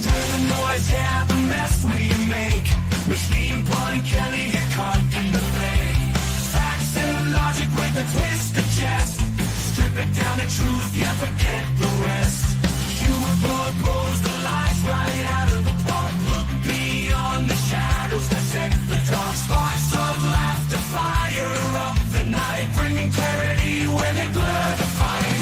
hear the noise, yeah, the mess we make. Machine Pun Kelly get caught in the fake. Facts and logic with a twist of chest. Strip it down to truth, yeah, forget the rest. Humor blows the lies right out of the park. Look beyond the shadows that set the dark. Sparks of laughter fire up the night, bringing clarity when they blur the fight.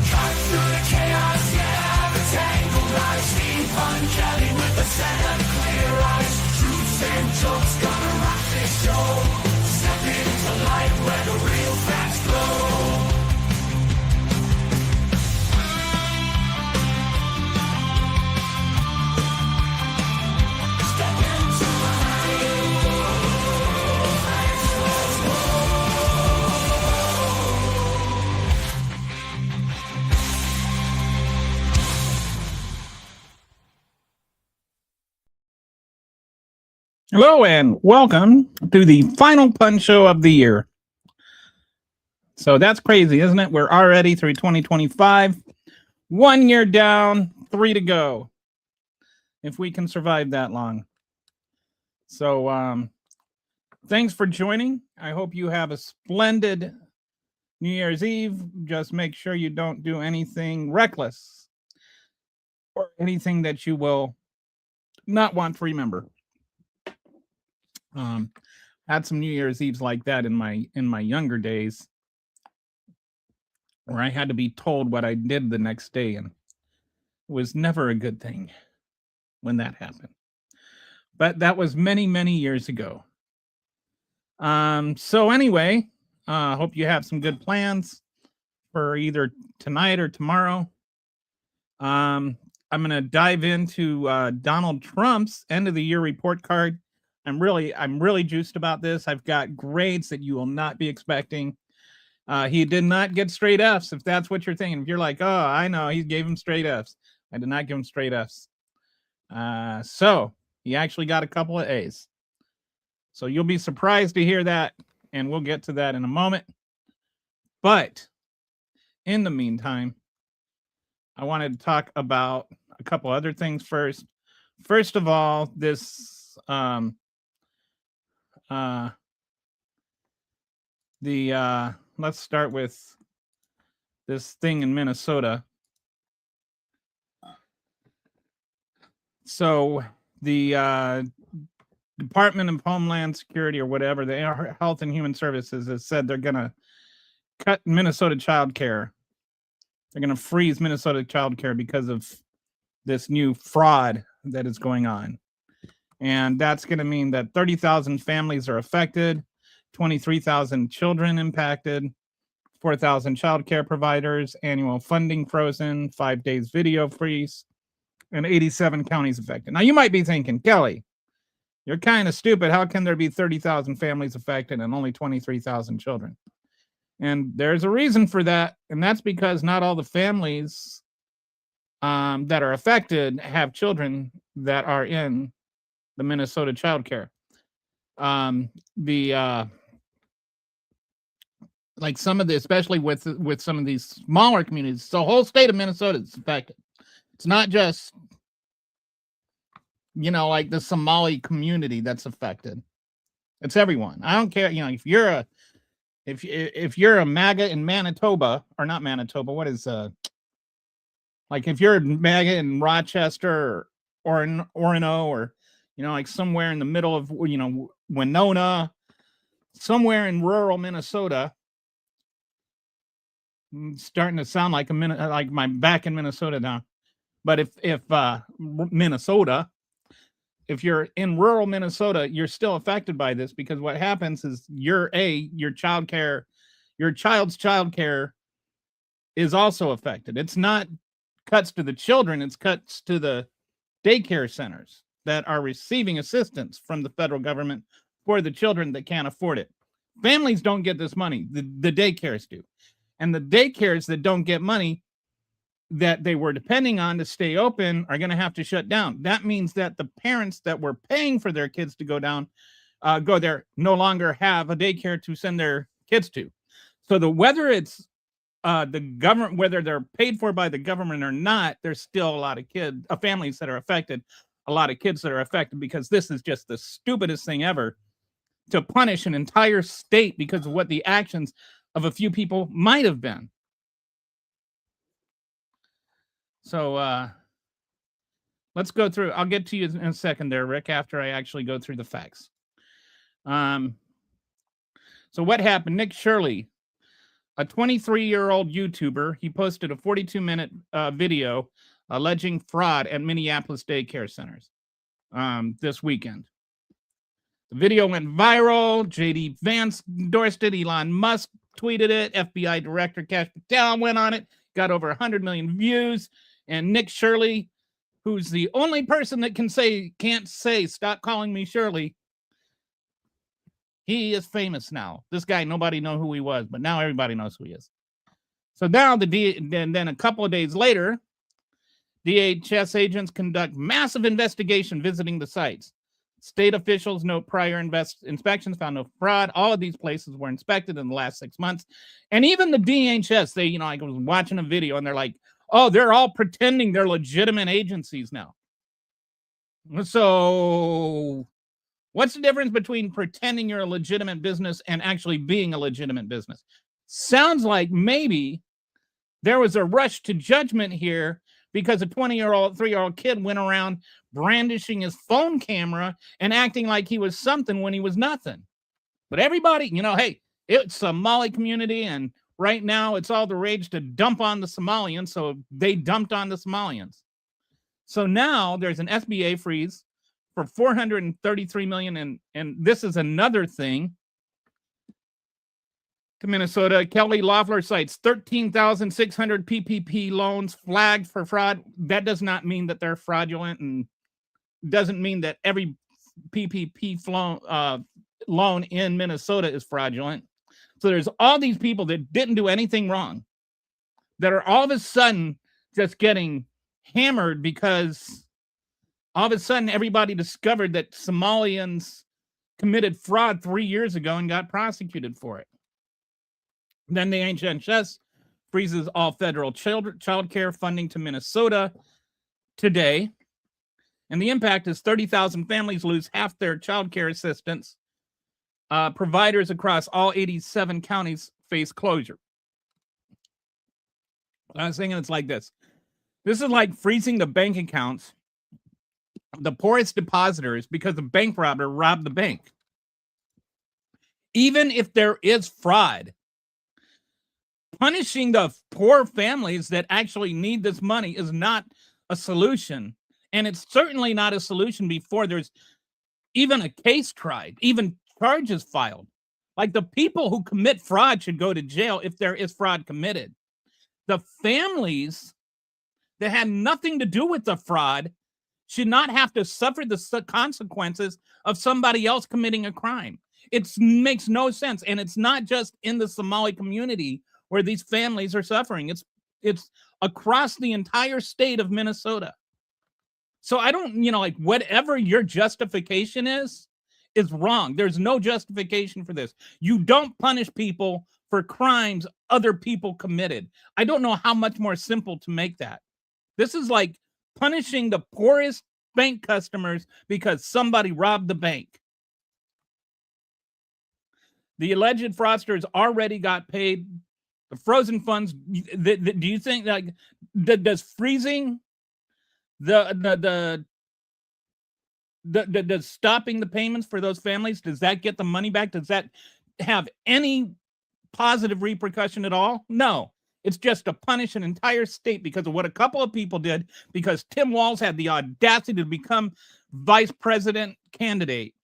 Cut through the chaos, yeah, the tangled lies. Steve Pun Kelly with a set of clear eyes. Truths and jokes gonna rock this show. Step into light where the real facts glow. Hello and welcome to the final Pun Show of the year. So that's crazy, isn't it? We're already through 2025. 1 year down, 3 to go. If we can survive that long. So thanks for joining. I hope you have a splendid New Year's Eve. Just make sure you don't do anything reckless or anything that you will not want to remember. Had some New Year's Eves like that in my younger days, where I had to be told what I did the next day, and it was never a good thing when that happened. But that was many, many years ago. So anyway, hope you have some good plans for either tonight or tomorrow. I'm gonna dive into Donald Trump's end of the year report card. I'm really juiced about this. I've got grades that you will not be expecting. He did not get straight Fs, if that's what you're thinking. If you're like, oh, I know, he gave him straight Fs. I did not give him straight Fs. So he actually got a couple of A's. So you'll be surprised to hear that, and we'll get to that in a moment. But in the meantime, I wanted to talk about a couple other things first. First of all, this let's start with this thing in Minnesota. So the Department of Homeland Security, or whatever, the Health and Human Services, has said they're gonna cut Minnesota child care. They're gonna freeze Minnesota child care because of this new fraud that is going on. And that's going to mean that 30,000 families are affected, 23,000 children impacted, 4,000 child care providers, annual funding frozen, 5 days video freeze, and 87 counties affected. Now, you might be thinking, Kelly, you're kind of stupid. How can there be 30,000 families affected and only 23,000 children? And there's a reason for that, and that's because not all the families that are affected have children that are in the Minnesota child care. Like some of the, especially with some of these smaller communities, the whole state of Minnesota is affected. It's not just, like the Somali community that's affected. It's everyone. I don't care. If you're a MAGA in Manitoba, or not Manitoba, what is like if you're a MAGA in Rochester or in Orono, or like somewhere in the middle of, Winona, somewhere in rural Minnesota. I'm starting to sound like like my back in Minnesota now. But if Minnesota, if you're in rural Minnesota, you're still affected by this, because what happens is your child's child care is also affected. It's not cuts to the children, it's cuts to the daycare centers that are receiving assistance from the federal government for the children that can't afford it. Families don't get this money. The daycares do. And the daycares that don't get money that they were depending on to stay open are going to have to shut down. That means that the parents that were paying for their kids to go there no longer have a daycare to send their kids to. So whether it's the government, whether they're paid for by the government or not, there's still a lot of families that are affected, a lot of kids that are affected, because this is just the stupidest thing ever, to punish an entire state because of what the actions of a few people might have been. So let's go through. I'll get to you in a second there, Rick, after I actually go through the facts. So what happened? Nick Shirley, a 23-year-old YouTuber, he posted a 42-minute video alleging fraud at Minneapolis daycare centers this weekend. The video went viral. J.D. Vance endorsed it. Elon Musk tweeted it. FBI Director Kash Patel went on it. Got over 100 million views. And Nick Shirley, who's the only person that can't say, "Stop calling me Shirley," he is famous now. This guy, nobody knew who he was, but now everybody knows who he is. So now then a couple of days later, DHS agents conduct massive investigation visiting the sites. State officials note prior inspections found no fraud. All of these places were inspected in the last 6 months. And even the DHS, I was watching a video and they're like, oh, they're all pretending they're legitimate agencies now. So what's the difference between pretending you're a legitimate business and actually being a legitimate business? Sounds like maybe there was a rush to judgment here because a 3-year-old kid went around brandishing his phone camera and acting like he was something when he was nothing. But everybody, hey, it's Somali community, and right now it's all the rage to dump on the Somalians, so they dumped on the Somalians. So now there's an SBA freeze for $433 million, and this is another thing to Minnesota. Kelly Loeffler cites 13,600 PPP loans flagged for fraud. That does not mean that they're fraudulent, and doesn't mean that every PPP loan in Minnesota is fraudulent. So there's all these people that didn't do anything wrong that are all of a sudden just getting hammered because all of a sudden everybody discovered that Somalians committed fraud 3 years ago and got prosecuted for it. Then the HHS freezes all federal child care funding to Minnesota today. And the impact is 30,000 families lose half their child care assistance. Providers across all 87 counties face closure. I was thinking it's like this. This is like freezing the bank accounts of the poorest depositors because the bank robber robbed the bank. Even if there is fraud, punishing the poor families that actually need this money is not a solution. And it's certainly not a solution before there's even a case tried, even charges filed. Like, the people who commit fraud should go to jail if there is fraud committed. The families that had nothing to do with the fraud should not have to suffer the consequences of somebody else committing a crime. It makes no sense. And it's not just in the Somali community where these families are suffering. It's across the entire state of Minnesota. So I don't, whatever your justification is wrong. There's no justification for this. You don't punish people for crimes other people committed. I don't know how much more simple to make that. This is like punishing the poorest bank customers because somebody robbed the bank. The alleged fraudsters already got paid. The frozen funds, do you think does freezing the stopping the payments for those families, does that get the money back? Does that have any positive repercussion at all? No. It's just to punish an entire state because of what a couple of people did, because Tim Walz had the audacity to become vice president candidate.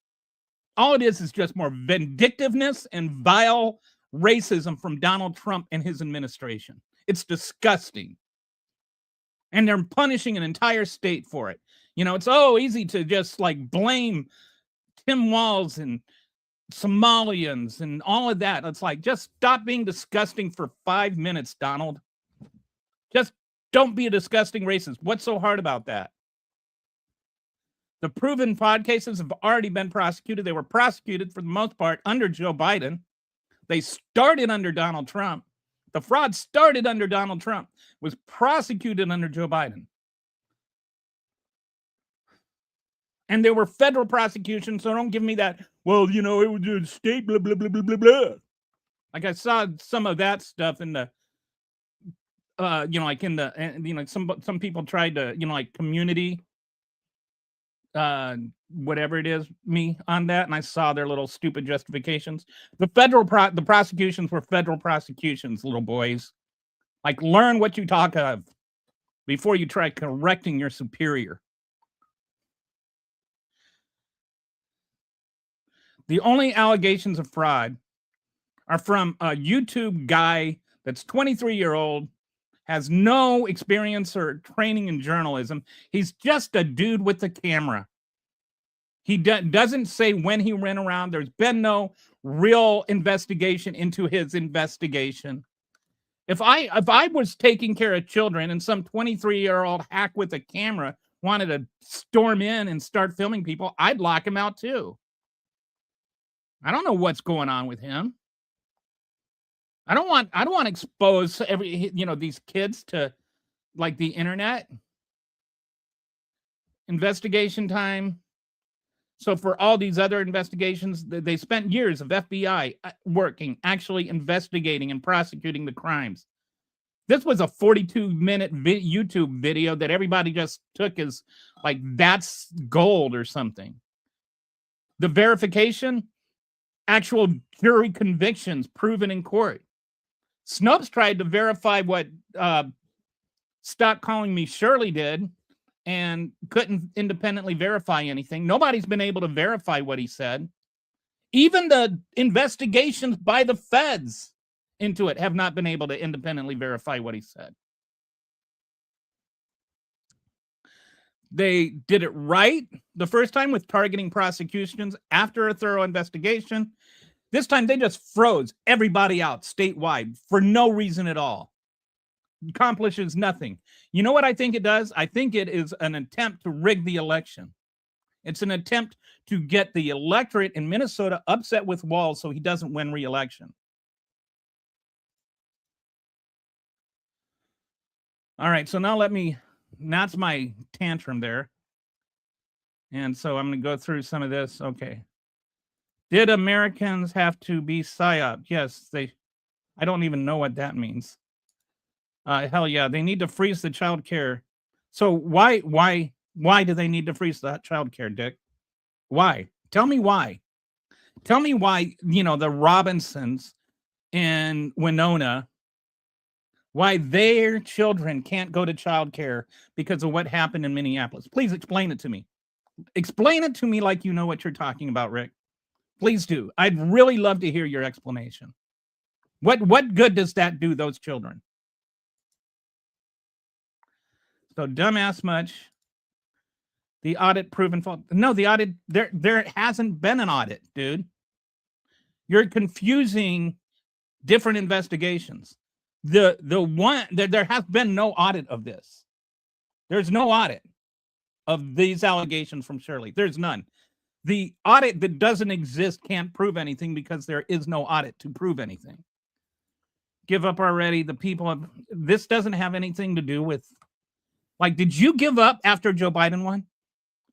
All it is just more vindictiveness and vile racism from Donald Trump and his administration. It's disgusting. And they're punishing an entire state for it. It's so easy to just blame Tim Walz and Somalians and all of that. It's like, just stop being disgusting for 5 minutes, Donald. Just don't be a disgusting racist. What's so hard about that? The proven fraud cases have already been prosecuted. They were prosecuted for the most part under Joe Biden. They started under Donald Trump. The fraud started under Donald Trump, was prosecuted under Joe Biden. And there were federal prosecutions, so don't give me that, well, you know, it was a state, blah, blah, blah, blah, blah, blah. Like I saw some of that stuff in the, you know, like in the, you know, some people tried to, you know, like community, whatever it is, me on that, and I saw their little stupid justifications. The the prosecutions were federal prosecutions, little boys. Like, learn what you talk of before you try correcting your superior. The only allegations of fraud are from a YouTube guy that's 23-year-old, has no experience or training in journalism. He's just a dude with a camera. He doesn't say when he ran around. There's been no real investigation into his investigation. If I was taking care of children and some 23-year-old hack with a camera wanted to storm in and start filming people, I'd lock him out too. I don't know what's going on with him. I don't want to expose these kids to like the internet. Investigation time. So for all these other investigations, they spent years of FBI working, actually investigating and prosecuting the crimes. This was a 42-minute YouTube video that everybody just took as like that's gold or something. The verification, actual jury convictions proven in court. Snopes tried to verify what Stop Calling Me Shirley did and couldn't independently verify anything. Nobody's been able to verify what he said. Even the investigations by the feds into it have not been able to independently verify what he said. They did it right the first time with targeting prosecutions after a thorough investigation. This time they just froze everybody out statewide for no reason at all. Accomplishes nothing. You know what I think it does? I think it is an attempt to rig the election. It's an attempt to get the electorate in Minnesota upset with Walz so he doesn't win re-election. All right, so now that's my tantrum there. And so I'm going to go through some of this. Okay. Did Americans have to be psyoped? Yes, I don't even know what that means. Hell yeah, they need to freeze the child care. So why do they need to freeze that child care, Dick? Why? Tell me why. Tell me why, the Robinsons in Winona, why their children can't go to child care because of what happened in Minneapolis. Please explain it to me. Explain it to me like you know what you're talking about, Rick. Please do. I'd really love to hear your explanation. What good does that do those children? So dumbass much. The audit proven false. No, the audit, there hasn't been an audit, dude. You're confusing different investigations. There has been no audit of this. There's no audit of these allegations from Shirley. There's none. The audit that doesn't exist can't prove anything because there is no audit to prove anything. Give up already. The people this doesn't have anything to do with, like, did you give up after Joe Biden won?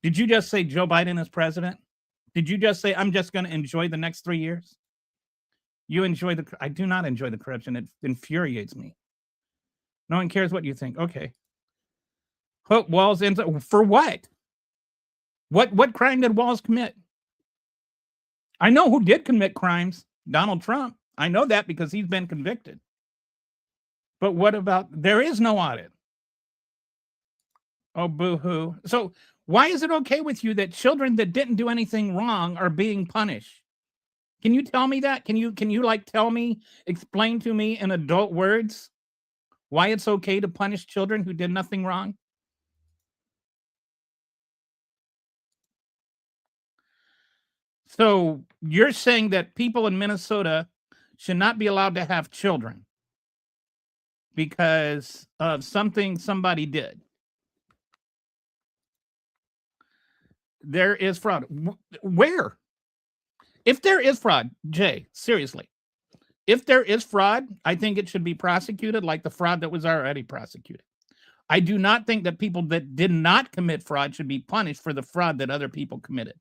Did you just say Joe Biden is president? Did you just say, I'm just going to enjoy the next 3 years? You enjoy I do not enjoy the corruption. It infuriates me. No one cares what you think. Okay. Put Walz in for what? What crime did Walz commit? I know who did commit crimes. Donald Trump. I know that because he's been convicted. But what about, there is no audit. Oh, boo-hoo. So why is it okay with you that children that didn't do anything wrong are being punished? Can you tell me that? Can you like tell me, explain to me in adult words why it's okay to punish children who did nothing wrong? So you're saying that people in Minnesota should not be allowed to have children because of something somebody did. There is fraud. Where? If there is fraud, Jay, seriously, If there is fraud, I think it should be prosecuted like the fraud that was already prosecuted. I do not think that people that did not commit fraud should be punished for the fraud that other people committed.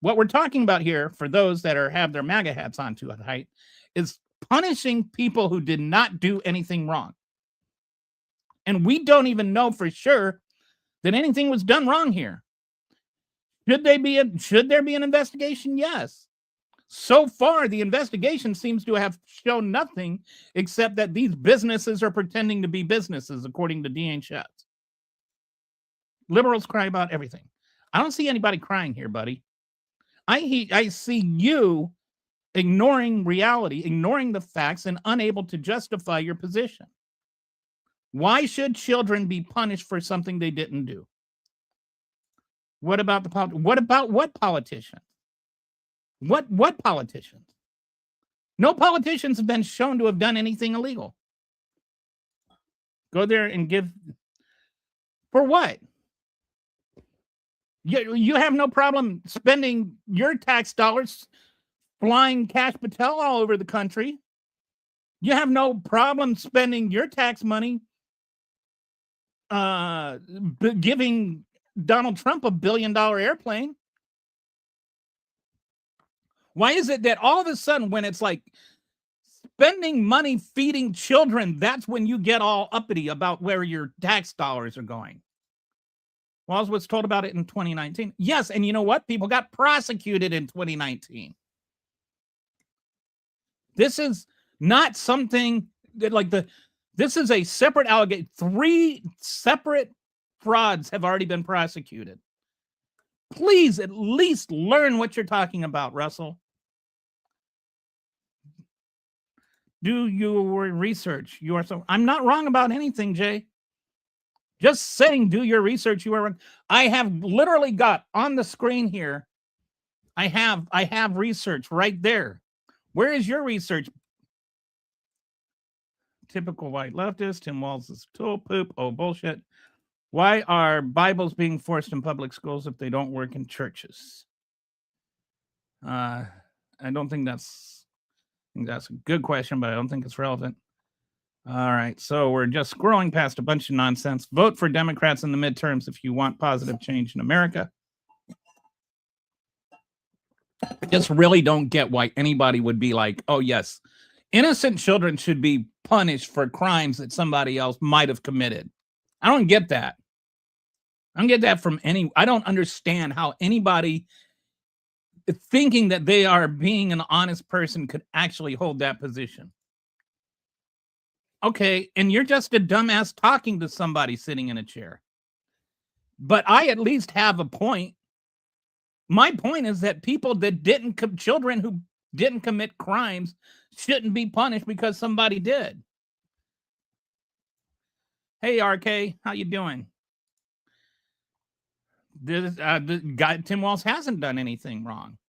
What we're talking about here, for those that have their MAGA hats on too tight, is punishing people who did not do anything wrong. And we don't even know for sure that anything was done wrong here. Should there be an investigation? Yes. So far, the investigation seems to have shown nothing except that these businesses are pretending to be businesses, according to Deanne Schatz. Liberals cry about everything. I don't see anybody crying here, buddy. I see you ignoring reality, ignoring the facts, and unable to justify your position. Why should children be punished for something they didn't do? What about what politicians? What politicians? No politicians have been shown to have done anything illegal. Go there and give for what? You have no problem spending your tax dollars flying Kash Patel all over the country. You have no problem spending your tax money giving Donald Trump $1 billion airplane. Why is it that all of a sudden when it's like spending money feeding children, that's when you get all uppity about where your tax dollars are going? Well, I was told about it in 2019. Yes, and you know what? People got prosecuted in 2019. This is not something that this is a separate allegation. 3 separate frauds have already been prosecuted. Please at least learn what you're talking about, Russell. Do your research. I'm not wrong about anything, Jay. Just saying, do your research. You are wrong. I have literally got on the screen here. I have research right there. Where is your research? Typical white leftist. Tim Walz is tool poop. Oh, bullshit. Why are Bibles being forced in public schools if they don't work in churches? I don't think that's a good question, but I don't think it's relevant. All right, so we're just scrolling past a bunch of nonsense. Vote for Democrats in the midterms if you want positive change in America. I just really don't get why anybody would be like, oh, yes, innocent children should be punished for crimes that somebody else might have committed. I don't get that. I don't get that from I don't understand how anybody thinking that they are being an honest person could actually hold that position. Okay, and you're just a dumbass talking to somebody sitting in a chair. But I at least have a point. My point is that children who didn't commit crimes shouldn't be punished because somebody did. Hey, RK, how you doing? The guy Tim Walz hasn't done anything wrong.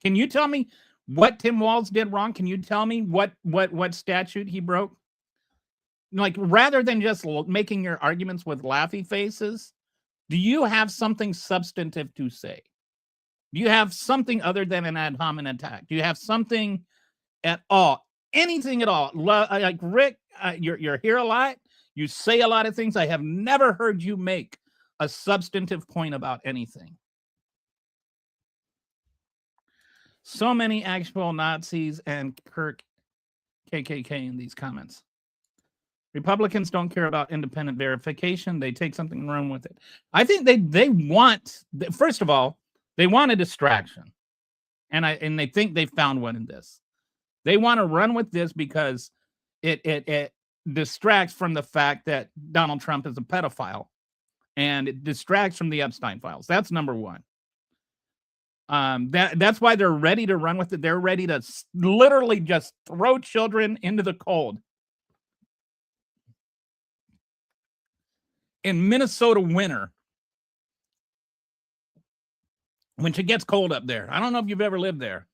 Can you tell me what Tim Walz did wrong? Can you tell me what statute he broke? Like, rather than just making your arguments with laughy faces, do you have something substantive to say? Do you have something other than an ad hominem attack? Do you have something at all? Anything at all? Like Rick, you're here a lot. You say a lot of things. I have never heard you make a substantive point about anything. So many actual Nazis and Kirk KKK in these comments. Republicans don't care about independent verification. They take something and run with it. I think they want, first of all, they want a distraction. And they think they found one in this. They want to run with this because it distracts from the fact that Donald Trump is a pedophile. And it distracts from the Epstein files. That's number one. That's why they're ready to run with it. They're ready to literally just throw children into the cold. In Minnesota winter, when it gets cold up there. I don't know if you've ever lived there.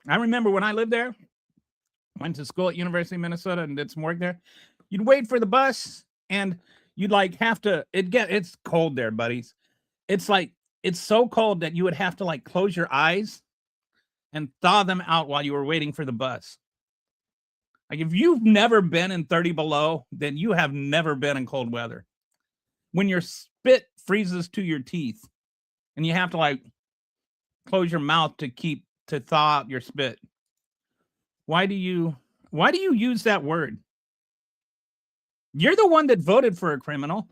I remember when I lived there, went to school at University of Minnesota and did some work there. You'd wait for the bus and you'd like have to, it's cold there, buddies. It's like, it's so cold that you would have to like close your eyes and thaw them out while you were waiting for the bus. Like if you've never been in 30 below, then you have never been in cold weather. When your spit freezes to your teeth and you have to like close your mouth to thaw out your spit. Why do you use that word? You're the one that voted for a criminal.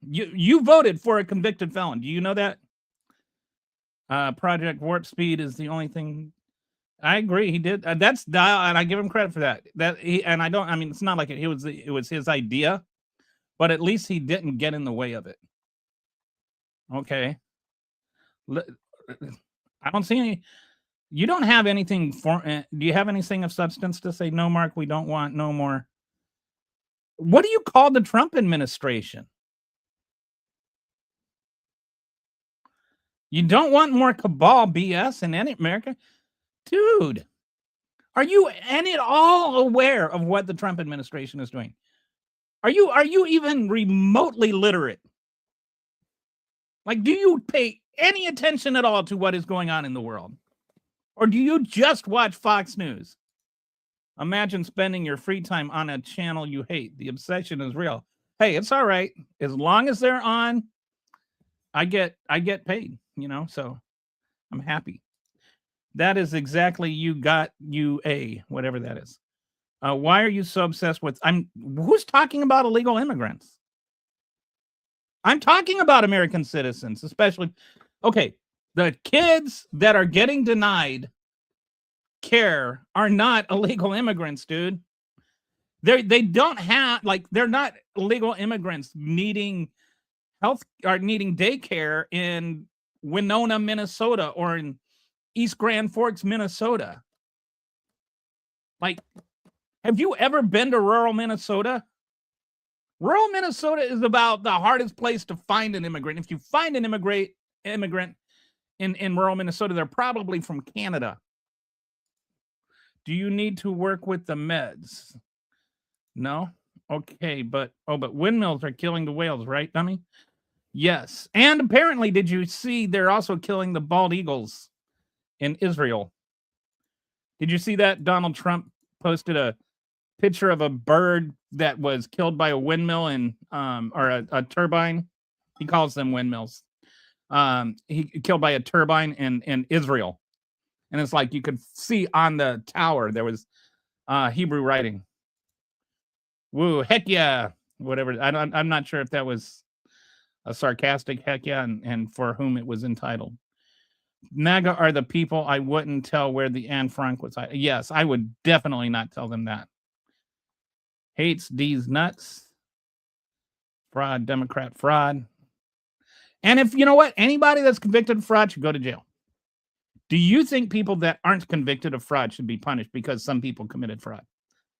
You voted for a convicted felon. Do you know that? Project Warp Speed is the only thing. I agree. He did. That's and I give him credit for that. I mean, it's not like it was his idea, but at least he didn't get in the way of it. Okay. I don't see any. You don't have anything for. Do you have anything of substance to say? No, Mark. We don't want no more. What do you call the Trump administration? You don't want more cabal BS in any America? Dude, are you at all aware of what the Trump administration is doing? Are you even remotely literate? Like, do you pay any attention at all to what is going on in the world? Or do you just watch Fox News? Imagine spending your free time on a channel you hate. The obsession is real. Hey, it's all right. As long as they're on, I get paid, so I'm happy. That is exactly whatever that is. Why are you so obsessed with who's talking about illegal immigrants? I'm talking about American citizens, especially. Okay, the kids that are getting denied care are not illegal immigrants, dude. They don't have they're not illegal immigrants needing health or needing daycare in Winona, Minnesota, or in East Grand Forks, Minnesota. Like, have you ever been to rural Minnesota? Rural Minnesota is about the hardest place to find an immigrant. If you find an immigrant in rural Minnesota, they're probably from Canada. Do you need to work with the meds? No? Okay, but windmills are killing the whales, right, dummy? Yes. And apparently, did you see they're also killing the bald eagles in Israel? Did you see that? Donald Trump posted a picture of a bird that was killed by a windmill or a turbine. He calls them windmills. He killed by a turbine in Israel. And it's like you could see on the tower there was Hebrew writing. Woo, heck yeah. Whatever. I'm not sure if that was a sarcastic heck yeah and for whom it was entitled. MAGA are the people I wouldn't tell where the Anne Frank was. Yes, I would definitely not tell them that. Hates these nuts. Fraud, Democrat fraud. And if you know what, anybody that's convicted of fraud should go to jail. Do you think people that aren't convicted of fraud should be punished because some people committed fraud?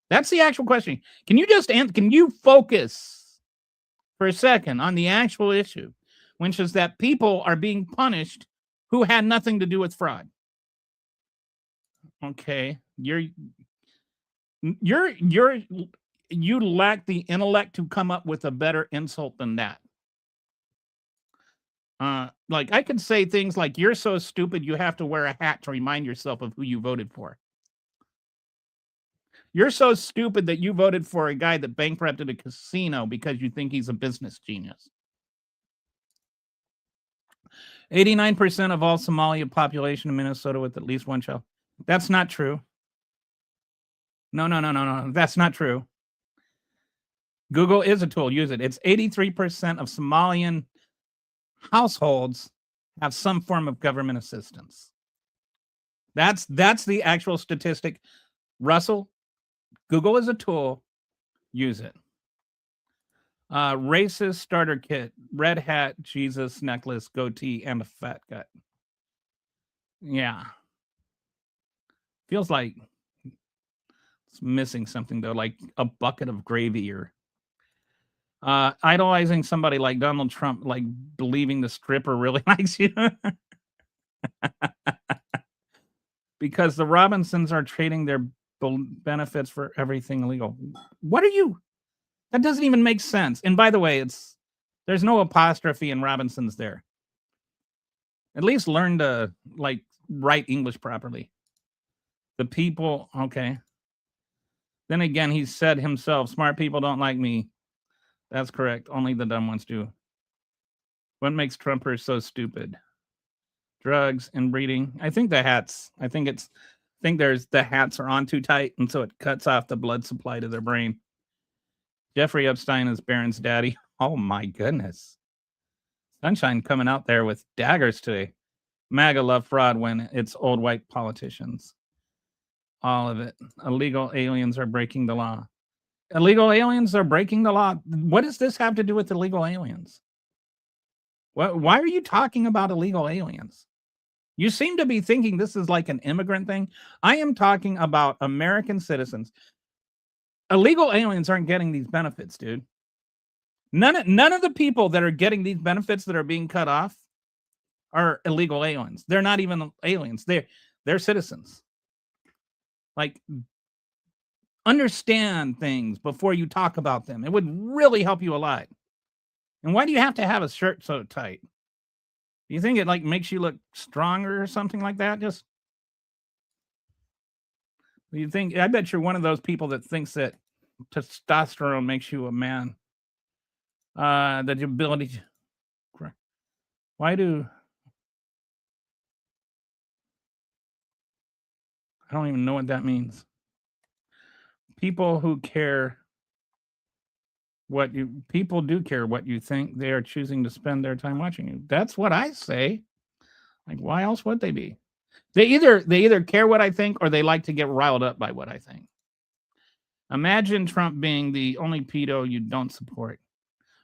That's the actual question. Can you focus for a second on the actual issue, which is that people are being punished who had nothing to do with fraud? Okay, you lack the intellect to come up with a better insult than that. Like I could say things like, you're so stupid you have to wear a hat to remind yourself of who you voted for. You're so stupid that you voted for a guy that bankrupted a casino because you think he's a business genius. 89% of all Somali population in Minnesota with at least one child. That's not true. No. That's not true. Google is a tool. Use it. It's 83% of Somalian households have some form of government assistance. That's the actual statistic. Russell, Google is a tool. Use it. Racist starter kit, red hat, Jesus necklace, goatee, and a fat gut. Yeah. Feels like it's missing something though, like a bucket of gravy or idolizing somebody like Donald Trump, like believing the stripper really likes you. Because the Robinsons are trading their benefits for everything illegal. What are you? That doesn't even make sense. And by the way, there's no apostrophe in Robinsons there. At least learn to like write English properly. The people, okay. Then again, he said himself, smart people don't like me. That's correct. Only the dumb ones do. What makes Trumpers so stupid? Drugs, inbreeding. I think the hats. I think there's the hats are on too tight, and so it cuts off the blood supply to their brain. Jeffrey Epstein is Barron's daddy. Oh my goodness. Sunshine coming out there with daggers today. MAGA love fraud when it's old white politicians. All of it. Illegal aliens are breaking the law. Illegal aliens are breaking the law. What does this have to do with illegal aliens? Why are you talking about illegal aliens? You seem to be thinking this is like an immigrant thing. I am talking about American citizens. Illegal aliens aren't getting these benefits, dude. None of the people that are getting these benefits that are being cut off are illegal aliens. They're not even aliens. They're citizens. Like, understand things before you talk about them. It would really help you a lot. And why do you have to have a shirt so tight? Do you think it like makes you look stronger or something like that? Just you think? I bet you're one of those people that thinks that testosterone makes you a man. The ability to, why do I don't even know what that means. People who care people do care what you think. They are choosing to spend their time watching you. That's what I say. Like, why else would they be? They either care what I think or they like to get riled up by what I think. Imagine Trump being the only pedo you don't support.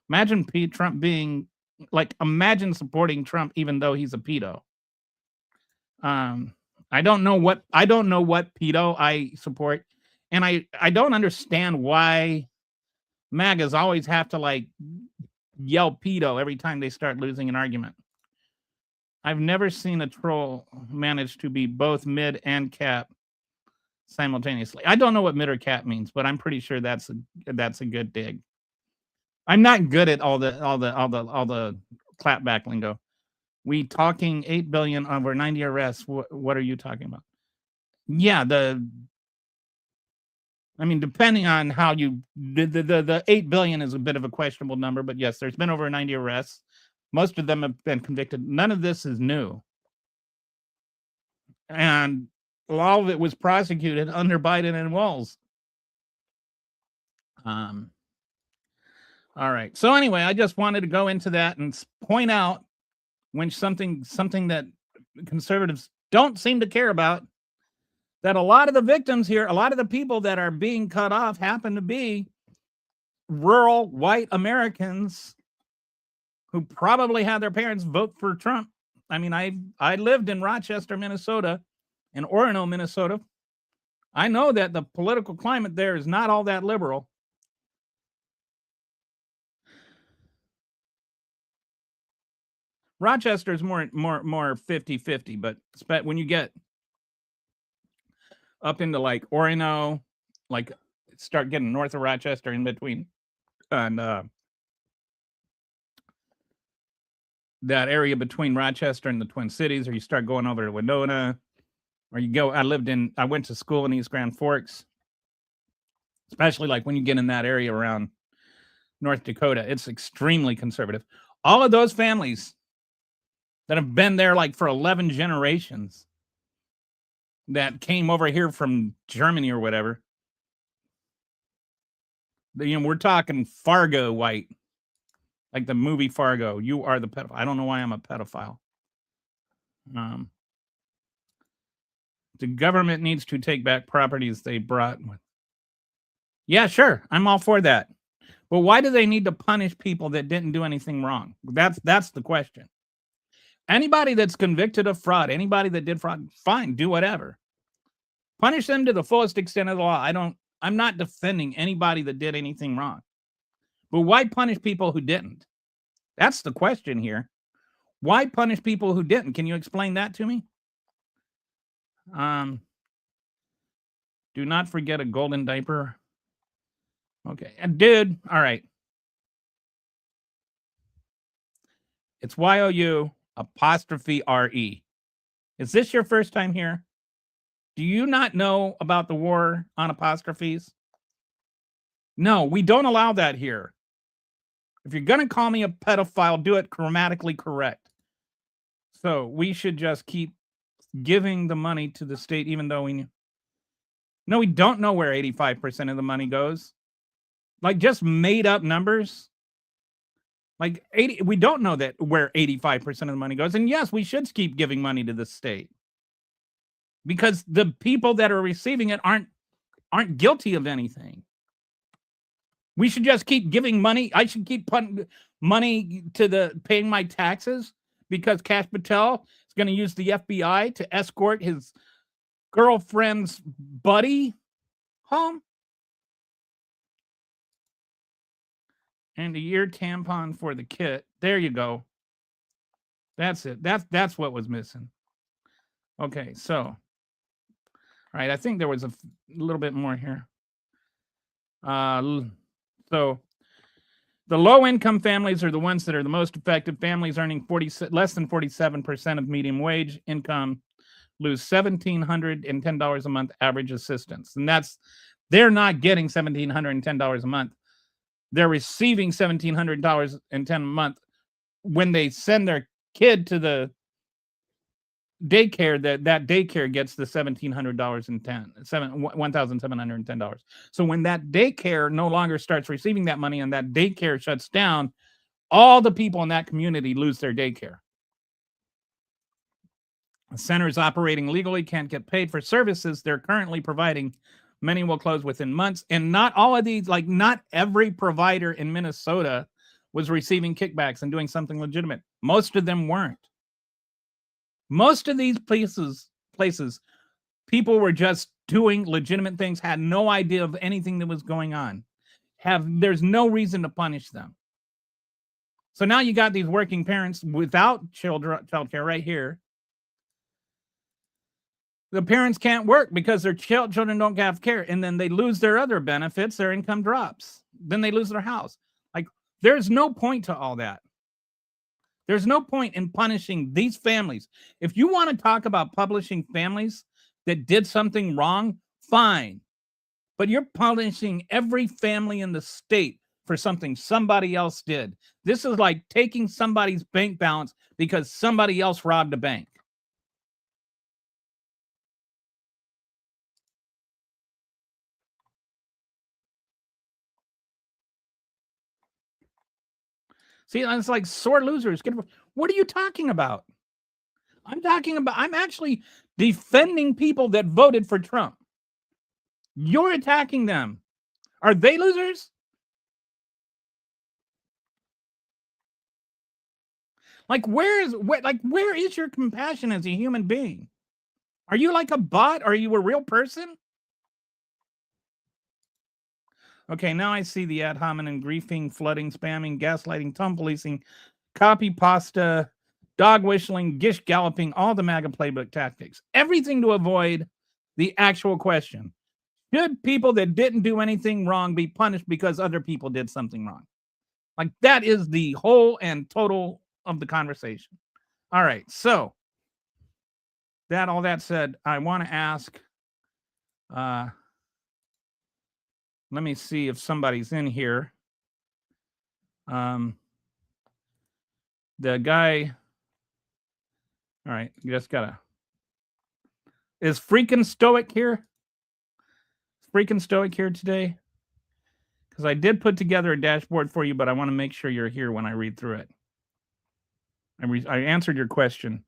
Imagine Trump being like, imagine supporting Trump even though he's a pedo. I don't know what pedo I support, and I don't understand why MAGAs always have to like yell pedo every time they start losing an argument. I've never seen a troll manage to be both mid and cap simultaneously. I don't know what mid or cap means, but I'm pretty sure that's a good dig. I'm not good at all the clapback lingo. We talking 8 billion over 90 arrests. What are you talking about? Yeah, depending on how you the 8 billion is a bit of a questionable number, but yes, there's been over 90 arrests. Most of them have been convicted. None of this is new. And all of it was prosecuted under Biden and Walz. All right. So anyway, I just wanted to go into that and point out when something that conservatives don't seem to care about, that a lot of the victims here, a lot of the people that are being cut off happen to be rural white Americans who probably had their parents vote for Trump. I mean, I lived in Rochester, Minnesota, and Orono, Minnesota. I know that the political climate there is not all that liberal. Rochester is more 50-50, but when you get up into like Orono, like start getting north of Rochester in between, and that area between Rochester and the Twin Cities, or you start going over to Winona, or you go. I went to school in East Grand Forks, especially like when you get in that area around North Dakota, it's extremely conservative. All of those families that have been there like for 11 generations that came over here from Germany or whatever. We're talking Fargo white, like the movie Fargo. You are the pedophile. I don't know why I'm a pedophile. The government needs to take back properties they brought. Yeah, sure. I'm all for that. But why do they need to punish people that didn't do anything wrong? That's the question. Anybody that's convicted of fraud, anybody that did fraud, fine, do whatever. Punish them to the fullest extent of the law. I'm not defending anybody that did anything wrong. But why punish people who didn't? That's the question here. Why punish people who didn't? Can you explain that to me? Do not forget a golden diaper. Okay, dude, all right. It's YOU''RE. Is this your first time here? Do you not know about the war on apostrophes? No, we don't allow that here. If you're going to call me a pedophile, do it grammatically correct. So we should just keep giving the money to the state, even though we don't know where 85% of the money goes. Like, just made up numbers. Like, we don't know that where 85% of the money goes. And yes, we should keep giving money to the state, because the people that are receiving it aren't guilty of anything. We should just keep giving money. I should keep putting money to paying my taxes, because Kash Patel is going to use the FBI to escort his girlfriend's buddy home. And a year tampon for the kit. There you go. That's it. That's what was missing. Okay, so, all right, I think there was a little bit more here. So the low-income families are the ones that are the most affected. Families earning less than 47% of median wage income lose $1,710 a month average assistance. And they're not getting $1,710 a month. They're receiving $1,710 a month when they send their kid to the daycare. That daycare gets the $1,710. So when that daycare no longer starts receiving that money and that daycare shuts down, all the people in that community lose their daycare. Centers operating legally can't get paid for services they're currently providing. Many will close within months. And not all of these, like, not every provider in Minnesota was receiving kickbacks and doing something legitimate. Most of them weren't. Most of these places, people were just doing legitimate things, had no idea of anything that was going on. There's no reason to punish them. So now you got these working parents without childcare right here. The parents can't work because their children don't have care, and then they lose their other benefits. Their income drops. Then they lose their house. Like, there's no point to all that. There's no point in punishing these families. If you want to talk about punishing families that did something wrong, fine. But you're punishing every family in the state for something somebody else did. This is like taking somebody's bank balance because somebody else robbed a bank. See, it's like sore losers. What are you talking about? I'm actually defending people that voted for Trump. You're attacking them. Are they losers? Like, where is your compassion as a human being? Are you like a bot? Are you a real person? Okay, now I see the ad hominem, griefing, flooding, spamming, gaslighting, tongue policing, copy pasta, dog whistling, gish galloping, all the MAGA playbook tactics. Everything to avoid the actual question. Should people that didn't do anything wrong be punished because other people did something wrong? Like, that is the whole and total of the conversation. All right, so all that said, I want to ask, let me see if somebody's in here. The guy, all right, you just gotta, is Freaking Stoic here? Freaking Stoic here today? Because I did put together a dashboard for you, but I want to make sure you're here when I read through it. I answered your question.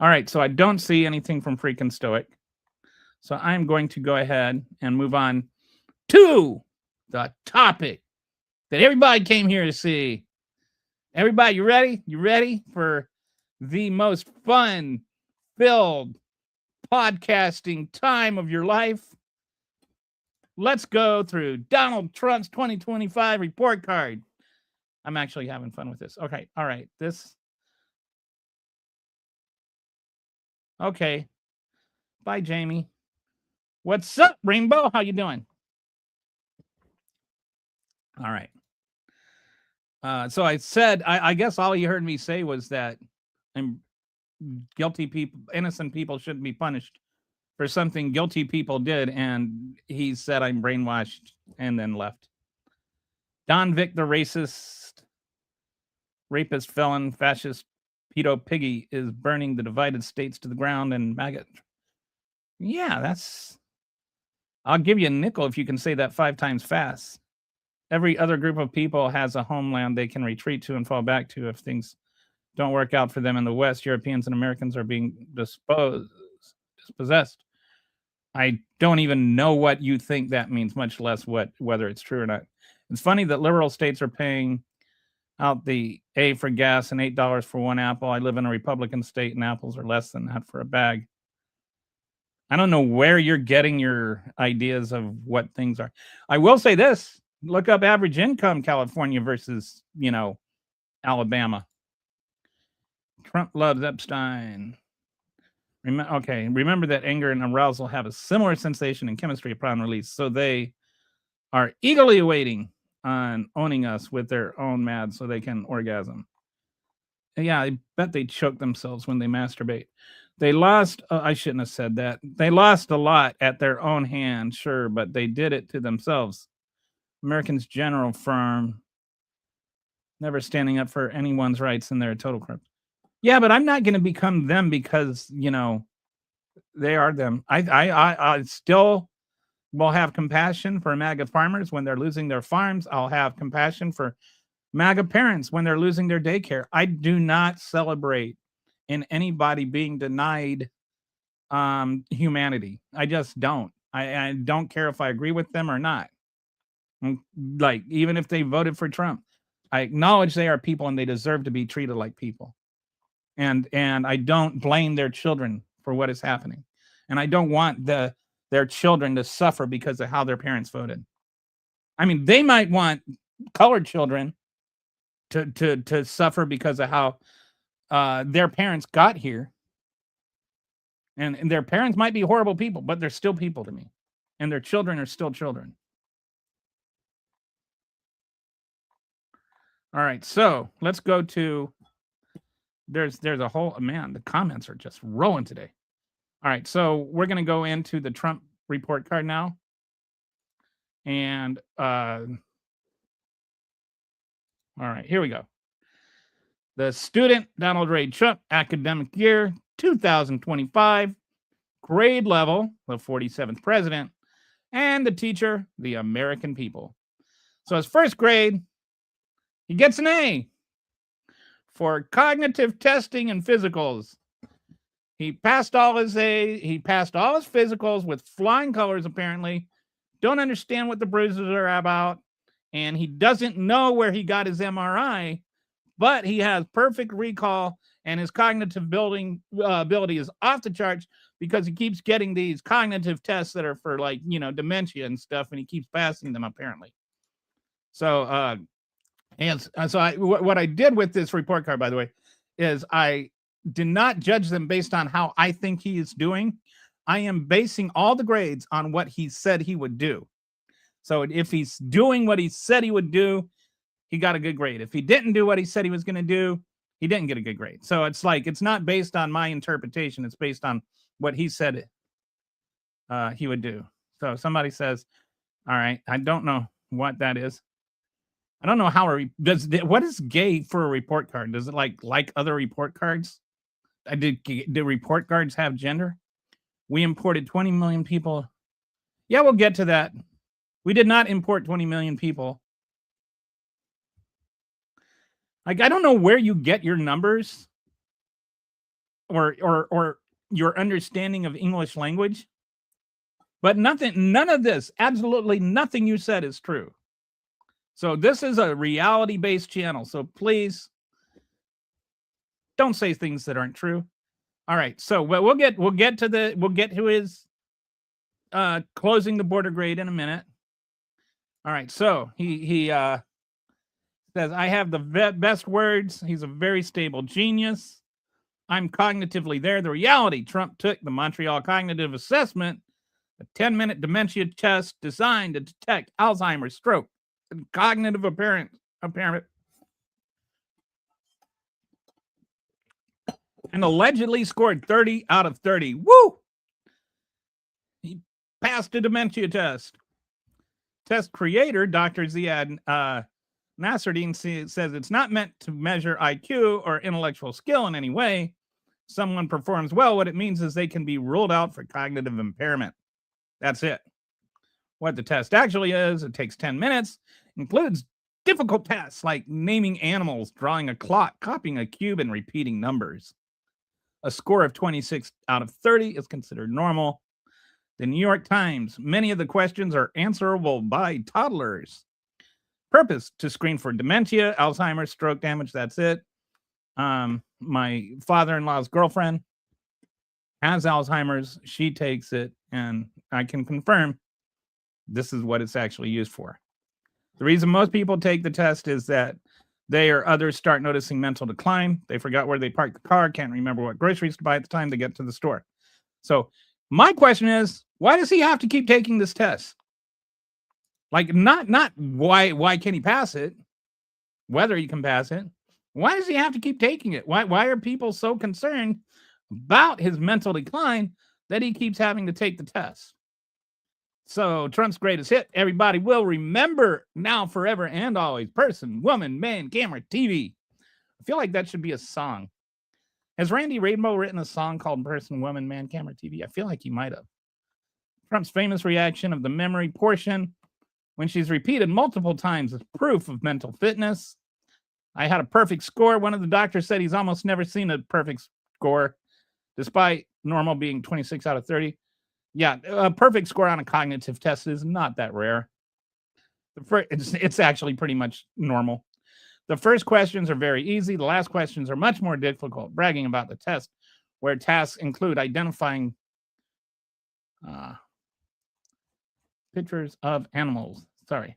All right, so I don't see anything from Freaking Stoic. So I'm going to go ahead and move on to the topic that everybody came here to see. Everybody, you ready? You ready for the most fun-filled podcasting time of your life? Let's go through Donald Trump's 2025 report card. I'm actually having fun with this. Okay, all right. Okay. Bye, Jamie. What's up, Rainbow? How you doing? All right. So I said, I guess all you heard me say was that I'm guilty people, innocent people shouldn't be punished for something guilty people did. And he said, I'm brainwashed, and then left. Don Vick, the racist, rapist, felon, fascist, pedo piggy, is burning the divided states to the ground, and maggot. Yeah, that's. I'll give you a nickel if you can say that 5 times fast. Every other group of people has a homeland they can retreat to and fall back to if things don't work out for them in the West. Europeans and Americans are being dispossessed. I don't even know what you think that means, much less whether it's true or not. It's funny that liberal states are paying out the A for gas and $8 for 1 apple. I live in a Republican state, and apples are less than that for a bag. I don't know where you're getting your ideas of what things are. I will say this. Look up average income California versus, Alabama. Trump loves Epstein. Remember that anger and arousal have a similar sensation in chemistry upon release, so they are eagerly awaiting on owning us with their own mad so they can orgasm. Yeah, I bet they choke themselves when they masturbate. They lost, I shouldn't have said that. They lost a lot at their own hand, sure, but they did it to themselves. Americans General Firm, never standing up for anyone's rights, and they're a total crap. Yeah, but I'm not going to become them because, they are them. I still will have compassion for MAGA farmers when they're losing their farms. I'll have compassion for MAGA parents when they're losing their daycare. I do not celebrate in anybody being denied humanity. I just don't. I don't care if I agree with them or not. Like, even if they voted for Trump, I acknowledge they are people and they deserve to be treated like people. And I don't blame their children for what is happening. And I don't want their children to suffer because of how their parents voted. I mean, they might want colored children to suffer because of how their parents got here. And their parents might be horrible people, but they're still people to me. And their children are still children. All right, so let's go to, there's a whole, man, the comments are just rolling today. All right, so we're going to go into the Trump report card now. And, all right, here we go. The student, Donald Ray Trump, academic year 2025, grade level, the 47th president, and the teacher, the American people. So his first grade, he gets an A for cognitive testing and physicals. He passed all his physicals with flying colors, apparently. Don't understand what the bruises are about. And he doesn't know where he got his MRI, but he has perfect recall, and his cognitive ability is off the charts because he keeps getting these cognitive tests that are for, like, dementia and stuff, and he keeps passing them, apparently. So, what I did with this report card, by the way, is I did not judge them based on how I think he is doing. I am basing all the grades on what he said he would do. So if he's doing what he said he would do, he got a good grade. If he didn't do what he said he was going to do, he didn't get a good grade. So it's like, it's not based on my interpretation. It's based on what he said he would do. So somebody says, all right, I don't know what that is. I don't know how what is gay for a report card? Does it like other report cards? Do report cards have gender? We imported 20 million people. Yeah, we'll get to that. We did not import 20 million people. Like, I don't know where you get your numbers or your understanding of English language, but none of this, absolutely nothing you said is true. So this is a reality-based channel. So please don't say things that aren't true. All right. So we'll get to his closing the border grade in a minute. All right. So he says, I have the best words. He's a very stable genius. I'm cognitively there. The reality, Trump took the Montreal Cognitive Assessment, a 10-minute dementia test designed to detect Alzheimer's, stroke, and cognitive impairment. and allegedly scored 30 out of 30. Woo! He passed a dementia test. Test creator, Dr. Ziad Nasruddin, says it's not meant to measure IQ or intellectual skill in any way. Someone performs well, what it means is they can be ruled out for cognitive impairment. That's it. What the test actually is, it takes 10 minutes, includes difficult tasks like naming animals, drawing a clock, copying a cube, and repeating numbers. A score of 26 out of 30 is considered normal. The New York Times, many of the questions are answerable by toddlers. Purpose, to screen for dementia, Alzheimer's, stroke damage, that's it. My father-in-law's girlfriend has Alzheimer's. She takes it, and I can confirm this is what it's actually used for. The reason most people take the test is that they or others start noticing mental decline. They forgot where they parked the car, can't remember what groceries to buy at the time to get to the store. So my question is, why does he have to keep taking this test? Like, not why can he pass it, whether he can pass it. Why does he have to keep taking it? Why are people so concerned about his mental decline that he keeps having to take the test? So Trump's greatest hit, everybody will remember now, forever, and always. Person, woman, man, camera, TV. I feel like that should be a song. Has Randy Rainbow written a song called Person, Woman, Man, Camera, TV? I feel like he might have. Trump's famous reaction of the memory portion, when she's repeated multiple times, is proof of mental fitness. I had a perfect score. One of the doctors said he's almost never seen a perfect score, despite normal being 26 out of 30. Yeah, a perfect score on a cognitive test is not that rare. It's actually pretty much normal. The first questions are very easy. The last questions are much more difficult, bragging about the test, where tasks include identifying pictures of animals. Sorry.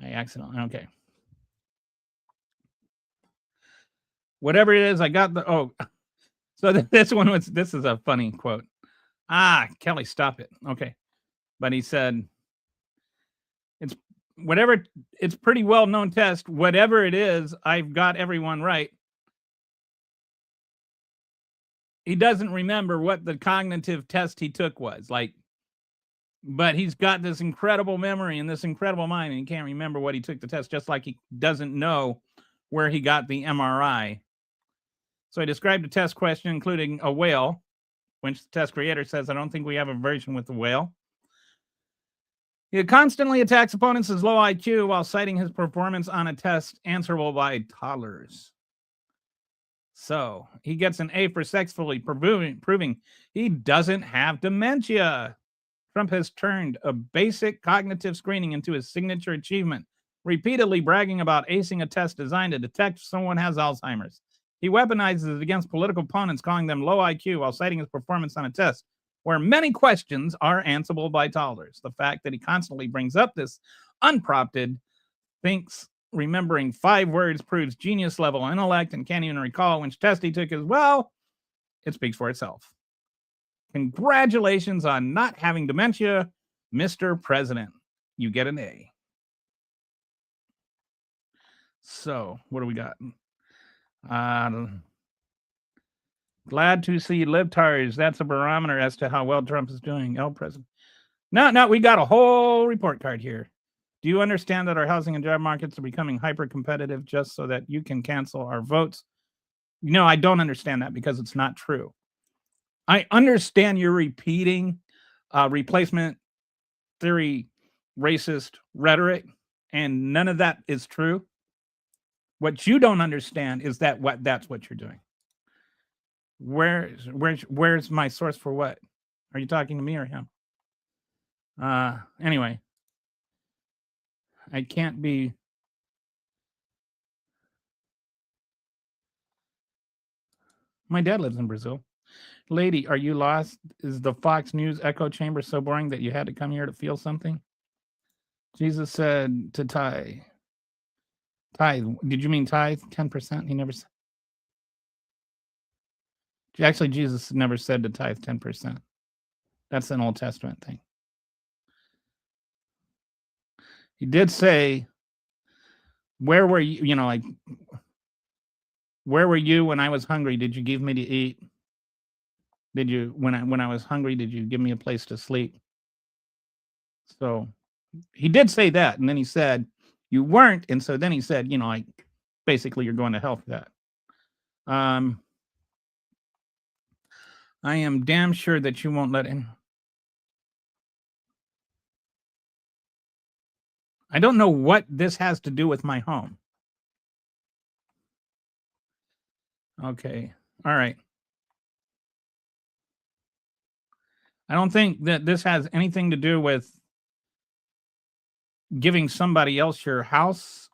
I accidentally, okay. Whatever it is, I got the, so this one was, this is a funny quote. Kelly, stop it. Okay. But he said, it's pretty well-known test. Whatever it is, I've got everyone right. He doesn't remember what the cognitive test he took was like, but he's got this incredible memory and this incredible mind, and he can't remember what he took the test, just like he doesn't know where he got the MRI. So I described the test question, including a whale, which the test creator says, I don't think we have a version with the whale. He constantly attacks opponents as low IQ while citing his performance on a test answerable by toddlers. So he gets an A for successfully proving he doesn't have dementia. Trump has turned a basic cognitive screening into his signature achievement, repeatedly bragging about acing a test designed to detect if someone has Alzheimer's. He weaponizes it against political opponents, calling them low IQ while citing his performance on a test where many questions are answerable by toddlers. The fact that he constantly brings up this unprompted, thinks remembering 5 words proves genius level intellect, and can't even recall which test he took as well, it speaks for itself. Congratulations on not having dementia, Mr. President. You get an A. So, what do we got? Glad to see libtards. That's a barometer as to how well Trump is doing. El President. No, we got a whole report card here. Do you understand that our housing and job markets are becoming hyper competitive just so that you can cancel our votes? No, I don't understand that because it's not true. I understand you're repeating replacement theory, racist rhetoric, and none of that is true. What you don't understand is that that's what you're doing. Where's my source for what? Are you talking to me or him? Anyway, I can't be. My dad lives in Brazil. Lady, are you lost? Is the Fox News echo chamber so boring that you had to come here to feel something? Jesus said to tithe. Did you mean tithe? 10%? He never said. Actually, Jesus never said to tithe 10%. That's an Old Testament thing. He did say, where were you, like, Where were you when I was hungry? Did you give me to eat? Did you when I was hungry, did you give me a place to sleep? So he did say that, and then he said you weren't, and so then he said, like basically you're going to hell for that. I am damn sure that you won't let him. I don't know what this has to do with my home. Okay. All right. I don't think that this has anything to do with giving somebody else your house.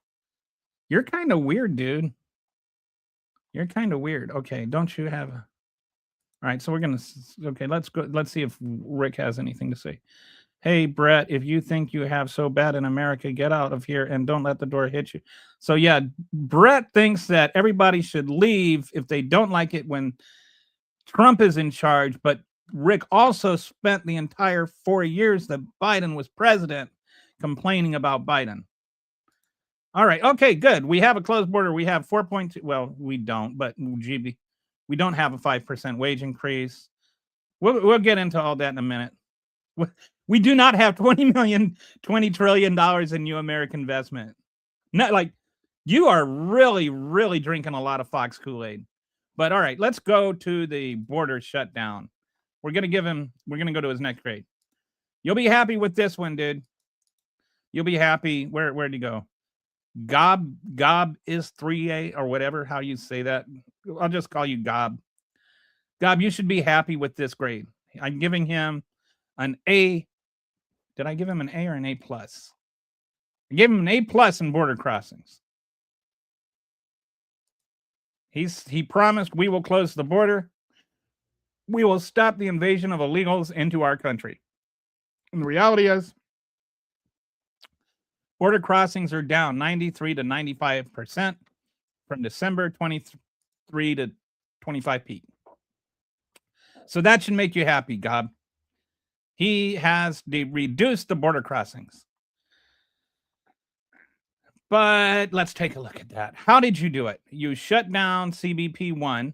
You're kind of weird, dude. You're kind of weird. Okay, don't you have a... All right, so we're going to... Okay, let's go. Let's see if Rick has anything to say. Hey, Brett, if you think you have so bad in America, get out of here and don't let the door hit you. So, yeah, Brett thinks that everybody should leave if they don't like it when Trump is in charge. But Rick also spent the entire 4 years that Biden was president complaining about Biden. All right. Okay, good. We have a closed border. We have 4.2. Well, we don't, but GB, we don't have a 5% wage increase. We'll get into all that in a minute. We do not have $20 trillion in new American investment. Not like you are really, really drinking a lot of Fox Kool-Aid. But all right, let's go to the border shutdown. We're going to go to his next grade. You'll be happy with this one, dude. You'll be happy. Where'd you go? Gob is 3A or whatever, how you say that. I'll just call you Gob. Gob, you should be happy with this grade. I'm giving him an A. Did I give him an A or an A+? I gave him an A+ in border crossings. He promised we will close the border. We will stop the invasion of illegals into our country. And the reality is, border crossings are down 93 to 95% from December 23 to 25 peak. So that should make you happy, Gob. He has reduced the border crossings. But let's take a look at that. How did you do it? You shut down CBP-1,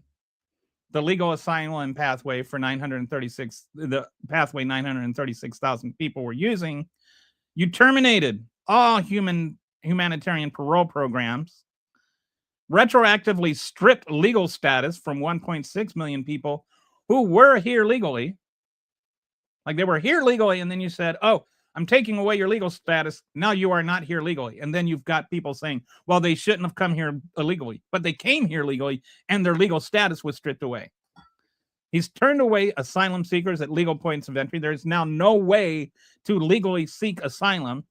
the legal asylum pathway for 936,000 people were using. You terminated all humanitarian parole programs, retroactively stripped legal status from 1.6 million people who were here legally. Like they were here legally, and then you said, oh, I'm taking away your legal status. Now you are not here legally. And then you've got people saying, well, they shouldn't have come here illegally, but they came here legally and their legal status was stripped away. He's turned away asylum seekers at legal points of entry. There's now no way to legally seek asylum,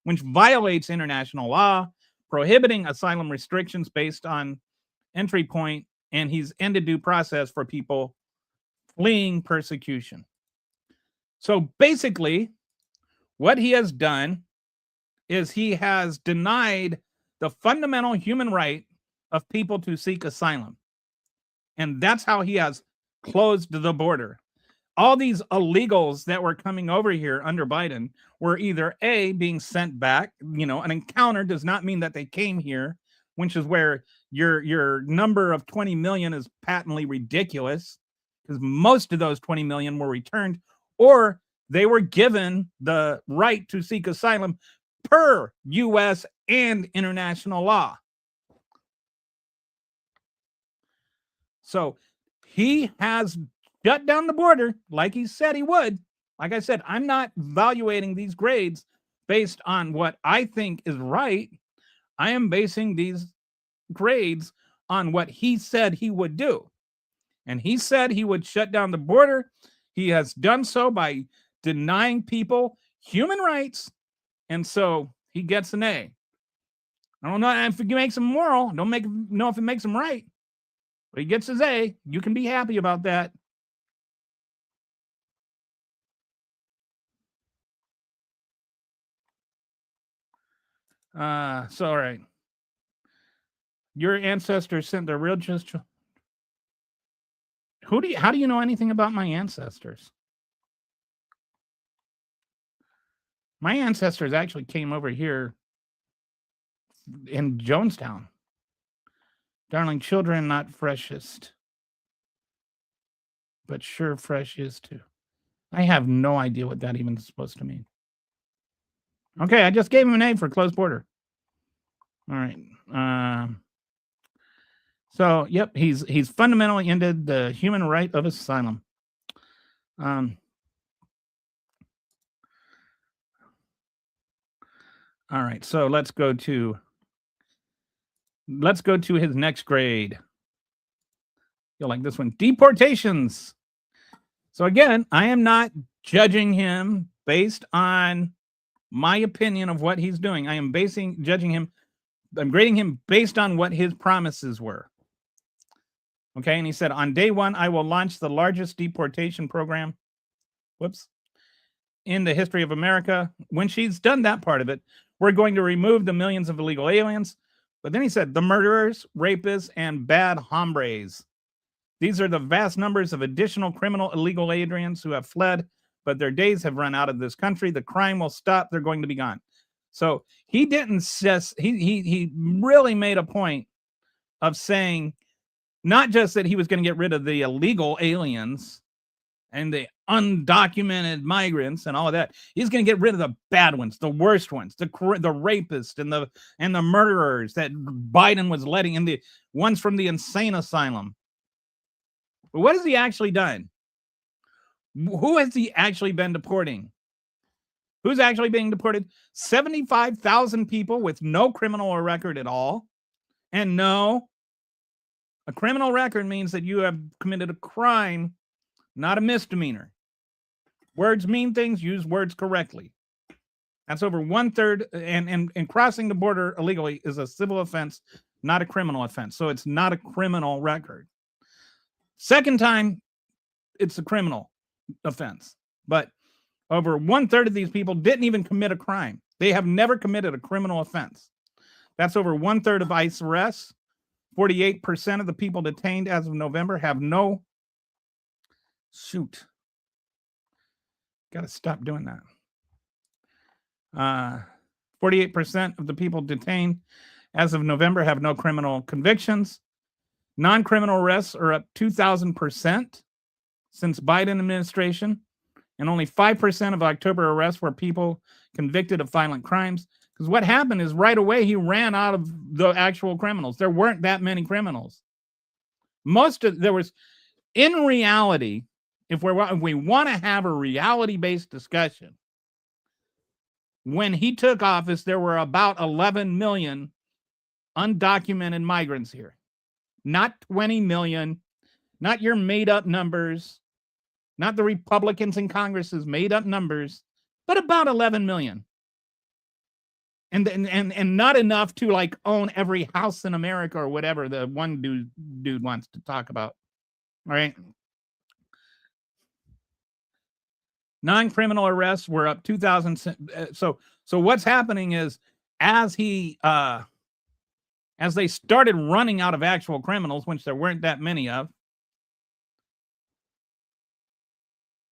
which violates international law, prohibiting asylum restrictions based on entry point, and he's ended due process for people fleeing persecution. So basically, what he has done is he has denied the fundamental human right of people to seek asylum. And that's how he has closed the border. All these illegals that were coming over here under Biden were either A, being sent back. An encounter does not mean that they came here, which is where your number of 20 million is patently ridiculous, because most of those 20 million were returned, or they were given the right to seek asylum per U.S. and international law. So he has shut down the border like he said he would. Like I said, I'm not evaluating these grades based on what I think is right. I am basing these grades on what he said he would do. And he said he would shut down the border. He has done so by denying people human rights. And so he gets an A. I don't know if it makes him moral. Don't know if it makes him right. But he gets his A. You can be happy about that. So all right. Your ancestors sent their real just. How do you know anything about my ancestors? My ancestors actually came over here in Jonestown. Darling, children not freshest, but sure fresh is too. I have no idea what that even is supposed to mean. Okay, I just gave him an A for close border. All right. So, yep, he's fundamentally ended the human right of asylum. All right, so let's go to his next grade. You'll like this one. Deportations. So again, I am not judging him based on my opinion of what he's doing. I am grading him based on what his promises were. Okay, and he said, on day one, I will launch the largest deportation program. In the history of America. When she's done that part of it, we're going to remove the millions of illegal aliens. But then he said, the murderers, rapists, and bad hombres. These are the vast numbers of additional criminal illegal aliens who have fled, but their days have run out of this country. The crime will stop. They're going to be gone. So he didn't just, he really made a point of saying not just that he was going to get rid of the illegal aliens and the undocumented migrants and all of that. He's going to get rid of the bad ones, the worst ones, the rapists and the murderers that Biden was letting in, the ones from the insane asylum. But what has he actually done? Who has he actually been deporting? Who's actually being deported? 75,000 people with no criminal record at all. And no, a criminal record means that you have committed a crime, not a misdemeanor. Words mean things, use words correctly. That's over 1/3, and crossing the border illegally is a civil offense, not a criminal offense. So it's not a criminal record. Second time, it's a criminal offense. But over 1/3 of these people didn't even commit a crime. They have never committed a criminal offense. That's over 1/3 of ICE arrests. 48% of the people detained as of November have no... Shoot. Got to stop doing that. 48% of the people detained as of November have no criminal convictions. Non-criminal arrests are up 2,000% since Biden administration. And only 5% of October arrests were people convicted of violent crimes. Because what happened is right away he ran out of the actual criminals. There weren't that many criminals. In reality, if we want to have a reality-based discussion, when he took office, there were about 11 million undocumented migrants here. Not 20 million, not your made-up numbers, not the Republicans in Congress's made-up numbers, but about 11 million. And not enough to like own every house in America or whatever the one dude wants to talk about. All right. Non-criminal arrests were up 2,000. So what's happening is as they started running out of actual criminals, which there weren't that many of,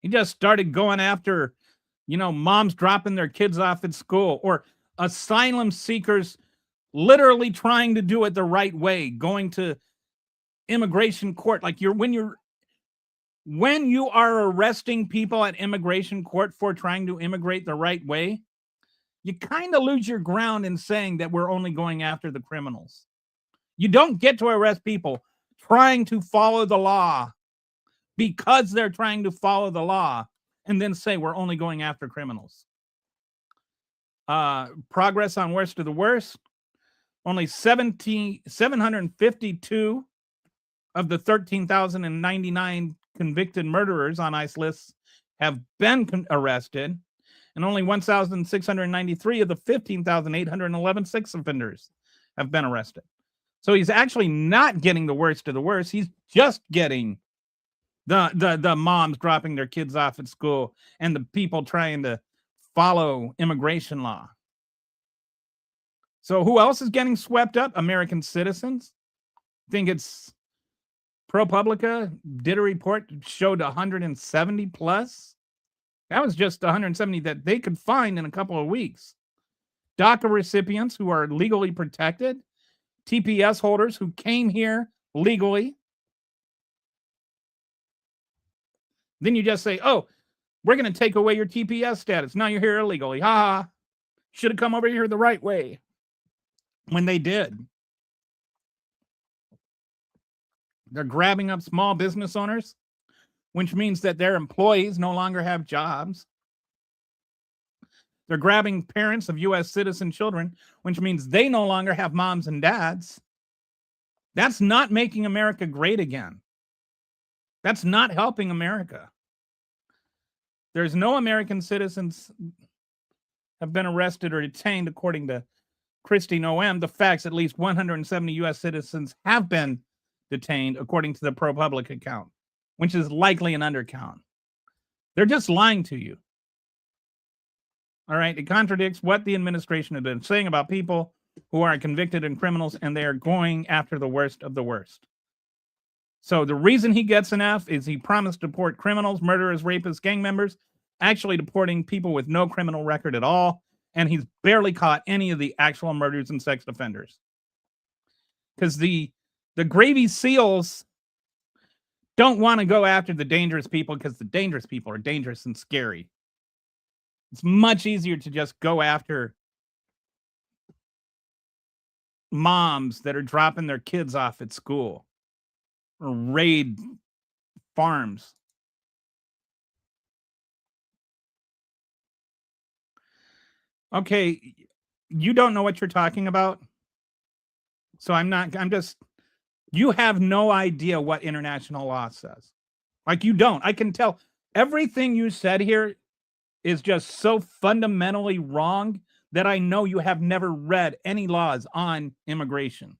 he just started going after, moms dropping their kids off at school, or asylum seekers literally trying to do it the right way, going to immigration court. Like when you are arresting people at immigration court for trying to immigrate the right way, you kind of lose your ground in saying that we're only going after the criminals. You don't get to arrest people trying to follow the law because they're trying to follow the law and then say we're only going after criminals. Progress on worst of the worst. Only 752 of the 13,099 convicted murderers on ICE lists have been arrested, and only 1,693 of the 15,811 sex offenders have been arrested. So he's actually not getting the worst of the worst. He's just getting the moms dropping their kids off at school and the people trying to follow immigration law. So who else is getting swept up? American citizens. I think it's ProPublica did a report, showed 170 plus. That was just 170 that they could find in a couple of weeks. DACA recipients who are legally protected, TPS holders who came here legally. Then you just say, oh, we're going to take away your TPS status. Now you're here illegally. Ha ha. Should have come over here the right way. When they did. They're grabbing up small business owners, which means that their employees no longer have jobs. They're grabbing parents of U.S. citizen children, which means they no longer have moms and dads. That's not making America great again. That's not helping America. There's no American citizens have been arrested or detained, according to Kristi Noem. The facts, at least 170 U.S. citizens have been detained, according to the ProPublica account, which is likely an undercount. They're just lying to you. All right, it contradicts what the administration has been saying about people who are convicted and criminals, and they are going after the worst of the worst. So the reason he gets an F is he promised to deport criminals, murderers, rapists, gang members, actually deporting people with no criminal record at all, and he's barely caught any of the actual murders and sex offenders. Because the Gravy SEALs don't want to go after the dangerous people, because the dangerous people are dangerous and scary. It's much easier to just go after moms that are dropping their kids off at school or raid farms. Okay, you don't know what you're talking about. So you have no idea what international law says. Like, you don't. I can tell everything you said here is just so fundamentally wrong that I know you have never read any laws on immigration.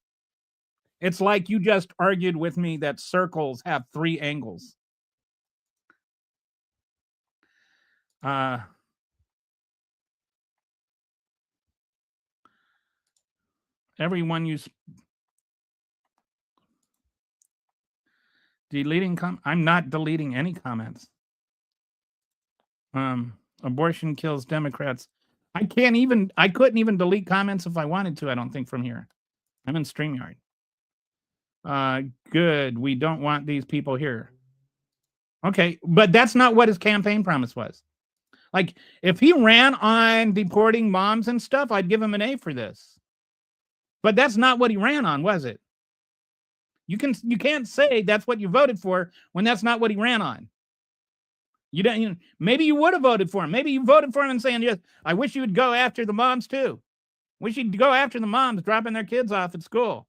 It's like you just argued with me that circles have 3 angles. Everyone you deleting I'm not deleting any comments. Abortion kills Democrats. I couldn't even delete comments if I wanted to, I don't think, from here. I'm in StreamYard. Good. We don't want these people here. Okay, but that's not what his campaign promise was. Like, if he ran on deporting moms and stuff, I'd give him an A for this. But that's not what he ran on, was it? You can't say that's what you voted for when that's not what he ran on. Maybe you would have voted for him. Maybe you voted for him and saying, yes, I wish you would go after the moms too. Wish you'd go after the moms dropping their kids off at school.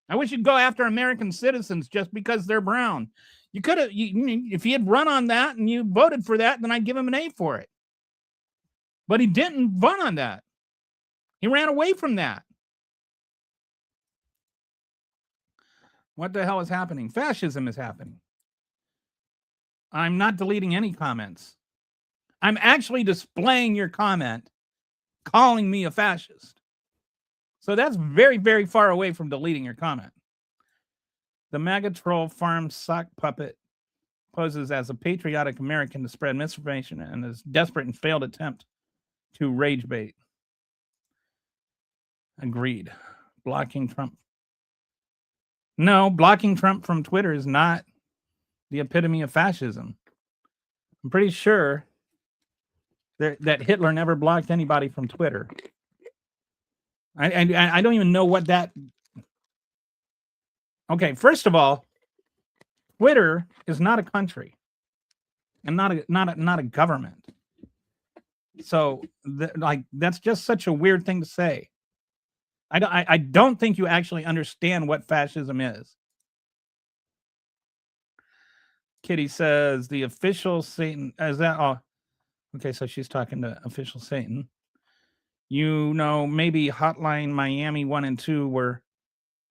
I wish you'd go after American citizens just because they're brown. You could have, if he had run on that and you voted for that, then I'd give him an A for it. But he didn't vote on that. He ran away from that. What the hell is happening? Fascism is happening. I'm not deleting any comments. I'm actually displaying your comment, calling me a fascist. So that's very, very far away from deleting your comment. The MAGA troll farm sock puppet poses as a patriotic American to spread misinformation and is desperate and failed attempt to rage bait. Agreed. Blocking Trump. No, blocking Trump from Twitter is not the epitome of fascism. I'm pretty sure that Hitler never blocked anybody from Twitter. I don't even know what that. Okay, first of all, Twitter is not a country and not a government. So that's just such a weird thing to say. I don't think you actually understand what fascism is. Kitty says the official Satan, is that all? Okay, so she's talking to official Satan. Maybe Hotline Miami 1 and 2 were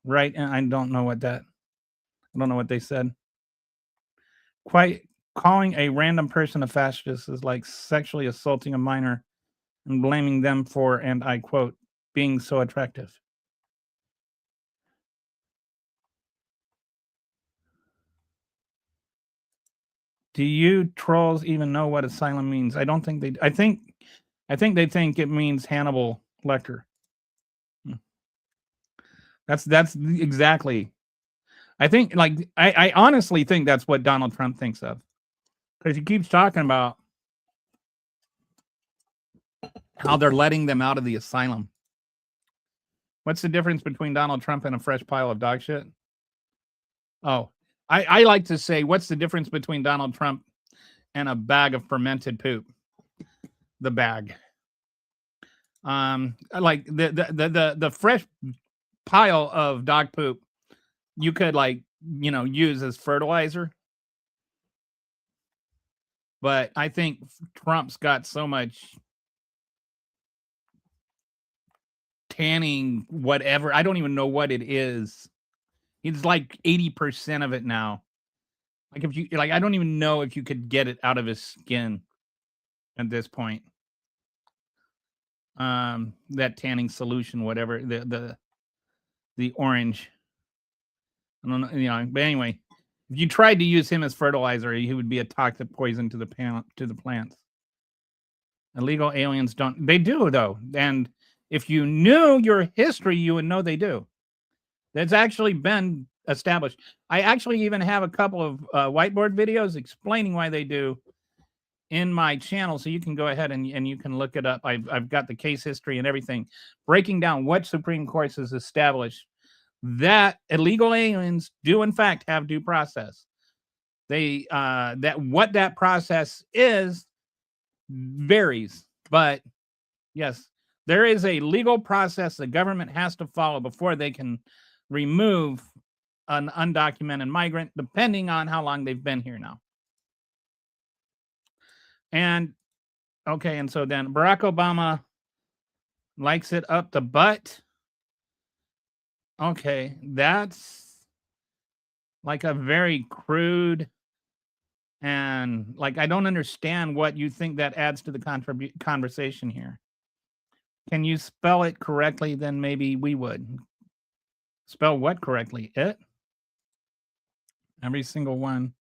right. And I don't know what they said. Quite calling a random person a fascist is like sexually assaulting a minor and blaming them for, and I quote, being so attractive. Do you trolls even know what asylum means? I don't think they. I think they think it means Hannibal Lecter. That's exactly. I think, like, I honestly think that's what Donald Trump thinks of, because he keeps talking about how they're letting them out of the asylum. What's the difference between Donald Trump and a fresh pile of dog shit? Oh, I like to say, what's the difference between Donald Trump and a bag of fermented poop? The bag. Like the fresh pile of dog poop, you could, like, use as fertilizer. But I think Trump's got so much tanning, whatever. I don't even know what it is. It's like 80% of it now. Like, if you like, I don't even know if you could get it out of his skin at this point. That tanning solution, whatever, the orange. I don't know, but anyway, if you tried to use him as fertilizer, he would be a toxic poison to the plants. Illegal aliens don't. They do, though. And if you knew your history, you would know they do. That's actually been established. I actually even have a couple of whiteboard videos explaining why they do in my channel, so you can go ahead and you can look it up. I've got the case history and everything, breaking down what Supreme Court has established that illegal aliens do in fact have due process. They that what that process is varies, but yes, there is a legal process the government has to follow before they can remove an undocumented migrant, depending on how long they've been here now. And okay, and so then Barack Obama likes it up the butt. Okay, that's like a very crude, and like, I don't understand what you think that adds to the conversation here. Can you spell it correctly? Then maybe we would. Spell what correctly? It? Every single one.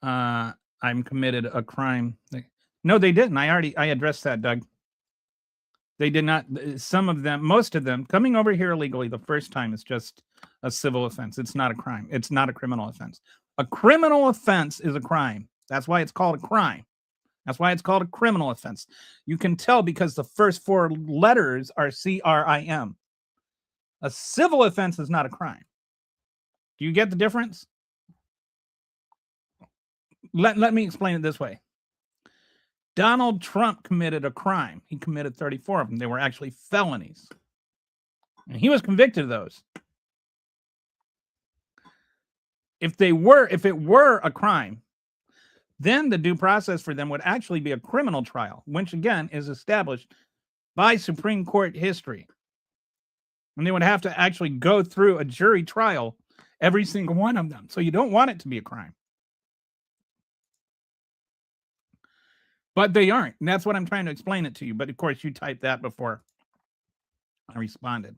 I'm committed a crime. No, they didn't. I addressed that, Doug. They did not. Some of them, most of them, coming over here illegally the first time is just a civil offense. It's not a crime. It's not a criminal offense. A criminal offense is a crime. That's why it's called a crime. That's why it's called a criminal offense. You can tell because the first four letters are CRIM. A civil offense is not a crime. Do you get the difference? Let me explain it this way. Donald Trump committed a crime. He committed 34 of them. They were actually felonies. And he was convicted of those. If it were a crime, then the due process for them would actually be a criminal trial, which again is established by Supreme Court history. And they would have to actually go through a jury trial, every single one of them. So you don't want it to be a crime. But they aren't. And that's what I'm trying to explain it to you. But of course, you typed that before I responded.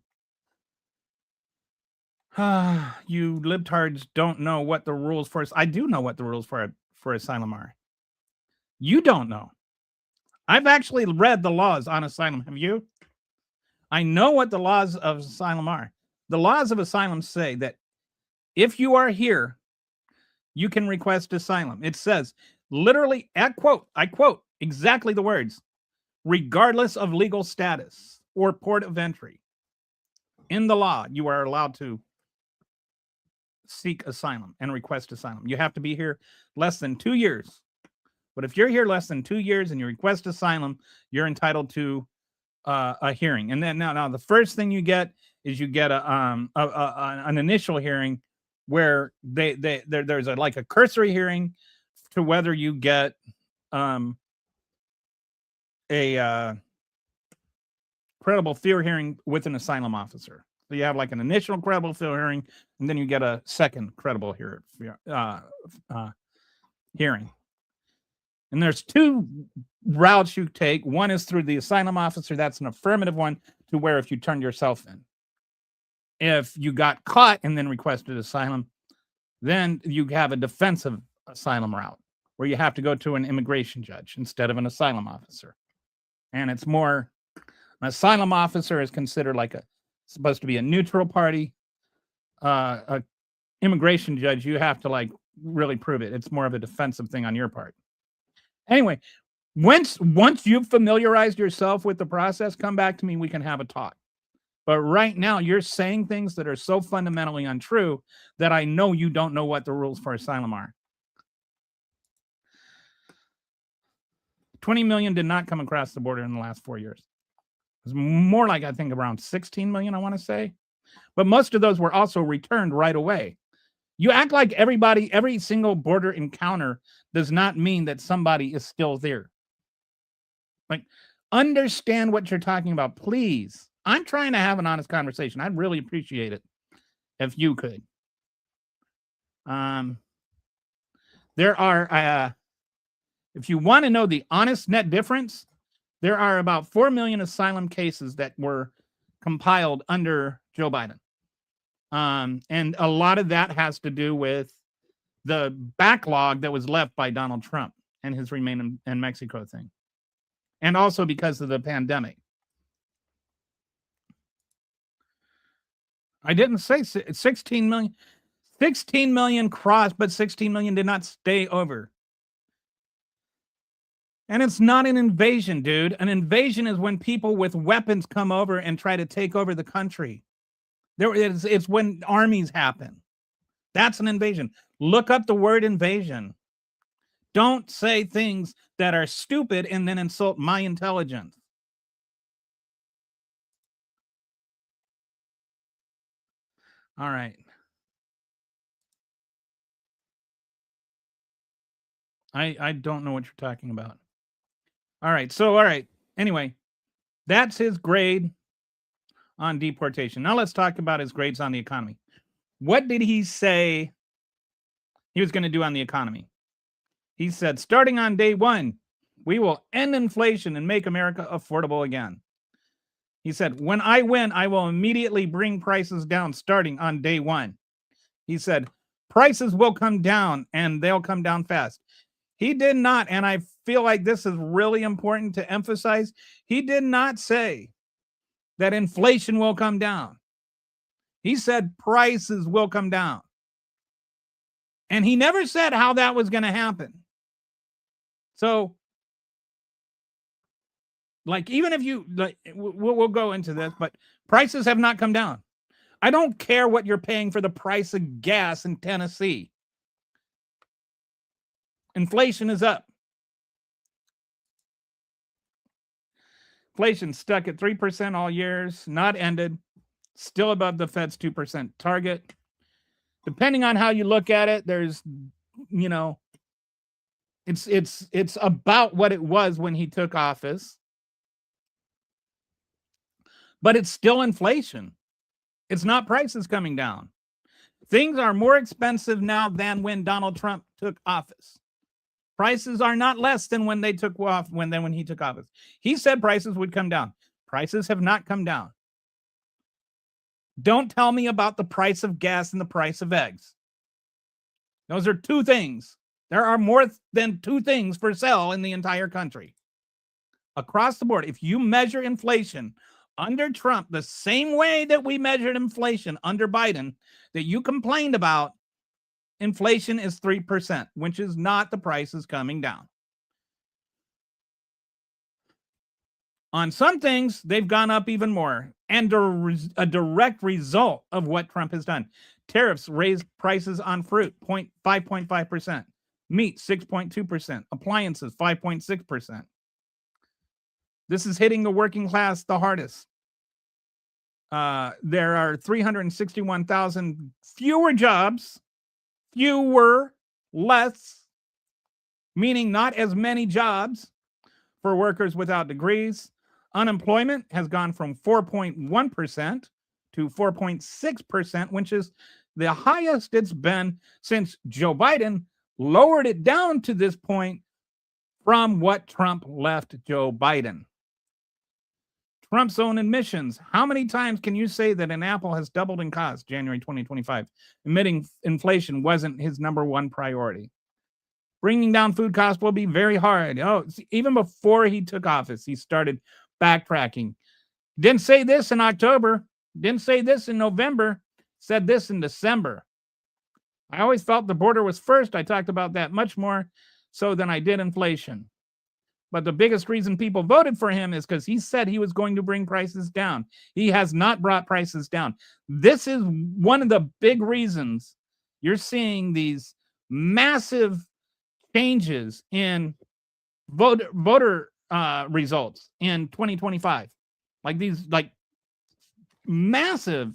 You libtards don't know what the rules for. I do know what the rules for asylum are. You don't know. I've actually read the laws on asylum. Have you? I know what the laws of asylum are. The laws of asylum say that if you are here, you can request asylum. It says, literally, I quote exactly the words, regardless of legal status or port of entry. In the law, you are allowed to seek asylum and request asylum. You have to be here less than 2 years. But if you're here less than 2 years and you request asylum, you're entitled to a hearing. And then now the first thing you get is you get an initial hearing where there's a cursory hearing to whether you get a credible fear hearing with an asylum officer. So you have like an initial credible fear hearing, and then you get a second credible hearing. And there's two routes you take. One is through the asylum officer. That's an affirmative one, to where if you turned yourself in. If you got caught and then requested asylum, then you have a defensive asylum route, where you have to go to an immigration judge instead of an asylum officer. And it's more, an asylum officer is considered like supposed to be a neutral party. A immigration judge, you have to like really prove it. It's more of a defensive thing on your part. Anyway, once you've familiarized yourself with the process, come back to me. We can have a talk. But right now, you're saying things that are so fundamentally untrue that I know you don't know what the rules for asylum are. 20 million did not come across the border in the last 4 years. It was more like, I think, around 16 million, I want to say. But most of those were also returned right away. You act like every single border encounter does not mean that somebody is still there. Like, understand what you're talking about, please. I'm trying to have an honest conversation. I'd really appreciate it if you could. There are, if you want to know the honest net difference, there are about 4 million asylum cases that were compiled under Joe Biden. And a lot of that has to do with the backlog that was left by Donald Trump and his Remain in Mexico thing. And also because of the pandemic. I didn't say 16 million. 16 million crossed, but 16 million did not stay over. And it's not an invasion, dude. An invasion is when people with weapons come over and try to take over the country. It's when armies happen. That's an invasion. Look up the word invasion. Don't say things that are stupid and then insult my intelligence. All right. I don't know what you're talking about. All right. Anyway, that's his grade on deportation. Now let's talk about his grades on the economy. What did he say he was going to do on the economy? He said, starting on day one, we will end inflation and make America affordable again. He said, when I win, I will immediately bring prices down starting on day one. He said, prices will come down and they'll come down fast. He did not, and I feel like this is really important to emphasize, he did not say that inflation will come down. He said prices will come down. And he never said how that was going to happen. So, like, even if you, like, we'll go into this, but prices have not come down. I don't care what you're paying for the price of gas in Tennessee. Inflation is up. Inflation stuck at 3% all years, not ended, still above the Fed's 2% target. Depending on how you look at it, there's, you know, it's about what it was when he took office. But it's still inflation. It's not prices coming down. Things are more expensive now than when Donald Trump took office. Prices are not less than when they took off when he took office. He said prices would come down. Prices have not come down. Don't tell me about the price of gas and the price of eggs. Those are two things. There are more than two things for sale in the entire country. Across the board, if you measure inflation under Trump the same way that we measured inflation under Biden that you complained about, inflation is 3%, which is not the prices coming down. On some things, they've gone up even more, and a direct result of what Trump has done. Tariffs raised prices on fruit 5.5%, meat 6.2%, appliances 5.6%. This is hitting the working class the hardest. There are 361,000 fewer jobs. Less, meaning not as many jobs for workers without degrees. Unemployment has gone from 4.1% to 4.6%, which is the highest it's been since Joe Biden lowered it down to this point from what Trump left Joe Biden. Trump's own admissions. How many times can you say that an apple has doubled in cost January 2025? Admitting inflation wasn't his number one priority. Bringing down food costs will be very hard. Even before he took office, he started backtracking. Didn't say this in October. Didn't say this in November, said this in December. I always felt the border was first. I talked about that much more so than I did inflation. But the biggest reason people voted for him is because he said he was going to bring prices down. He has not brought prices down. This is one of the big reasons you're seeing these massive changes in voter results in 2025. Like these, like massive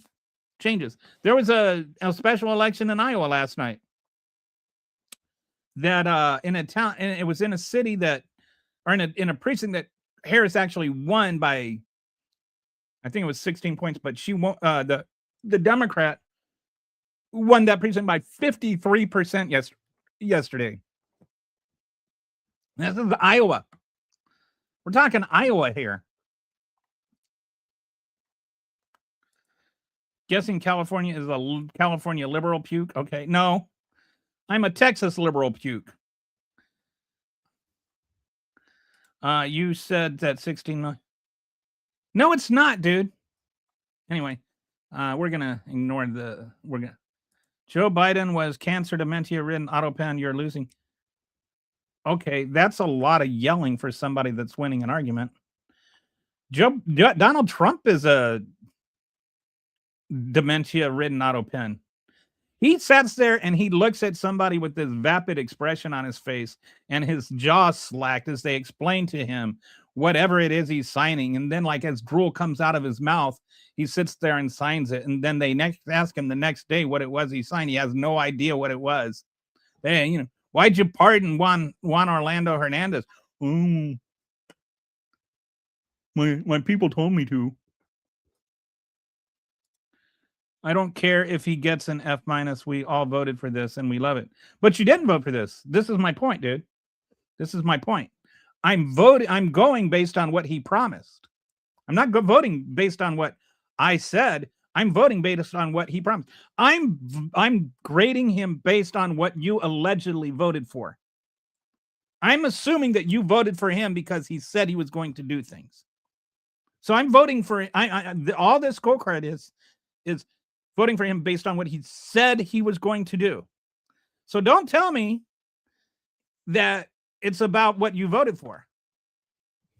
changes. There was a special election in Iowa last night that in a town, and it was in a city that, or in a precinct that Harris actually won by, I think it was 16 points, but she won. The Democrat won that precinct by 53% yesterday. This is Iowa. We're talking Iowa here. Guessing California is a California liberal puke. Okay, no, I'm a Texas liberal puke. You said that 16 million. No, it's not, dude. Anyway, we're gonna ignore Joe Biden was cancer, dementia-ridden, autopan. You're losing. Okay, that's a lot of yelling for somebody that's winning an argument. Donald Trump is a dementia-ridden autopen. He sits there and he looks at somebody with this vapid expression on his face and his jaw slacked as they explain to him whatever it is he's signing. And then, like, as drool comes out of his mouth, he sits there and signs it. And then they ask him the next day what it was he signed. He has no idea what it was. Hey, why'd you pardon Juan Orlando Hernandez? My people told me to. I don't care if he gets an F-. We all voted for this and we love it. But you didn't vote for this. This is my point, dude. This is my point. I'm going based on what he promised. I'm not voting based on what I said. I'm voting based on what he promised. I'm grading him based on what you allegedly voted for. I'm assuming that you voted for him because he said he was going to do things. So I'm voting for all this scorecard is voting for him based on what he said he was going to do. So don't tell me that it's about what you voted for,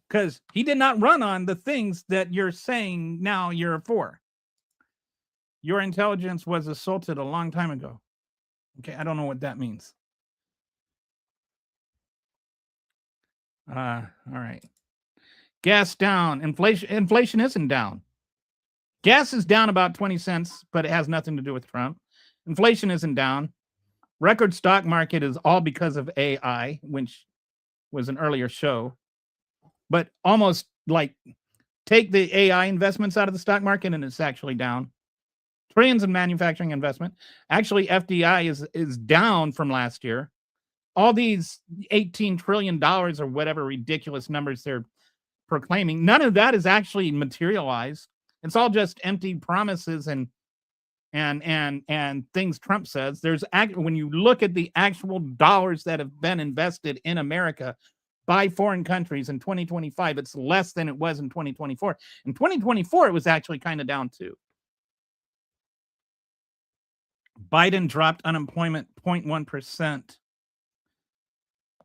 because he did not run on the things that you're saying now you're for. Your intelligence was assaulted a long time ago. Okay, I don't know what that means. All right. Gas down. Inflation isn't down. Gas is down about 20 cents, but it has nothing to do with Trump. Inflation isn't down. Record stock market is all because of AI, which was an earlier show. But almost like take the AI investments out of the stock market and it's actually down. Trillions in manufacturing investment. Actually, FDI is down from last year. All these $18 trillion or whatever ridiculous numbers they're proclaiming, none of that is actually materialized. It's all just empty promises and things Trump says. When you look at the actual dollars that have been invested in America by foreign countries in 2025, it's less than it was in 2024. In 2024, it was actually kind of down too. Biden dropped unemployment 0.1%.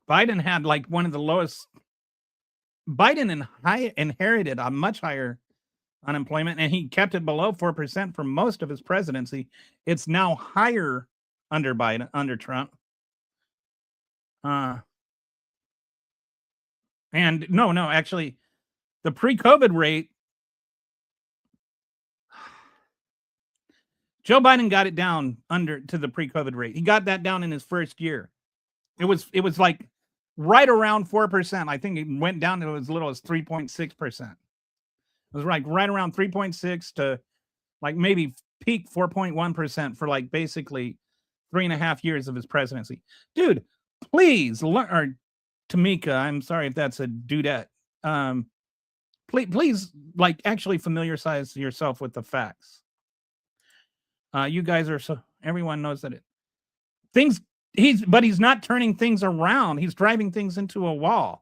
Biden had like one of the lowest. Biden inherited a much higher unemployment, and he kept it below 4% for most of his presidency. It's now higher under Biden, under Trump. And no, actually, the pre-COVID rate, Joe Biden got it down to the pre-COVID rate. He got that down in his first year. It was like right around 4%. I think it went down to as little as 3.6%. It was like right around 3.6 to like maybe peak 4.1% for like basically 3.5 years of his presidency. Dude, please learn. Or Tamika, I'm sorry if that's a dudette. Please like actually familiarize yourself with the facts. You guys are everyone knows that he's not turning things around. He's driving things into a wall.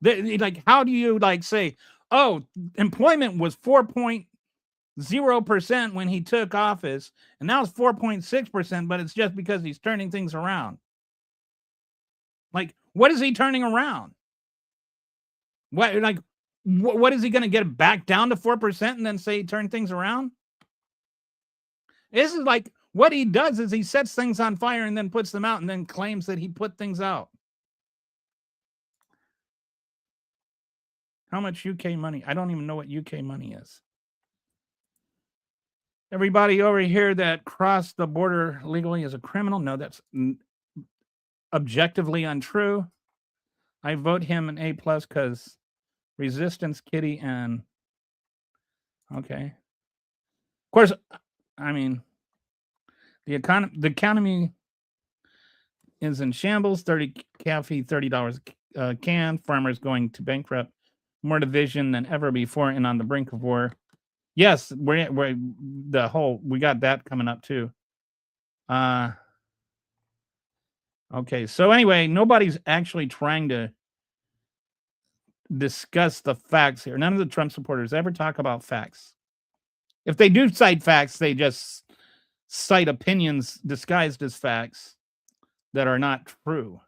Like, how do you like say, oh, employment was 4.0% when he took office, and now it's 4.6%, but it's just because he's turning things around. Like, what is he turning around? What is he going to get back down to 4% and then say he turned things around? This is like what he does is he sets things on fire and then puts them out and then claims that he put things out. How much UK money? I don't even know what UK money is. Everybody over here that crossed the border legally is a criminal. No, that's objectively untrue. I vote him an A+ because Resistance Kitty and okay. Of course, I mean the economy is in shambles. 30 caffeine, $30 a can. Farmers going to bankrupt. More division than ever before, and on the brink of war. Yes, we got that coming up too. Okay, so anyway, nobody's actually trying to discuss the facts here. None of the Trump supporters ever talk about facts. If they do cite facts, they just cite opinions disguised as facts that are not true.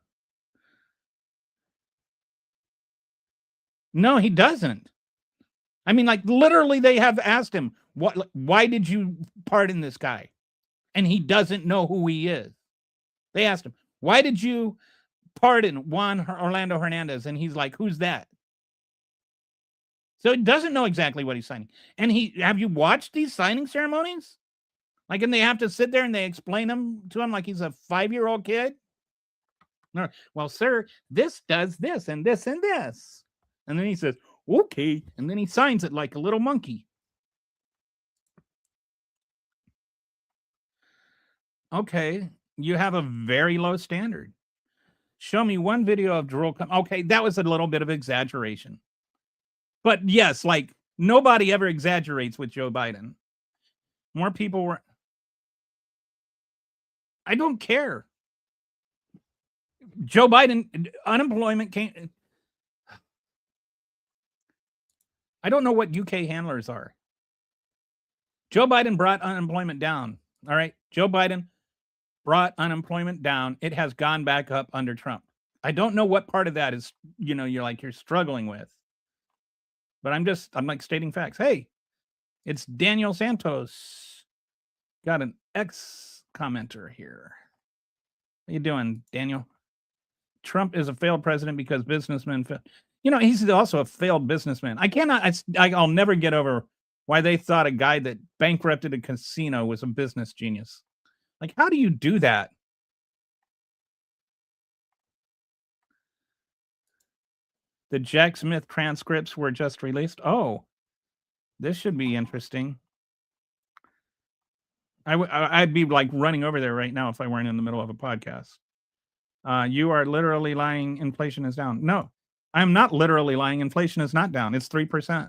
No, he doesn't. I mean, like literally they have asked him, why did you pardon this guy? And he doesn't know who he is. They asked him, why did you pardon Juan Orlando Hernandez? And he's like, who's that? So he doesn't know exactly what he's signing. And have you watched these signing ceremonies? Like, and they have to sit there and they explain them to him like he's a 5-year-old kid. No, well, sir, this does this and this and this. And then he says, okay. And then he signs it like a little monkey. Okay. You have a very low standard. Show me one video of Jerome. Okay. That was a little bit of exaggeration. But yes, like nobody ever exaggerates with Joe Biden. More people were. I don't care. Joe Biden, unemployment came. I don't know what UK handlers are. Joe Biden brought unemployment down. All right. Joe Biden brought unemployment down. It has gone back up under Trump. I don't know what part of that is, you're struggling with. But I'm like stating facts. Hey, it's Daniel Santos. Got an X commenter here. How you doing, Daniel? Trump is a failed president because businessmen he's also a failed businessman. I'll never get over why they thought a guy that bankrupted a casino was a business genius. Like, how do you do that? The Jack Smith transcripts were just released. Oh, this should be interesting. I'd be like running over there right now if I weren't in the middle of a podcast. You are literally lying. Inflation is down. No, I'm not literally lying. Inflation is not down. It's 3%.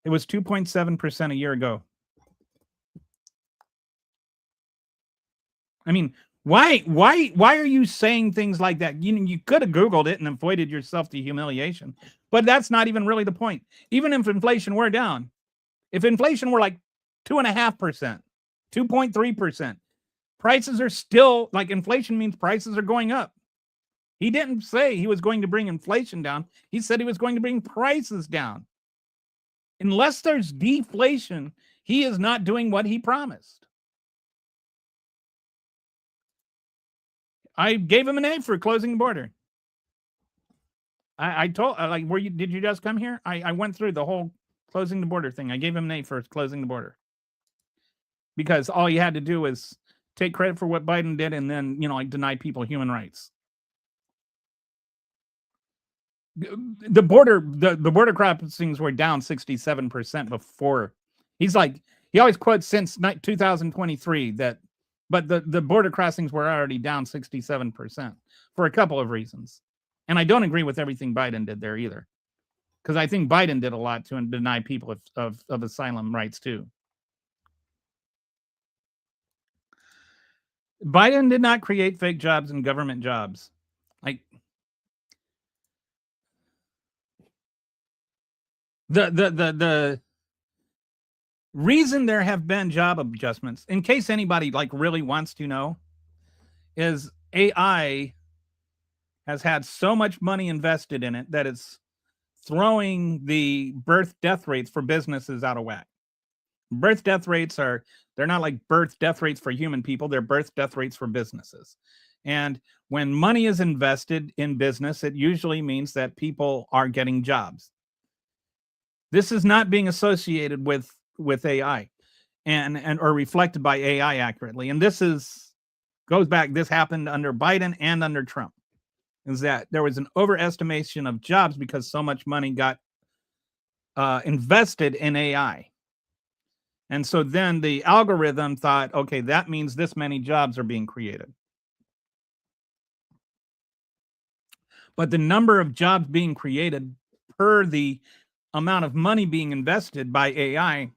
It was 2.7% a year ago. I mean, why are you saying things like that? You could have Googled it and avoided yourself the humiliation. But that's not even really the point. Even if inflation were down, if inflation were like 2.5%, 2.3%, prices are still like inflation means prices are going up. He didn't say he was going to bring inflation down. He said he was going to bring prices down. Unless there's deflation, he is not doing what he promised. I gave him an A for closing the border. I told, like, did you just come here? I went through the whole closing the border thing. I gave him an A for closing the border. Because all you had to do was take credit for what Biden did and then, deny people human rights. The border crossings were down 67% before. He's like, he always quotes since 2023 that, but the border crossings were already down 67% for a couple of reasons. And I don't agree with everything Biden did there either. Because I think Biden did a lot to deny people of asylum rights too. Biden did not create fake jobs and government jobs. Like, The reason there have been job adjustments, in case anybody like really wants to know, is AI has had so much money invested in it that it's throwing the birth death rates for businesses out of whack. Birth death rates they're not like birth death rates for human people, they're birth death rates for businesses. And when money is invested in business, it usually means that people are getting jobs. This is not being associated with AI and or reflected by AI accurately. And this happened under Biden and under Trump. Is that there was an overestimation of jobs because so much money got invested in AI. And so then the algorithm thought, okay, that means this many jobs are being created. But the number of jobs being created per the amount of money being invested by AI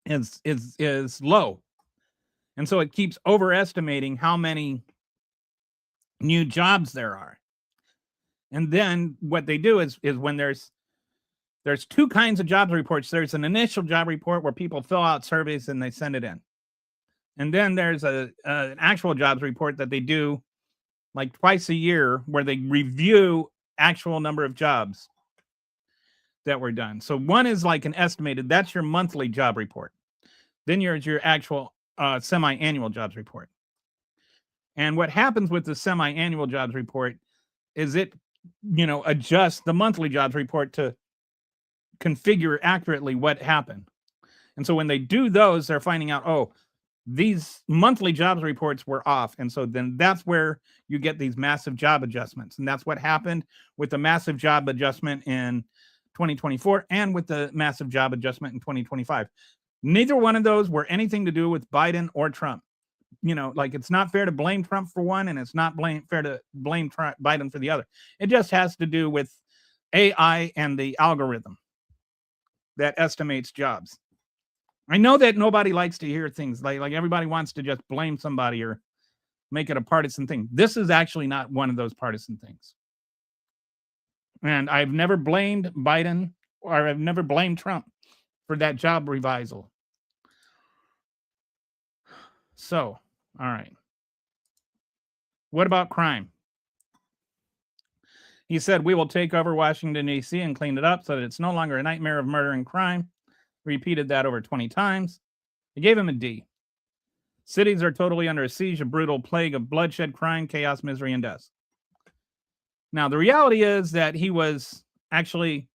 is low. And so it keeps overestimating how many new jobs there are. And then what they do is when there's two kinds of jobs reports. There's an initial job report where people fill out surveys and they send it in. And then there's an actual jobs report that they do like twice a year where they review actual number of jobs that were done. So one is like an estimated, that's your monthly job report. Then there's your actual semi-annual jobs report. And what happens with the semi-annual jobs report is it, adjusts the monthly jobs report to configure accurately what happened. And so when they do those, they're finding out, oh, these monthly jobs reports were off. And so then that's where you get these massive job adjustments. And that's what happened with the massive job adjustment in 2024 and with the massive job adjustment in 2025. Neither one of those were anything to do with Biden or Trump. Like it's not fair to blame Trump for one, and it's not fair to blame Biden for the other. It just has to do with AI and the algorithm that estimates jobs. I know that nobody likes to hear things like everybody wants to just blame somebody or make it a partisan thing. This is actually not one of those partisan things. And I've never blamed Biden or I've never blamed Trump for that job revisal. So, all right. What about crime? He said, we will take over Washington, D.C. and clean it up so that it's no longer a nightmare of murder and crime. Repeated that over 20 times. They gave him a D. Cities are totally under a siege, a brutal plague of bloodshed, crime, chaos, misery, and death. Now, the reality is that he was actually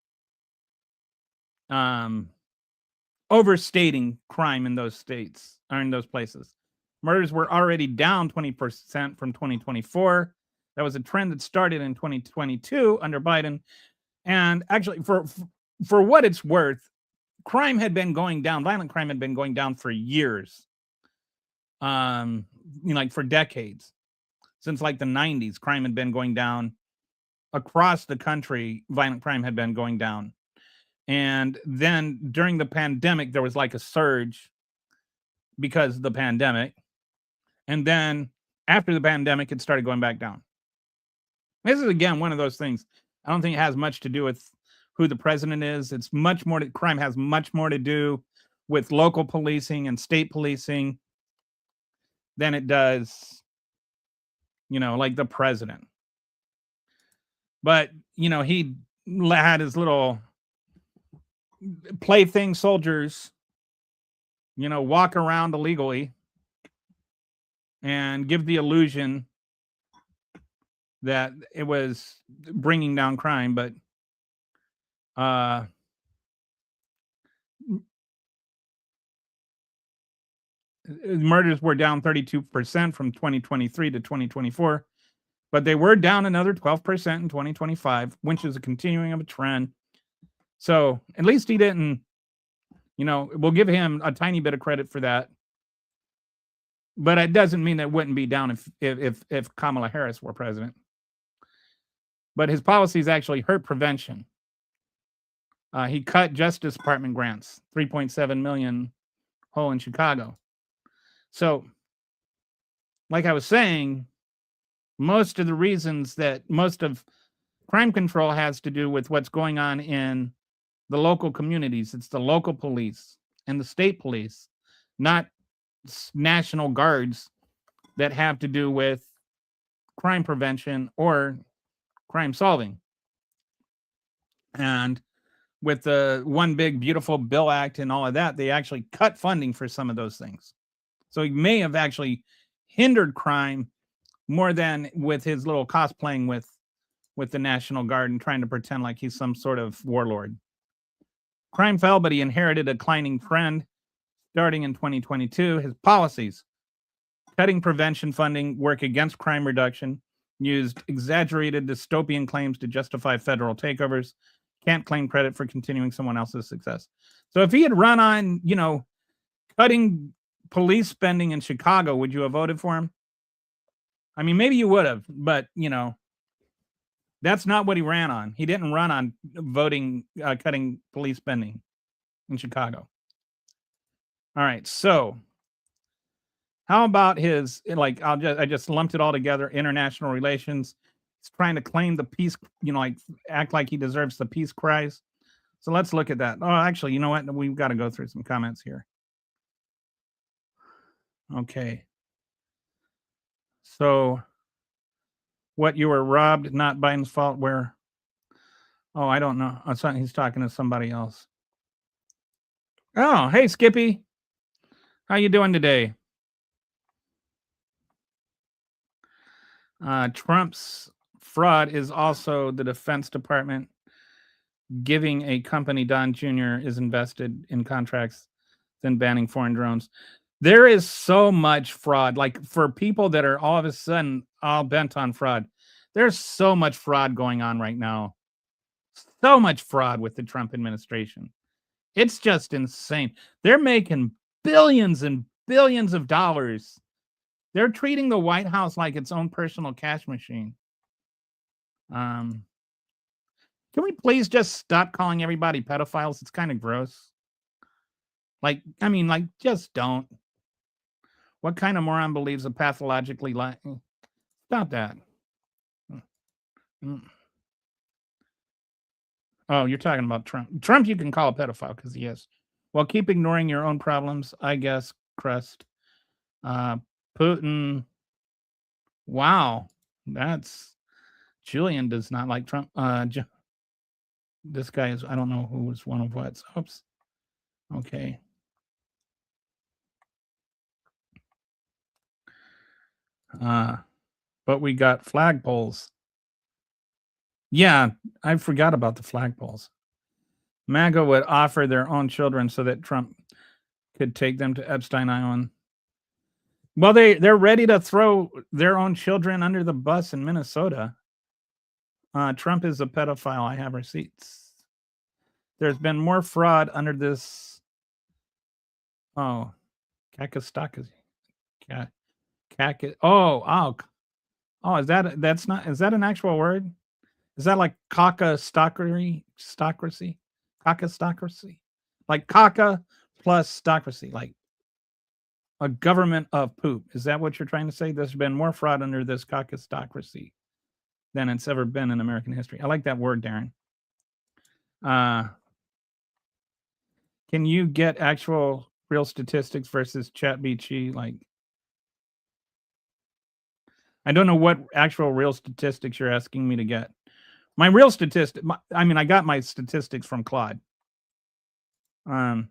overstating crime in those states or in those places. Murders were already down 20% from 2024. That was a trend that started in 2022 under Biden. And actually, for what it's worth, crime had been going down. Violent crime had been going down for years. Like for decades. Since like the 90s, crime had been going down across the country. Violent crime had been going down. And then during the pandemic, there was like a surge because of the pandemic. And then after the pandemic, it started going back down. This is, again, one of those things. I don't think it has much to do with who the president is. It's much more, crime has much more to do with local policing and state policing than it does, like the president. But, he had his little plaything soldiers, walk around illegally and give the illusion that it was bringing down crime, but murders were down 32% from 2023 to 2024, but they were down another 12% in 2025, which is a continuing of a trend. So at least he didn't, we'll give him a tiny bit of credit for that. But it doesn't mean that it wouldn't be down if Kamala Harris were president. But his policies actually hurt prevention. He cut Justice Department grants, $3.7 million hole in Chicago. So, like I was saying, most of the reasons that most of crime control has to do with what's going on in the local communities. It's the local police and the state police, not national guards that have to do with crime prevention or crime solving. And with the One Big Beautiful Bill Act and all of that, they actually cut funding for some of those things. So he may have actually hindered crime more than with his little cosplaying with the National Guard and trying to pretend like he's some sort of warlord. Crime fell, but he inherited a declining trend starting in 2022. His policies, cutting prevention funding, work against crime reduction, used exaggerated dystopian claims to justify federal takeovers, can't claim credit for continuing someone else's success. So if he had run on, cutting police spending in Chicago, would you have voted for him? I mean, maybe you would have, but, that's not what he ran on. He didn't run on cutting police spending in Chicago. All right. So how about his, I just lumped it all together, international relations. He's trying to claim the peace, act like he deserves the peace prize. So let's look at that. Oh, actually, you know what? We've got to go through some comments here. Okay. So what, you were robbed, not Biden's fault, where? Oh, I don't know. He's talking to somebody else. Oh, hey, Skippy. How you doing today? Trump's fraud is also the Defense Department giving a company, Don Jr., is invested in contracts, then banning foreign drones. There is so much fraud. Like, for people that are all of a sudden all bent on fraud, there's so much fraud going on right now. So much fraud with the Trump administration. It's just insane. They're making billions and billions of dollars. They're treating the White House like its own personal cash machine. Can we please just stop calling everybody pedophiles? It's kind of gross. Just don't. What kind of moron believes a pathologically lying? Stop that. Oh, you're talking about Trump. Trump you can call a pedophile because he is. Well, keep ignoring your own problems, I guess, Crust. Putin. Wow. Julian does not like Trump. This guy is, I don't know who was one of what. Oops. Okay. But we got flagpoles. Yeah, I forgot about the flagpoles. MAGA would offer their own children so that Trump could take them to Epstein Island. Well, they're ready to throw their own children under the bus in Minnesota. Trump is a pedophile. I have receipts. There's been more fraud under this. Oh, Kakistocracy. Is that an actual word? Is that like Kakistocracy? Kakistocracy? Like caca plus stocracy, like a government of poop. Is that what you're trying to say? There's been more fraud under this Kakistocracy than it's ever been in American history. I like that word, Darren. Can you get actual real statistics versus ChatGPT? I don't know what actual real statistics you're asking me to get. My real statistic, I got my statistics from Claude. I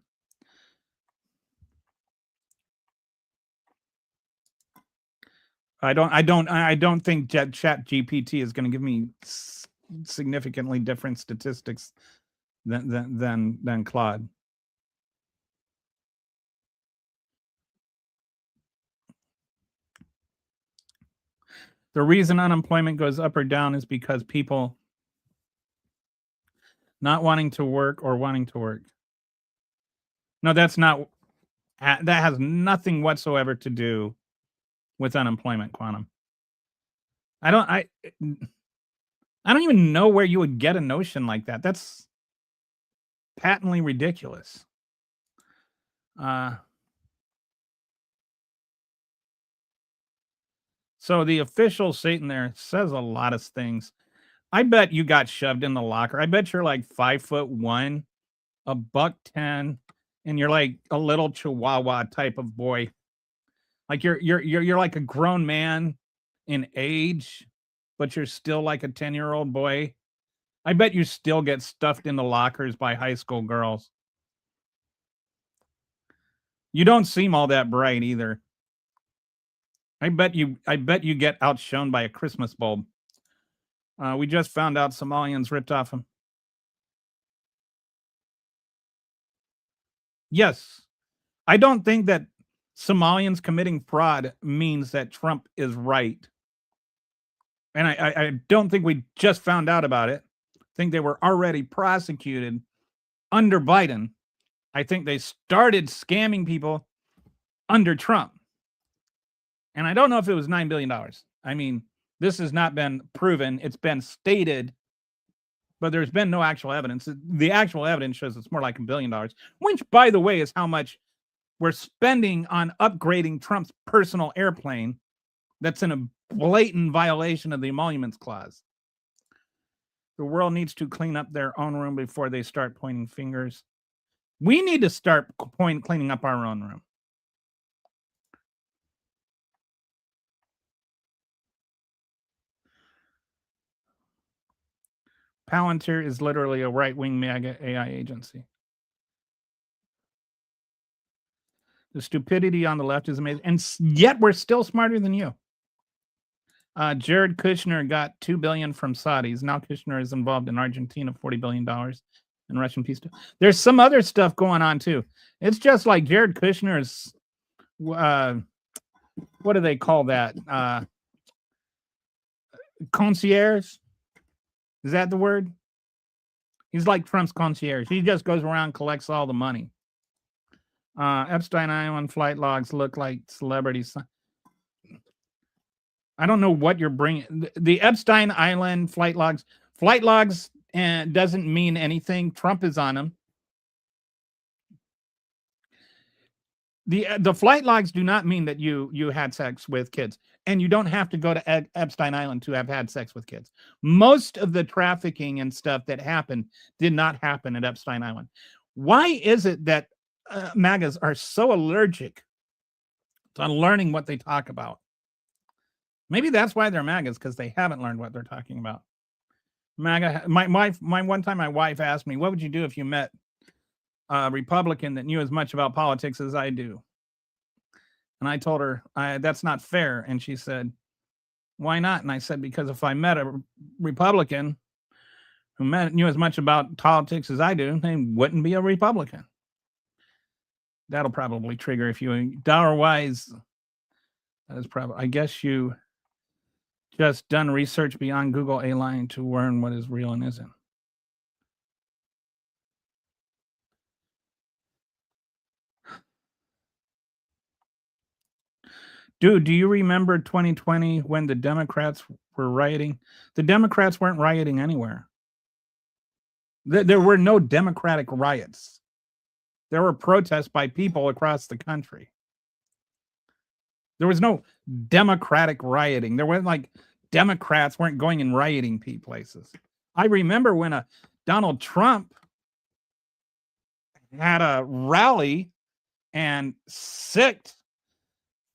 don't think ChatGPT is going to give me significantly different statistics than Claude. The reason unemployment goes up or down is because people not wanting to work or wanting to work. No, that has nothing whatsoever to do with unemployment, Quantum. I don't even know where you would get a notion like that. That's patently ridiculous. So the official Satan there says a lot of things. I bet you got shoved in the locker. I bet you're like 5'1", 110, and you're like a little Chihuahua type of boy. Like you're like a grown man in age, but you're still like a 10-year-old boy. I bet you still get stuffed into lockers by high school girls. You don't seem all that bright either. I bet you get outshone by a Christmas bulb. We just found out Somalians ripped off him. Yes. I don't think that Somalians committing fraud means that Trump is right. And I don't think we just found out about it. I think they were already prosecuted under Biden. I think they started scamming people under Trump. And I don't know if it was $9 billion. I mean, this has not been proven. It's been stated, but there's been no actual evidence. The actual evidence shows it's more like $1 billion, which, by the way, is how much we're spending on upgrading Trump's personal airplane. That's in a blatant violation of the Emoluments Clause. The world needs to clean up their own room before they start pointing fingers. We need to start cleaning up our own room. Palantir is literally a right-wing MAGA AI agency. The stupidity on the left is amazing. And yet we're still smarter than you. Jared Kushner got $2 billion from Saudis. Now Kushner is involved in Argentina, $40 billion in Russian peace. There's some other stuff going on too. It's just like Jared Kushner's, what do they call that? Concierge? Is that the word? He's like Trump's concierge. He just goes around, collects all the money. Epstein Island flight logs look like celebrities. I don't know what you're bringing. The Epstein Island flight logs doesn't mean anything. Trump is on them. The flight logs do not mean that you had sex with kids, and you don't have to go to Epstein Island to have had sex with kids. Most of the trafficking and stuff that happened did not happen at Epstein Island. Why is it that MAGAs are so allergic to learning what they talk about? Maybe that's why they're MAGAs, because they haven't learned what they're talking about. MAGA. My one time, my wife asked me, "What would you do if you met a Republican that knew as much about politics as I do?" And I told her, that's not fair. And she said, "Why not?" And I said, because if I met a Republican who knew as much about politics as I do, they wouldn't be a Republican. That'll probably trigger if you dollar-wise. That is probably, I guess you just done research beyond Google A-line to learn what is real and isn't. Dude, do you remember 2020 when the Democrats were rioting? The Democrats weren't rioting anywhere. There were no Democratic riots. There were protests by people across the country. There was no Democratic rioting. There weren't like Democrats weren't going and rioting places. I remember when Donald Trump had a rally and sicked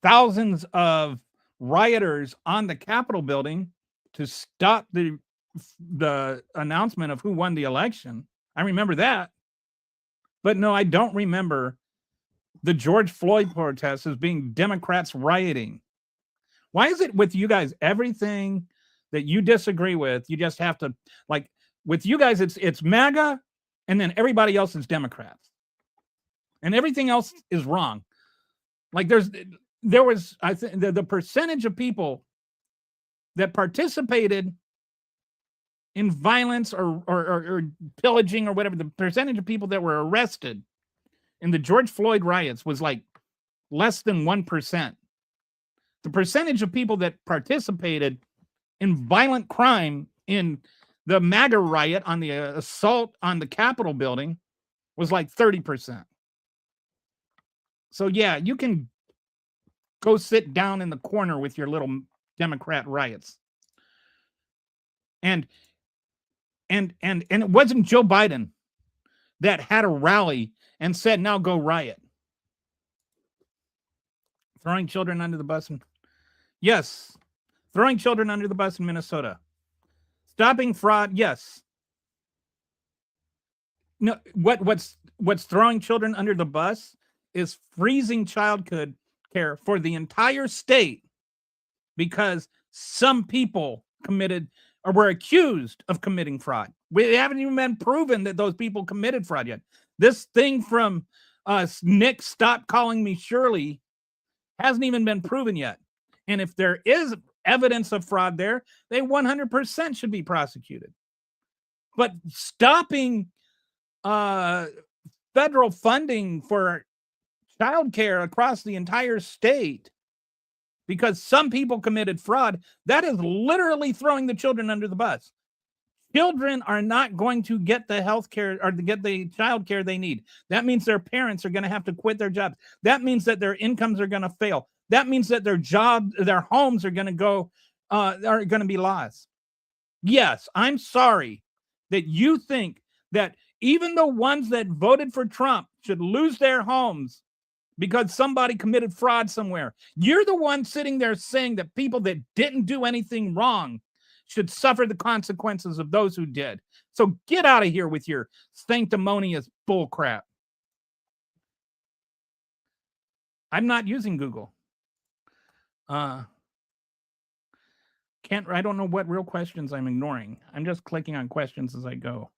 thousands of rioters on the Capitol building to stop the announcement of who won the election. I remember that. But no, I don't remember the George Floyd protests as being Democrats rioting. Why is it with you guys, everything that you disagree with, you just have to, like, with you guys, it's MAGA, and then everybody else is Democrats. And everything else is wrong. Like there was, I think, the percentage of people that participated in violence or pillaging or whatever, the percentage of people that were arrested in the George Floyd riots was like less than 1%. The percentage of people that participated in violent crime in the MAGA riot on the assault on the Capitol building was like 30%. So yeah, you can go sit down in the corner with your little Democrat riots. And it wasn't Joe Biden that had a rally and said, now go riot. Throwing children under the bus. Yes. Throwing children under the bus in Minnesota. Stopping fraud. Yes. No, what's throwing children under the bus is freezing child care for the entire state because some people committed or were accused of committing fraud. We haven't even been proven that those people committed fraud yet. This thing from Nick, stop calling me Shirley, hasn't even been proven yet. And if there is evidence of fraud there, they 100% should be prosecuted. But stopping federal funding for childcare across the entire state because some people committed fraud, that is literally throwing the children under the bus. Children are not going to get the health care or to get the child care they need. That means their parents are going to have to quit their jobs. That means that their incomes are going to fail. That means that their homes are going to go, are going to be lost. Yes, I'm sorry that you think that even the ones that voted for Trump should lose their homes because somebody committed fraud somewhere. You're the one sitting there saying that people that didn't do anything wrong should suffer the consequences of those who did. So get out of here with your sanctimonious bullcrap. I'm not using Google. I don't know what real questions I'm ignoring. I'm just clicking on questions as I go.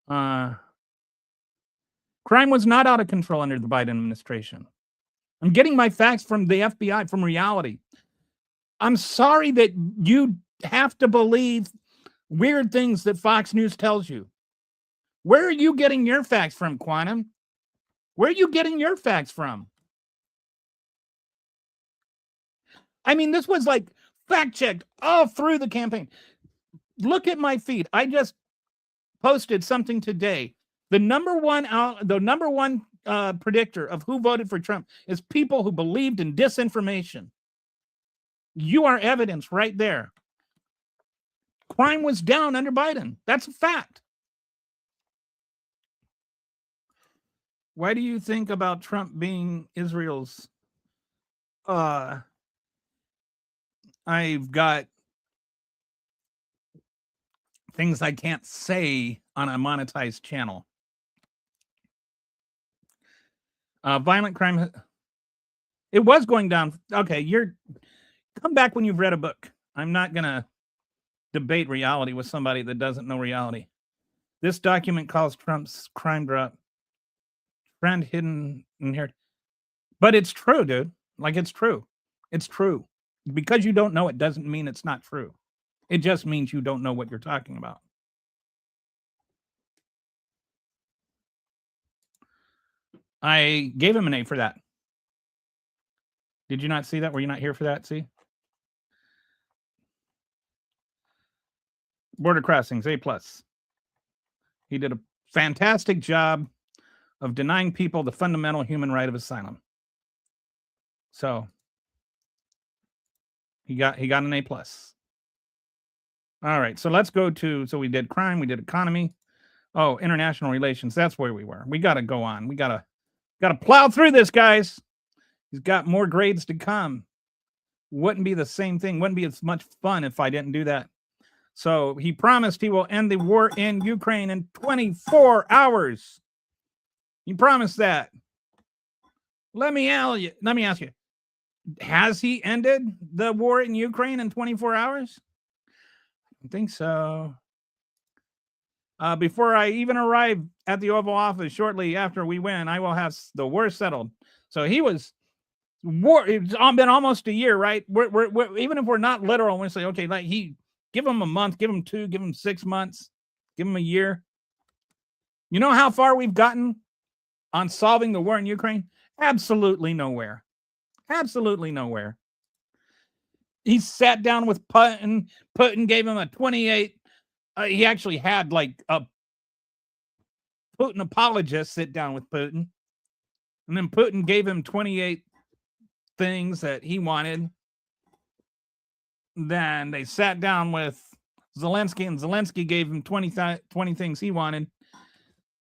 Crime was not out of control under the Biden administration. I'm getting my facts from the FBI, from reality. I'm sorry that you have to believe weird things that Fox News tells you. Where are you getting your facts from, Quantum? Where are you getting your facts from? I mean, this was like fact-checked all through the campaign. Look at my feed. I just posted something today. The number one predictor of who voted for Trump is people who believed in disinformation. You are evidence right there. Crime was down under Biden. That's a fact. Why do you think about Trump being Israel's? I've got things I can't say on a monetized channel. Violent crime. It was going down. Okay, come back when you've read a book. I'm not going to debate reality with somebody that doesn't know reality. This document calls Trump's crime drop trend hidden in here. But it's true, dude. Like, it's true. It's true. Because you don't know it doesn't mean it's not true. It just means you don't know what you're talking about. I gave him an A for that. Did you not see that? Were you not here for that? See? Border crossings, A+. He did a fantastic job of denying people the fundamental human right of asylum. So he got an A+. All right, so let's go to, so we did crime, we did economy. Oh, international relations, that's where we were. We got to go on. We got to plow through this, guys. He's got more grades to come. Wouldn't be the same thing. Wouldn't be as much fun if I didn't do that. So he promised he will end the war in Ukraine in 24 hours. He promised that. Let me ask you, has he ended the war in Ukraine in 24 hours? I think so. Before I even arrive at the Oval Office shortly after we win, I will have the war settled. So he was war. It's been almost a year, right? We're even if we're not literal, we say, okay, like give him a month, give him 2, give him 6 months, give him a year. You know how far we've gotten on solving the war in Ukraine? Absolutely nowhere. Absolutely nowhere. He sat down with Putin. Putin gave him a 28. He actually had like a Putin apologist sit down with Putin. And then Putin gave him 28 things that he wanted. Then they sat down with Zelensky, and Zelensky gave him 20 things he wanted.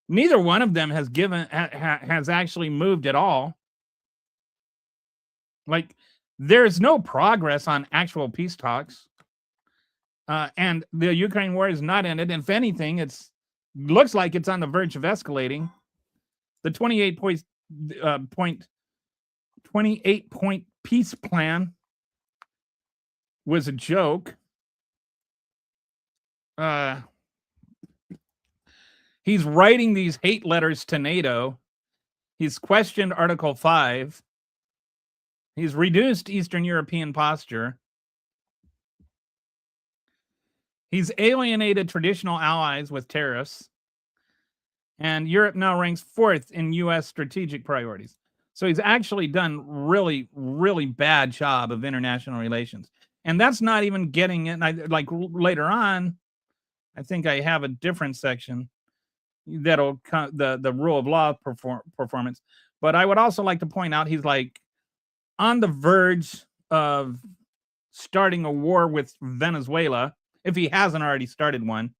Neither one of them has has actually moved at all. Like, there's no progress on actual peace talks. And the Ukraine war is not ended. If anything, looks like it's on the verge of escalating. The 28-point peace plan was a joke. He's writing these hate letters to NATO. He's questioned Article 5. He's reduced Eastern European posture. He's alienated traditional allies with tariffs. And Europe now ranks 4th in U.S. strategic priorities. So he's actually done really, really bad job of international relations. And that's not even getting it. Like later on, I think I have a different section that'll the rule of law performance. But I would also like to point out he's like on the verge of starting a war with Venezuela, if he hasn't already started one.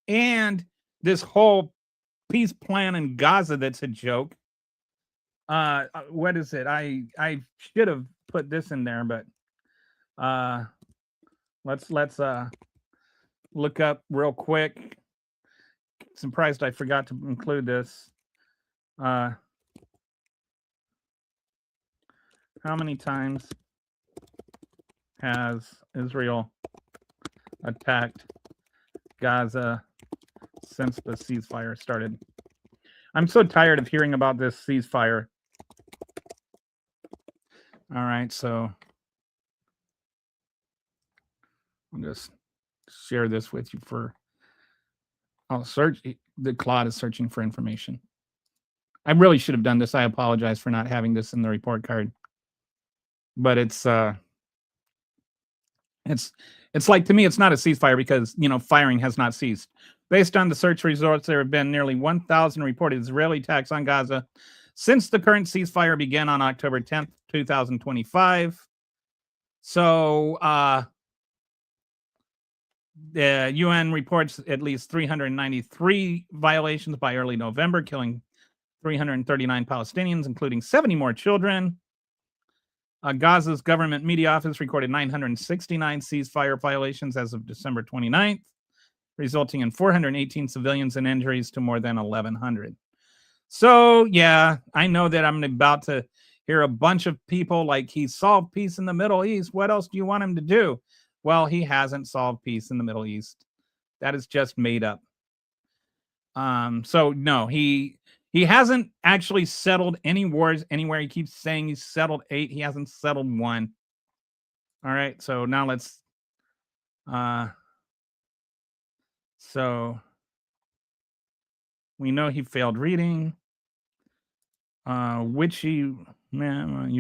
And this whole peace plan in Gaza that's a joke. What is it? I should have put this in there, but let's look up real quick. Surprised I forgot to include this. How many times has Israel attacked Gaza since the ceasefire started? I'm so tired of hearing about this ceasefire. All right, so I'll just share this with you I'll search. The Claude is searching for information. I really should have done this. I apologize for not having this in the report card. But it's like, to me, it's not a ceasefire because, firing has not ceased. Based on the search results, there have been nearly 1,000 reported Israeli attacks on Gaza since the current ceasefire began on October 10th, 2025. So the UN reports at least 393 violations by early November, killing 339 Palestinians, including 70 more children. Gaza's government media office recorded 969 ceasefire violations as of December 29th, resulting in 418 civilians and injuries to more than 1,100. So, yeah, I know that I'm about to hear a bunch of people like, he solved peace in the Middle East. What else do you want him to do? Well, he hasn't solved peace in the Middle East. That is just made up. So, no, he hasn't actually settled any wars anywhere. He keeps saying he's settled 8. He hasn't settled 1. All right, so now let's... So we know he failed reading. You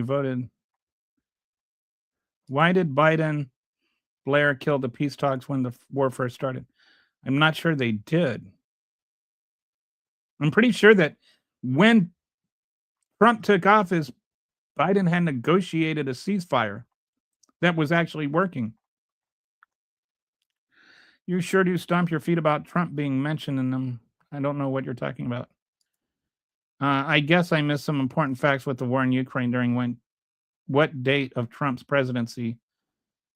voted. Why did Biden, Blair kill the peace talks when the war first started? I'm not sure they did. I'm pretty sure that when Trump took office, Biden had negotiated a ceasefire that was actually working. You sure do stomp your feet about Trump being mentioned in them. I don't know what you're talking about. I guess I missed some important facts with the war in Ukraine during what date of Trump's presidency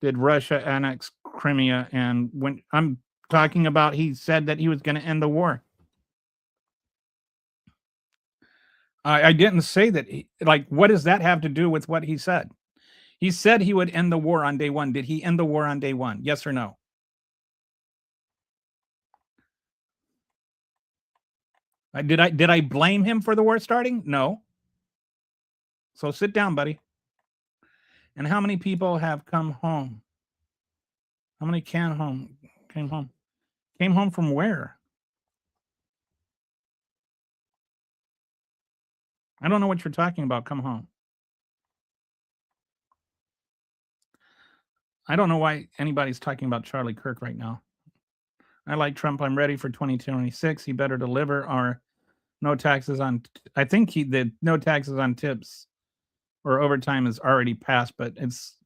did Russia annex Crimea? And when I'm talking about, he said that he was going to end the war. I didn't say that. What does that have to do with what he said? He said he would end the war on day 1. Did he end the war on day 1? Yes or no? Did I blame him for the war starting? No. So sit down, buddy. And how many people have come home? How many came home? Came home from where? I don't know what you're talking about. Come home. I don't know why anybody's talking about Charlie Kirk right now. I like Trump. I'm ready for 2026. He better deliver or no taxes on... I think the no taxes on tips or overtime is already passed, but it's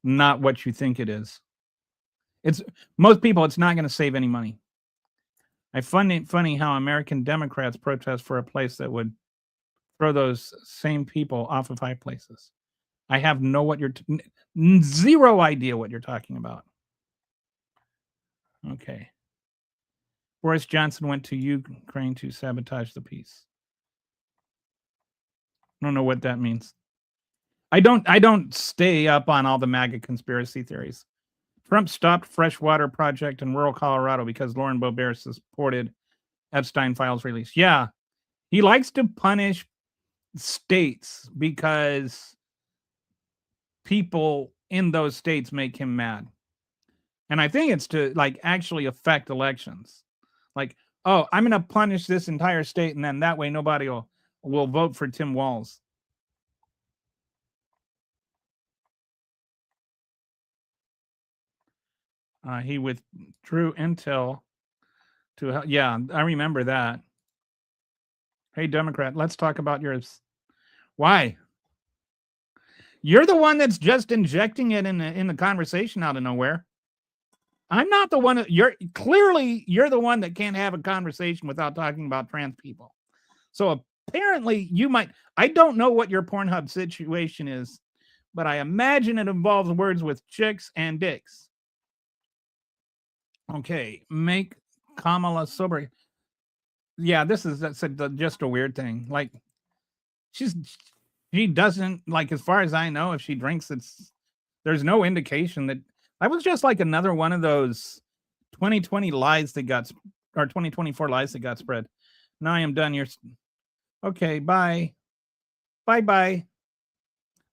not what you think it is. Most people, it's not going to save any money. I find it funny how American Democrats protest for a place that would throw those same people off of high places. I have no what you're zero idea what you're talking about. Okay. Boris Johnson went to Ukraine to sabotage the peace. I don't know what that means. I don't stay up on all the MAGA conspiracy theories. Trump stopped freshwater project in rural Colorado because Lauren Boebert supported Epstein files release. Yeah, he likes to punish states because people in those states make him mad. And I think it's to like actually affect elections. Like, oh, I'm going to punish this entire state, and then that way nobody will vote for Tim Walz. He withdrew intel to, yeah, I remember that. Hey, Democrat, let's talk about yours. Why? You're the one that's just injecting it in the conversation out of nowhere. I'm not the one. You're the one that can't have a conversation without talking about trans people. So apparently you might. I don't know what your Pornhub situation is, but I imagine it involves words with chicks and dicks. Okay, make Kamala sober. Yeah, this is just a weird thing. Like, she doesn't, like, as far as I know, if she drinks, there's no indication that was just like another one of those 2020 lies that got, or 2024 lies that got spread. Now I am done. Okay, bye. Bye.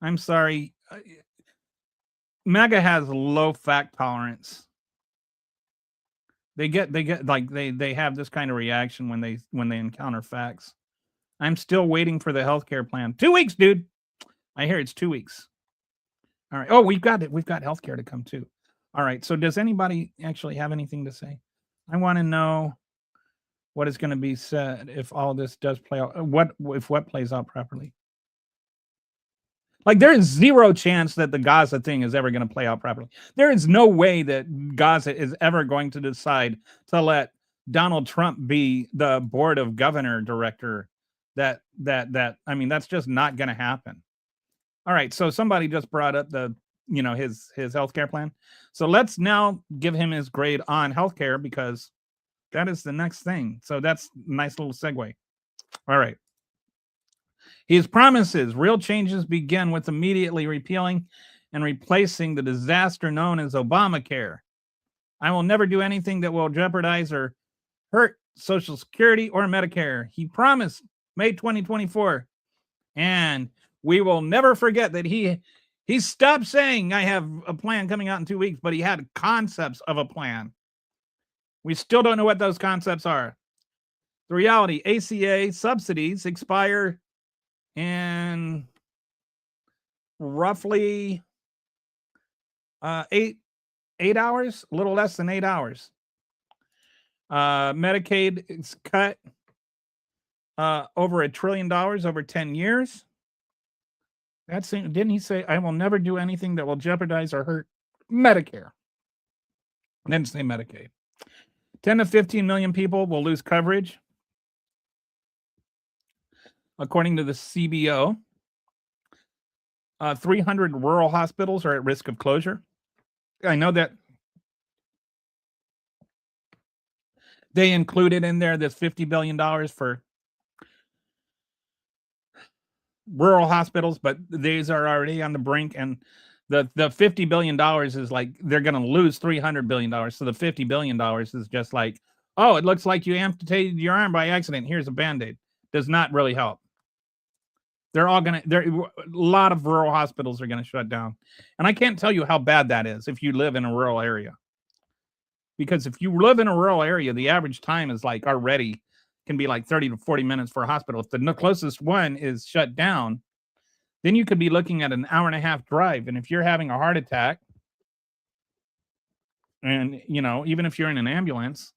I'm sorry. MAGA has low fact tolerance. They get like they have this kind of reaction when they encounter facts. I'm still waiting for the healthcare plan. 2 weeks, dude. I hear it's 2 weeks. All right. Oh, we've got healthcare to come too. All right. So does anybody actually have anything to say? I want to know what is going to be said if all this does play out. What plays out properly? Like, there is zero chance that the Gaza thing is ever going to play out properly. There is no way that Gaza is ever going to decide to let Donald Trump be the board of governor director. That I mean, that's just not going to happen. All right. So somebody just brought up his healthcare plan. So let's now give him his grade on healthcare, because that is the next thing. So that's a nice little segue. All right. His promises, real changes begin with immediately repealing and replacing the disaster known as Obamacare. I will never do anything that will jeopardize or hurt Social Security or Medicare. He promised May 2024. And we will never forget that he stopped saying, I have a plan coming out in 2 weeks, but he had concepts of a plan. We still don't know what those concepts are. The reality, ACA subsidies expire in roughly 8 hours, a little less than 8 hours. Medicaid is cut over $1 trillion over 10 years. Didn't he say, I will never do anything that will jeopardize or hurt Medicare? Didn't say Medicaid. 10 to 15 million people will lose coverage, according to the CBO. 300 rural hospitals are at risk of closure. I know that they included in there this $50 billion for rural hospitals, but these are already on the brink, and the $50 billion is like they're going to lose $300 billion. So the $50 billion is just like, oh, it looks like you amputated your arm by accident. Here's a Band-Aid. Does not really help. A lot of rural hospitals are going to shut down. And I can't tell you how bad that is if you live in a rural area. Because if you live in a rural area, the average time is like already can be like 30 to 40 minutes for a hospital. If the closest one is shut down, then you could be looking at an hour and a half drive. And if you're having a heart attack, and even if you're in an ambulance,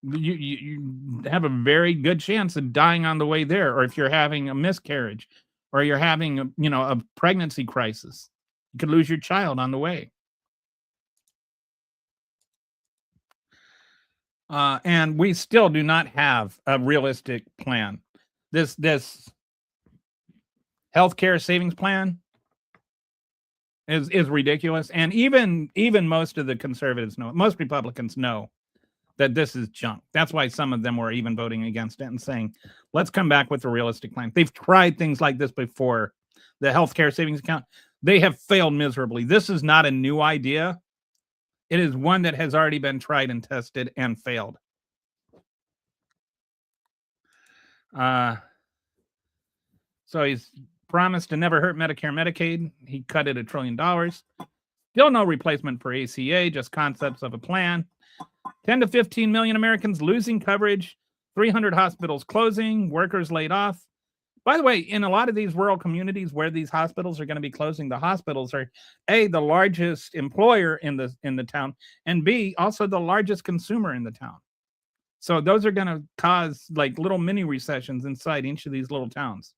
you have a very good chance of dying on the way there. Or if you're having a miscarriage, or you're having a pregnancy crisis, you could lose your child on the way. And we still do not have a realistic plan. This healthcare savings plan is ridiculous. And even most of the conservatives know, most Republicans know that this is junk. That's why some of them were even voting against it and saying, let's come back with a realistic plan. They've tried things like this before. The healthcare savings account, they have failed miserably. This is not a new idea. It is one that has already been tried and tested and failed. So he's promised to never hurt Medicare, Medicaid. He cut it $1 trillion. Still no replacement for ACA, just concepts of a plan. 10 to 15 million Americans losing coverage, 300 hospitals closing, workers laid off. By the way, in a lot of these rural communities where these hospitals are going to be closing, the hospitals are A, the largest employer in the town, and B, also the largest consumer in the town. So those are going to cause like little mini recessions inside each of these little towns.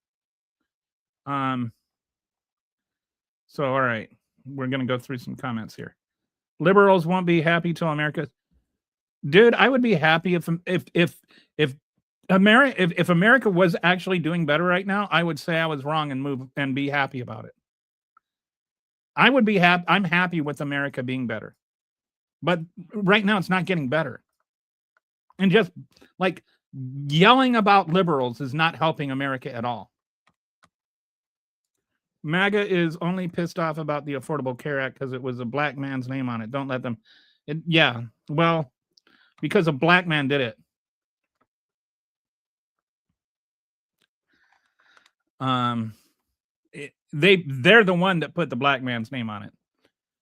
So all right, we're going to go through some comments here. Liberals won't be happy till America. Dude, I would be happy if America was actually doing better right now. I would say I was wrong and move and be happy about it. I would be happy. I'm happy with America being better, but right now it's not getting better. And just like yelling about liberals is not helping America at all. MAGA is only pissed off about the Affordable Care Act because it was a black man's name on it. Don't let them. Yeah, well, because a black man did it. They're the one that put the black man's name on it.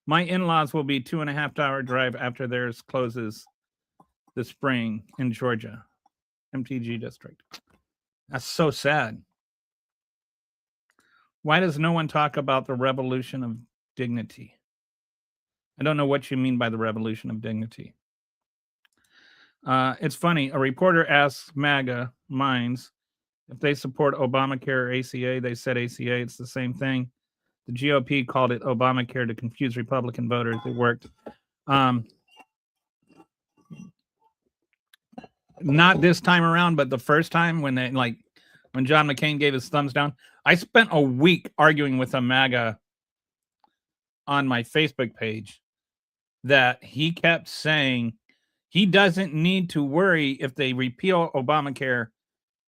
My in-laws will be 2.5-hour drive after theirs closes this spring in Georgia, MTG district. That's so sad. Why does no one talk about the revolution of dignity? I don't know what you mean by the revolution of dignity. It's funny. A reporter asks MAGA minds if they support Obamacare or ACA. They said ACA. It's the same thing. The GOP called it Obamacare to confuse Republican voters. It worked. Not this time around, but the first time when John McCain gave his thumbs down. I spent a week arguing with a MAGA on my Facebook page that he kept saying he doesn't need to worry if they repeal Obamacare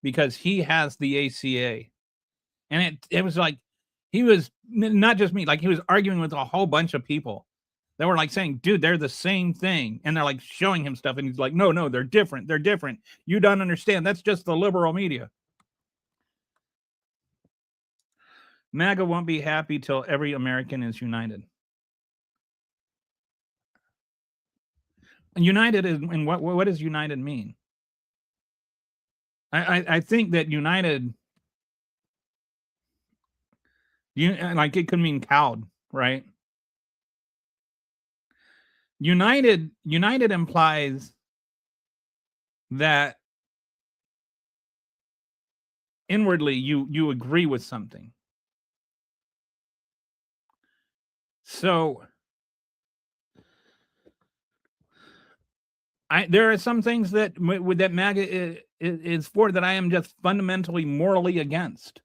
because he has the ACA. And it was like, he was not just me, like he was arguing with a whole bunch of people that were like saying, dude, they're the same thing. And they're like showing him stuff. And he's like, no, they're different. They're different. You don't understand. That's just the liberal media. MAGA won't be happy till every American is united. United is, and what does united mean? I think that united, like it could mean cowed, right? United implies that inwardly you agree with something. So there are some things that MAGA is for that I am just fundamentally morally against.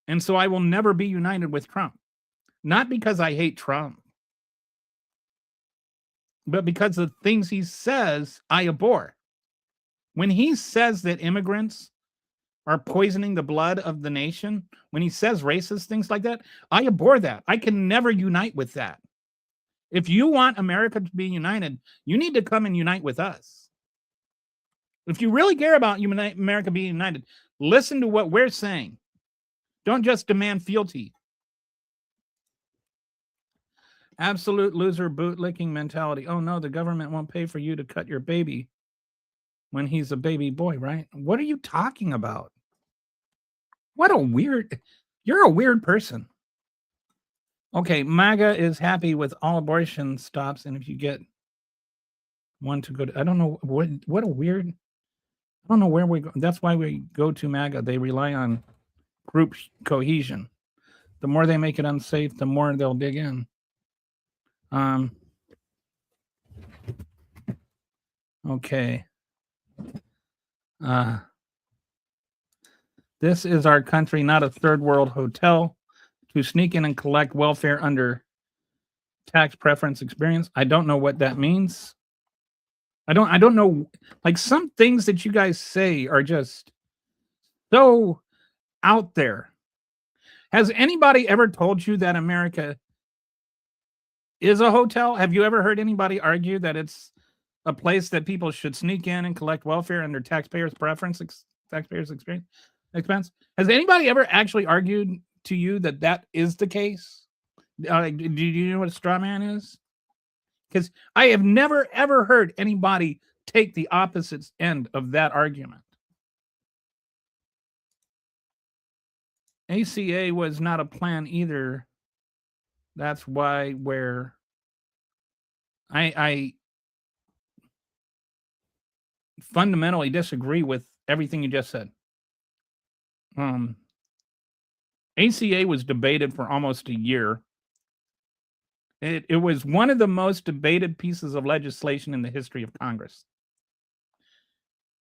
And so I will never be united with Trump. Not because I hate Trump, but because the things he says I abhor. When he says that immigrants are poisoning the blood of the nation, when he says racist things like that, I abhor that. I can never unite with that. If you want America to be united, you need to come and unite with us. If you really care about America being united, listen to what we're saying. Don't just demand fealty. Absolute loser bootlicking mentality. Oh no, the government won't pay for you to cut your baby when he's a baby boy, right? What are you talking about? You're a weird person. Okay, MAGA is happy with all abortion stops, and if you get one to go to, I don't know what a weird, I don't know where we go. That's why we go to MAGA. They rely on group cohesion. The more they make it unsafe, the more they'll dig in. Okay. This is our country, not a third world hotel. To sneak in and collect welfare under tax preference experience. I don't know what that means. I don't know. Like, some things that you guys say are just so out there. Has anybody ever told you that America is a hotel? Have you ever heard anybody argue that it's a place that people should sneak in and collect welfare under taxpayers' taxpayers' experience expense? Has anybody ever actually argued to you that that is the case? Do you know what a straw man is? Because I have never ever heard anybody take the opposite end of that argument. ACA was not a plan either. That's why where I fundamentally disagree with everything you just said. ACA was debated for almost a year. It was one of the most debated pieces of legislation in the history of Congress.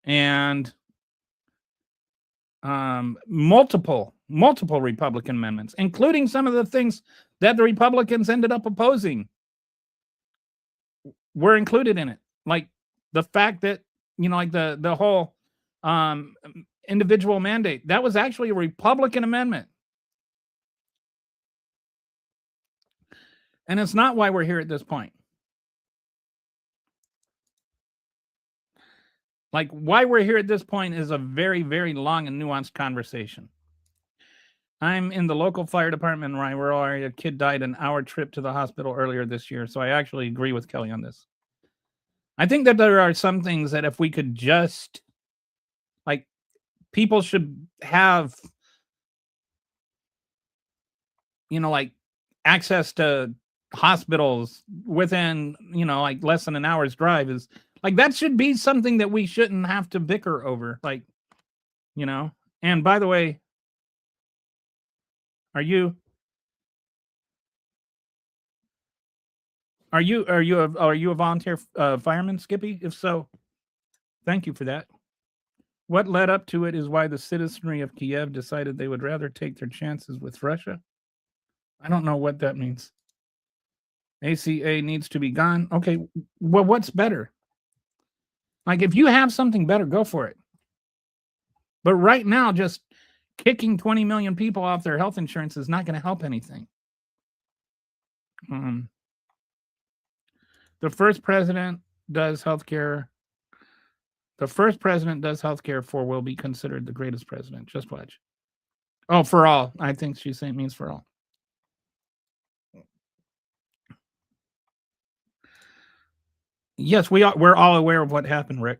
And multiple Republican amendments, including some of the things that the Republicans ended up opposing, were included in it. Like the fact that, like the whole individual mandate, that was actually a Republican amendment. And it's not why we're here at this point. Like, why we're here at this point is a very, very long and nuanced conversation. I'm in the local fire department in Ryan rural area. A kid died an hour trip to the hospital earlier this year. So I actually agree with Kelly on this. I think that there are some things that if we could just, like, people should have, like, access to hospitals within, like less than an hour's drive. Is like, that should be something that we shouldn't have to bicker over. Like, and by the way, are you a volunteer fireman, Skippy? If so, thank you for that. What led up to it is why the citizenry of Kiev decided they would rather take their chances with Russia. I don't know what that means. ACA needs to be gone. Okay, well, what's better? Like, if you have something better, go for it. But right now, just kicking 20 million people off their health insurance is not going to help anything. The first president does healthcare. The first president does healthcare for will be considered the greatest president. Just watch. Oh, for all. I think she's saying means for all. Yes, we're all aware of what happened, Rick.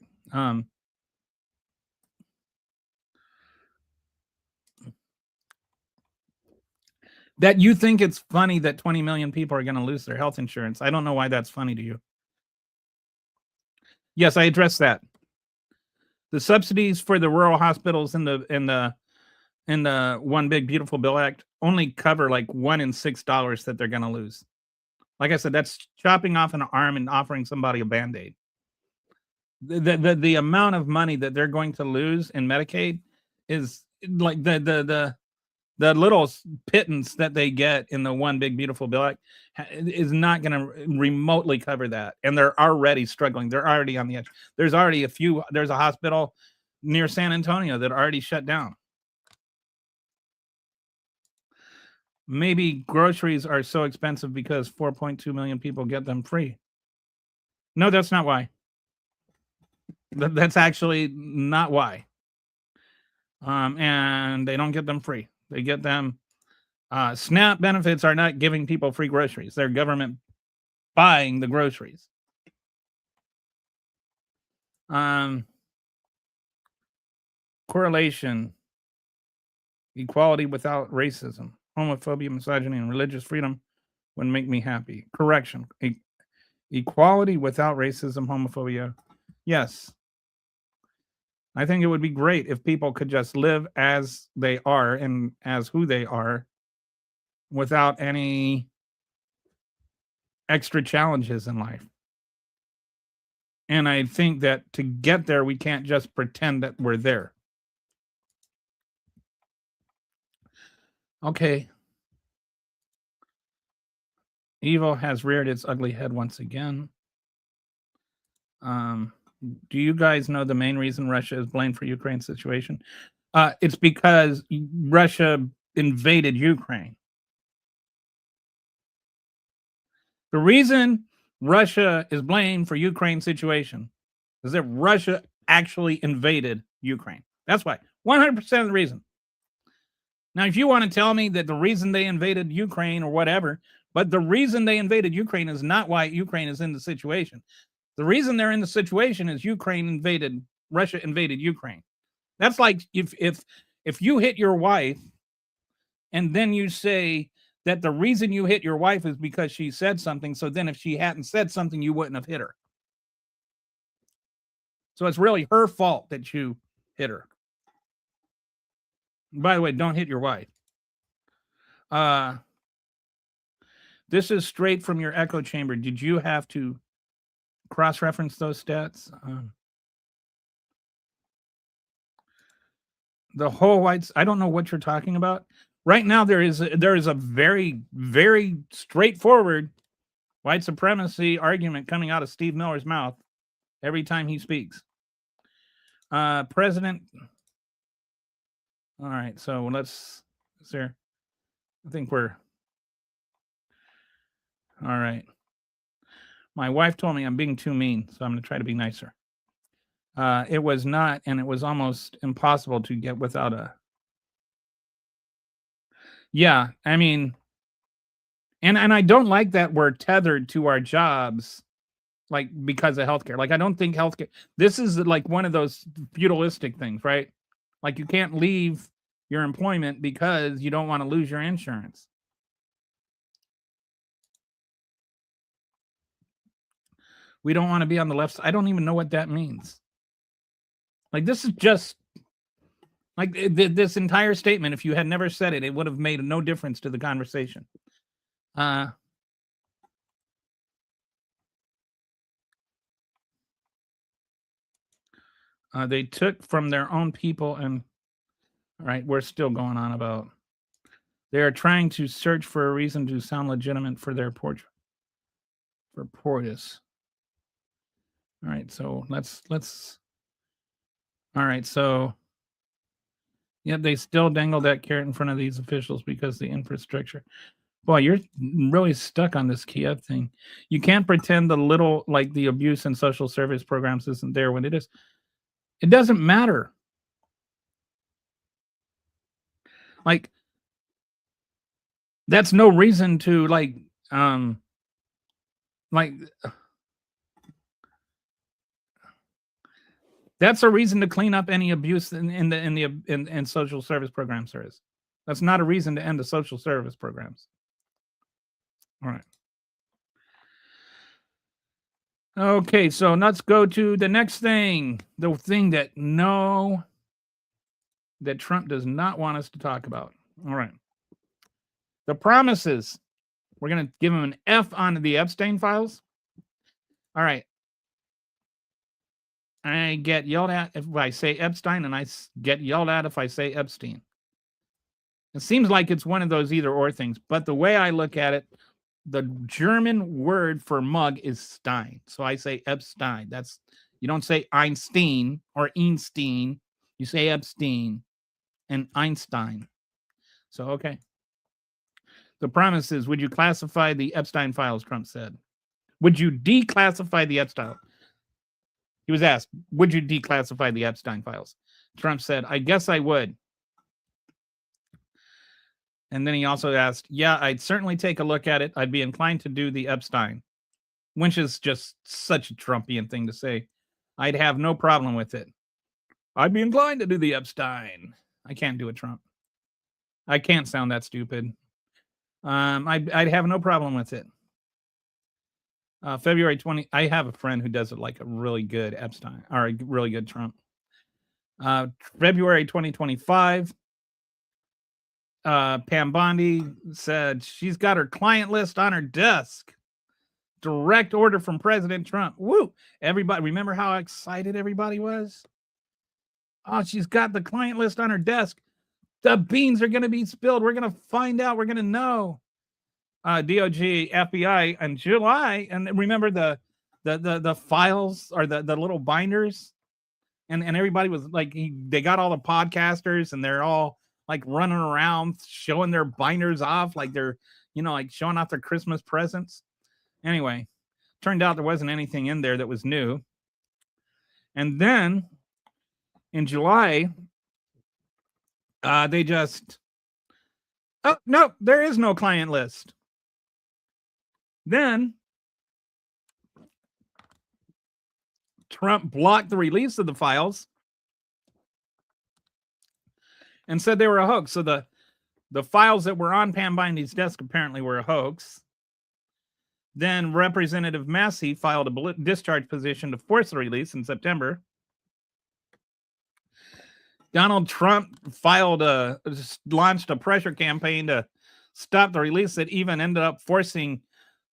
That you think it's funny that 20 million people are going to lose their health insurance. I don't know why that's funny to you. Yes, I addressed that. The subsidies for the rural hospitals in the One Big Beautiful Bill Act only cover like $1 in $6 that they're going to lose. Like I said, that's chopping off an arm and offering somebody a Band-Aid. The amount of money that they're going to lose in Medicaid is like the little pittance that they get in the One Big Beautiful Bill Act is not going to remotely cover that. And they're already struggling. They're already on the edge. There's a hospital near San Antonio that already shut down. Maybe groceries are so expensive because 4.2 million people get them free. No, that's not why. That's actually not why. And they don't get them free. They get them. SNAP benefits are not giving people free groceries. They're government buying the groceries. Correlation. Equality without racism. Homophobia, misogyny, and religious freedom would make me happy. Correction. Equality without racism, homophobia. Yes. I think it would be great if people could just live as they are and as who they are without any extra challenges in life. And I think that to get there, we can't just pretend that we're there. Okay. Evil has reared its ugly head once again. Do you guys know the main reason Russia is blamed for Ukraine's situation? It's because Russia invaded Ukraine. The reason Russia is blamed for Ukraine's situation is that Russia actually invaded Ukraine. That's why. 100% of the reason. Now, if you want to tell me that the reason they invaded Ukraine or whatever, but the reason they invaded Ukraine is not why Ukraine is in the situation. The reason they're in the situation is Russia invaded Ukraine. That's like if you hit your wife and then you say that the reason you hit your wife is because she said something. So then if she hadn't said something, you wouldn't have hit her. So it's really her fault that you hit her. By the way, don't hit your wife. This is straight from your echo chamber. Did you have to cross-reference those stats? The whole whites, I don't know what you're talking about. Right now, there is a very, very straightforward white supremacy argument coming out of Steve Miller's mouth every time he speaks. President. All right, so let's. I think we're. All right. My wife told me I'm being too mean, so I'm going to try to be nicer. It was not, and it was almost impossible to get without a. Yeah, I mean, and I don't like that we're tethered to our jobs, like because of healthcare. Like I don't think healthcare. This is like one of those feudalistic things, right? Like you can't leave your employment because you don't want to lose your insurance. We don't want to be on the left side. I don't even know what that means. Like this is just like this entire statement. If you had never said it, it would have made no difference to the conversation. They took from their own people and all right, we're still going on about they are trying to search for a reason to sound legitimate for their portrait. For Portis. All right, so let's all right, so yeah, they still dangle that carrot in front of these officials because the infrastructure. Boy, you're really stuck on this Kiev thing. You can't pretend the little, like the abuse and social service programs isn't there when it is. It doesn't matter. Like, that's no reason to that's a reason to clean up any abuse in social service programs there is. That's not a reason to end the social service programs. All right. Okay, so let's go to the next thing. The thing that Trump does not want us to talk about. All right. The promises. We're going to give him an F on the Epstein files. All right. I get yelled at if I say Epstein, and I get yelled at if I say Epstein. It seems like it's one of those either or things, but the way I look at it, the German word for mug is Stein. So I say Epstein. You don't say Einstein or Einstein. You say Epstein and Einstein. So, okay. The promise is, would you classify the Epstein files, Trump said. Would you declassify the Epstein? He was asked, would you declassify the Epstein files? Trump said, I guess I would. And then he also asked, yeah, I'd certainly take a look at it. I'd be inclined to do the Epstein, which is just such a Trumpian thing to say. I'd have no problem with it. I'd be inclined to do the Epstein. I can't do it, Trump. I can't sound that stupid. I'd have no problem with it. February 20. I have a friend who does it like a really good Epstein or a really good Trump. February 2025. Pam Bondi said she's got her client list on her desk. direct order from President Trump. Woo! Everybody, remember how excited everybody was? Oh, she's got the client list on her desk. The beans are going to be spilled. We're going to find out. We're going to know. DOJ, FBI in July, and remember the files or the little binders, and everybody was like, they got all the podcasters, and they're all like running around showing their binders off, like they're, like showing off their Christmas presents. Anyway, turned out there wasn't anything in there that was new. And then in July, they just, oh, no, there is no client list. Then Trump blocked the release of the files and said they were a hoax. So the files that were on Pam Bindy's desk apparently were a hoax. Then Representative Massey filed a discharge petition to force the release in September. Donald Trump launched a pressure campaign to stop the release that even ended up forcing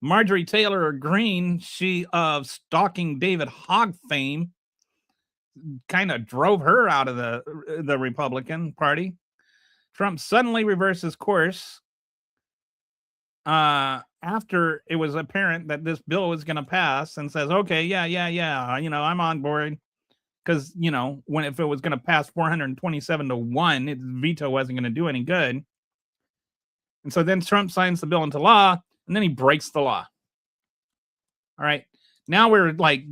Marjorie Taylor Greene, she of stalking David Hogg fame, kind of drove her out of the Republican Party. Trump suddenly reverses course after it was apparent that this bill was going to pass, and says, okay, yeah, I'm on board. Because, if it was going to pass 427-1, its veto wasn't going to do any good. And so then Trump signs the bill into law, and then he breaks the law. All right. Now we're like,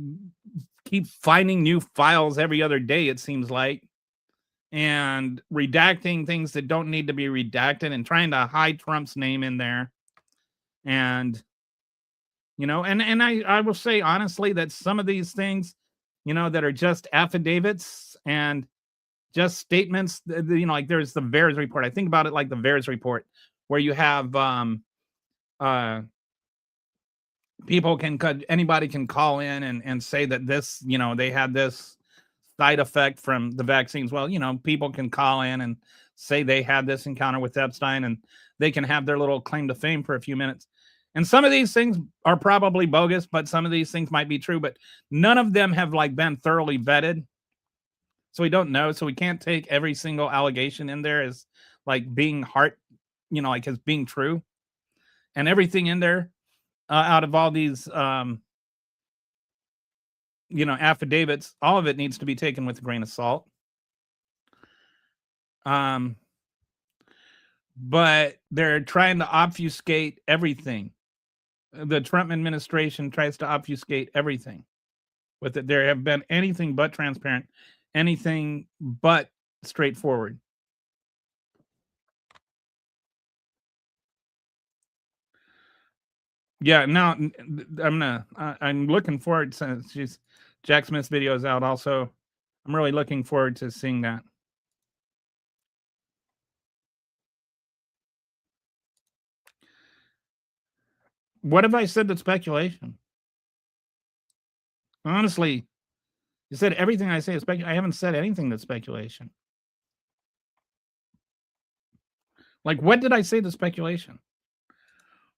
keep finding new files every other day, it seems like, and redacting things that don't need to be redacted and trying to hide Trump's name in there. And, and I will say honestly that some of these things, that are just affidavits and just statements, like there's the VAERS report. I think about it like the VAERS report, where you have anybody can call in and say that this, they had this side effect from the vaccines. Well, people can call in and say they had this encounter with Epstein, and they can have their little claim to fame for a few minutes. And some of these things are probably bogus, but some of these things might be true, but none of them have been thoroughly vetted. So we don't know. So we can't take every single allegation in there as being as being true. And everything in there out of all these, affidavits, all of it needs to be taken with a grain of salt. But they're trying to obfuscate everything. The Trump administration tries to obfuscate everything with it. There have been anything but transparent, anything but straightforward. Yeah, now I'm looking forward, since Jack Smith's video is out also. I'm really looking forward to seeing that. What have I said that's speculation? Honestly, you said everything I say is speculation. I haven't said anything that's speculation. What did I say that's speculation?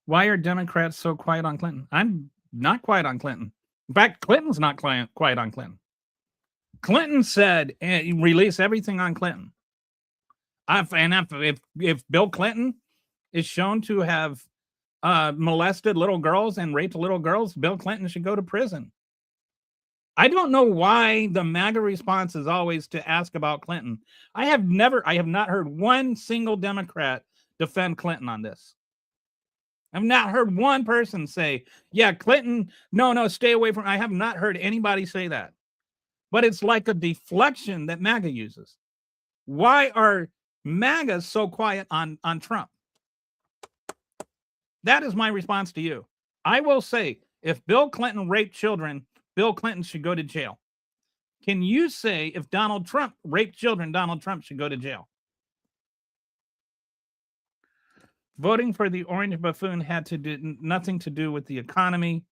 Why are Democrats so quiet on Clinton? I'm not quiet on Clinton. In fact, Clinton's not quiet on Clinton. Clinton said, release everything on Clinton. If Bill Clinton is shown to have molested little girls and raped little girls, Bill Clinton should go to prison. I don't know why the MAGA response is always to ask about Clinton. I have not heard one single Democrat defend Clinton on this. I've not heard one person say, yeah, Clinton, no, stay away from. I have not heard anybody say that. But it's like a deflection that MAGA uses. Why are MAGA so quiet on Trump? That is my response to you. I will say, if Bill Clinton raped children, Bill Clinton should go to jail. Can you say if Donald Trump raped children, Donald Trump should go to jail? Voting for the orange buffoon had to do nothing to do with the economy,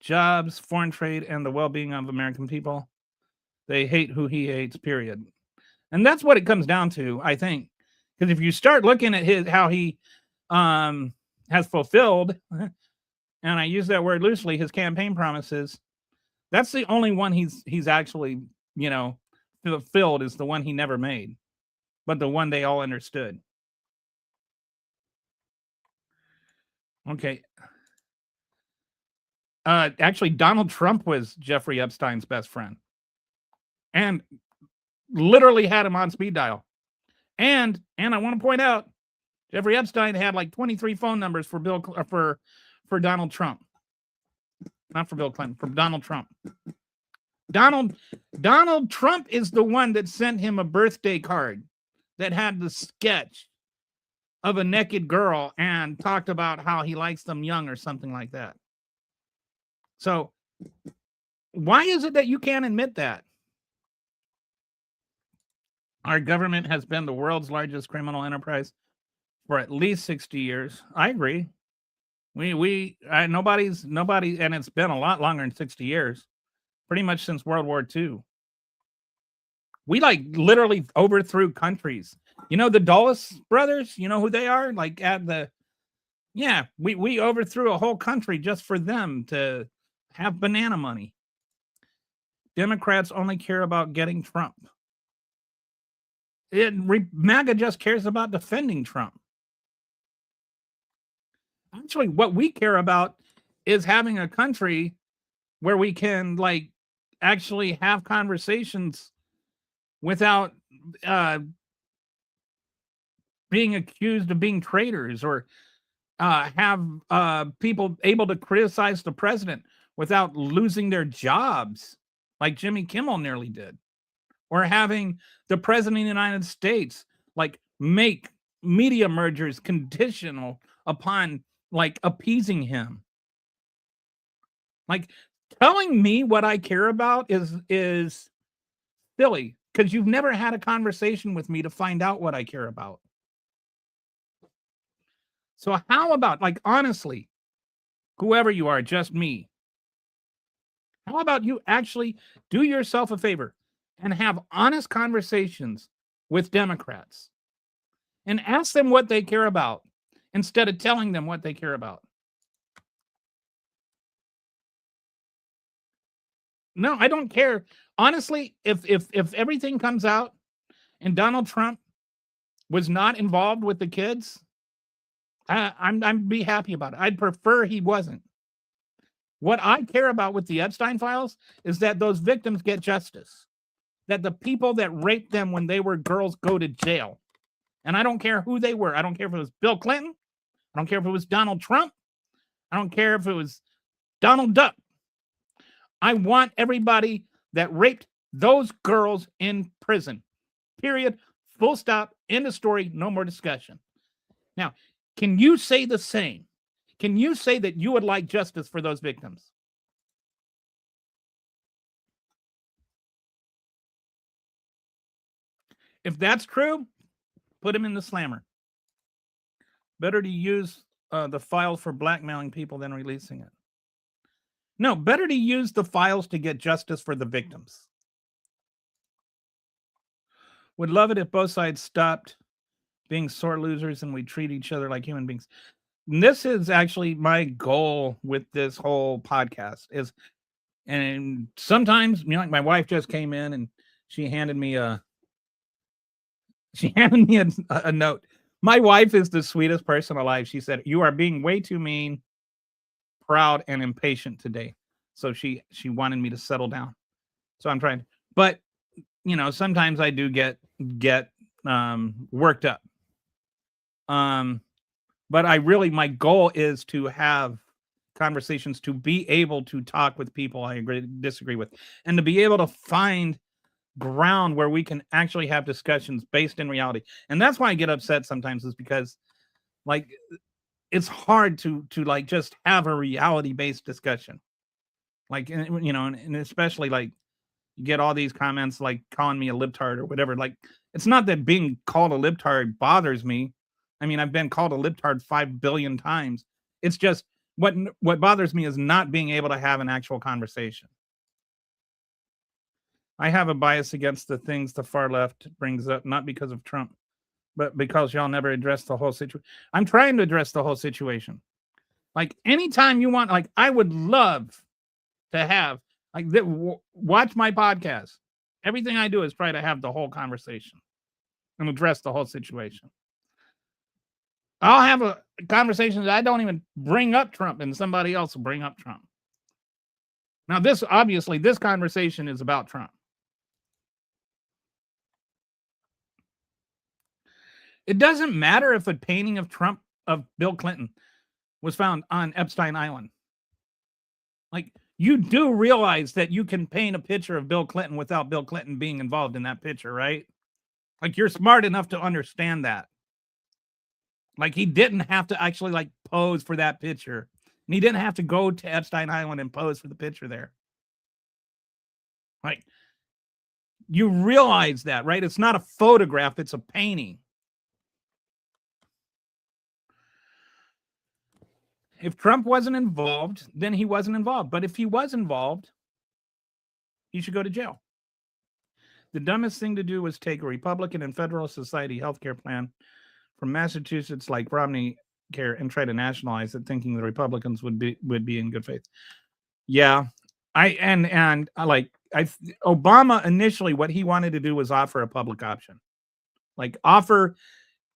jobs, foreign trade, and the well-being of American people. They hate who he hates, period. And that's what it comes down to, I think. Because if you start looking at how he has fulfilled and I use that word loosely, his campaign promises, that's the only one he's actually, you know, fulfilled, is the one he never made, but the one they all understood. Okay. Actually, Donald Trump was Jeffrey Epstein's best friend, and literally had him on speed dial. And I want to point out, Jeffrey Epstein had like 23 phone numbers for for Donald Trump, not for Bill Clinton, for Donald Trump. Donald Trump is the one that sent him a birthday card that had the sketch of a naked girl and talked about how he likes them young or something like that. So why is it that you can't admit that? Our government has been the world's largest criminal enterprise for at least 60 years. I agree. Nobody, and it's been a lot longer than 60 years, pretty much since World War II. We like literally overthrew countries. You know, the Dulles brothers, you know who they are? Like we overthrew a whole country just for them to have banana money. Democrats only care about getting Trump. MAGA just cares about defending Trump. Actually, what we care about is having a country where we can like actually have conversations without being accused of being traitors, or have people able to criticize the president without losing their jobs, like Jimmy Kimmel nearly did, or having the president of the United States like make media mergers conditional upon like appeasing him. Like telling me what I care about is silly, because you've never had a conversation with me to find out what I care about. So how about, like, honestly, whoever you are, just me, how about you actually do yourself a favor and have honest conversations with Democrats and ask them what they care about instead of telling them what they care about? No, I don't care. Honestly, if everything comes out and Donald Trump was not involved with the kids, I'm be happy about it. I'd prefer he wasn't. What I care about with the Epstein files is that those victims get justice, that the people that raped them when they were girls go to jail. And I don't care who they were. I don't care if it was Bill Clinton. I don't care if it was Donald Trump. I don't care if it was Donald Duck. I want everybody that raped those girls in prison. Period. Full stop. End of story. No more discussion. Now, can you say the same? Can you say that you would like justice for those victims? If that's true, put him in the slammer. Better to use the file for blackmailing people than releasing it. No, better to use the files to get justice for the victims. Would love it if both sides stopped being sore losers and we treat each other like human beings. And this is actually my goal with this whole podcast is, and sometimes, you know, like my wife just came in and she handed me a note. My wife is the sweetest person alive. She said, "You are being way too mean, proud, and impatient today." So she wanted me to settle down. So I'm trying, but you know, sometimes I do get worked up. But my goal is to have conversations, to be able to talk with people I disagree with, and to be able to find ground where we can actually have discussions based in reality. And that's why I get upset sometimes, is because like it's hard to like just have a reality based discussion. Like, you know, and especially like you get all these comments like calling me a libtard or whatever. Like, it's not that being called a libtard bothers me. I mean, I've been called a libtard 5 billion times. It's just what bothers me is not being able to have an actual conversation. I have a bias against the things the far left brings up, not because of Trump, but because y'all never address the whole situation. I'm trying to address the whole situation. Like anytime you want, like I would love to have like watch my podcast. Everything I do is try to have the whole conversation and address the whole situation. I'll have a conversation that I don't even bring up Trump, and somebody else will bring up Trump. Now, this conversation is about Trump. It doesn't matter if a painting of Bill Clinton was found on Epstein Island. Like, you do realize that you can paint a picture of Bill Clinton without Bill Clinton being involved in that picture, right? Like, you're smart enough to understand that. Like, he didn't have to actually like pose for that picture. And he didn't have to go to Epstein Island and pose for the picture there. Like, you realize that, right? It's not a photograph, it's a painting. If Trump wasn't involved, then he wasn't involved. But if he was involved, he should go to jail. The dumbest thing to do was take a Republican and Federal Society healthcare plan from Massachusetts like Romney Care and try to nationalize it, thinking the Republicans would be in good faith. Yeah, Obama initially, what he wanted to do was offer a public option, like offer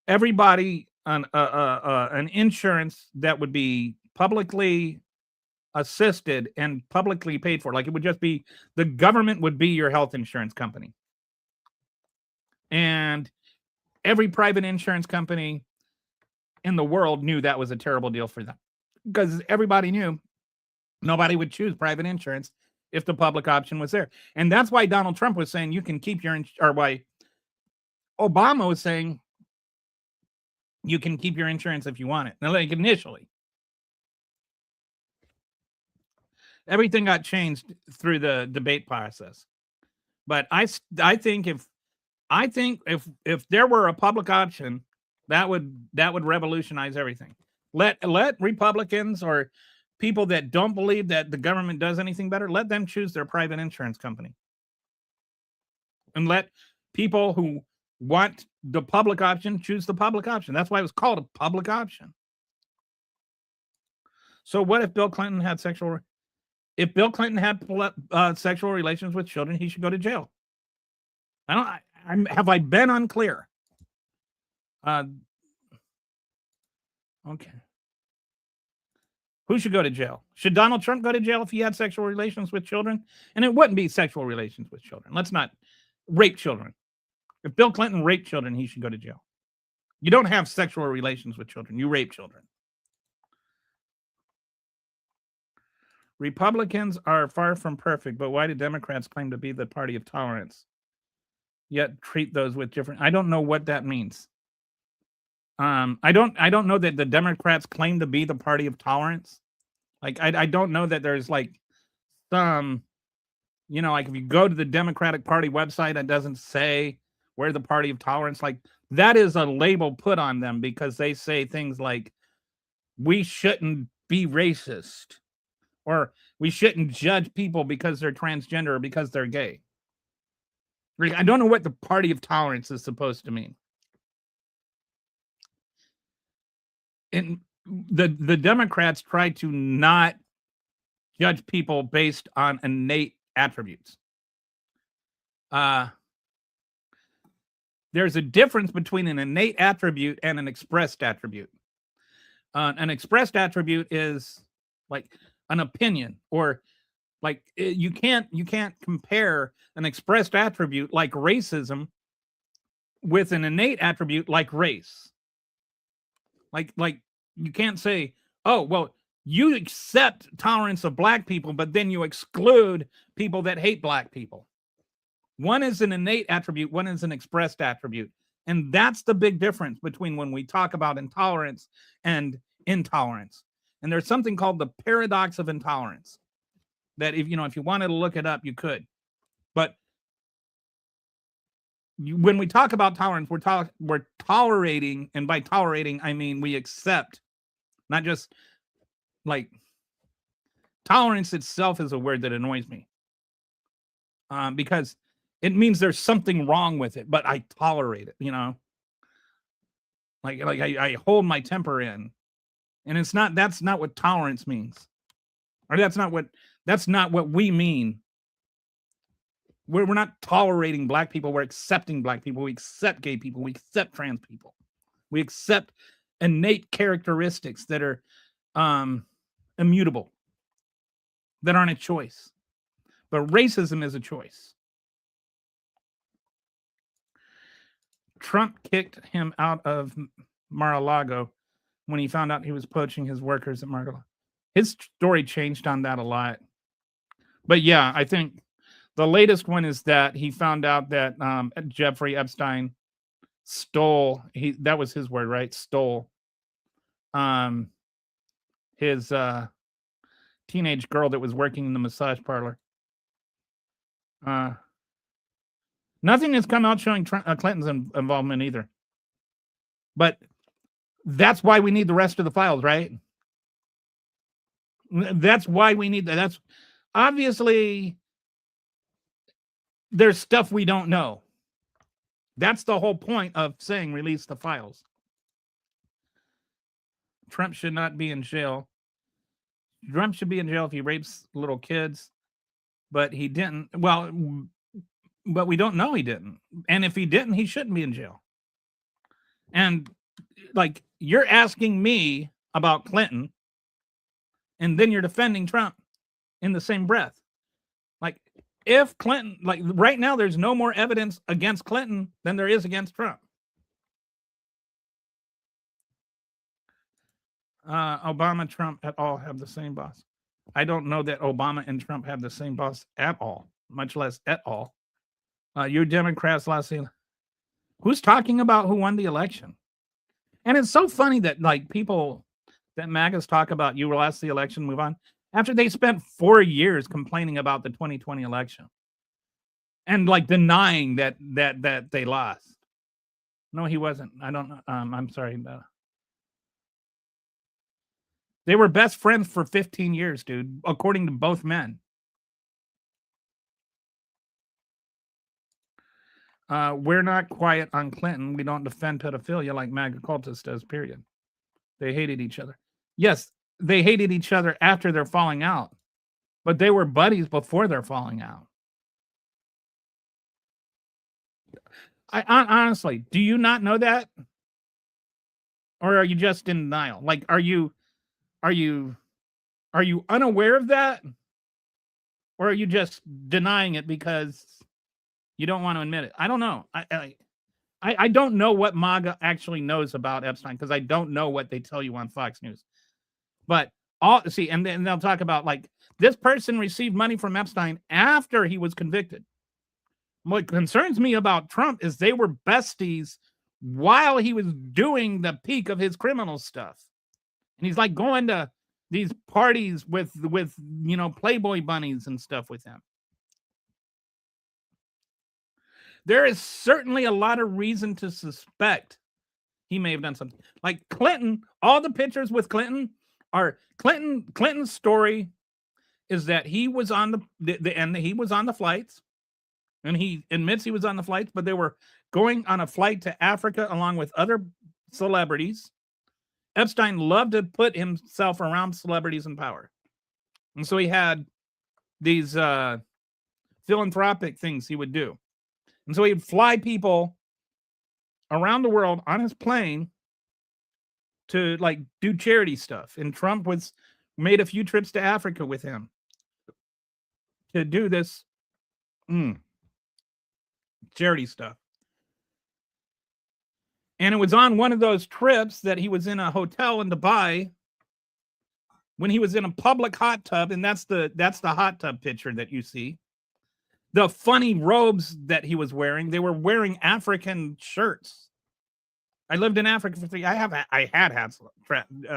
everybody an insurance that would be publicly assisted and publicly paid for. Like it would just be the government would be your health insurance company, and every private insurance company in the world knew that was a terrible deal for them, because everybody knew nobody would choose private insurance if the public option was there. And that's why Donald Trump was saying you can keep your or why Obama was saying you can keep your insurance if you want it. Now, like initially, everything got changed through the debate process. But I think if there were a public option, that would revolutionize everything. Let Republicans or people that don't believe that the government does anything better, let them choose their private insurance company. And let people who want the public option choose the public option. That's why it was called a public option. So what if Bill Clinton had sexual relations with children, he should go to jail. Have I been unclear? Okay. Who should go to jail? Should Donald Trump go to jail if he had sexual relations with children? And it wouldn't be sexual relations with children. Let's not rape children. If Bill Clinton raped children, he should go to jail. You don't have sexual relations with children. You rape children. Republicans are far from perfect, but why do Democrats claim to be the party of tolerance, yet treat those with different? I don't know what that means. I don't know that the Democrats claim to be the party of tolerance. Like, I don't know that there's like some, like if you go to the Democratic Party website, it doesn't say we're the party of tolerance. Like that is a label put on them because they say things like we shouldn't be racist, or we shouldn't judge people because they're transgender or because they're gay. I don't know what the party of tolerance is supposed to mean. And the Democrats try to not judge people based on innate attributes. There's a difference between an innate attribute and an expressed attribute. An expressed attribute is like an opinion, or like you can't compare an expressed attribute like racism with an innate attribute like race. Like you can't say, oh, well, you accept tolerance of black people, but then you exclude people that hate black people. One is an innate attribute, one is an expressed attribute. And that's the big difference between when we talk about intolerance and intolerance. And there's something called the paradox of intolerance that if you wanted to look it up, you could. But when we talk about tolerance, we're tolerating, and by tolerating, I mean we accept, not just like tolerance itself is a word that annoys me because it means there's something wrong with it, but I tolerate it, like I hold my temper in, And that's not what tolerance means. Or that's not what we mean. We're not tolerating black people. We're accepting black people. We accept gay people. We accept trans people. We accept innate characteristics that are immutable, that aren't a choice. But racism is a choice. Trump kicked him out of Mar-a-Lago when he found out he was poaching his workers at Mar-a-Lago. His story changed on that a lot. But yeah, I think the latest one is that he found out that Jeffrey Epstein stole, that was his word, right? Stole his teenage girl that was working in the massage parlor. Nothing has come out showing Clinton's involvement either. But that's why we need the rest of the files, right? That's why we need that. That's obviously there's stuff we don't know. That's the whole point of saying release the files. Trump should not be in jail. Trump should be in jail if he rapes little kids, but he didn't. Well, but we don't know he didn't. And if he didn't, he shouldn't be in jail. And like, you're asking me about Clinton, and then you're defending Trump in the same breath. Like, if Clinton, like right now, there's no more evidence against Clinton than there is against Trump. Obama, Trump at all have the same boss. I don't know that Obama and Trump have the same boss at all, much less at all. You Democrats last year. Who's talking about who won the election? And it's so funny that like people that MAGAs talk about you lost the election, move on, after they spent 4 years complaining about the 2020 election and like denying that they lost. No, he wasn't. I don't know. I'm sorry. They were best friends for 15 years, dude, according to both men. We're not quiet on Clinton. We don't defend pedophilia like MAGA cultists does, period. They hated each other. Yes, they hated each other after their falling out, but they were buddies before their falling out. I honestly, do you not know that? Or are you just in denial? Like, are you unaware of that? Or are you just denying it because you don't want to admit it? I don't know. I don't know what MAGA actually knows about Epstein because I don't know what they tell you on Fox News. But and then they'll talk about like this person received money from Epstein after he was convicted. What concerns me about Trump is they were besties while he was doing the peak of his criminal stuff. And he's like going to these parties with Playboy bunnies and stuff with him. There is certainly a lot of reason to suspect he may have done something. Like Clinton, all the pictures with Clinton are Clinton's story is that he was on he was on the flights, and he admits he was on the flights, but they were going on a flight to Africa along with other celebrities. Epstein loved to put himself around celebrities in power. And so he had these philanthropic things he would do. And so he'd fly people around the world on his plane to like do charity stuff. And Trump made a few trips to Africa with him to do this charity stuff. And it was on one of those trips that he was in a hotel in Dubai when he was in a public hot tub. And that's the hot tub picture that you see. The funny robes that he was wearing, they were wearing African shirts. I lived in Africa for 3 years. I had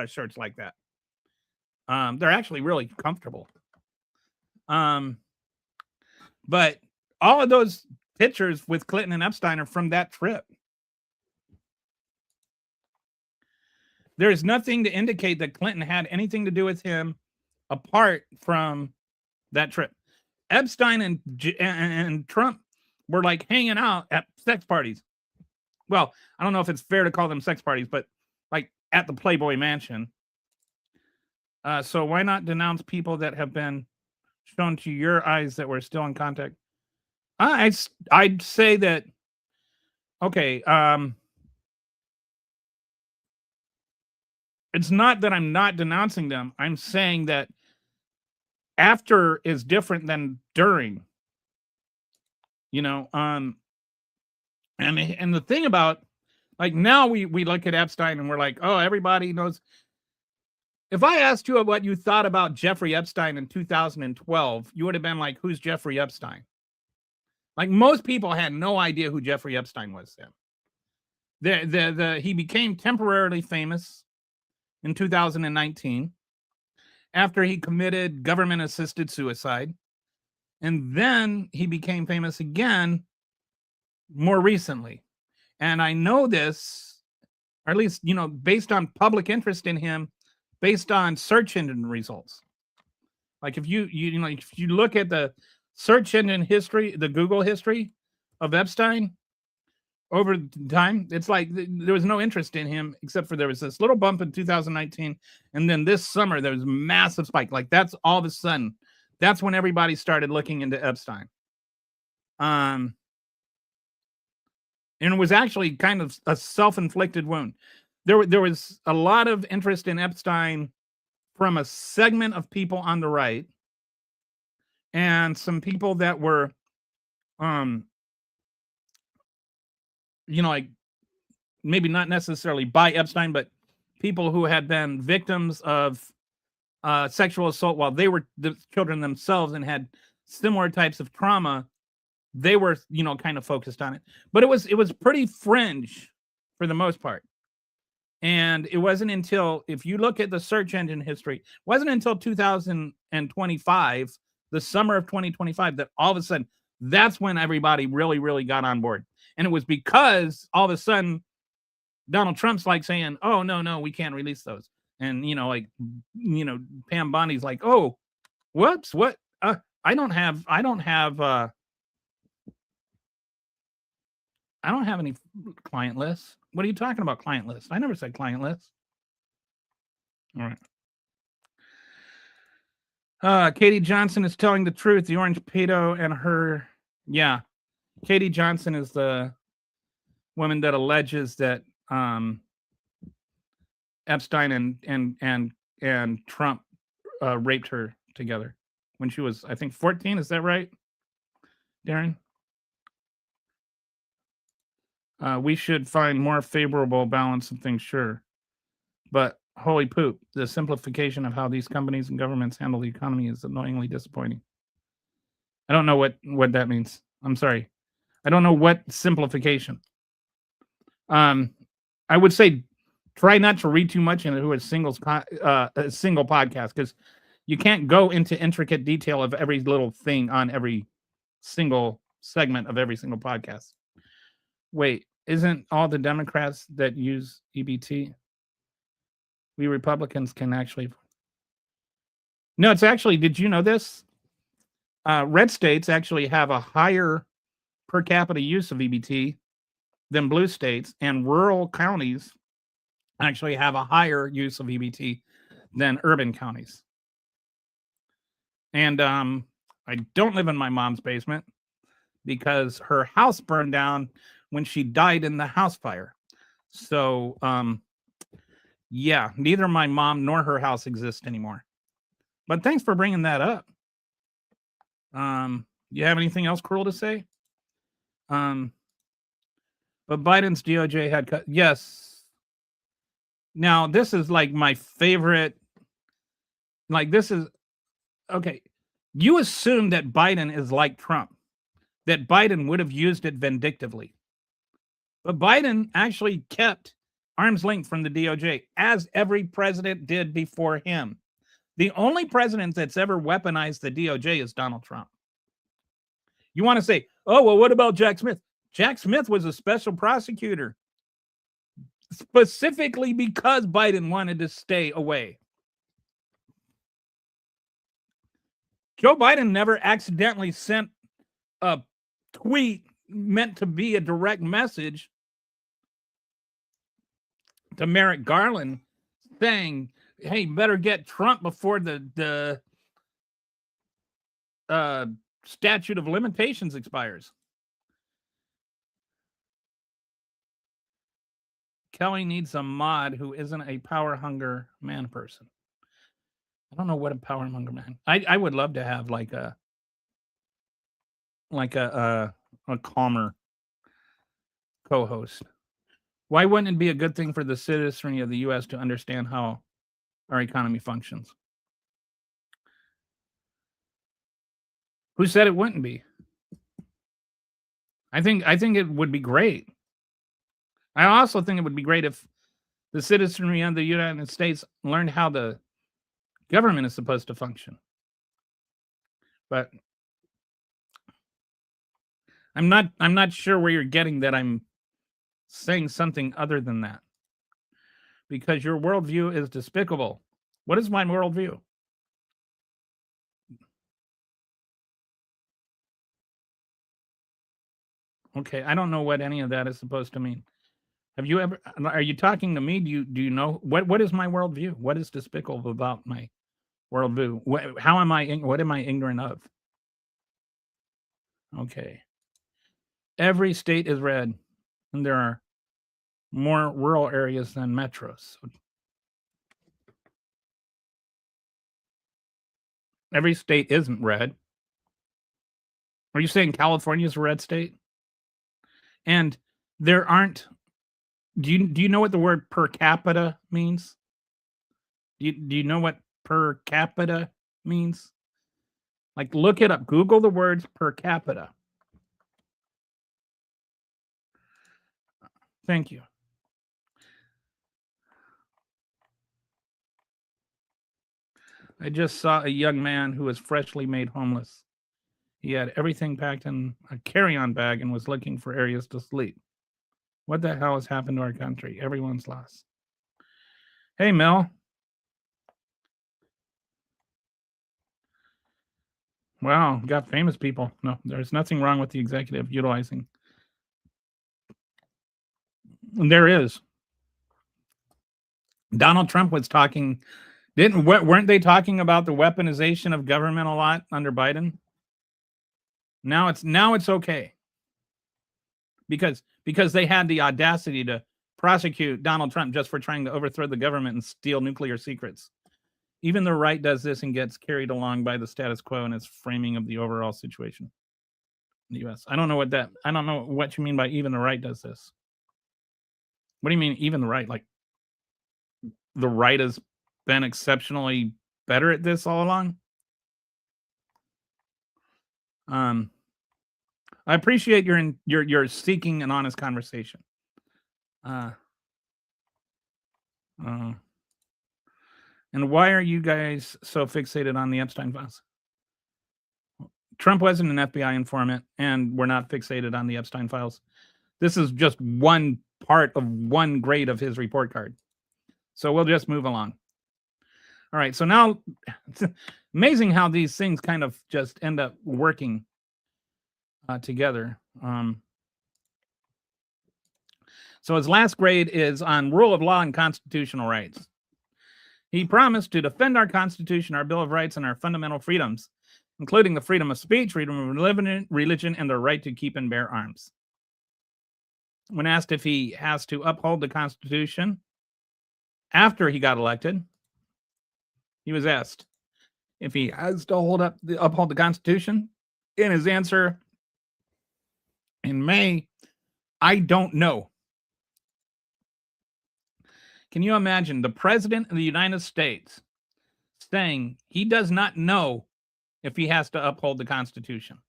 shirts like that. They're actually really comfortable. But all of those pictures with Clinton and Epstein are from that trip. There is nothing to indicate that Clinton had anything to do with him apart from that trip. Epstein and Trump were like hanging out at sex parties. Well, I don't know if it's fair to call them sex parties, but like at the Playboy Mansion. So why not denounce people that have been shown to your eyes that we're still in contact? I'd say that, okay, it's not that I'm not denouncing them. I'm saying that after is different than during, you know. And the thing about, like, now we look at Epstein and we're like, oh, everybody knows. If I asked you what you thought about Jeffrey Epstein in 2012, you would have been like, who's Jeffrey Epstein? Like, most people had no idea who Jeffrey Epstein was then. He became temporarily famous in 2019 after he committed government-assisted suicide. And then he became famous again more recently. And I know this, or at least, based on public interest in him, based on search engine results. Like, if you look at the search engine history, the Google history of Epstein over time, it's like there was no interest in him, except for there was this little bump in 2019, and then this summer there was a massive spike. Like, that's all of a sudden, that's when everybody started looking into Epstein. And it was actually kind of a self-inflicted wound. There was a lot of interest in Epstein from a segment of people on the right, and some people that were, like, maybe not necessarily by Epstein, but people who had been victims of sexual assault while they were the children themselves and had similar types of trauma. They were, kind of focused on it, but it was pretty fringe for the most part. And it wasn't until, if you look at the search engine history, it wasn't until 2025, the summer of 2025, that all of a sudden, that's when everybody really, really got on board. And it was because all of a sudden, Donald Trump's like saying, oh, no, we can't release those. And, Pam Bondi's like, oh, whoops, what? I don't have any client lists. What are you talking about, client lists? I never said client lists. All right. Katie Johnson is telling the truth. The orange pedo and her. Yeah. Katie Johnson is the woman that alleges that Epstein and Trump raped her together when she was, I think, 14. Is that right, Darren? We should find more favorable balance of things, sure. But holy poop, the simplification of how these companies and governments handle the economy is annoyingly disappointing. I don't know what that means. I'm sorry. I don't know what simplification. I would say try not to read too much into a single podcast, because you can't go into intricate detail of every little thing on every single segment of every single podcast. Wait, isn't all the Democrats that use EBT? We Republicans can actually. No, it's actually, did you know this? Red states actually have a higher per capita use of EBT than blue states, and rural counties actually have a higher use of EBT than urban counties. And I don't live in my mom's basement because her house burned down when she died in the house fire. So, yeah, neither my mom nor her house exist anymore. But thanks for bringing that up. You have anything else cruel to say? But Biden's DOJ had cut. Yes. Now, this is like my favorite. Like, this is okay. You assume that Biden is like Trump, that Biden would have used it vindictively. But Biden actually kept arm's length from the DOJ, as every president did before him. The only president that's ever weaponized the DOJ is Donald Trump. You want to say, oh, well, what about Jack Smith? Jack Smith was a special prosecutor specifically because Biden wanted to stay away. Joe Biden never accidentally sent a tweet meant to be a direct message to Merrick Garland saying, Hey, better get Trump before the statute of limitations expires. Kelly needs a mod who isn't a power hunger man person. I don't know what a power hunger man. I would love to have like a calmer co-host. Why wouldn't it be a good thing for the citizenry of the U.S. to understand how our economy functions? Who said it wouldn't be? I think it would be great. I also think it would be great if the citizenry of the United States learned how the government is supposed to function. But I'm not sure where you're getting that I'm saying something other than that. Because your worldview is despicable. What is my worldview? Okay, I don't know what any of that is supposed to mean. Have you ever? Are you talking to me? Do you know what is my worldview? What is despicable about my worldview? How am I? What am I ignorant of? Okay. Every state is red, and there are more rural areas than metros. Every state isn't red. Are you saying California is a red state? And there aren't. Do you know what the word per capita means? Do you know what per capita means? Like, look it up. Google the words per capita. Thank you. I just saw a young man who was freshly made homeless. He had everything packed in a carry-on bag and was looking for areas to sleep. What the hell has happened to our country? Everyone's lost. Hey, Mel. Wow, got famous people. No, there's nothing wrong with the executive utilizing. And there is. Donald Trump was talking. Weren't they talking about the weaponization of government a lot under Biden? Now it's okay. Because they had the audacity to prosecute Donald Trump just for trying to overthrow the government and steal nuclear secrets. Even the right does this and gets carried along by the status quo and its framing of the overall situation in the U.S. I don't know what you mean by even the right does this. What do you mean even the right? Like the right has been exceptionally better at this all along? I appreciate you're seeking an honest conversation. And why are you guys so fixated on the Epstein files? Trump wasn't an FBI informant, and we're not fixated on the Epstein files. This is just one part of one grade of his report card. So we'll just move along. All right, so now it's amazing how these things kind of just end up working together. So his last grade is on rule of law and constitutional rights. He promised to defend our Constitution, our Bill of Rights, and our fundamental freedoms, including the freedom of speech, freedom of religion, and the right to keep and bear arms. When asked if he has to uphold the Constitution after he got elected, he was asked if he has to uphold the Constitution. In his answer in May, I don't know. Can you imagine the president of the United States saying he does not know if he has to uphold the Constitution?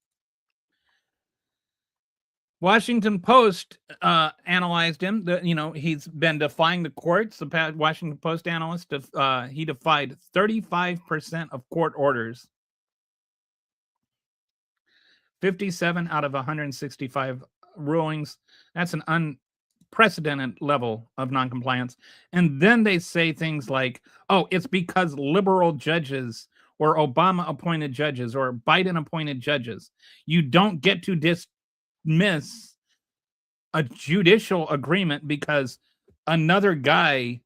Washington Post analyzed him. He's been defying the courts. The Washington Post analyst, he defied 35% of court orders. 57 out of 165 rulings. That's an unprecedented level of noncompliance. And then they say things like, oh, it's because liberal judges or Obama appointed judges or Biden appointed judges. You don't get to dismiss a judicial agreement because another guy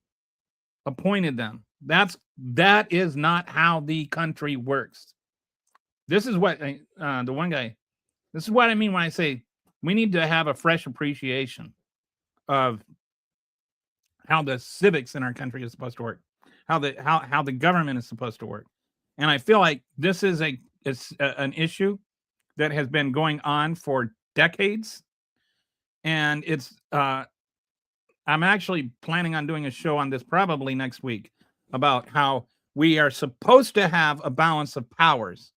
appointed them. That is not how the country works. This is what the one guy. This is what I mean when I say we need to have a fresh appreciation of how the civics in our country is supposed to work, how the government is supposed to work. And I feel like this is an issue that has been going on for decades, and it's I'm actually planning on doing a show on this probably next week about how we are supposed to have a balance of powers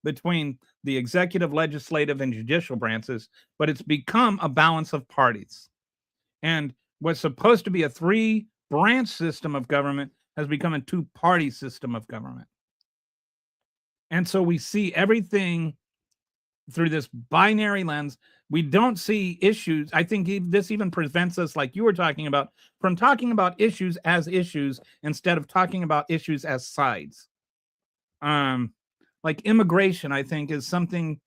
between the executive, legislative, and judicial branches, but it's become a balance of parties. And what's supposed to be a 3-branch system of government has become a 2-party system of government. And so we see everything through this binary lens. We don't see issues. I think this even prevents us, like you were talking about, from talking about issues as issues instead of talking about issues as sides. Like immigration, I think, is something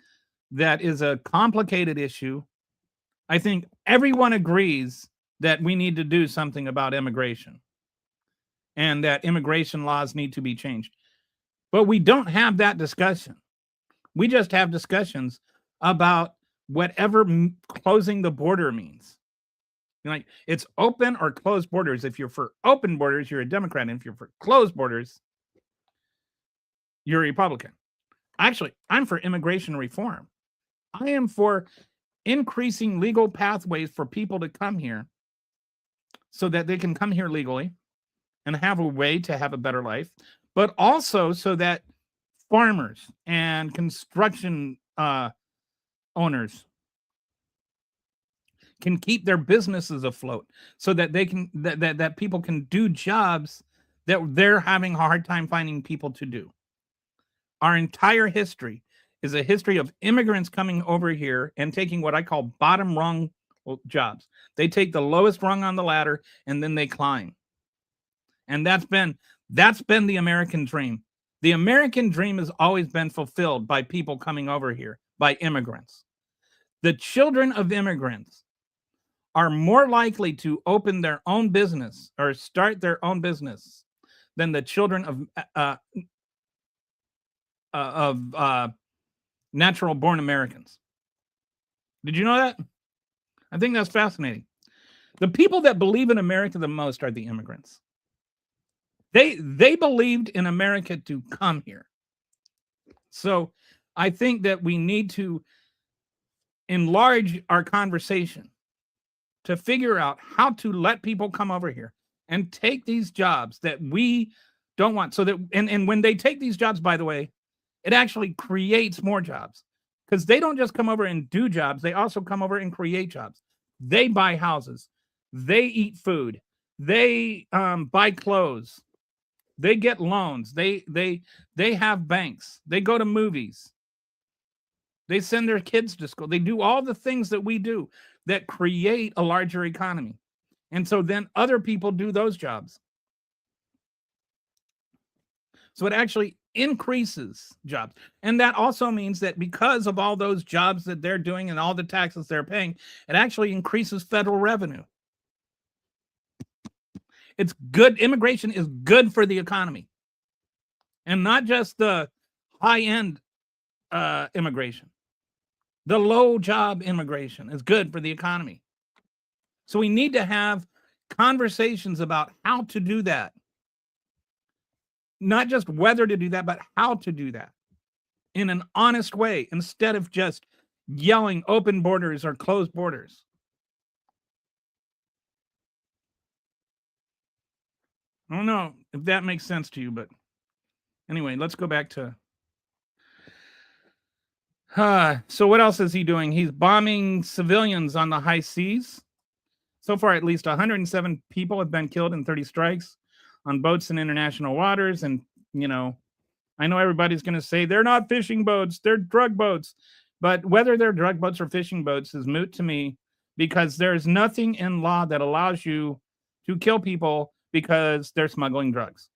that is a complicated issue. I think everyone agrees that we need to do something about immigration and that immigration laws need to be changed. But we don't have that discussion. We just have discussions about whatever closing the border means. Like, it's open or closed borders. If you're for open borders, you're a Democrat. And if you're for closed borders, you're a Republican. Actually, I'm for immigration reform. I am for increasing legal pathways for people to come here so that they can come here legally and have a way to have a better life, but also so that farmers and construction owners can keep their businesses afloat, so that they can that people can do jobs that they're having a hard time finding people to do. Our entire history is a history of immigrants coming over here and taking what I call bottom rung jobs. They take the lowest rung on the ladder and then they climb. And that's been the American dream. The American dream has always been fulfilled by people coming over here, by immigrants. The children of immigrants are more likely to open their own business or start their own business than the children of natural born Americans. Did you know that? I think that's fascinating. The people that believe in America the most are the immigrants. They believed in America to come here. So I think that we need to enlarge our conversation to figure out how to let people come over here and take these jobs that we don't want. So that and when they take these jobs, by the way, it actually creates more jobs, because they don't just come over and do jobs. They also come over and create jobs. They buy houses. They eat food. They buy clothes. They get loans. They have banks. They go to movies. They send their kids to school. They do all the things that we do that create a larger economy. And so then other people do those jobs. So it actually increases jobs. And that also means that because of all those jobs that they're doing and all the taxes they're paying, it actually increases federal revenue. It's good. Immigration is good for the economy. And not just the high-end immigration. The low job immigration is good for the economy. So we need to have conversations about how to do that. Not just whether to do that, but how to do that in an honest way, instead of just yelling open borders or closed borders. I don't know if that makes sense to you, but anyway, let's go back to... so what else is he doing? He's bombing civilians on the high seas. So far, at least 107 people have been killed in 30 strikes on boats in international waters. And, you know, I know everybody's going to say they're not fishing boats, they're drug boats. But whether they're drug boats or fishing boats is moot to me, because there's nothing in law that allows you to kill people because they're smuggling drugs.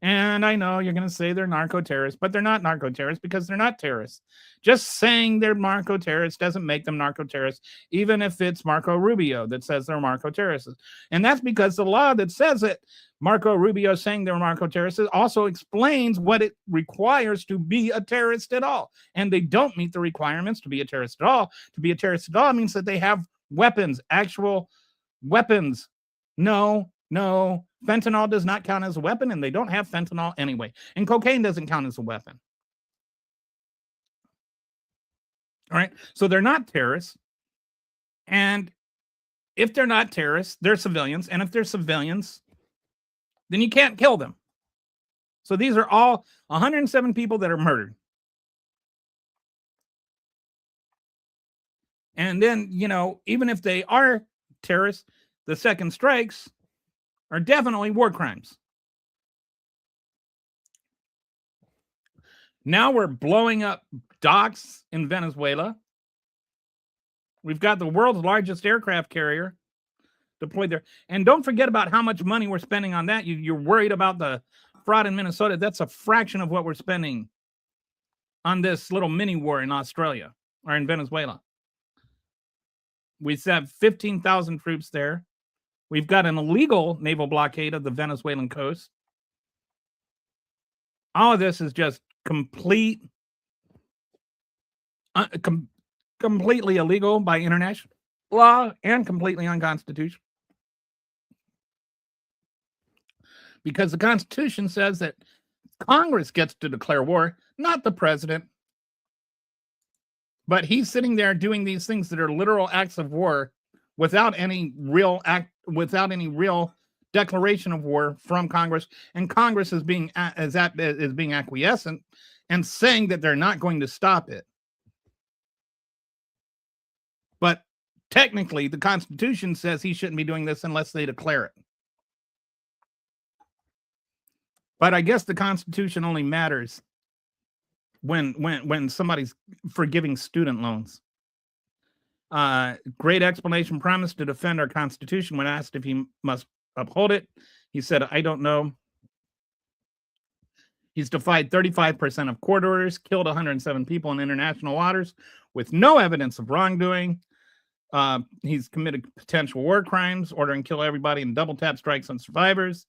And I know you're going to say they're narco-terrorists, but they're not narco-terrorists because they're not terrorists. Just saying they're narco-terrorists doesn't make them narco-terrorists, even if it's Marco Rubio that says they're narco-terrorists. And that's because the law that says it, Marco Rubio saying they're narco-terrorists, also explains what it requires to be a terrorist at all. And they don't meet the requirements to be a terrorist at all. To be a terrorist at all means that they have weapons, actual weapons. No, fentanyl does not count as a weapon, and they don't have fentanyl anyway. And cocaine doesn't count as a weapon. All right, so they're not terrorists. And if they're not terrorists, they're civilians. And if they're civilians, then you can't kill them. So these are all 107 people that are murdered. And then, even if they are terrorists, the second strikes are definitely war crimes. Now we're blowing up docks in Venezuela. We've got the world's largest aircraft carrier deployed there. And don't forget about how much money we're spending on that. You're worried about the fraud in Minnesota. That's a fraction of what we're spending on this little mini war in Australia or in Venezuela. We have 15,000 troops there. We've got an illegal naval blockade of the Venezuelan coast. All of this is just completely illegal by international law and completely unconstitutional. Because the Constitution says that Congress gets to declare war, not the president. But he's sitting there doing these things that are literal acts of war without any real declaration of war from Congress, and Congress is being acquiescent and saying that they're not going to stop it. But technically, the Constitution says he shouldn't be doing this unless they declare it. But I guess the Constitution only matters when somebody's forgiving student loans. Great explanation promised to defend our Constitution when asked if he must uphold it. He said, I don't know. He's defied 35% of court orders, killed 107 people in international waters with no evidence of wrongdoing. He's committed potential war crimes, ordering kill everybody and double tap strikes on survivors.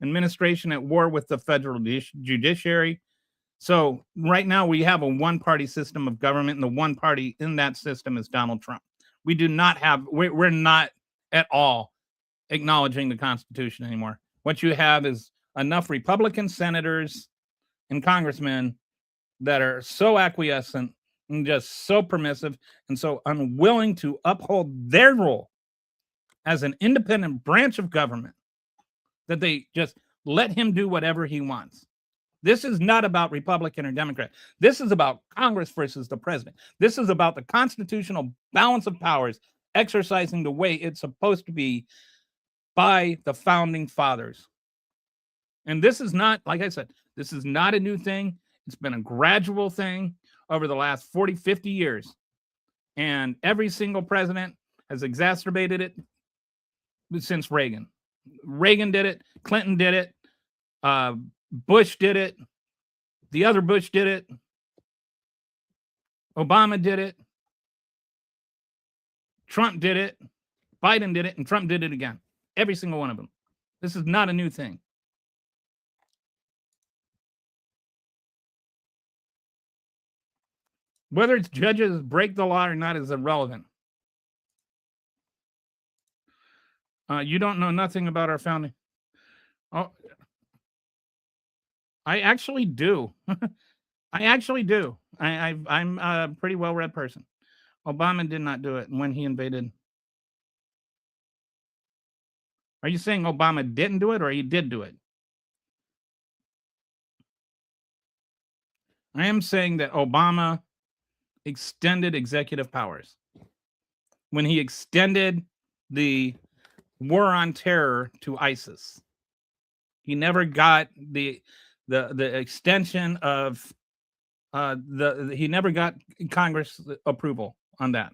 Administration at war with the federal judiciary. So right now we have a one-party system of government, and the one party in that system is Donald Trump. We're not at all acknowledging the Constitution anymore. What you have is enough Republican senators and congressmen that are so acquiescent and just so permissive and so unwilling to uphold their role as an independent branch of government that they just let him do whatever he wants. This is not about Republican or Democrat. This is about Congress versus the president. This is about the constitutional balance of powers exercising the way it's supposed to be by the founding fathers. And this is not, like I said, this is not a new thing. It's been a gradual thing over the last 40, 50 years. And every single president has exacerbated it since Reagan. Reagan did it. Clinton did it. Bush did it. The other Bush did it. Obama did it. Trump did it. Biden did it. And Trump did it again. Every single one of them. This is not a new thing. Whether it's judges break the law or not is irrelevant. You don't know nothing about our founding. Oh, I actually do. I actually do. I'm a pretty well-read person. Obama did not do it when he invaded. Are you saying Obama didn't do it or he did do it? I am saying that Obama extended executive powers. When he extended the war on terror to ISIS, he never got the extension of he never got Congress approval on that.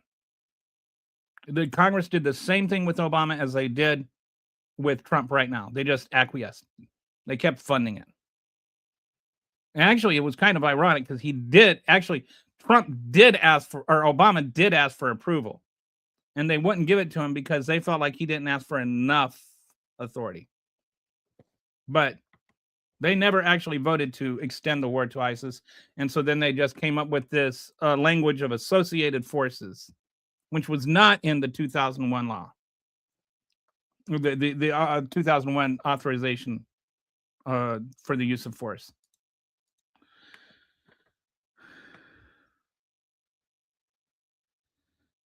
The Congress did the same thing with Obama as they did with Trump right now. They just acquiesced. They kept funding it. Actually, it was kind of ironic because Trump did ask for, or Obama did ask for approval, and they wouldn't give it to him because they felt like he didn't ask for enough authority. But they never actually voted to extend the war to ISIS. And so then they just came up with this language of associated forces, which was not in the 2001 law, the 2001 authorization for the use of force.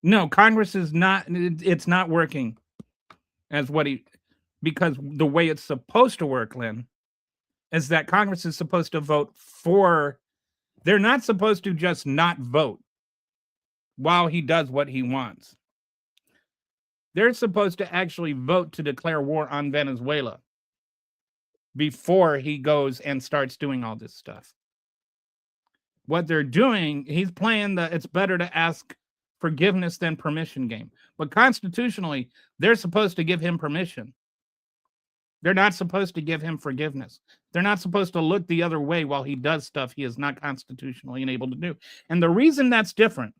No, Congress is not, it's not working as because the way it's supposed to work, Lynn, is that Congress is supposed to vote for, they're not supposed to just not vote while he does what he wants. They're supposed to actually vote to declare war on Venezuela before he goes and starts doing all this stuff. What they're doing, he's playing the it's better to ask forgiveness than permission game. But constitutionally, they're supposed to give him permission. They're not supposed to give him forgiveness. They're not supposed to look the other way while he does stuff he is not constitutionally enabled to do. And the reason that's different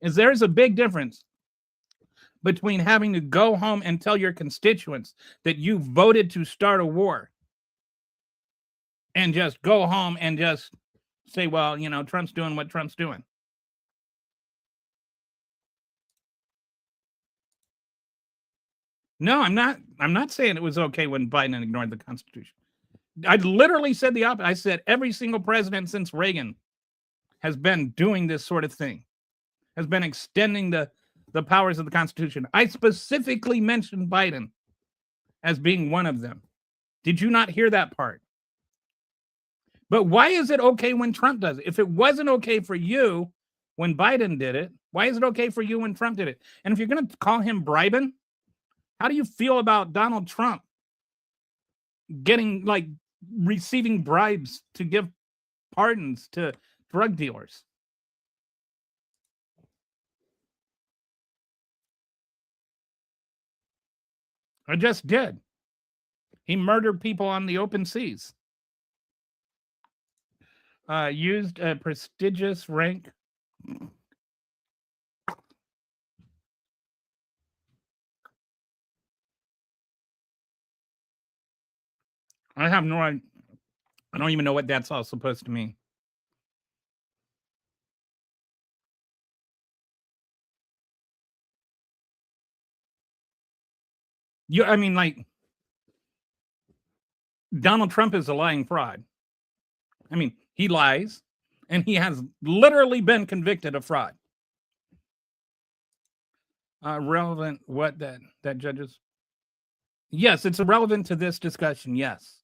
is there's a big difference between having to go home and tell your constituents that you voted to start a war and just go home and just say, well, you know, Trump's doing what Trump's doing. No, I'm not saying it was okay when Biden ignored the Constitution. I literally said the opposite. I said every single president since Reagan has been doing this sort of thing, has been extending the powers of the Constitution. I specifically mentioned Biden as being one of them. Did you not hear that part? But why is it okay when Trump does it? If it wasn't okay for you when Biden did it, why is it okay for you when Trump did it? And if you're going to call him bribing, how do you feel about Donald Trump receiving bribes to give pardons to drug dealers? I just did. He murdered people on the open seas. Used a prestigious rank. I have no idea. I don't even know what that's all supposed to mean. I mean, like, Donald Trump is a lying fraud. I mean, he lies, and he has literally been convicted of fraud. Relevant what that judges? Yes, it's irrelevant to this discussion, yes.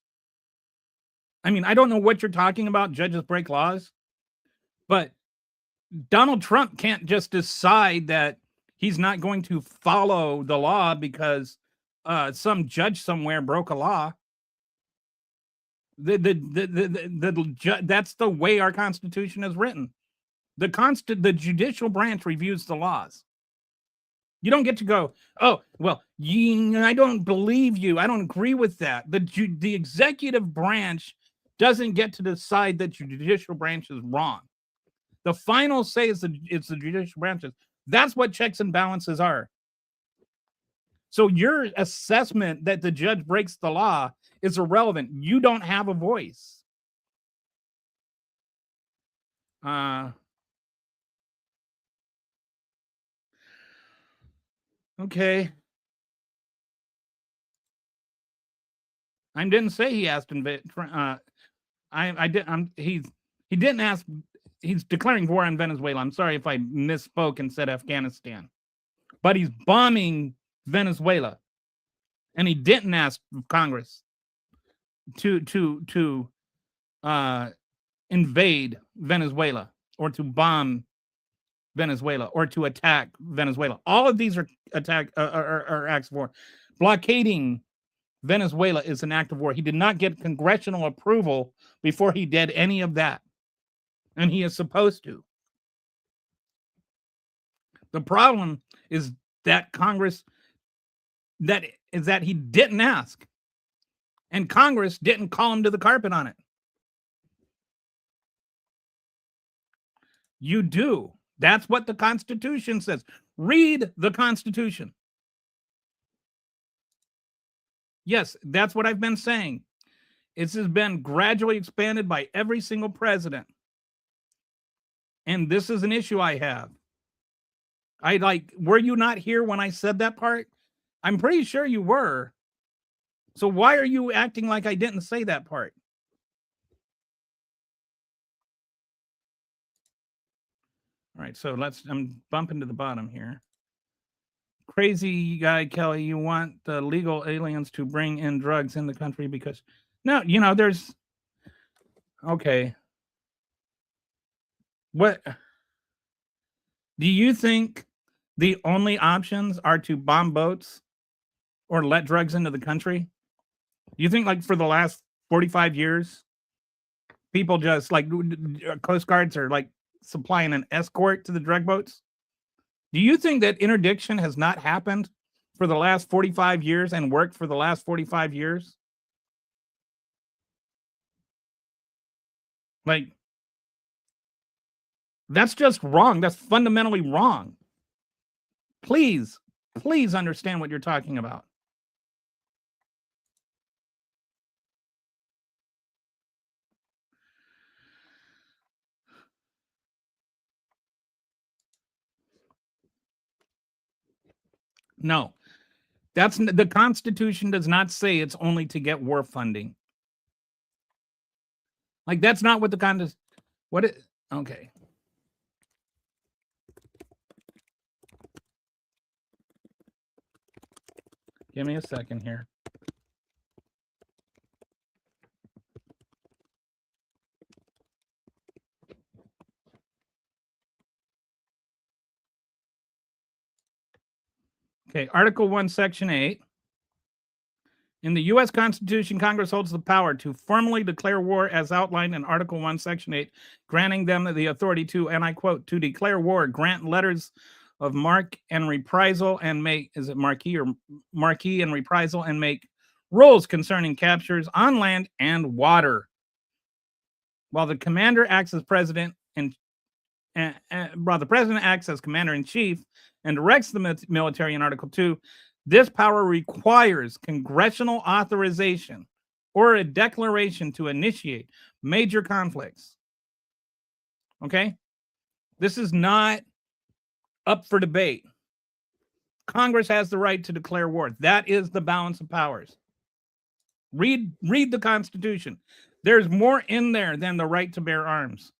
I mean, I don't know what you're talking about, judges break laws, but Donald Trump can't just decide that he's not going to follow the law because some judge somewhere broke a law. That's the way our Constitution is written. The judicial branch reviews the laws. You don't get to go, oh, well, I don't believe you. I don't agree with that. The executive branch doesn't get to decide that your judicial branch is wrong. The final say is it's the judicial branches. That's what checks and balances are. So your assessment that the judge breaks the law is irrelevant. You don't have a voice. Okay. I didn't say he asked he didn't ask. He's declaring war on Venezuela. I'm sorry if I misspoke and said Afghanistan, but he's bombing Venezuela, and he didn't ask Congress to invade Venezuela or to bomb Venezuela or to attack Venezuela. All of these are acts of war. Blockading Venezuela is an act of war. He did not get congressional approval before he did any of that, and he is supposed to. The problem is that Congress, that he didn't ask, and Congress didn't call him to the carpet on it. You do. That's what the Constitution says. Read the Constitution. Yes, that's what I've been saying. This has been gradually expanded by every single president. And this is an issue I have. Were you not here when I said that part? I'm pretty sure you were. So why are you acting like I didn't say that part? All right, so I'm bumping to the bottom here. Crazy guy, Kelly, you want the legal aliens to bring in drugs in the country because, no, there's, okay. What, do you think the only options are to bomb boats or let drugs into the country? You think like for the last 45 years, people just like Coast Guards are like supplying an escort to the drug boats? Do you think that interdiction has not happened for the last 45 years and worked for the last 45 years? Like, that's just wrong. That's fundamentally wrong. Please understand what you're talking about. No, that's the Constitution does not say it's only to get war funding. Like, that's not what the Constitution. What it? Okay. Give me a second here. Okay, Article 1, Section 8. In the U.S. Constitution, Congress holds the power to formally declare war as outlined in Article 1, Section 8, granting them the authority to, and I quote, to declare war, grant letters of marque and reprisal, and make, is it marquee or marquee and reprisal, and make rules concerning captures on land and water. While the commander acts as president and while the president acts as commander in chief and directs the military in Article 2, this power requires congressional authorization or a declaration to initiate major conflicts. Okay? This is not up for debate. Congress has the right to declare war. That is the balance of powers. Read the Constitution. There's more in there than the right to bear arms.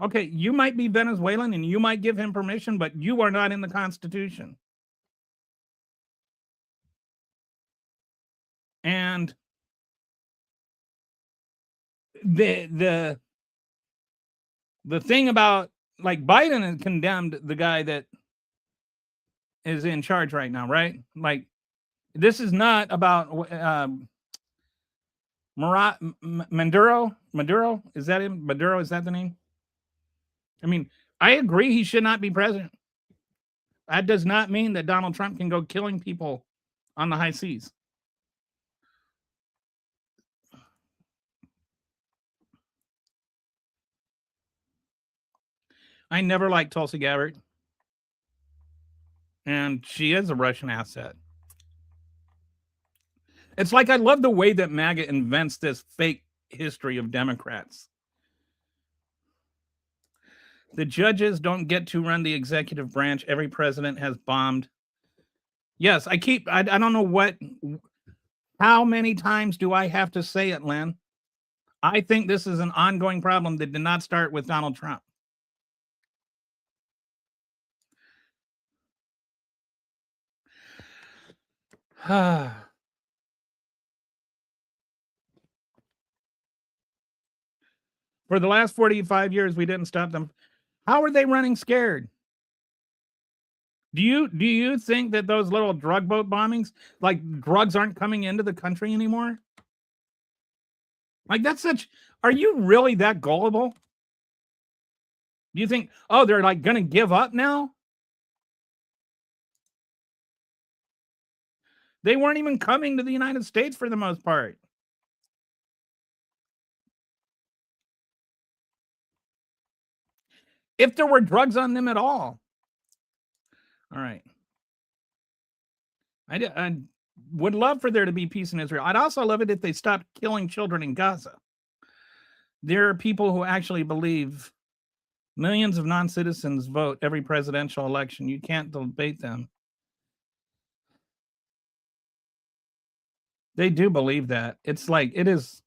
Okay, you might be Venezuelan and you might give him permission, but you are not in the Constitution. And the thing about, like, Biden has condemned the guy that is in charge right now, right? Like, this is not about Maduro. Is that him? Maduro, is that the name? I mean, I agree he should not be president. That does not mean that Donald Trump can go killing people on the high seas. I never liked Tulsi Gabbard. And she is a Russian asset. It's like I love the way that MAGA invents this fake history of Democrats. The judges don't get to run the executive branch. Every president has bombed. Yes, I don't know how many times do I have to say it, Lynn? I think this is an ongoing problem that did not start with Donald Trump. For the last 45 years, we didn't stop them. How are they running scared? Do you think that those little drug boat bombings, like, drugs aren't coming into the country anymore? Like, are you really that gullible? Do you think, oh, they're like going to give up now? They weren't even coming to the United States for the most part. if there were drugs on them at all. All right. I would love for there to be peace in Israel. I'd also love it if they stopped killing children in Gaza. There are people who actually believe millions of non-citizens vote every presidential election. You can't debate them. They do believe that. It's like, it is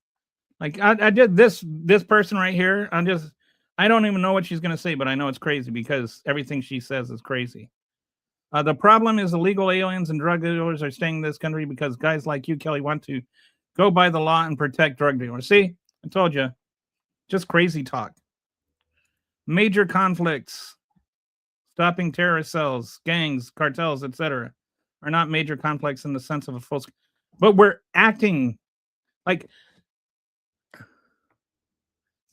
like, I did this person right here. I don't even know what she's going to say, but I know it's crazy because everything she says is crazy. The problem is illegal aliens and drug dealers are staying in this country because guys like you, Kelly, want to go by the law and protect drug dealers. See, I told you, just crazy talk. Major conflicts, stopping terrorist cells, gangs, cartels, etc., are not major conflicts in the sense of a full. But we're acting like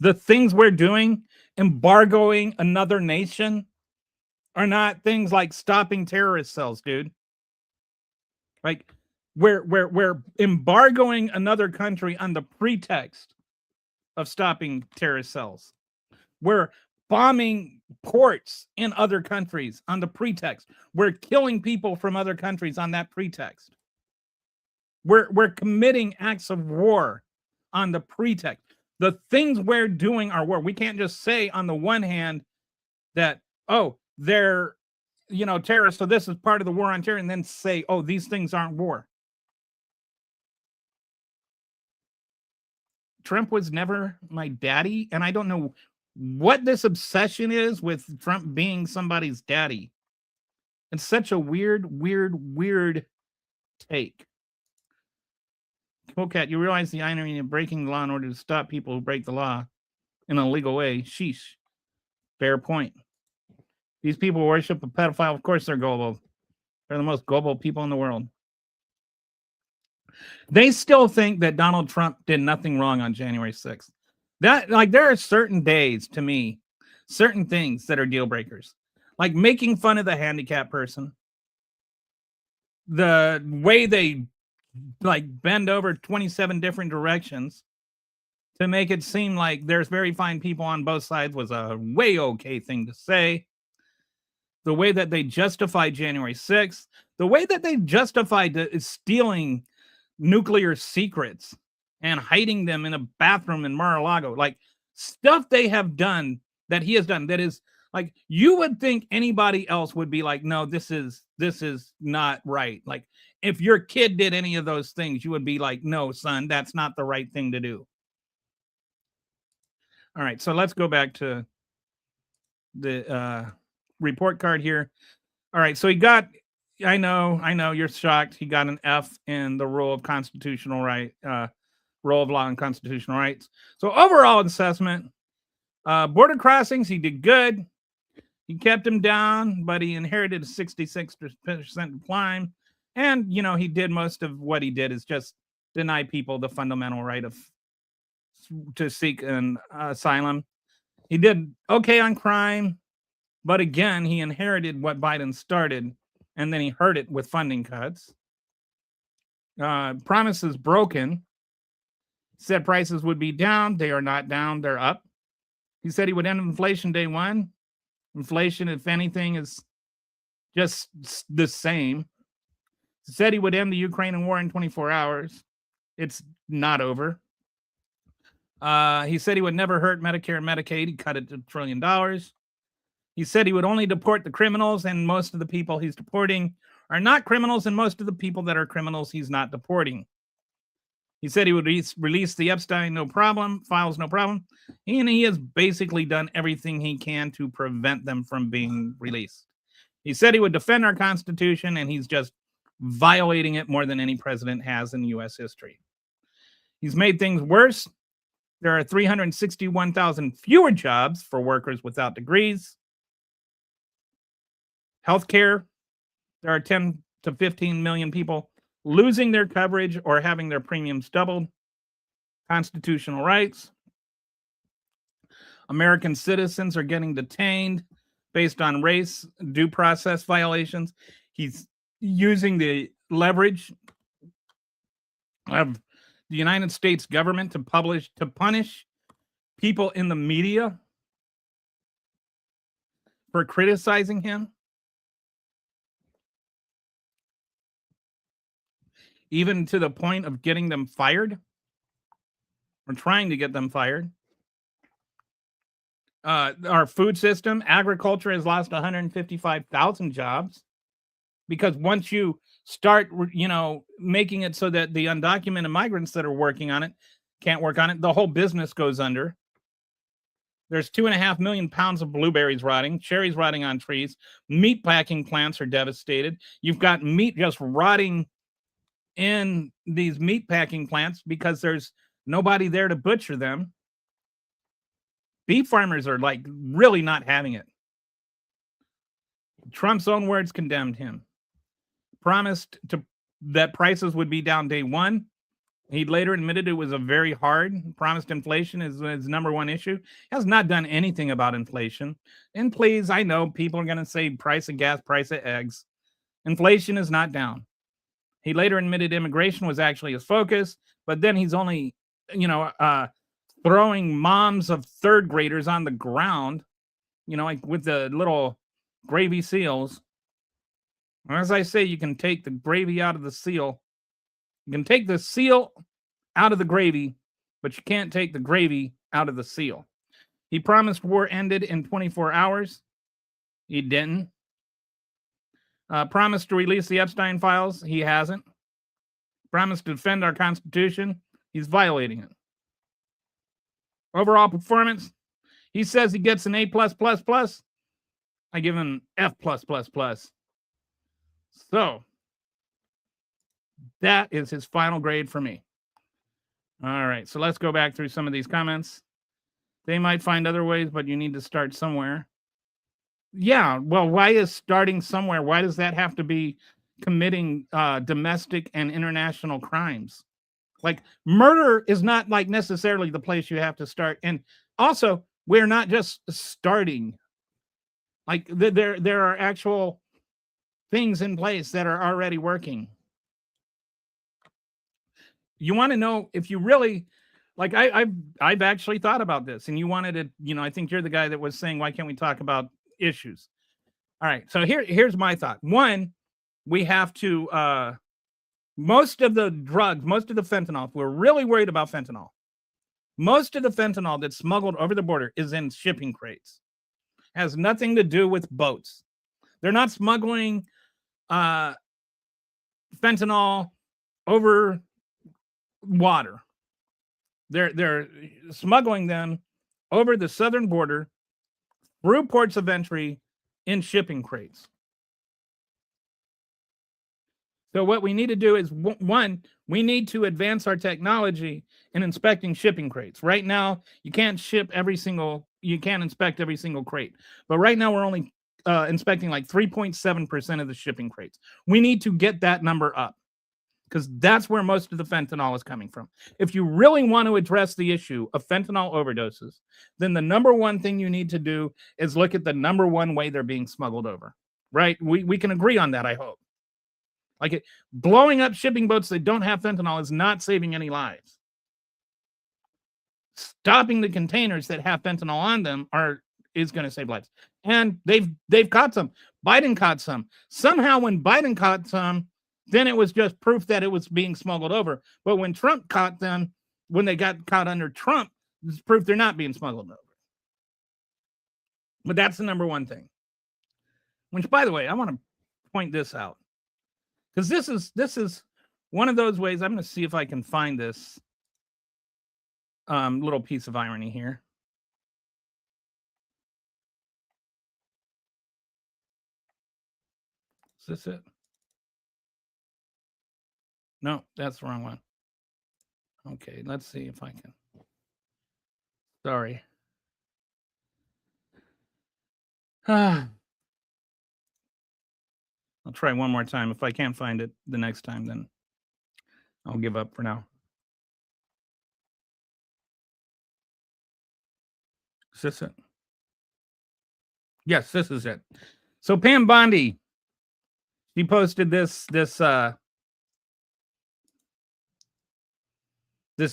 the things we're doing, embargoing another nation, are not things like stopping terrorist cells, dude. Like we're embargoing another country on the pretext of stopping terrorist cells. We're bombing ports in other countries on the pretext. We're killing people from other countries on that pretext. We're committing acts of war on the pretext. The things we're doing are war. We can't just say on the one hand that, oh, they're, terrorists, so this is part of the war on terror, and then say, oh, these things aren't war. Trump was never my daddy, and I don't know what this obsession is with Trump being somebody's daddy. It's such a weird take. Coolcat, you realize the irony of breaking the law in order to stop people who break the law in a legal way. Sheesh. Fair point. These people worship a pedophile. Of course they're gullible. They're the most gullible people in the world. They still think that Donald Trump did nothing wrong on January 6th. There are certain days, to me, certain things that are deal breakers. Like making fun of the handicapped person. The way they bend over 27 different directions to make it seem like there's very fine people on both sides was a way okay thing to say. The way that they justified January 6th, the way that they justified stealing nuclear secrets and hiding them in a bathroom in Mar-a-Lago, like stuff they have done that he has done that is like, you would think anybody else would be like, no, this is not right. Like if your kid did any of those things, you would be like, no, son, that's not the right thing to do. All right, so let's go back to the report card here. All right, so he got, I know you're shocked. He got an F in the rule of constitutional right, rule of law and constitutional rights. So overall assessment, border crossings, he did good. He kept him down, but he inherited a 66% decline. And, he did most of what he did is just deny people the fundamental right to seek an asylum. He did okay on crime, but again, he inherited what Biden started, and then he hurt it with funding cuts. Promises broken. Said prices would be down. They are not down. They're up. He said he would end inflation day one. Inflation, if anything, is just the same. He said he would end the Ukraine war in 24 hours. It's not over. He said he would never hurt Medicare and Medicaid. He cut it to $1 trillion. He said he would only deport the criminals, and most of the people he's deporting are not criminals, and most of the people that are criminals he's not deporting. He said he would release the Epstein, no problem, files, no problem. And he has basically done everything he can to prevent them from being released. He said he would defend our Constitution, and he's just violating it more than any president has in U.S. history. He's made things worse. There are 361,000 fewer jobs for workers without degrees. Healthcare, there are 10 to 15 million people losing their coverage or having their premiums doubled. Constitutional rights. American citizens are getting detained based on race, due process violations. He's using the leverage of the United States government to punish people in the media for criticizing him, even to the point of getting them fired or trying to get them fired. Our food system, agriculture has lost 155,000 jobs because once you start, making it so that the undocumented migrants that are working on it can't work on it, the whole business goes under. There's 2.5 million pounds of blueberries rotting, cherries rotting on trees, meat packing plants are devastated. You've got meat just rotting in these meat packing plants because there's nobody there to butcher them. Beef farmers are like really not having it. Trump's own words condemned him. Promised that prices would be down day one. He later admitted it was a very hard. Promised inflation is his number one issue. Has not done anything about inflation. And please, I know people are going to say price of gas, price of eggs. Inflation is not down. He later admitted immigration was actually his focus, but then he's only, throwing moms of third graders on the ground, like with the little gravy seals. As I say, you can take the gravy out of the seal. You can take the seal out of the gravy, but you can't take the gravy out of the seal. He promised war ended in 24 hours. He didn't. Promised to release the Epstein files. He hasn't. Promised to defend our Constitution. He's violating it. Overall performance, he says he gets an A+++. I give him F+++. So that is his final grade for me. All right, so let's go back through some of these comments. They might find other ways, but you need to start somewhere. Yeah, well, why is starting somewhere? Why does that have to be committing domestic and international crimes? Like murder is not like necessarily the place you have to start. And also, we're not just starting. Like there are actual things in place that are already working. You want to know if you really like I've actually thought about this, and you wanted to, I think you're the guy that was saying, why can't we talk about issues? All right, so here's my thought. One, we have to most of the drugs, most of the fentanyl, if we're really worried about fentanyl, most of the fentanyl that's smuggled over the border is in shipping crates. Has nothing to do with boats. They're not smuggling fentanyl over water. They're smuggling them over the southern border through ports of entry in shipping crates. So what we need to do is, one, we need to advance our technology in inspecting shipping crates. Right now, you can't inspect every single crate. But right now, we're only inspecting like 3.7% of the shipping crates. We need to get that number up because that's where most of the fentanyl is coming from. If you really want to address the issue of fentanyl overdoses, then the number one thing you need to do is look at the number one way they're being smuggled over, right? We can agree on that, I hope. Like blowing up shipping boats that don't have fentanyl is not saving any lives. Stopping the containers that have fentanyl on them is going to save lives. And they've caught some. Biden caught some. Somehow when Biden caught some, then it was just proof that it was being smuggled over. But when Trump caught them, when they got caught under Trump, it's proof they're not being smuggled over. But that's the number one thing. Which, by the way, I want to point this out. Because this is one of those ways. I'm going to see if I can find this little piece of irony here. Is this it? No, that's the wrong one. Okay, let's see if I can. Sorry. I'll try one more time. If I can't find it the next time, then I'll give up for now. Is this it? Yes, this is it. So Pam Bondi, she posted this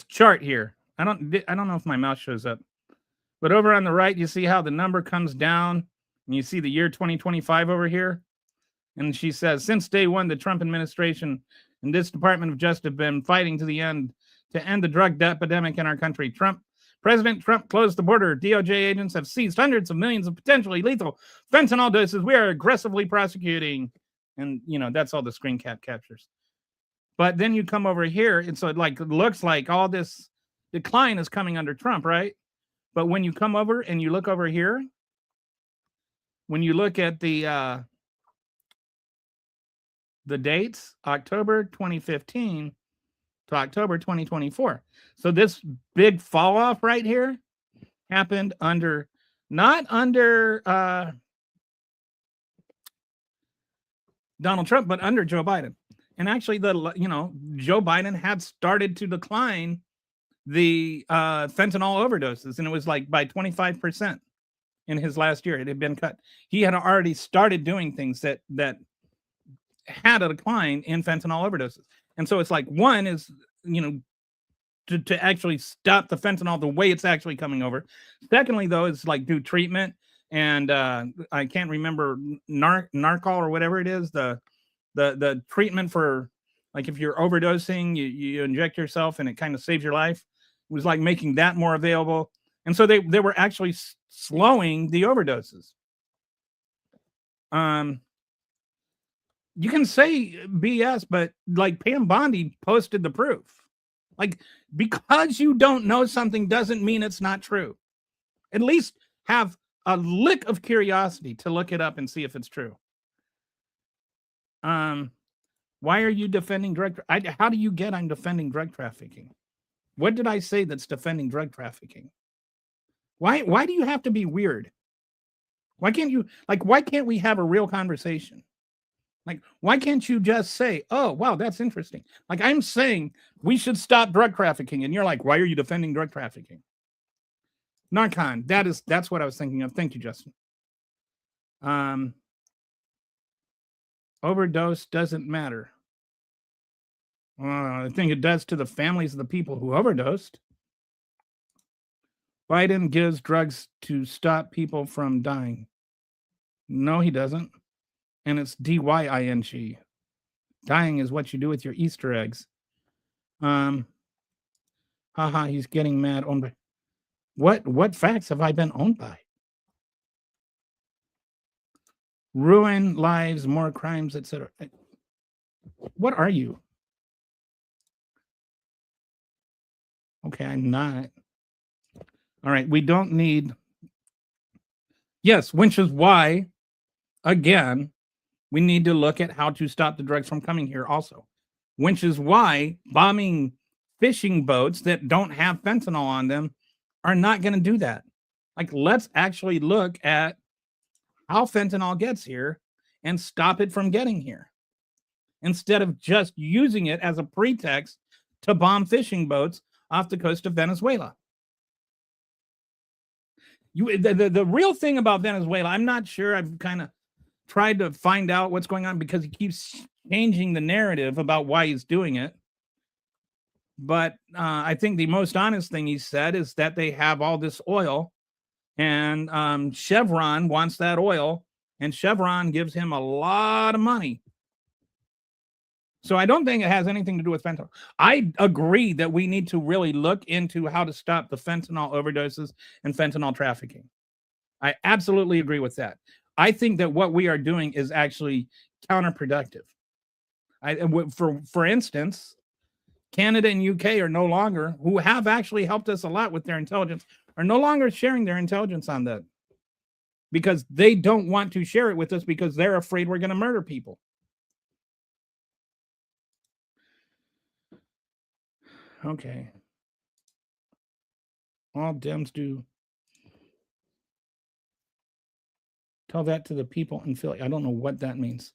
chart here. I don't know if my mouse shows up, but over on the right, you see how the number comes down And you see the year 2025 over here. And she says, since day one, the Trump administration and this Department of Justice have been fighting to the end to end the drug epidemic in our country. President Trump closed the border. DOJ agents have seized hundreds of millions of potentially lethal fentanyl doses. We are aggressively prosecuting. And, you know, that's all the screen cap captures. But then you come over here, and so it looks like all this decline is coming under Trump, right? But when you come over and you look over here, when you look at the dates, October 2015 to October 2024. So this big fall off right here happened not under Donald Trump, but under Joe Biden. And actually, Joe Biden had started to decline the fentanyl overdoses, and it was like by 25% in his last year. It had been cut. He had already started doing things that had a decline in fentanyl overdoses. And so it's like, one is, to actually stop the fentanyl the way it's actually coming over. Secondly, though, is like do treatment. And I can't remember Narcal or whatever it is, the treatment for, like, if you're overdosing, you inject yourself and it kind of saves your life. It was like making that more available. And so they were actually slowing the overdoses. You can say BS, but like Pam Bondi posted the proof. Like, because you don't know something doesn't mean it's not true. At least have a lick of curiosity to look it up and see if it's true. Why are you defending drug? How do you get I'm defending drug trafficking? What did I say that's defending drug trafficking? Why do you have to be weird? Why can't we have a real conversation? Like, why can't you just say, oh, wow, that's interesting. Like, I'm saying we should stop drug trafficking. And you're like, why are you defending drug trafficking? Narcon, that's what I was thinking of. Thank you, Justin. Overdose doesn't matter. I think it does to the families of the people who overdosed. Biden gives drugs to stop people from dying. No, he doesn't. And it's DYING. Dying is what you do with your Easter eggs. Haha, he's getting mad. Owned by what facts have I been owned by? Ruin lives, more crimes, etc. What are you? Okay, I'm not. All right, we don't need. Yes, which is why, again, we need to look at how to stop the drugs from coming here also. Which is why bombing fishing boats that don't have fentanyl on them are not going to do that. Like, let's actually look at how fentanyl gets here and stop it from getting here, instead of just using it as a pretext to bomb fishing boats off the coast of Venezuela. The real thing about Venezuela, I'm not sure. I've kind of tried to find out what's going on because he keeps changing the narrative about why he's doing it. But I think the most honest thing he said is that they have all this oil, and Chevron wants that oil, and Chevron gives him a lot of money. So I don't think it has anything to do with fentanyl. I agree that we need to really look into how to stop the fentanyl overdoses and fentanyl trafficking. I absolutely agree with that. I think that what we are doing is actually counterproductive. For instance, Canada and UK are no longer, who have actually helped us a lot with their intelligence, are no longer sharing their intelligence on that because they don't want to share it with us because they're afraid we're going to murder people. Okay. All Dems do. Tell that to the people in Philly. I don't know what that means.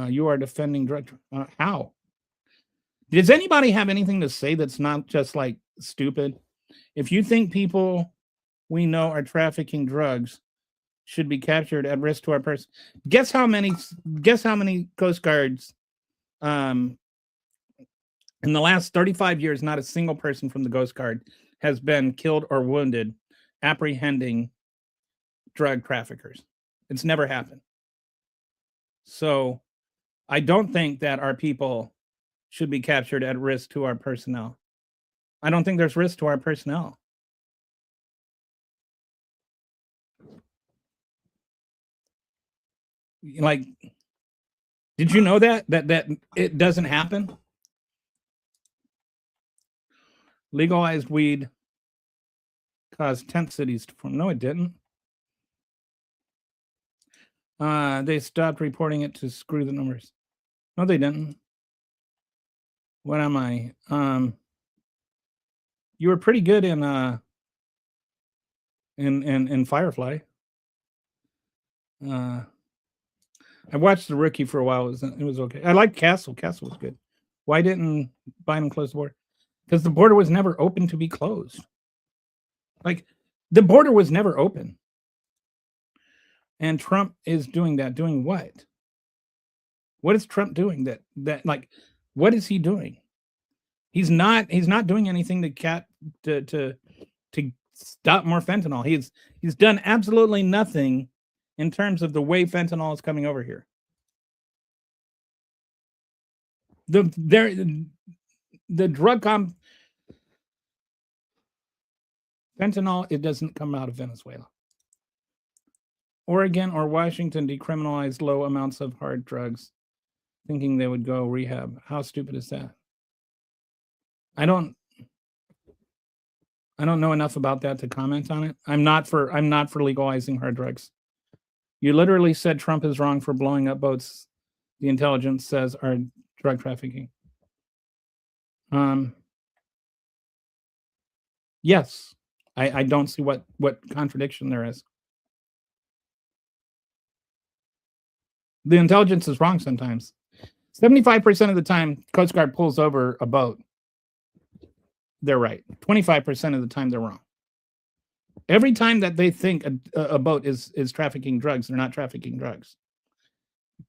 You are defending drug. How? Does anybody have anything to say that's not just like stupid? If you think people we know are trafficking drugs should be captured at risk to our person, guess how many Coast Guards in the last 35 years, not a single person from the Coast Guard has been killed or wounded apprehending drug traffickers. It's never happened. So I don't think that our people should be captured at risk to our personnel. I don't think there's risk to our personnel. Like, did you know that it doesn't happen? Legalized weed caused tent cities to form. No, it didn't. They stopped reporting it to screw the numbers. No, they didn't. What am I? You were pretty good in Firefly. I watched The Rookie for a while. It was okay. I liked Castle. Castle was good. Why didn't Biden close the border? Because the border was never open to be closed. Like, the border was never open. And Trump is doing that. Doing what? What is Trump doing? What is he doing? He's not doing anything to stop more fentanyl. He's done absolutely nothing in terms of the way fentanyl is coming over here. The drug fentanyl, it doesn't come out of Venezuela. Oregon or Washington decriminalized low amounts of hard drugs, thinking they would go rehab. How stupid is that? I don't know enough about that to comment on it. I'm not for legalizing hard drugs. You literally said Trump is wrong for blowing up boats the intelligence says are drug trafficking. Yes. I don't see what contradiction there is. The intelligence is wrong sometimes. 75% of the time, Coast Guard pulls over a boat, they're right. 25% of the time, they're wrong. Every time that they think a boat is trafficking drugs, they're not trafficking drugs.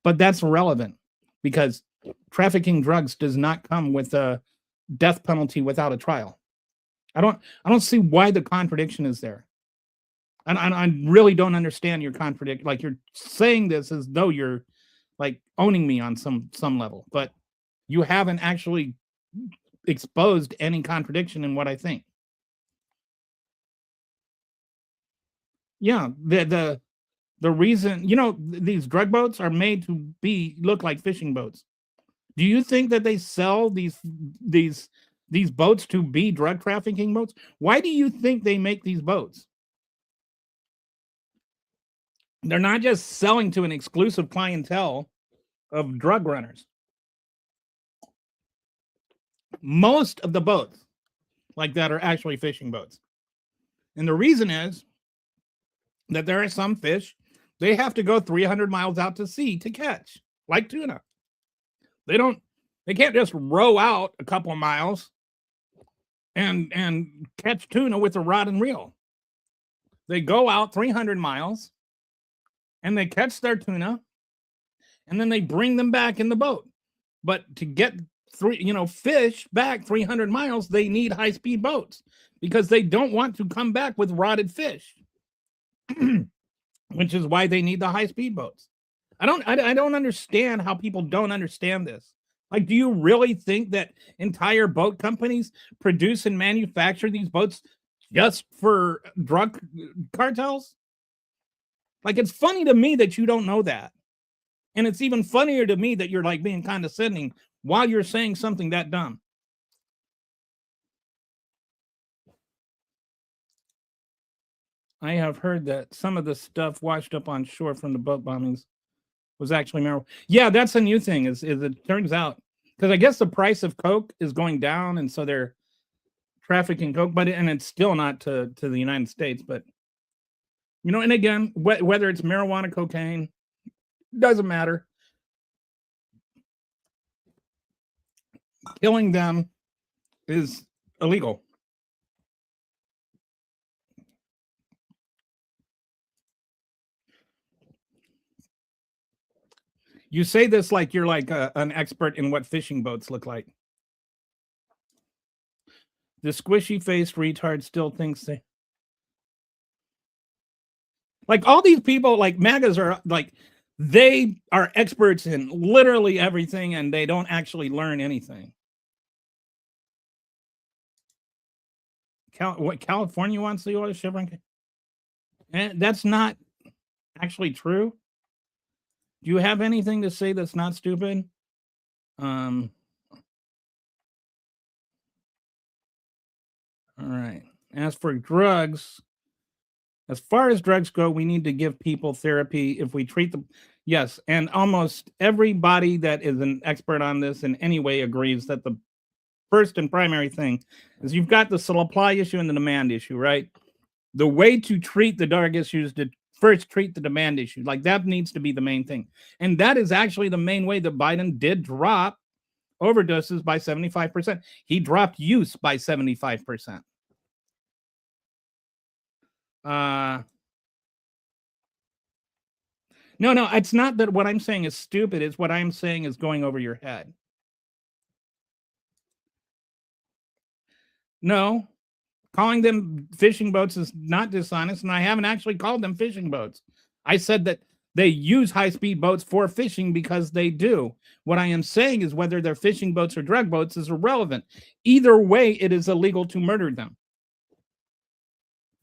But that's irrelevant because trafficking drugs does not come with a death penalty without a trial. I don't see why the contradiction is there. And I really don't understand your contradiction. Like, you're saying this as though you're like owning me on some level, but you haven't actually exposed any contradiction in what I think. Yeah, the reason, these drug boats are made to look like fishing boats. Do you think that they sell these boats to be drug trafficking boats? Why do you think they make these boats? They're not just selling to an exclusive clientele of drug runners. Most of the boats like that are actually fishing boats. And the reason is that there are some fish they have to go 300 miles out to sea to catch, like tuna. They can't just row out a couple of miles and catch tuna with a rod and reel. They go out 300 miles and they catch their tuna and then they bring them back in the boat. But to get fish back 300 miles, they need high-speed boats because they don't want to come back with rotted fish, which is why they need the high-speed boats. I don't understand how people don't understand this. Like, do you really think that entire boat companies produce and manufacture these boats just for drug cartels? Like, it's funny to me that you don't know that. And it's even funnier to me that you're like being condescending while you're saying something that dumb. I have heard that some of the stuff washed up on shore from the boat bombings was actually marijuana. Yeah, that's a new thing. Is it turns out, because I guess the price of coke is going down, and so they're trafficking coke, and it's still not to the United States. But and again, whether it's marijuana, cocaine, doesn't matter. Killing them is illegal. You say this like you're like an expert in what fishing boats look like. The squishy-faced retard still thinks they... Like all these people, like MAGAs are like, they are experts in literally everything and they don't actually learn anything. What California wants the oil Chevron? And that's not actually true. Do you have anything to say that's not stupid? All right. As for drugs, as far as drugs go, we need to give people therapy if we treat them. Yes, and almost everybody that is an expert on this in any way agrees that the first and primary thing is you've got the supply issue and the demand issue, right? The way to treat the drug issue is to first treat the demand issue. Like that needs to be the main thing. And that is actually the main way that Biden did drop overdoses by 75%. He dropped use by 75%. No, it's not that what I'm saying is stupid. It's what I'm saying is going over your head. No, calling them fishing boats is not dishonest, and I haven't actually called them fishing boats. I said that they use high-speed boats for fishing because they do. What I am saying is whether they're fishing boats or drug boats is irrelevant. Either way, it is illegal to murder them.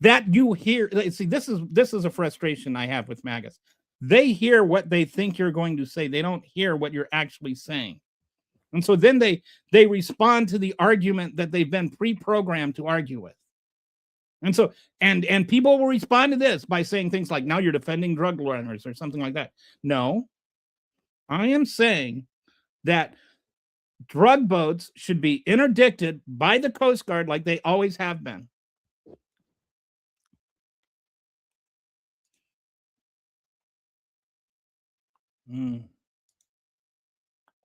That you hear, see, this is a frustration I have with MAGAs. They hear what they think you're going to say. They don't hear what you're actually saying. And so then they respond to the argument that they've been pre-programmed to argue with. And so and people will respond to this by saying things like, now you're defending drug runners or something like that. No, I am saying that drug boats should be interdicted by the Coast Guard like they always have been.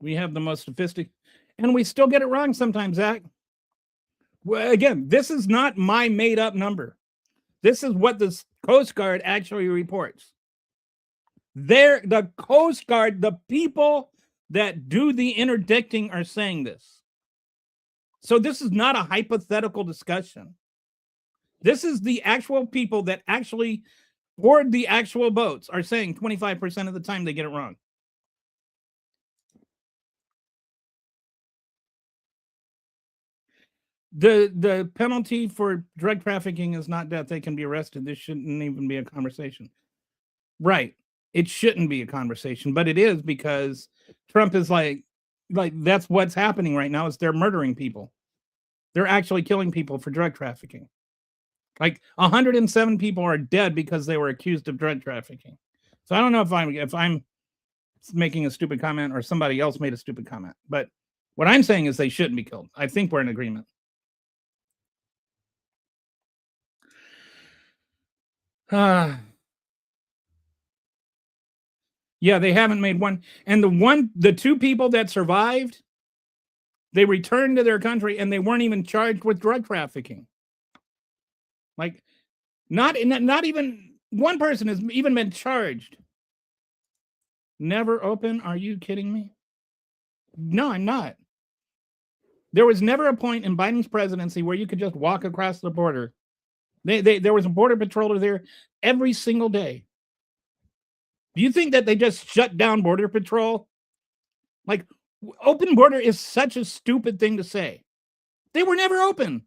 We have the most sophisticated, and we still get it wrong sometimes, Zach. Well, again, this is not my made up number. This is what the Coast Guard actually reports. The Coast Guard, the people that do the interdicting are saying this. So this is not a hypothetical discussion. This is the actual people that actually board the actual boats are saying 25% of the time they get it wrong. The penalty for drug trafficking is not death. They can be arrested. This shouldn't even be a conversation. Right. It shouldn't be a conversation, but it is because Trump is like that's what's happening right now is they're murdering people. They're actually killing people for drug trafficking. Like 107 people are dead because they were accused of drug trafficking. So I don't know if I'm making a stupid comment or somebody else made a stupid comment, but what I'm saying is they shouldn't be killed. I think we're in agreement. Yeah, they haven't made one. And the two people that survived, they returned to their country and they weren't even charged with drug trafficking. Like, not even one person has even been charged. Never open? Are you kidding me? No, I'm not. There was never a point in Biden's presidency where you could just walk across the border. There was a border patroller there every single day. Do you think that they just shut down border patrol? Like, open border is such a stupid thing to say. They were never open.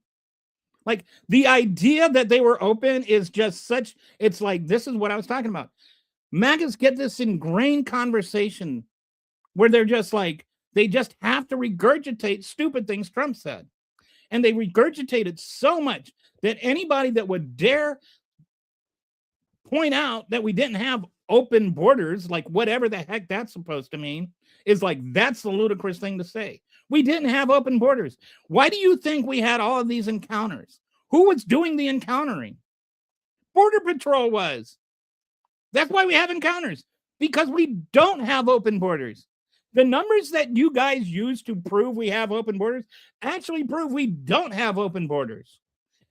Like, the idea that they were open is just such, it's like, this is what I was talking about. MAGAs get this ingrained conversation where they're just like, they just have to regurgitate stupid things Trump said. And they regurgitate it so much that anybody that would dare point out that we didn't have open borders, like whatever the heck that's supposed to mean, is like, that's the ludicrous thing to say. We didn't have open borders. Why do you think we had all of these encounters? Who was doing the encountering? Border Patrol was. That's why we have encounters, because we don't have open borders. The numbers that you guys use to prove we have open borders actually prove we don't have open borders.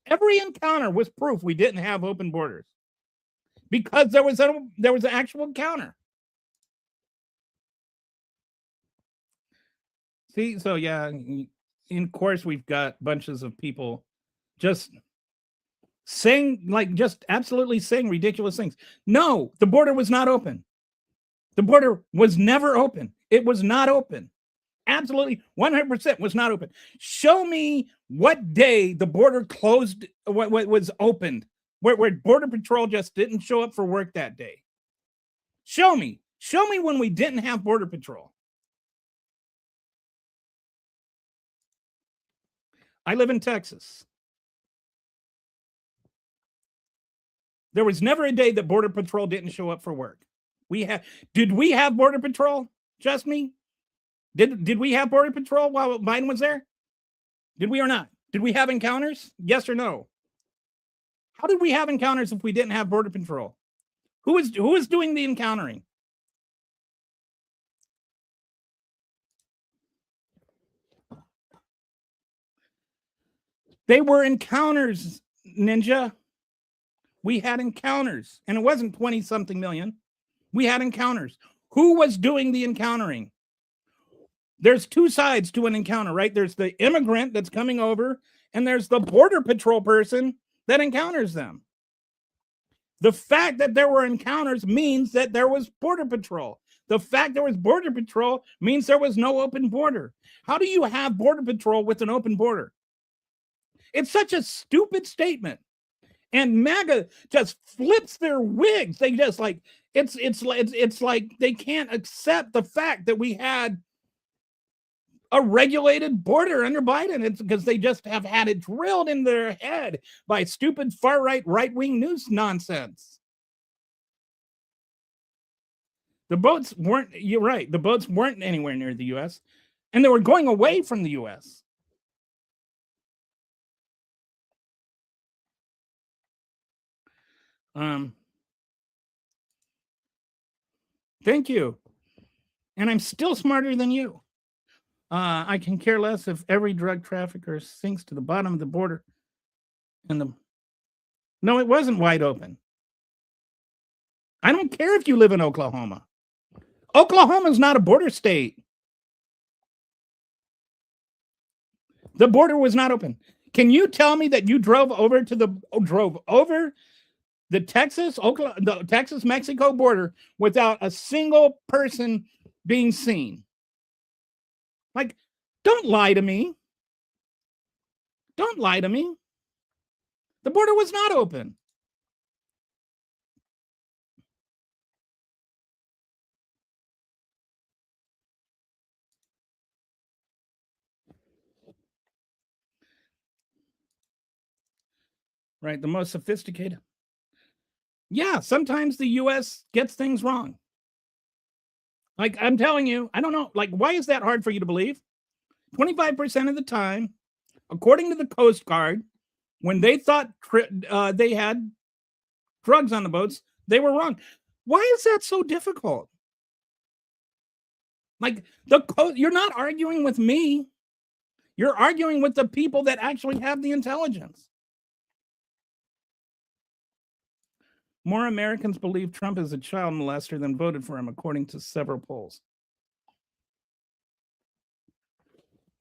Every encounter was proof we didn't have open borders because there was an actual encounter. See, so yeah, in course we've got bunches of people just saying, like, just absolutely saying ridiculous things. No, the border was not open. The border was never open. It was not open. Absolutely 100% was not open. Show me what day the border closed, what was opened, where Border Patrol just didn't show up for work that day. Show me when we didn't have Border Patrol. I live in Texas. There was never a day that Border Patrol didn't show up for work. Did we have Border Patrol? Just me? Did we have Border Patrol while Biden was there? Did we or not? Did we have encounters? Yes or no? How did we have encounters if we didn't have Border Patrol? Who was doing the encountering? They were encounters, Ninja. We had encounters, and it wasn't 20-something million. We had encounters. Who was doing the encountering? There's two sides to an encounter, right? There's the immigrant that's coming over, and there's the Border Patrol person that encounters them. The fact that there were encounters means that there was Border Patrol. The fact there was Border Patrol means there was no open border. How do you have Border Patrol with an open border? It's such a stupid statement. And MAGA just flips their wigs. They just like, it's like they can't accept the fact that we had a regulated border under Biden. It's because they just have had it drilled in their head by stupid right-wing news nonsense. The boats weren't, you're right, the boats weren't anywhere near the U.S. and they were going away from the U.S. Thank you. And I'm still smarter than you. I can care less if every drug trafficker sinks to the bottom of the border. No, it wasn't wide open. I don't care if you live in Oklahoma. Oklahoma is not a border state. The border was not open. Can you tell me that you drove over the Texas-Mexico border without a single person being seen? Like, don't lie to me. Don't lie to me. The border was not open. Right, the most sophisticated. Yeah, sometimes the U.S. gets things wrong. Like, I'm telling you, I don't know. Like, why is that hard for you to believe? 25% of the time, according to the Coast Guard, when they thought they had drugs on the boats, they were wrong. Why is that so difficult? Like, you're not arguing with me. You're arguing with the people that actually have the intelligence. More Americans believe Trump is a child molester than voted for him, according to several polls.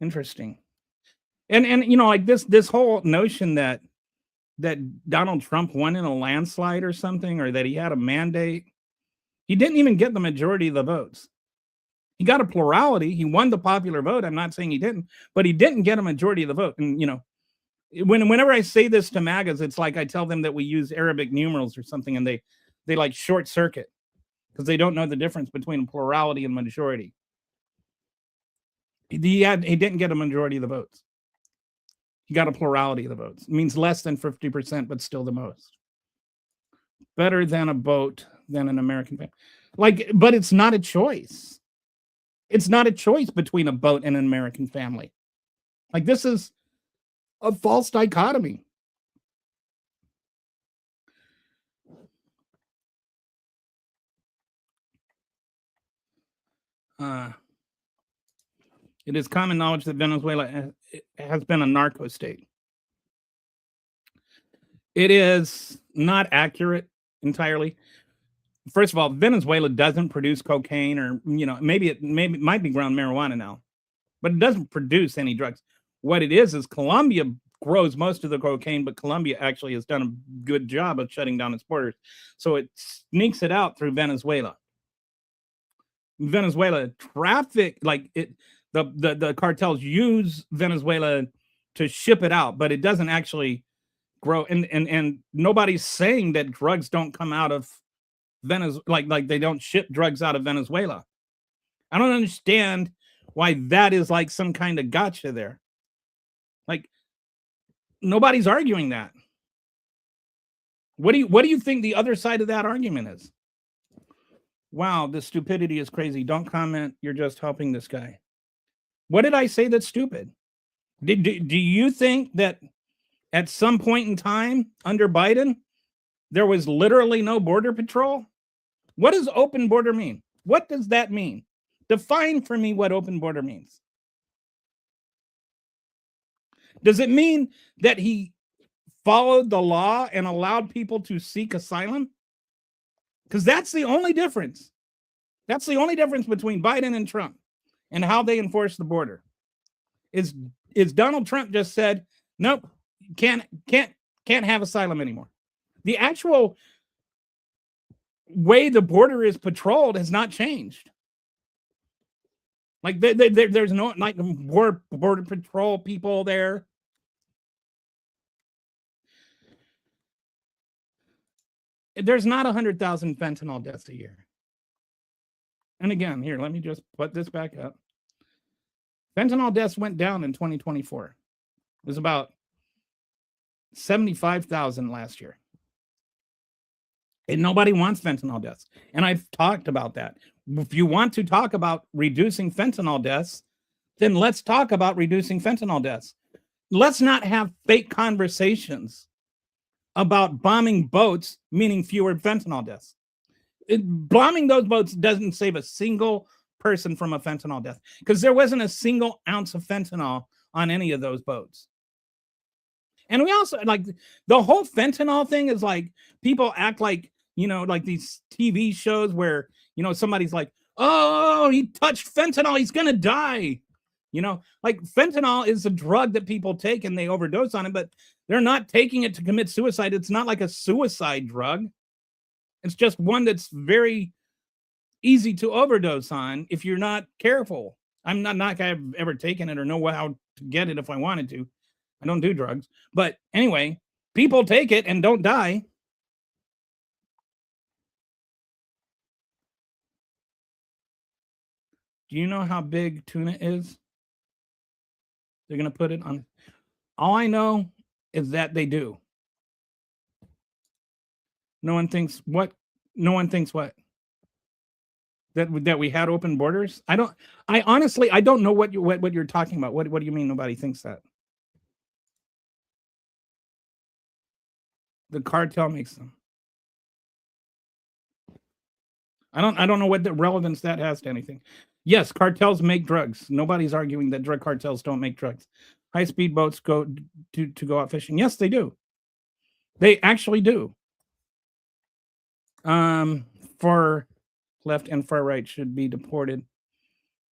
Interesting. And you know, like this whole notion that Donald Trump won in a landslide or something, or that he had a mandate. He didn't even get the majority of the votes. He got a plurality. He won the popular vote. I'm not saying he didn't, but he didn't get a majority of the vote. And, you know, whenever I say this to MAGAs, it's like I tell them that we use Arabic numerals or something, and they like short circuit because they don't know the difference between plurality and majority. He didn't get a majority of the votes. He got a plurality of the votes. It means less than 50%, but still the most. Better than a vote than an American family. Like, but it's not a choice. It's not a choice between a vote and an American family. Like, this is a false dichotomy. It is common knowledge that Venezuela has been a narco state. It is not accurate entirely. First of all, Venezuela doesn't produce cocaine, or, you know, maybe it might be ground marijuana now, but it doesn't produce any drugs. What it is Colombia grows most of the cocaine, but Colombia actually has done a good job of shutting down its borders. So it sneaks it out through Venezuela. Venezuela traffic, like it, the cartels use Venezuela to ship it out, but it doesn't actually grow. And nobody's saying that drugs don't come out of Venezuela, like they don't ship drugs out of Venezuela. I don't understand why that is like some kind of gotcha there. Like nobody's arguing that. What do you think the other side of that argument is? Wow, the stupidity is crazy. Don't comment. You're just helping this guy. What did I say that's stupid? Do you think that at some point in time under Biden, there was literally no border patrol? What does open border mean? What does that mean? Define for me what open border means. Does it mean that he followed the law and allowed people to seek asylum? Because that's the only difference. That's the only difference between Biden and Trump and how they enforce the border. Is Donald Trump just said, nope, can't have asylum anymore. The actual way the border is patrolled has not changed. Like there's no like border patrol people there. There's not 100,000 fentanyl deaths a year. And again, here, let me just put this back up. Fentanyl deaths went down in 2024. It was about 75,000 last year. And nobody wants fentanyl deaths. And I've talked about that. If you want to talk about reducing fentanyl deaths, then let's talk about reducing fentanyl deaths. Let's not have fake conversations about bombing boats, meaning fewer fentanyl deaths. Bombing those boats doesn't save a single person from a fentanyl death because there wasn't a single ounce of fentanyl on any of those boats. And we also like the whole fentanyl thing is like people act like, you know, like these TV shows where, you know, somebody's like, oh, he touched fentanyl, he's going to die. You know, like fentanyl is a drug that people take and they overdose on it, but they're not taking it to commit suicide. It's not like a suicide drug. It's just one that's very easy to overdose on if you're not careful. I'm not I've ever taken it or know how to get it if I wanted to. I don't do drugs. But anyway, people take it and don't die. Do you know how big tuna is? They're going to put it on. All I know is that they do. No one thinks what? No one thinks what? That we had open borders? I honestly don't know what you're talking about. What do you mean nobody thinks that? The cartel makes them. I don't know what the relevance that has to anything. Yes, cartels make drugs. Nobody's arguing that drug cartels don't make drugs. High-speed boats go to go out fishing. Yes, they do. They actually do. Far left and far right should be deported.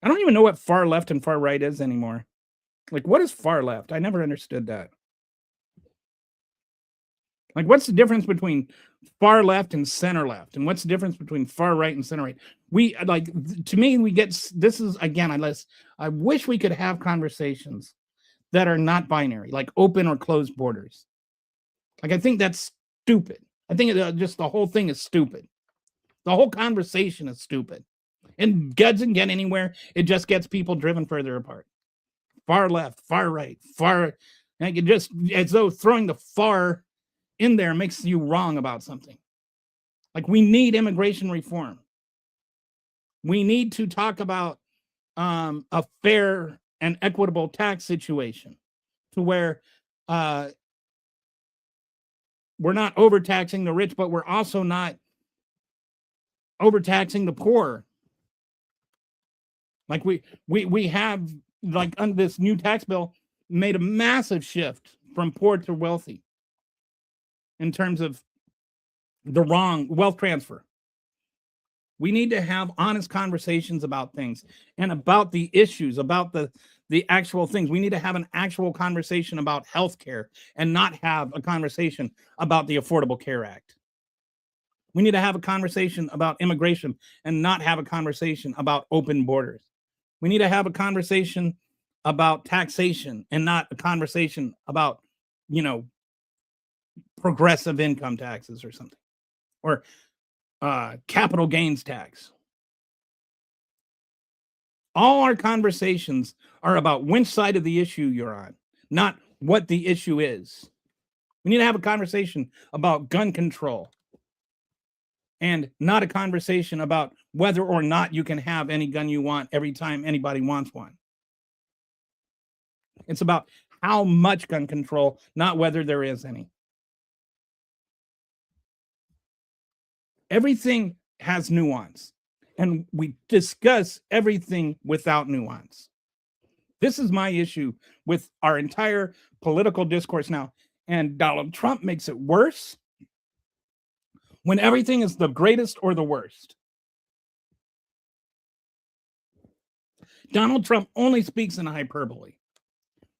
I don't even know what far left and far right is anymore. Like, what is far left? I never understood that. Like, what's the difference between far left and center left? And what's the difference between far right and center right? We like, to me, we get, this is, again, I wish we could have conversations that are not binary, like open or closed borders. Like, I think that's stupid. I think just the whole thing is stupid. The whole conversation is stupid. And doesn't get anywhere. It just gets people driven further apart. Far left, far right, far, like it just, as though throwing the far in there makes you wrong about something. Like, we need immigration reform. We need to talk about a fair and equitable tax situation to where we're not overtaxing the rich, but we're also not overtaxing the poor. Like we have, like, on this new tax bill, made a massive shift from poor to wealthy in terms of the wrong wealth transfer. We need to have honest conversations about things and about the issues, about the the actual things. We need to have an actual conversation about healthcare and not have a conversation about the Affordable Care Act. We need to have a conversation about immigration and not have a conversation about open borders. We need to have a conversation about taxation and not a conversation about, progressive income taxes or something, or capital gains tax. All our conversations are about which side of the issue you're on, not what the issue is. We need to have a conversation about gun control and not a conversation about whether or not you can have any gun you want every time anybody wants one. It's about how much gun control, not whether there is any. Everything has nuance, and we discuss everything without nuance. This is my issue with our entire political discourse now. And Donald Trump makes it worse when everything is the greatest or the worst. Donald Trump only speaks in hyperbole.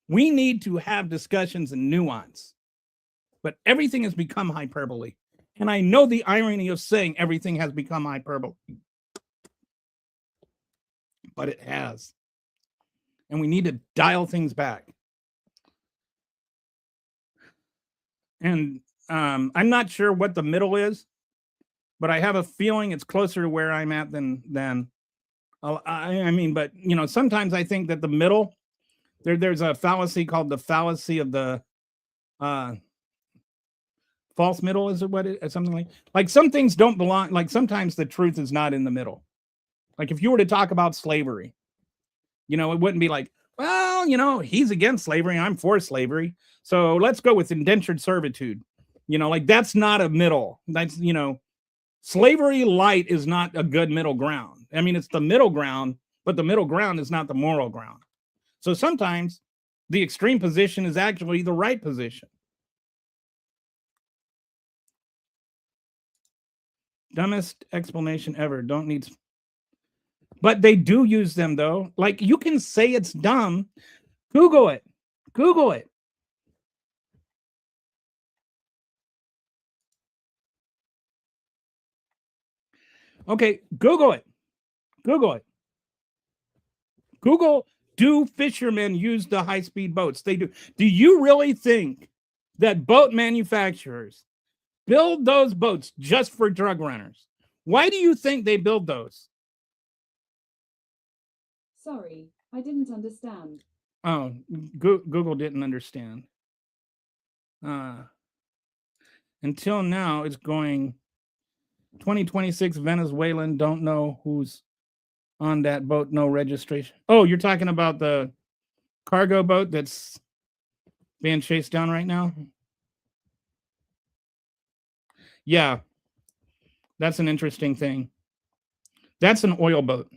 We need to have discussions in nuance, but everything has become hyperbole. And I know the irony of saying everything has become hyperbole, but it has. And we need to dial things back. And I'm not sure what the middle is, but I have a feeling it's closer to where I'm at than but sometimes I think that the middle, there's a fallacy called the fallacy of the false middle, is it what it something like some things don't belong, like sometimes the truth is not in the middle. Like if you were to talk about slavery, it wouldn't be like, well, he's against slavery, I'm for slavery, so let's go with indentured servitude. Like that's not a middle. That's, slavery light is not a good middle ground. I mean, it's the middle ground, but the middle ground is not the moral ground. So sometimes the extreme position is actually the right position. Dumbest explanation ever. Don't need. But they do use them, though. Like, you can say it's dumb. Google it. Google it. Okay, Google it. Google it. Google, do fishermen use the high-speed boats? They do. Do you really think that boat manufacturers build those boats just for drug runners? Why do you think they build those? Sorry, I didn't understand. Oh, Google didn't understand. Until now, it's going 2026 Venezuelan, don't know who's on that boat, no registration. Oh, you're talking about the cargo boat that's being chased down right now? Yeah, that's an interesting thing. That's an oil boat.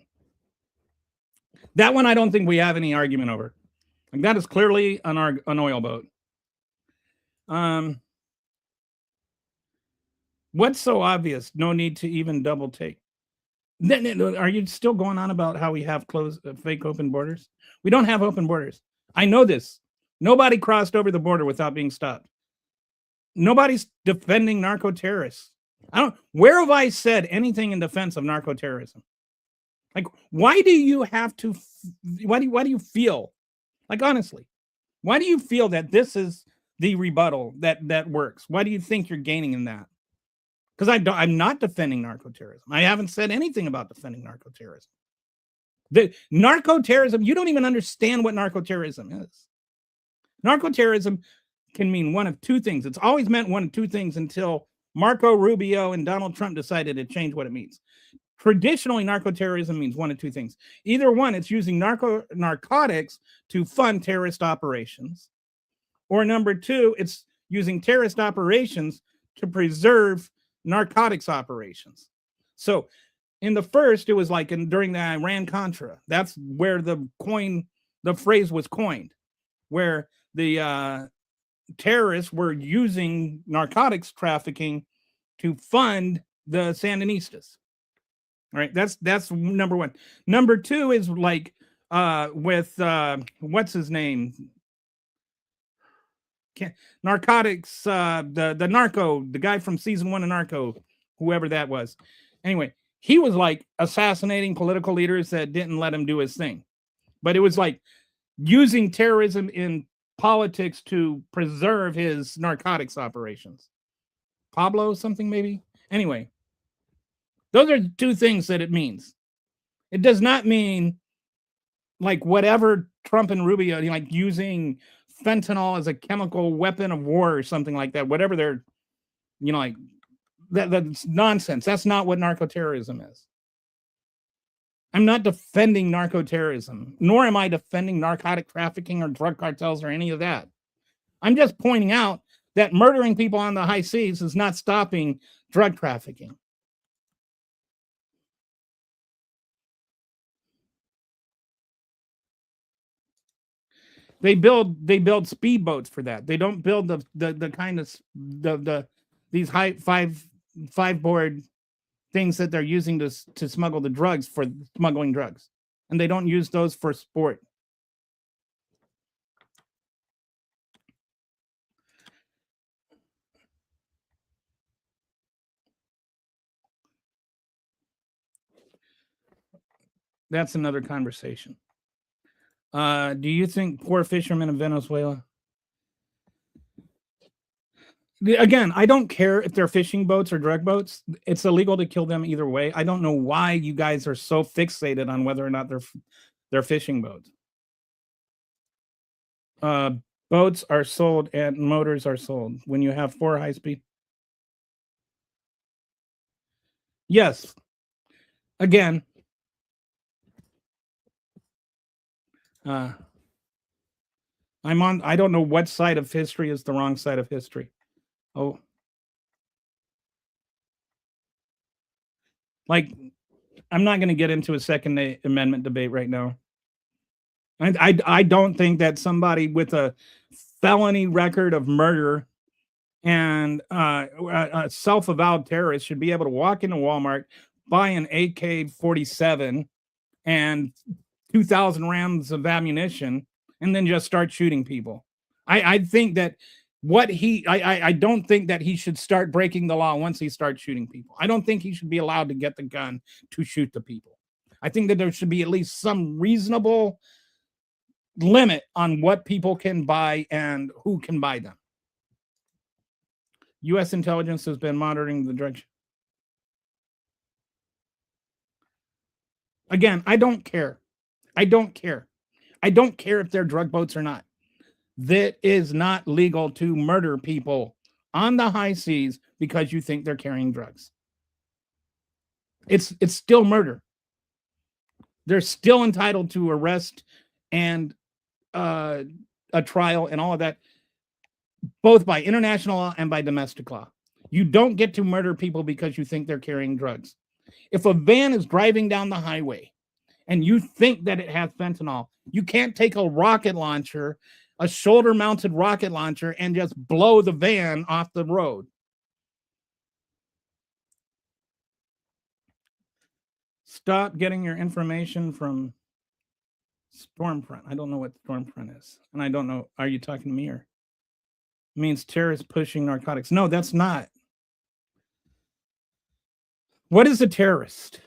That one I don't think we have any argument over. Like, that is clearly an oil boat. What's so obvious? No need to even double take. Are you still going on about how we have fake open borders? We don't have open borders. I know this. Nobody crossed over the border without being stopped. Nobody's defending narco-terrorists. Where have I said anything in defense of narco-terrorism? Like, why do you feel, like, honestly, why do you feel that this is the rebuttal that works? Why do you think you're gaining in that? Because I'm not defending narco-terrorism. I haven't said anything about defending narco-terrorism. The narco-terrorism, you don't even understand what narco-terrorism is. Narco-terrorism can mean one of two things. It's always meant one of two things until Marco Rubio and Donald Trump decided to change what it means. Traditionally, narco-terrorism means one of two things. Either one, it's using narcotics to fund terrorist operations. Or number two, it's using terrorist operations to preserve narcotics operations. So in the first, it was like during the Iran-Contra. That's where the phrase was coined, where the terrorists were using narcotics trafficking to fund the Sandinistas. All right, that's number one. Number two is like with what's his name? Narcotics, the narco, the guy from season 1 of Narco, whoever that was. Anyway, he was like assassinating political leaders that didn't let him do his thing. But it was like using terrorism in politics to preserve his narcotics operations. Pablo something maybe? Anyway, those are two things that it means. It does not mean like whatever Trump and Rubio, like using fentanyl as a chemical weapon of war or something like that, whatever they're, like that's nonsense. That's not what narco-terrorism is. I'm not defending narco-terrorism, nor am I defending narcotic trafficking or drug cartels or any of that. I'm just pointing out that murdering people on the high seas is not stopping drug trafficking. They build speedboats for that. They don't build the kind of these high five board things that they're using to smuggle the drugs for smuggling drugs, and they don't use those for sport. That's another conversation. Do you think poor fishermen in Venezuela? Again, I don't care if they're fishing boats or drug boats. It's illegal to kill them either way. I don't know why you guys are so fixated on whether or not they're fishing boats. Boats are sold and motors are sold when you have 4 high-speed. Yes. Again, I don't know what side of history is the wrong side of history. Oh. Like, I'm not going to get into a Second Amendment debate right now. I don't think that somebody with a felony record of murder and a self-avowed terrorist should be able to walk into Walmart, buy an AK-47 and 2,000 rounds of ammunition, and then just start shooting people. I think that I don't think that he should start breaking the law once he starts shooting people. I don't think he should be allowed to get the gun to shoot the people. I think that there should be at least some reasonable limit on what people can buy and who can buy them. U.S. intelligence has been monitoring the drug. Again, I don't care. I don't care. I don't care if they're drug boats or not. That is not legal to murder people on the high seas because you think they're carrying drugs. It's still murder. They're still entitled to arrest and a trial and all of that, both by international law and by domestic law. You don't get to murder people because you think they're carrying drugs. If a van is driving down the highway and you think that it has fentanyl, you can't take a rocket launcher, a shoulder-mounted rocket launcher, and just blow the van off the road. Stop getting your information from Stormfront. I don't know what Stormfront is. And I don't know, are you talking to me or? It means terrorists pushing narcotics. No, that's not. What is a terrorist?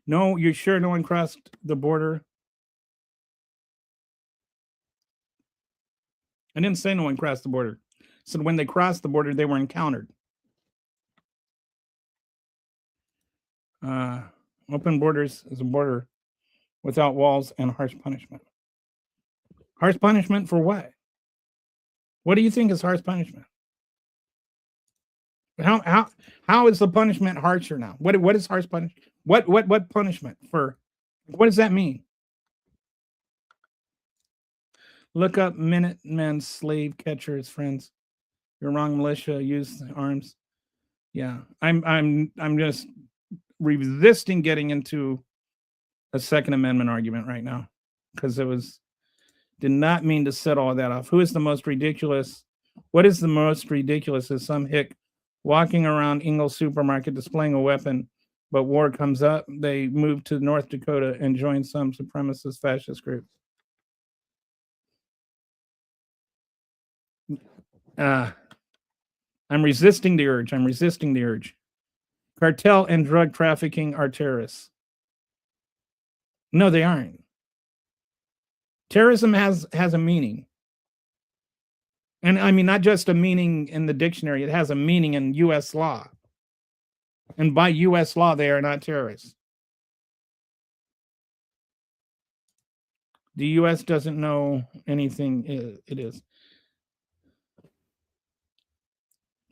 No, you're sure no one crossed the border? I didn't say no one crossed the border. So when they crossed the border, they were encountered. Open borders is a border without walls and harsh punishment. Harsh punishment for what? What do you think is harsh punishment? How is the punishment harsher now? What is harsh punishment? What punishment for? What does that mean? Look up Minutemen slave catchers, friends. You're wrong, militia. Use the arms. Yeah, I'm just resisting getting into a Second Amendment argument right now because did not mean to set all that off. Who is the most ridiculous? What is the most ridiculous? Is some hick walking around Ingles supermarket displaying a weapon, but war comes up. They move to North Dakota and join some supremacist fascist group. I'm resisting the urge. I'm resisting the urge. Cartel and drug trafficking are terrorists. No, they aren't. Terrorism has a meaning. And I mean, not just a meaning in the dictionary, it has a meaning in U.S. law. And by U.S. law, they are not terrorists. The U.S. doesn't know anything. It is.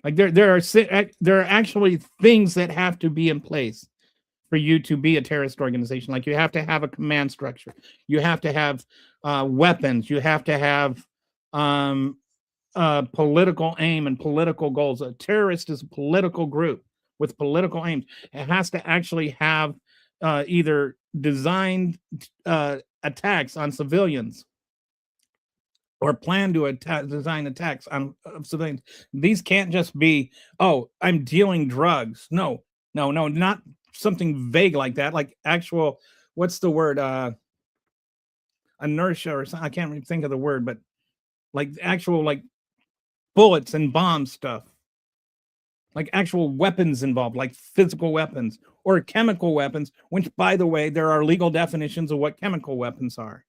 Like there are actually things that have to be in place for you to be a terrorist organization. Like you have to have a command structure. You have to have weapons. You have to have political aim and political goals. A terrorist is a political group with political aims. It has to actually have either designed attacks on civilians or plan to design attacks on civilians. These can't just be, oh, I'm dealing drugs. No, not something vague like that. Like actual, what's the word? Inertia or something. I can't really think of the word, but like actual like bullets and bomb stuff. Like actual weapons involved, like physical weapons or chemical weapons, which, by the way, there are legal definitions of what chemical weapons are.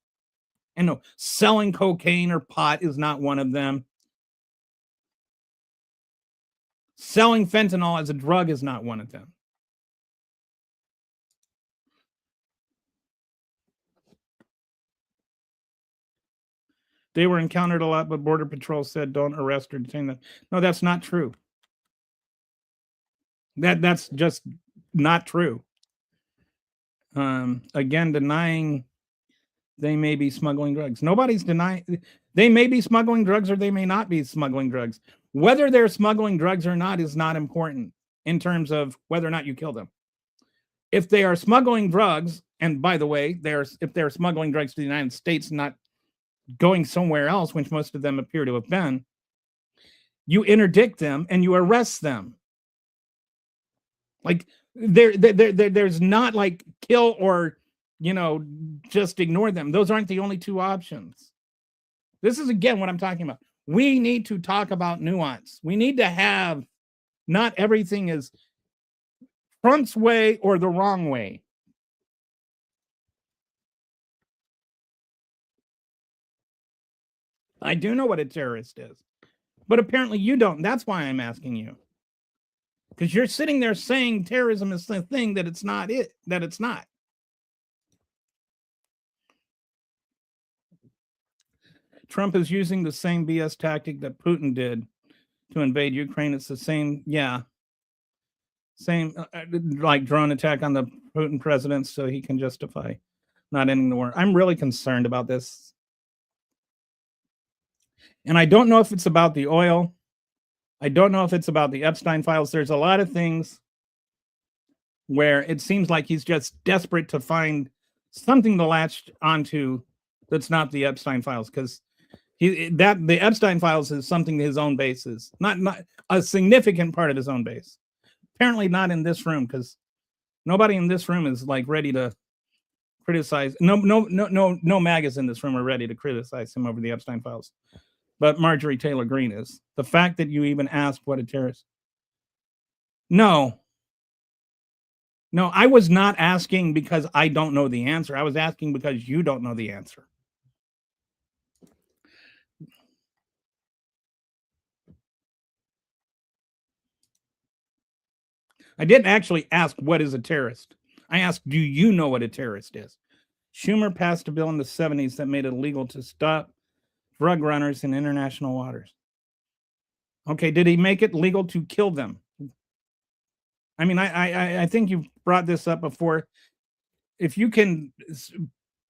And no, selling cocaine or pot is not one of them. Selling fentanyl as a drug is not one of them. They were encountered a lot, but Border Patrol said don't arrest or detain them. No, that's not true. That's just not true. Again, denying they may be smuggling drugs. Nobody's denying they may be smuggling drugs or they may not be smuggling drugs. Whether they're smuggling drugs or not is not important in terms of whether or not you kill them. If they are smuggling drugs, and by the way, if they're smuggling drugs to the United States, not going somewhere else, which most of them appear to have been, you interdict them and you arrest them. Like there's not like kill or, just ignore them. Those aren't the only two options. This is, again, what I'm talking about. We need to talk about nuance. We need to have, not everything is Trump's way or the wrong way. I do know what a terrorist is, but apparently you don't. That's why I'm asking you. Because you're sitting there saying terrorism is the thing that it's not that it's not. Trump is using the same BS tactic that Putin did to invade Ukraine. It's the same, same like drone attack on the Putin president so he can justify not ending the war. I'm really concerned about this. And I don't know if it's about the oil. I don't know if it's about the Epstein files. There's a lot of things where it seems like he's just desperate to find something to latch onto that's not the Epstein files, because the Epstein files is something his own base is, not a significant part of his own base. Apparently not in this room, because nobody in this room is like ready to criticize. No MAGAs in this room are ready to criticize him over the Epstein files. But Marjorie Taylor Greene is. The fact that you even asked what a terrorist. No, I was not asking because I don't know the answer. I was asking because you don't know the answer. I didn't actually ask what is a terrorist. I asked, do you know what a terrorist is? Schumer passed a bill in the 70s that made it illegal to stop drug runners in international waters. Okay, did he make it legal to kill them? I mean, I think you've brought this up before. If you can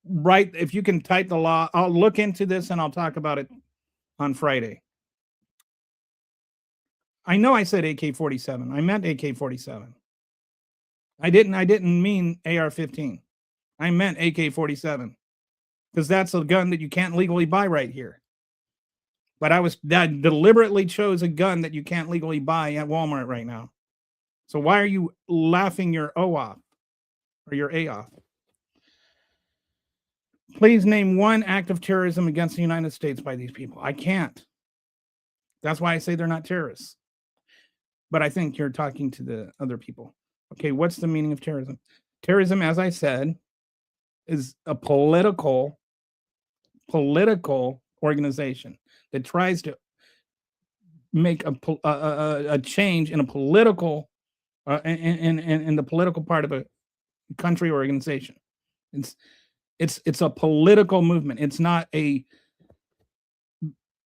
type the law, I'll look into this and I'll talk about it on Friday. I know I said AK-47. I meant AK-47. I didn't mean AR-15. I meant AK-47. Because that's a gun that you can't legally buy right here. But that deliberately chose a gun that you can't legally buy at Walmart right now. So why are you laughing your O off or your A off? Please name one act of terrorism against the United States by these people. I can't. That's why I say they're not terrorists. But I think you're talking to the other people. Okay, what's the meaning of terrorism? Terrorism, as I said, is a political organization that tries to make a change in a political in the political part of a country or organization. It's a political movement. It's not a,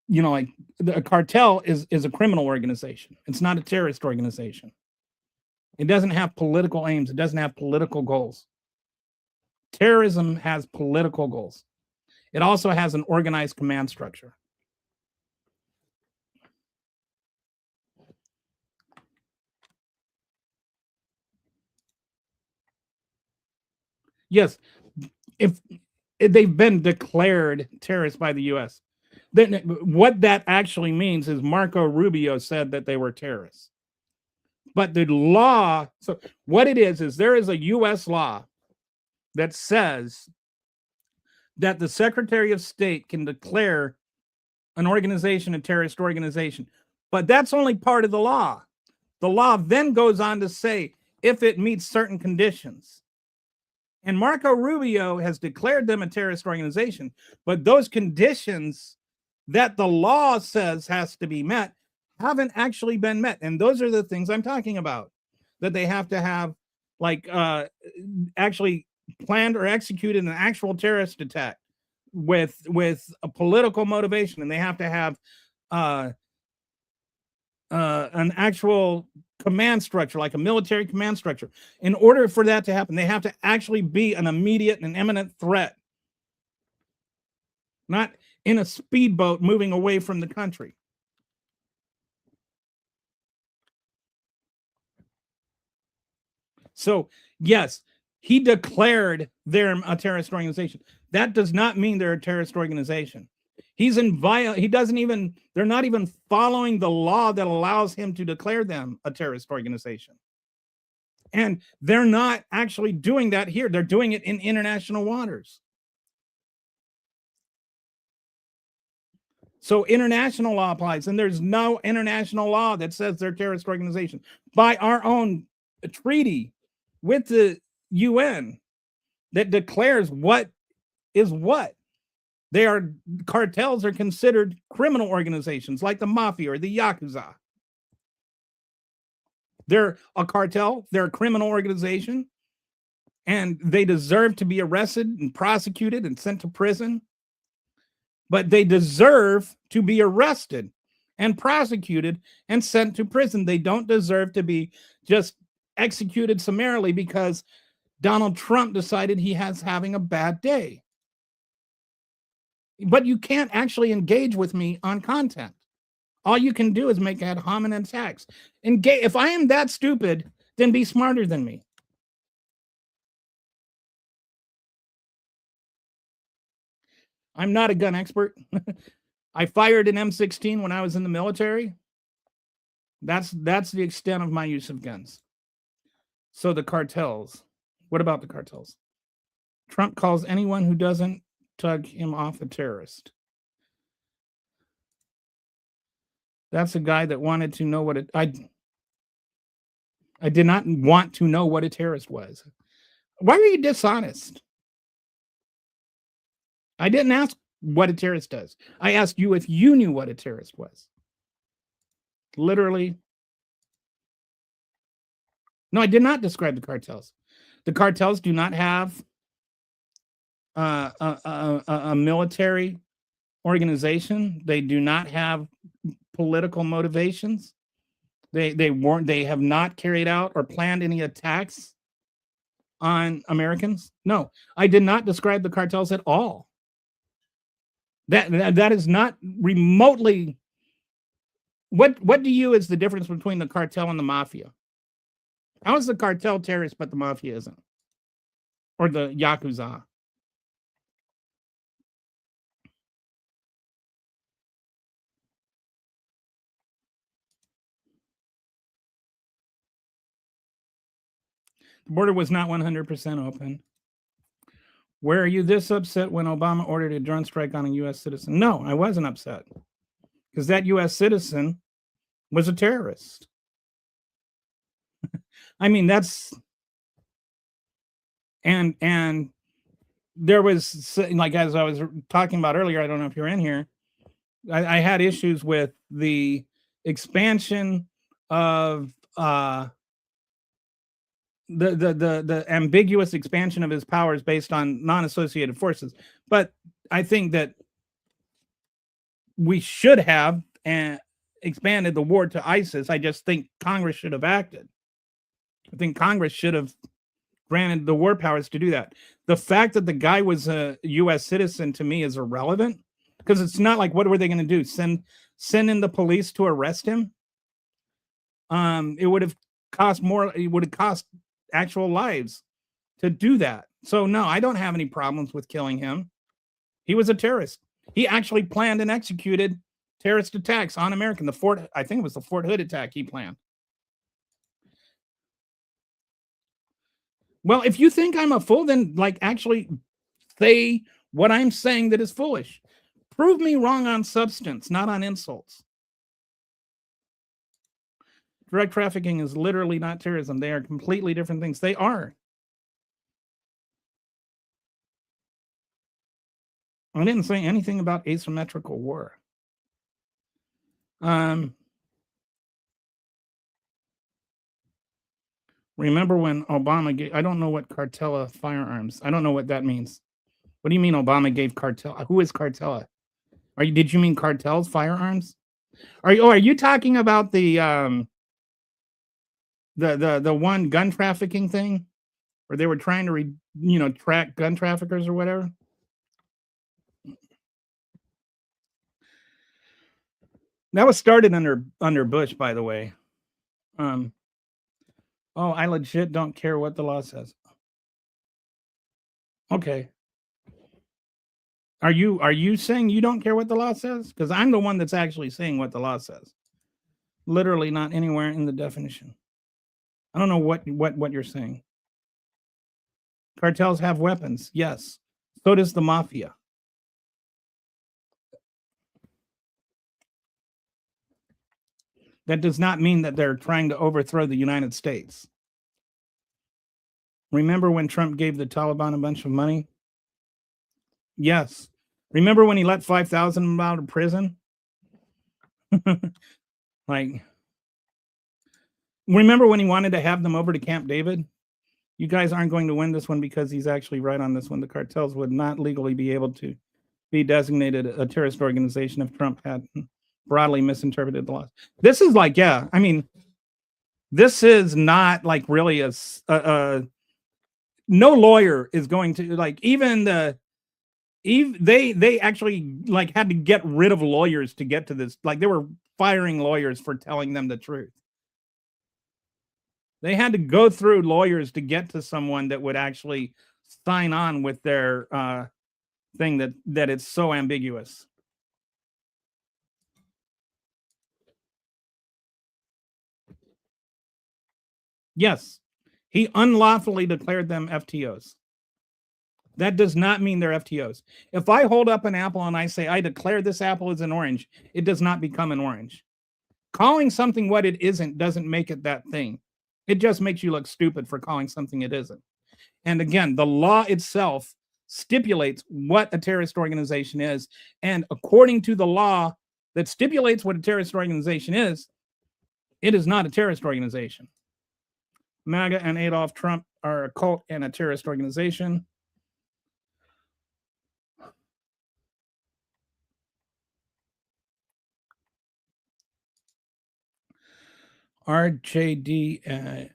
like a cartel is a criminal organization. It's not a terrorist organization. It doesn't have political aims. It doesn't have political goals. Terrorism has political goals. It also has an organized command structure. Yes, if they've been declared terrorists by the U.S., then what that actually means is Marco Rubio said that they were terrorists. But the law, so what it is there is a U.S. law that says that the Secretary of State can declare an organization a terrorist organization. But that's only part of the law. The law then goes on to say if it meets certain conditions. And Marco Rubio has declared them a terrorist organization, but those conditions that the law says has to be met haven't actually been met. And those are the things I'm talking about, that they have to have actually planned or executed an actual terrorist attack with a political motivation. And they have to have an actual command structure, like a military command structure. In order for that to happen, they have to actually be an immediate and imminent threat, not in a speedboat moving away from the country. So, yes, he declared them a terrorist organization. That does not mean they're a terrorist organization. They're not even following the law that allows him to declare them a terrorist organization. And they're not actually doing that here. They're doing it in international waters. So international law applies, and there's no international law that says they're a terrorist organization. By our own treaty with the UN that declares what is what. Cartels are considered criminal organizations like the mafia or the Yakuza. They're a cartel, they're a criminal organization, and they deserve to be arrested and prosecuted and sent to prison. But they deserve to be arrested and prosecuted and sent to prison. They don't deserve to be just executed summarily because Donald Trump decided he has having a bad day. But you can't actually engage with me on content. All you can do is make ad hominem attacks. If I am that stupid, then be smarter than me. I'm not a gun expert. I fired an M16 when I was in the military. That's the extent of my use of guns. So the cartels. What about the cartels? Trump calls anyone who doesn't tug him off a terrorist. That's a guy that wanted to know what I did not want to know what a terrorist was. Why are you dishonest? I didn't ask what a terrorist does. I asked you if you knew what a terrorist was. Literally. No, I did not describe the cartels. The cartels do not have a military organization. They do not have political motivations. They have not carried out or planned any attacks on Americans. No, I did not describe the cartels at all. That is not remotely. What do you is the difference between the cartel and the mafia? How is the cartel terrorist but the mafia isn't? Or the Yakuza? The border was not 100% open. Were you this upset when Obama ordered a drone strike on a U.S. citizen? No, I wasn't upset because that U.S. citizen was a terrorist. I mean, that's and there was, like, as I was talking about earlier, I don't know if you're in here, I had issues with the expansion of the ambiguous expansion of his powers based on non-associated forces. But I think that we should have expanded the war to ISIS. I just think Congress should have acted. I think Congress should have granted the war powers to do that. The fact that the guy was a U.S. citizen to me is irrelevant because it's not like, what were they going to do? Send in the police to arrest him? It would have cost more. It would have cost actual lives to do that. So no, I don't have any problems with killing him. He was a terrorist. He actually planned and executed terrorist attacks on America. I think it was the Fort Hood attack he planned. Well, if you think I'm a fool, then like actually say what I'm saying that is foolish. Prove me wrong on substance, not on insults. Drug trafficking is literally not terrorism. They are completely different things. They are. I didn't say anything about asymmetrical war. Remember when Obama gave, I don't know what Cartella firearms, I don't know what that means. What do you mean Obama gave Cartella? Who is Cartella? Did you mean cartels firearms? Are you talking about the one gun trafficking thing where they were trying to track gun traffickers or whatever? That was started under Bush, by the way. Oh, I legit don't care what the law says. Okay. Are you saying you don't care what the law says? Because I'm the one that's actually saying what the law says. Literally not anywhere in the definition. I don't know what you're saying. Cartels have weapons, yes. So does the mafia. That does not mean that they're trying to overthrow the United States. Remember when Trump gave the Taliban a bunch of money? Yes. Remember when he let 5,000 of them out of prison? Like, remember when he wanted to have them over to Camp David? You guys aren't going to win this one because he's actually right on this one. The cartels would not legally be able to be designated a terrorist organization if Trump had broadly misinterpreted the laws. This is like, yeah, I mean, this is not like really no lawyer is going to, like, they actually like had to get rid of lawyers to get to this. Like, they were firing lawyers for telling them the truth. They had to go through lawyers to get to someone that would actually sign on with their thing that it's so ambiguous. Yes, he unlawfully declared them FTOs. That does not mean they're FTOs. If I hold up an apple and I say, I declare this apple is an orange, it does not become an orange. Calling something what it isn't doesn't make it that thing. It just makes you look stupid for calling something it isn't. And again, the law itself stipulates what a terrorist organization is. And according to the law that stipulates what a terrorist organization is, it is not a terrorist organization. MAGA and Adolf Trump are a cult and a terrorist organization. RJD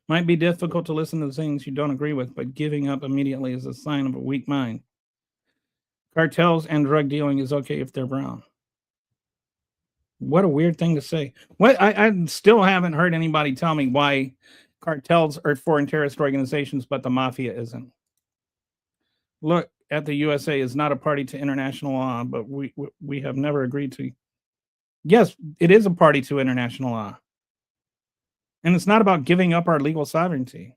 might be difficult to listen to things you don't agree with, but giving up immediately is a sign of a weak mind. Cartels and drug dealing is okay if they're brown. What a weird thing to say. What I still haven't heard anybody tell me why cartels are foreign terrorist organizations, but the mafia isn't. Look, at the USA is not a party to international law, but we have never agreed to. Yes, it is a party to international law. And it's not about giving up our legal sovereignty.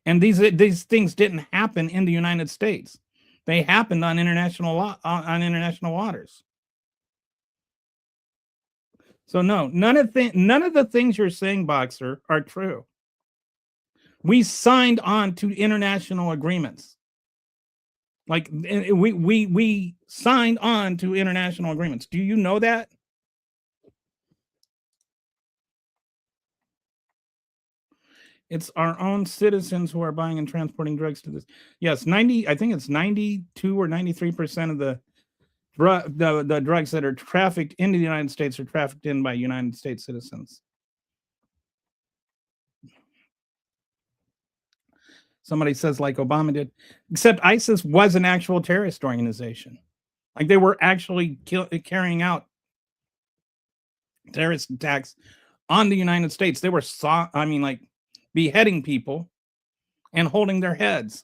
And these things didn't happen in the United States. They happened on international law, on international waters. So no, none of the things you're saying, Boxer, are true. We signed on to international agreements. Like we signed on to international agreements. Do you know that? It's our own citizens who are buying and transporting drugs to this. Yes, I think it's 92 or 93% of the drugs that are trafficked into the United States are trafficked in by United States citizens. Somebody says like Obama did, except ISIS was an actual terrorist organization. Like they were actually carrying out terrorist attacks on the United States. They were like beheading people and holding their heads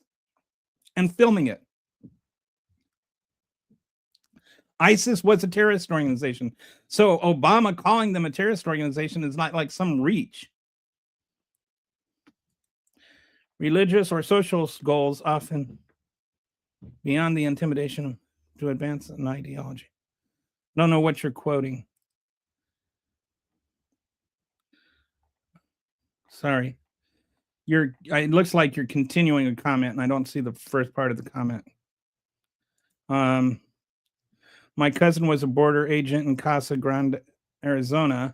and filming it. ISIS was a terrorist organization. So Obama calling them a terrorist organization is not like some reach. Religious or social goals often beyond the intimidation to advance an ideology. I don't know what you're quoting. Sorry. It looks like you're continuing a comment, and I don't see the first part of the comment. My cousin was a border agent in Casa Grande, Arizona.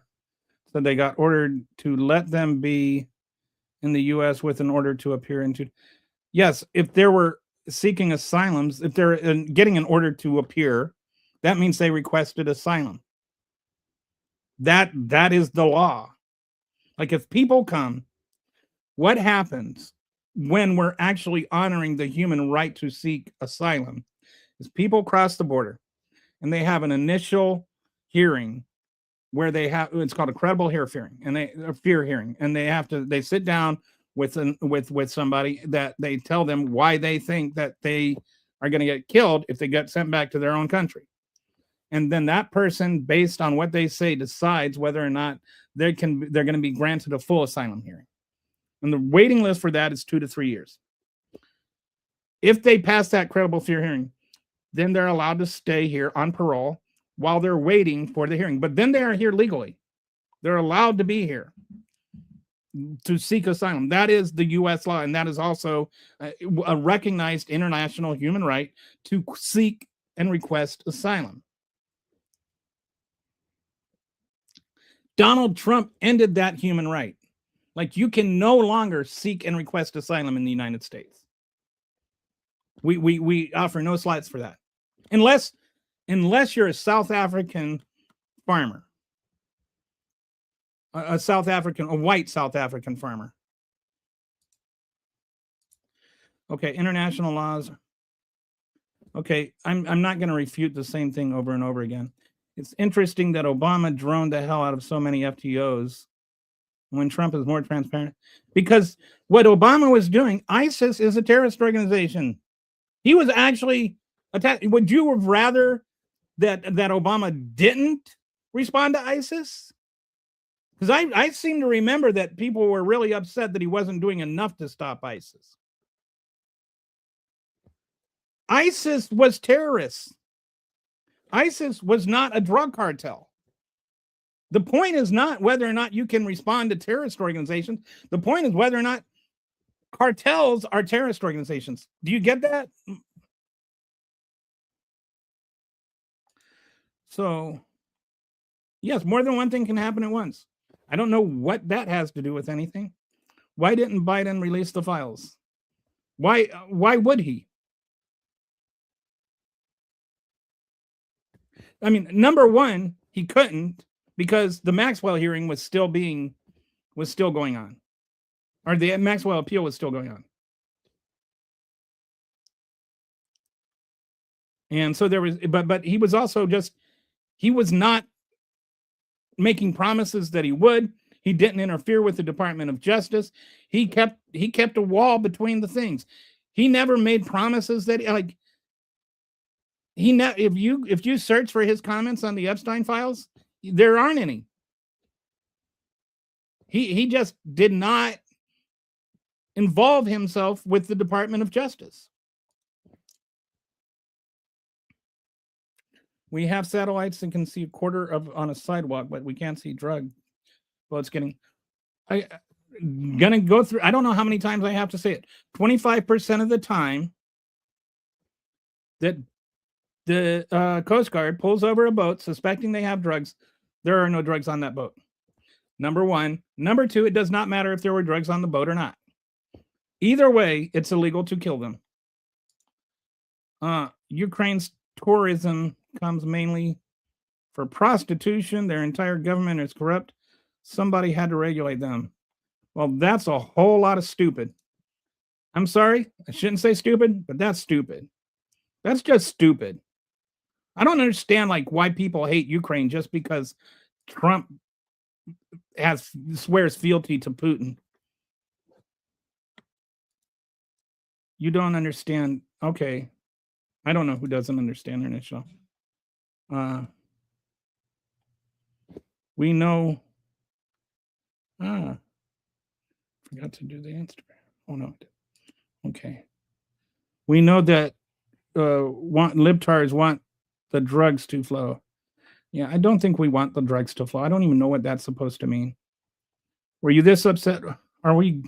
So they got ordered to let them be in the U.S. with an order to appear into. Yes, if they were seeking asylums, if they're getting an order to appear, that means they requested asylum. That is the law. Like if people come, what happens when we're actually honoring the human right to seek asylum is people cross the border and they have an initial hearing where it's called a credible fear hearing, and they sit down with somebody that they tell them why they think that they are going to get killed if they get sent back to their own country. And then that person, based on what they say, decides whether or not they're going to be granted a full asylum hearing. And the waiting list for that is 2 to 3 years. If they pass that credible fear hearing, then they're allowed to stay here on parole while they're waiting for the hearing. But then they are here legally. They're allowed to be here to seek asylum. That is the U.S. law, and that is also a recognized international human right to seek and request asylum. Donald Trump ended that human right. Like you can no longer seek and request asylum in the United States. We offer no slights for that. Unless you're a South African farmer. A white South African farmer. Okay, international laws. Okay, I'm not going to refute the same thing over and over again. It's interesting that Obama droned the hell out of so many FTOs when Trump is more transparent. Because what Obama was doing, ISIS is a terrorist organization. He was actually attacked. Would you have rather that Obama didn't respond to ISIS? Because I seem to remember that people were really upset that he wasn't doing enough to stop ISIS. ISIS was terrorists. ISIS was not a drug cartel. The point is not whether or not you can respond to terrorist organizations. The point is whether or not cartels are terrorist organizations. Do you get that? So, yes, more than one thing can happen at once. I don't know what that has to do with anything. Why didn't Biden release the files? Why would he? I mean, number one, he couldn't because the Maxwell hearing was still going on. Or the Maxwell appeal was still going on. And so there was, but he was also he was not making promises that he would. He didn't interfere with the Department of Justice. He kept a wall between the things. He never made promises that if you search for his comments on the Epstein files, there aren't any. He just did not involve himself with the Department of Justice. We have satellites that can see a quarter of on a sidewalk, but we can't see drug. Well, it's getting. I gonna go through. I don't know how many times I have to say it. 25% of the time that the Coast Guard pulls over a boat suspecting they have drugs, there are no drugs on that boat. Number one. Number two, it does not matter if there were drugs on the boat or not. Either way, it's illegal to kill them. Ukraine's tourism comes mainly for prostitution. Their entire government is corrupt. Somebody had to regulate them. Well, that's a whole lot of stupid. I'm sorry, I shouldn't say stupid, but that's stupid. That's just stupid. I don't understand like why people hate Ukraine just because Trump swears fealty to Putin. You don't understand. Okay. I don't know who doesn't understand international. We know. Forgot to do the Instagram. Oh no. Okay. We know that libtards want the drugs to flow. Yeah, I don't think we want the drugs to flow. I don't even know what that's supposed to mean. Were you this upset? Are we?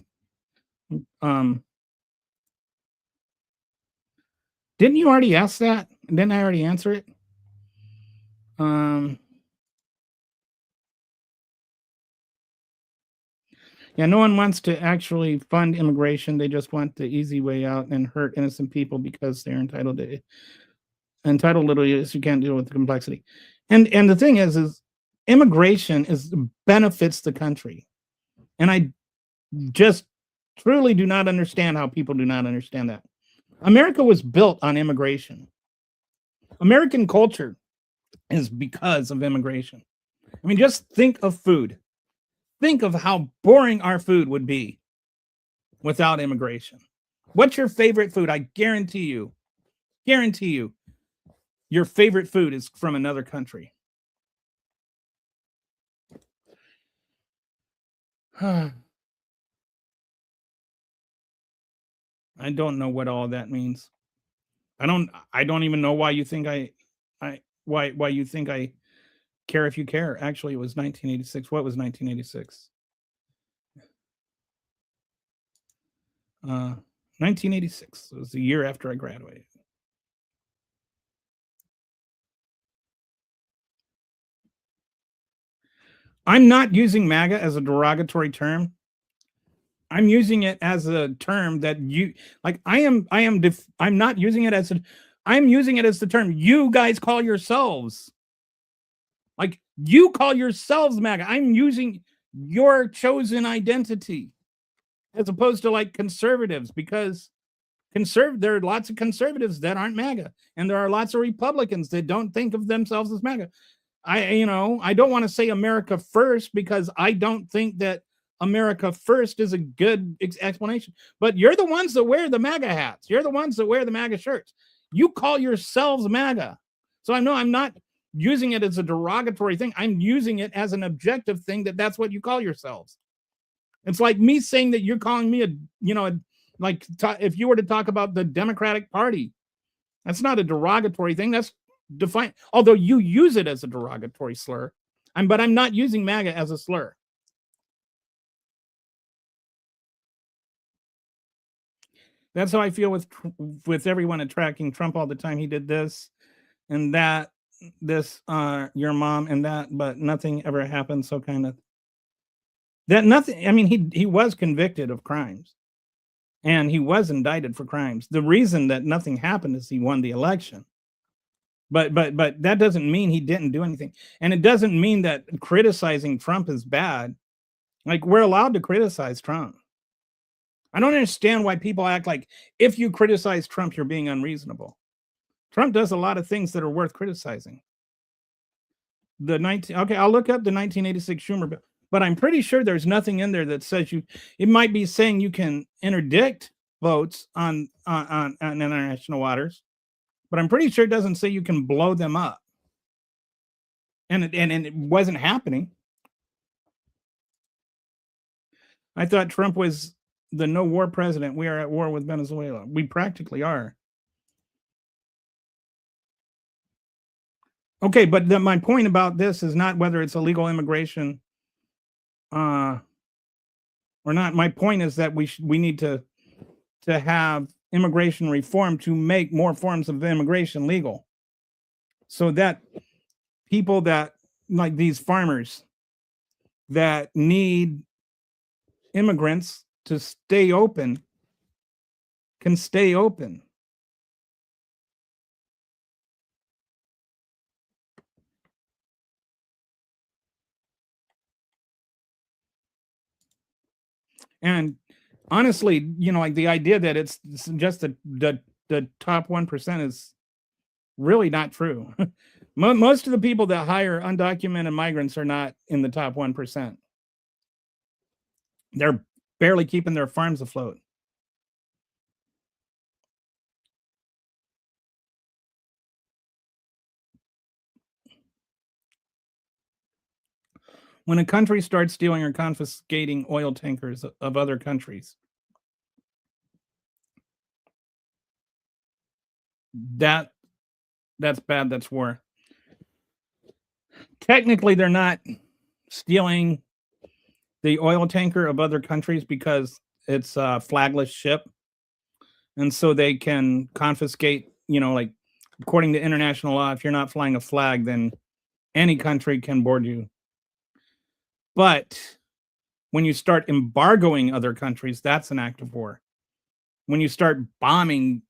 Didn't you already ask that? Didn't I already answer it? Yeah, no one wants to actually fund immigration. They just want the easy way out and hurt innocent people because they're entitled to it. Entitled literally is you can't deal with the complexity. And the thing is immigration benefits the country. And I just truly do not understand how people do not understand that. America was built on immigration. American culture is because of immigration. I mean, just think of food. Think of how boring our food would be without immigration. What's your favorite food? I guarantee you, your favorite food is from another country. I don't know what all that means. I don't even know why you think why you think I care if you care. Actually, it was 1986. What was 1986? 1986. It was the year after I graduated. I'm not using MAGA as a derogatory term. I'm using it as a term that you like. I'm not using it as I'm using it as the term you guys call yourselves. Like you call yourselves MAGA. I'm using your chosen identity as opposed to like conservatives, because there are lots of conservatives that aren't MAGA, and there are lots of Republicans that don't think of themselves as MAGA. I don't want to say America first because I don't think that America first is a good explanation, but you're the ones that wear the MAGA hats. You're the ones that wear the MAGA shirts. You call yourselves MAGA. So I'm not using it as a derogatory thing. I'm using it as an objective thing that's what you call yourselves. It's like me saying that you're calling me if you were to talk about the Democratic Party, that's not a derogatory thing. That's defined, although you use it as a derogatory slur. But I'm not using MAGA as a slur. That's how I feel with everyone attacking Trump all the time. He did this and that, your mom and that, but nothing ever happened. So kind of that nothing. I mean, he was convicted of crimes and he was indicted for crimes. The reason that nothing happened is he won the election. But that doesn't mean he didn't do anything. And it doesn't mean that criticizing Trump is bad. Like, we're allowed to criticize Trump. I don't understand why people act like if you criticize Trump, you're being unreasonable. Trump does a lot of things that are worth criticizing. I'll look up the 1986 Schumer bill, but I'm pretty sure there's nothing in there that says it might be saying you can interdict votes on international waters, but I'm pretty sure it doesn't say you can blow them up. And it wasn't happening. I thought Trump was the no war president. We are at war with Venezuela. We practically are. Okay, but my point about this is not whether it's illegal immigration or not. My point is that we need to have immigration reform to make more forms of immigration legal, so that people that like these farmers that need immigrants to stay open can stay open. And honestly, like the idea that it's just the top 1% is really not true. Most of the people that hire undocumented migrants are not in the top 1%. They're barely keeping their farms afloat. When a country starts stealing or confiscating oil tankers of other countries, that's bad. That's war. Technically, they're not stealing the oil tanker of other countries because it's a flagless ship. And so they can confiscate, like according to international law, if you're not flying a flag, then any country can board you. But when you start embargoing other countries, that's an act of war. When you start bombing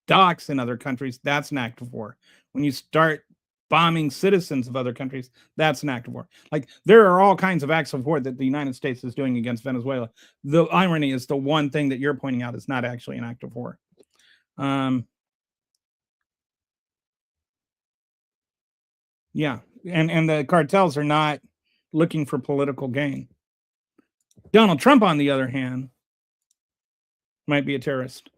docks in other countries, that's an act of war. When you start bombing citizens of other countries, that's an act of war. Like, there are all kinds of acts of war that the United States is doing against Venezuela. The irony is the one thing that you're pointing out is not actually an act of war. Yeah, and the cartels are not looking for political gain. Donald Trump, on the other hand, might be a terrorist.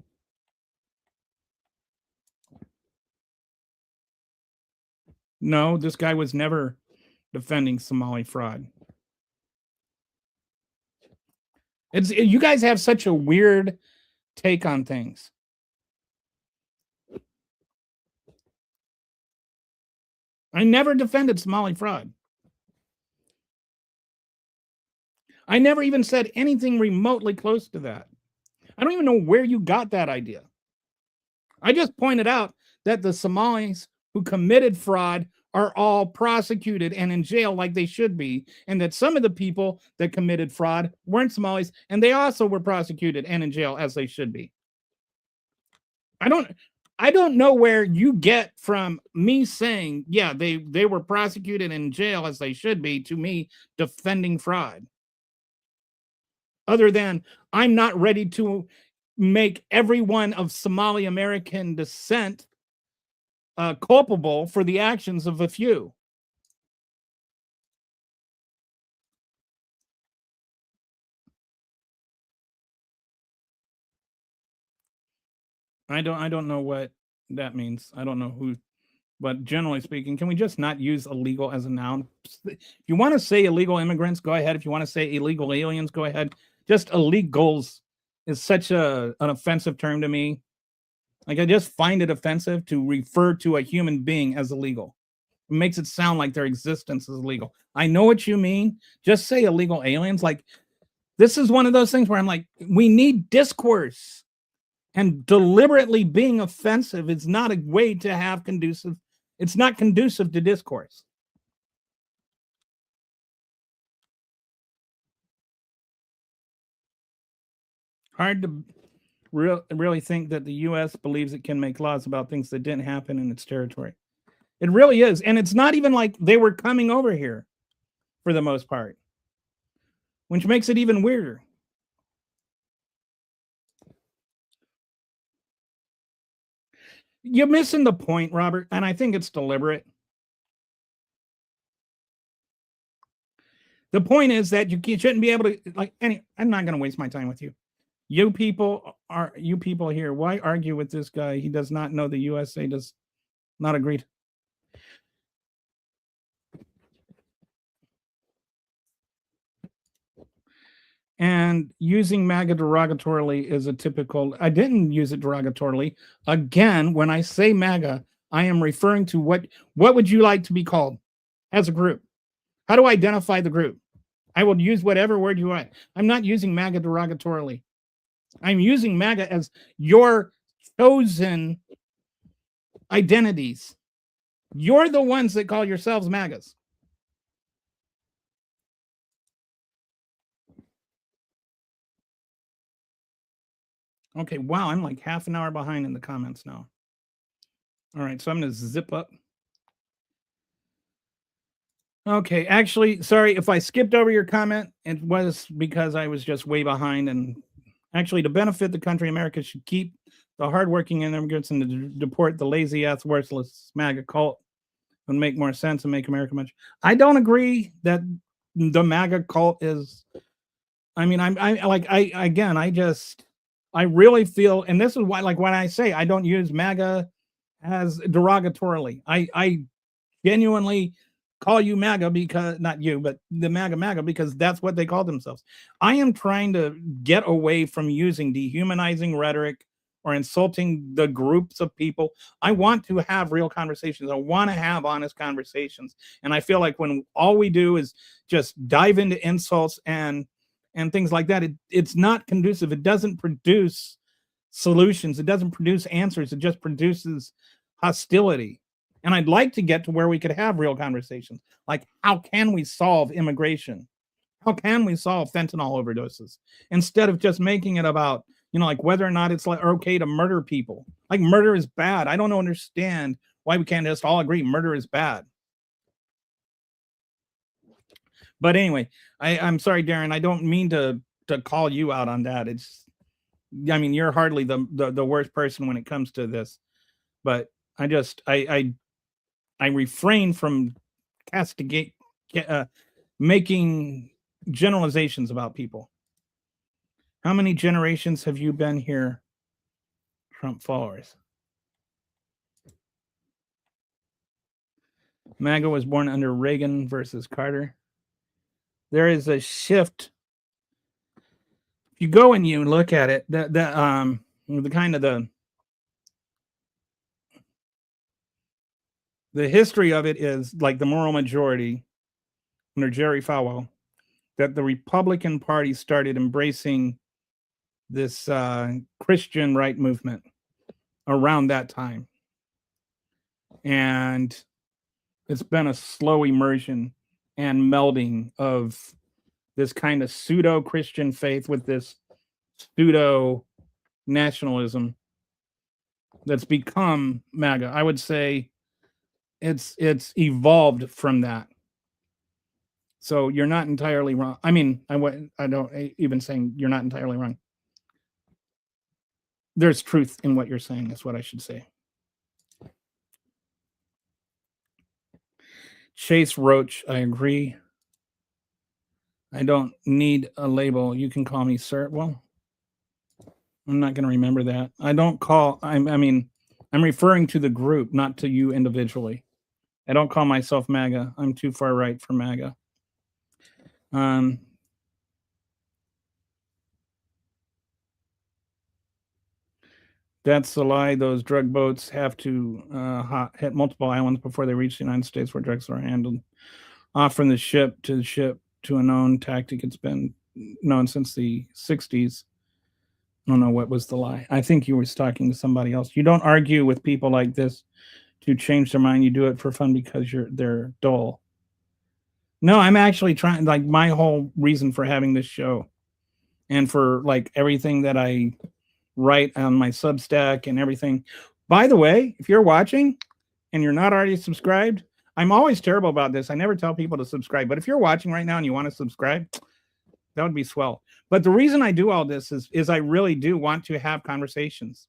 No, this guy was never defending Somali fraud. You guys have such a weird take on things. I never defended Somali fraud. I never even said anything remotely close to that. I don't even know where you got that idea. I just pointed out that the Somalis who committed fraud are all prosecuted and in jail like they should be, and that some of the people that committed fraud weren't Somalis, and they also were prosecuted and in jail as they should be. I don't know where you get from me saying, yeah, they were prosecuted and in jail as they should be, to me defending fraud. Other than I'm not ready to make everyone of Somali American descent culpable for the actions of a few. I don't know what that means. I don't know who, but generally speaking, can we just not use illegal as a noun? If you want to say illegal immigrants, go ahead. If you want to say illegal aliens, go ahead. Just illegals is such an offensive term to me. Like, I just find it offensive to refer to a human being as illegal. It makes it sound like their existence is illegal. I know what you mean. Just say illegal aliens. Like, this is one of those things where I'm like, we need discourse. And deliberately being offensive is not a way to have conducive. It's not conducive to discourse. Hard to really think that the U.S. believes it can make laws about things that didn't happen in its territory. It really is. And it's not even like they were coming over here for the most part, which makes it even weirder. You're missing the point, Robert, and I think it's deliberate. The point is that you shouldn't be able to, like, I'm not going to waste my time with you. You people here, why argue with this guy? He does not know the USA does not agree. And using MAGA derogatorily is a typical, I didn't use it derogatorily. Again, when I say MAGA, I am referring to what would you like to be called as a group? How do I identify the group? I will use whatever word you want. I'm not using MAGA derogatorily. I'm using MAGA as your chosen identities. You're the ones that call yourselves MAGAs. Okay, wow, I'm like half an hour behind in the comments now. All right, so I'm going to zip up. Okay, actually, sorry if I skipped over your comment. It was because I was just way behind. And actually, to benefit the country, America should keep the hardworking immigrants and to deport the lazy ass, worthless MAGA cult. Would make more sense and make America much. I don't agree that the MAGA cult is. I mean, I really feel, and this is why, like when I say I don't use MAGA as derogatorily, I genuinely call you MAGA because not you, but the MAGA because that's what they call themselves. I am trying to get away from using dehumanizing rhetoric or insulting the groups of people. I want to have real conversations. I want to have honest conversations. And I feel like when all we do is just dive into insults and things like that, it's not conducive. It doesn't produce solutions. It doesn't produce answers. It just produces hostility. And I'd like to get to where we could have real conversations. Like, how can we solve immigration? How can we solve fentanyl overdoses? Instead of just making it about, like whether or not it's like okay to murder people. Like murder is bad. I don't understand why we can't just all agree murder is bad. But anyway, I'm sorry, Darren. I don't mean to call you out on that. I mean, you're hardly the worst person when it comes to this. But I refrain from making generalizations about people. How many generations have you been here, Trump followers? MAGA was born under Reagan versus Carter. There is a shift. If you go and you look at it, the kind of the history of it is like the moral majority under Jerry Falwell, that the Republican Party started embracing this Christian right movement around that time. And it's been a slow immersion and melding of this kind of pseudo-Christian faith with this pseudo-nationalism that's become MAGA. I would say it's evolved from that. So you're not entirely wrong. I mean, I don't even saying you're not entirely wrong. There's truth in what you're saying, is what I should say. Chase Roach, I agree. I don't need a label. You can call me sir. Well, I'm not going to remember that. I don't call, I mean, I'm referring to the group, not to you individually. I don't call myself MAGA. I'm too far right for MAGA. That's a lie. Those drug boats have to hit multiple islands before they reach the United States, where drugs are handled off from the ship to a known tactic. It's been known since the 60s. I don't know what was the lie. I think you were talking to somebody else. You don't argue with people like this to change their mind. You do it for fun because they're dull. No, I'm actually trying, like my whole reason for having this show and for like everything that I write on my Substack and everything. By the way, if you're watching and you're not already subscribed, I'm always terrible about this. I never tell people to subscribe, but if you're watching right now and you want to subscribe, that would be swell. But the reason I do all this is I really do want to have conversations.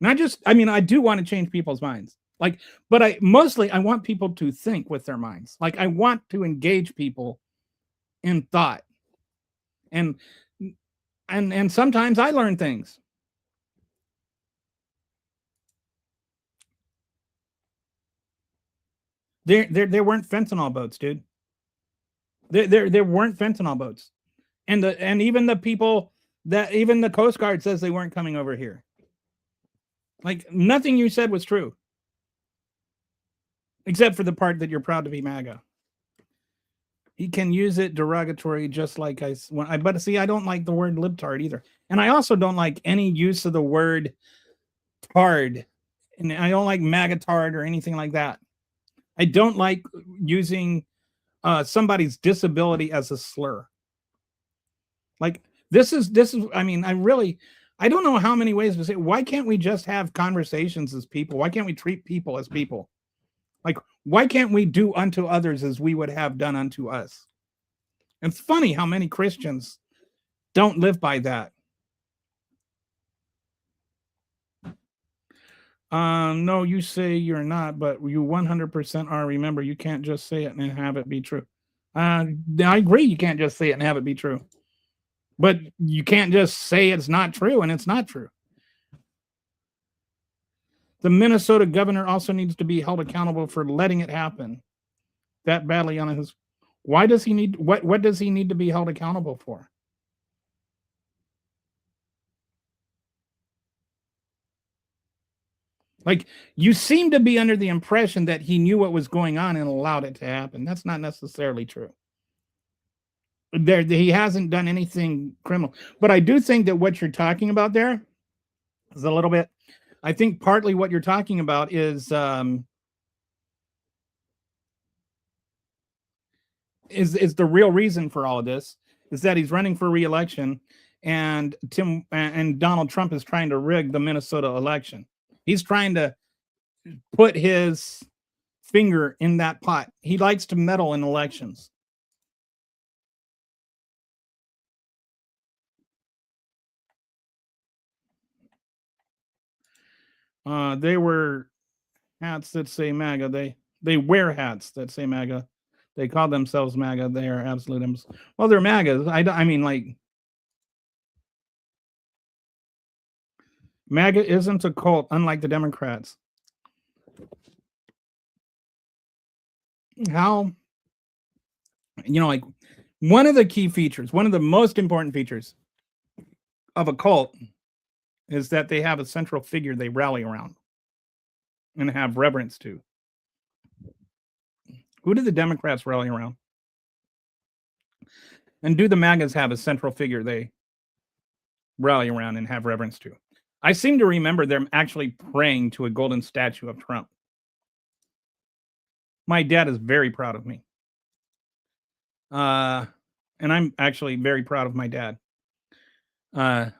Not just, I mean, I do want to change people's minds. Like, but I want people to think with their minds. Like, I want to engage people in thought. And sometimes I learn things. There weren't fentanyl boats, dude. There weren't fentanyl boats. And even the people that even the Coast Guard says they weren't coming over here. Like nothing you said was true. Except for the part that you're proud to be MAGA. He can use it derogatory, just like but see, I don't like the word libtard either. And I also don't like any use of the word tard. And I don't like magatard or anything like that. I don't like using somebody's disability as a slur. Like this is, I mean, I don't know how many ways to say, why can't we just have conversations as people? Why can't we treat people as people? Like, why can't we do unto others as we would have done unto us? And it's funny how many Christians don't live by that. No, you say you're not, but you 100% are. Remember, you can't just say it and have it be true. I agree, you can't just say it and have it be true. But you can't just say it's not true and it's not true. The Minnesota governor also needs to be held accountable for letting it happen that badly on his. Why does he need what does he need to be held accountable for? Like, you seem to be under the impression that he knew what was going on and allowed it to happen. That's not necessarily true. He hasn't done anything criminal. But I do think that what you're talking about there is a little bit. I think partly what you're talking about is the real reason for all of this is that he's running for re-election, and Donald Trump is trying to rig the Minnesota election. He's trying to put his finger in that pot. He likes to meddle in elections. They wear hats that say MAGA. They wear hats that say MAGA. They call themselves MAGA. They are absolute. Well, they're MAGAs. I mean, like, MAGA isn't a cult, unlike the Democrats. How, like, one of the key features, one of the most important features of a cult is that they have a central figure they rally around and have reverence to. Who do the Democrats rally around? And do the MAGAs have a central figure they rally around and have reverence to? I seem to remember them actually praying to a golden statue of Trump. My dad is very proud of me. And I'm actually very proud of my dad. It's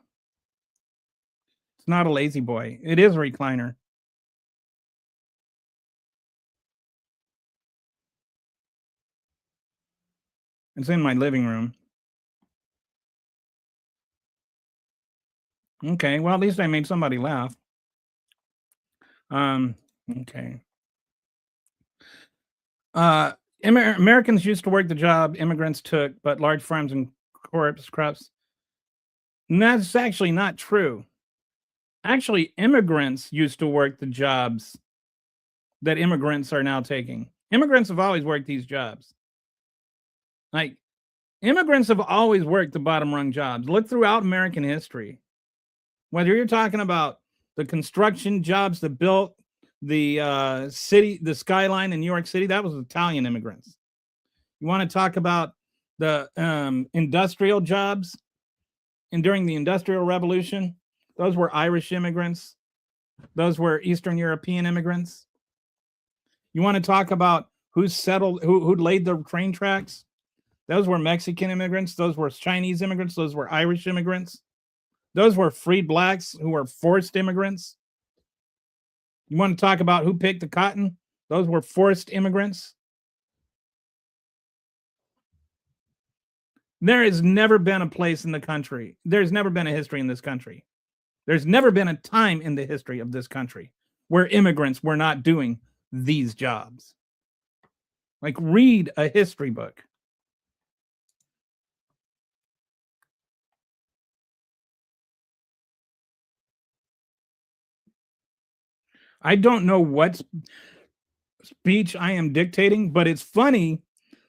not a lazy boy. It is a recliner. It's in my living room. Okay, well, at least I made somebody laugh. Okay. Americans used to work the job immigrants took, but large farms and crops. And that's actually not true. Actually, immigrants used to work the jobs that immigrants are now taking. Immigrants have always worked these jobs. Like, immigrants have always worked the bottom rung jobs. Look throughout American history. Whether you're talking about the construction jobs that built the city, the skyline in New York City, that was Italian immigrants. You want to talk about the industrial jobs and during the Industrial Revolution, those were Irish immigrants. Those were Eastern European immigrants. You want to talk about who settled, who laid the train tracks? Those were Mexican immigrants. Those were Chinese immigrants. Those were Irish immigrants. Those were freed blacks who were forced immigrants. You want to talk about who picked the cotton? Those were forced immigrants. There has never been a place in the country. There's never been a history in this country. There's never been a time in the history of this country where immigrants were not doing these jobs. Like, read a history book. I don't know what speech I am dictating, but it's funny.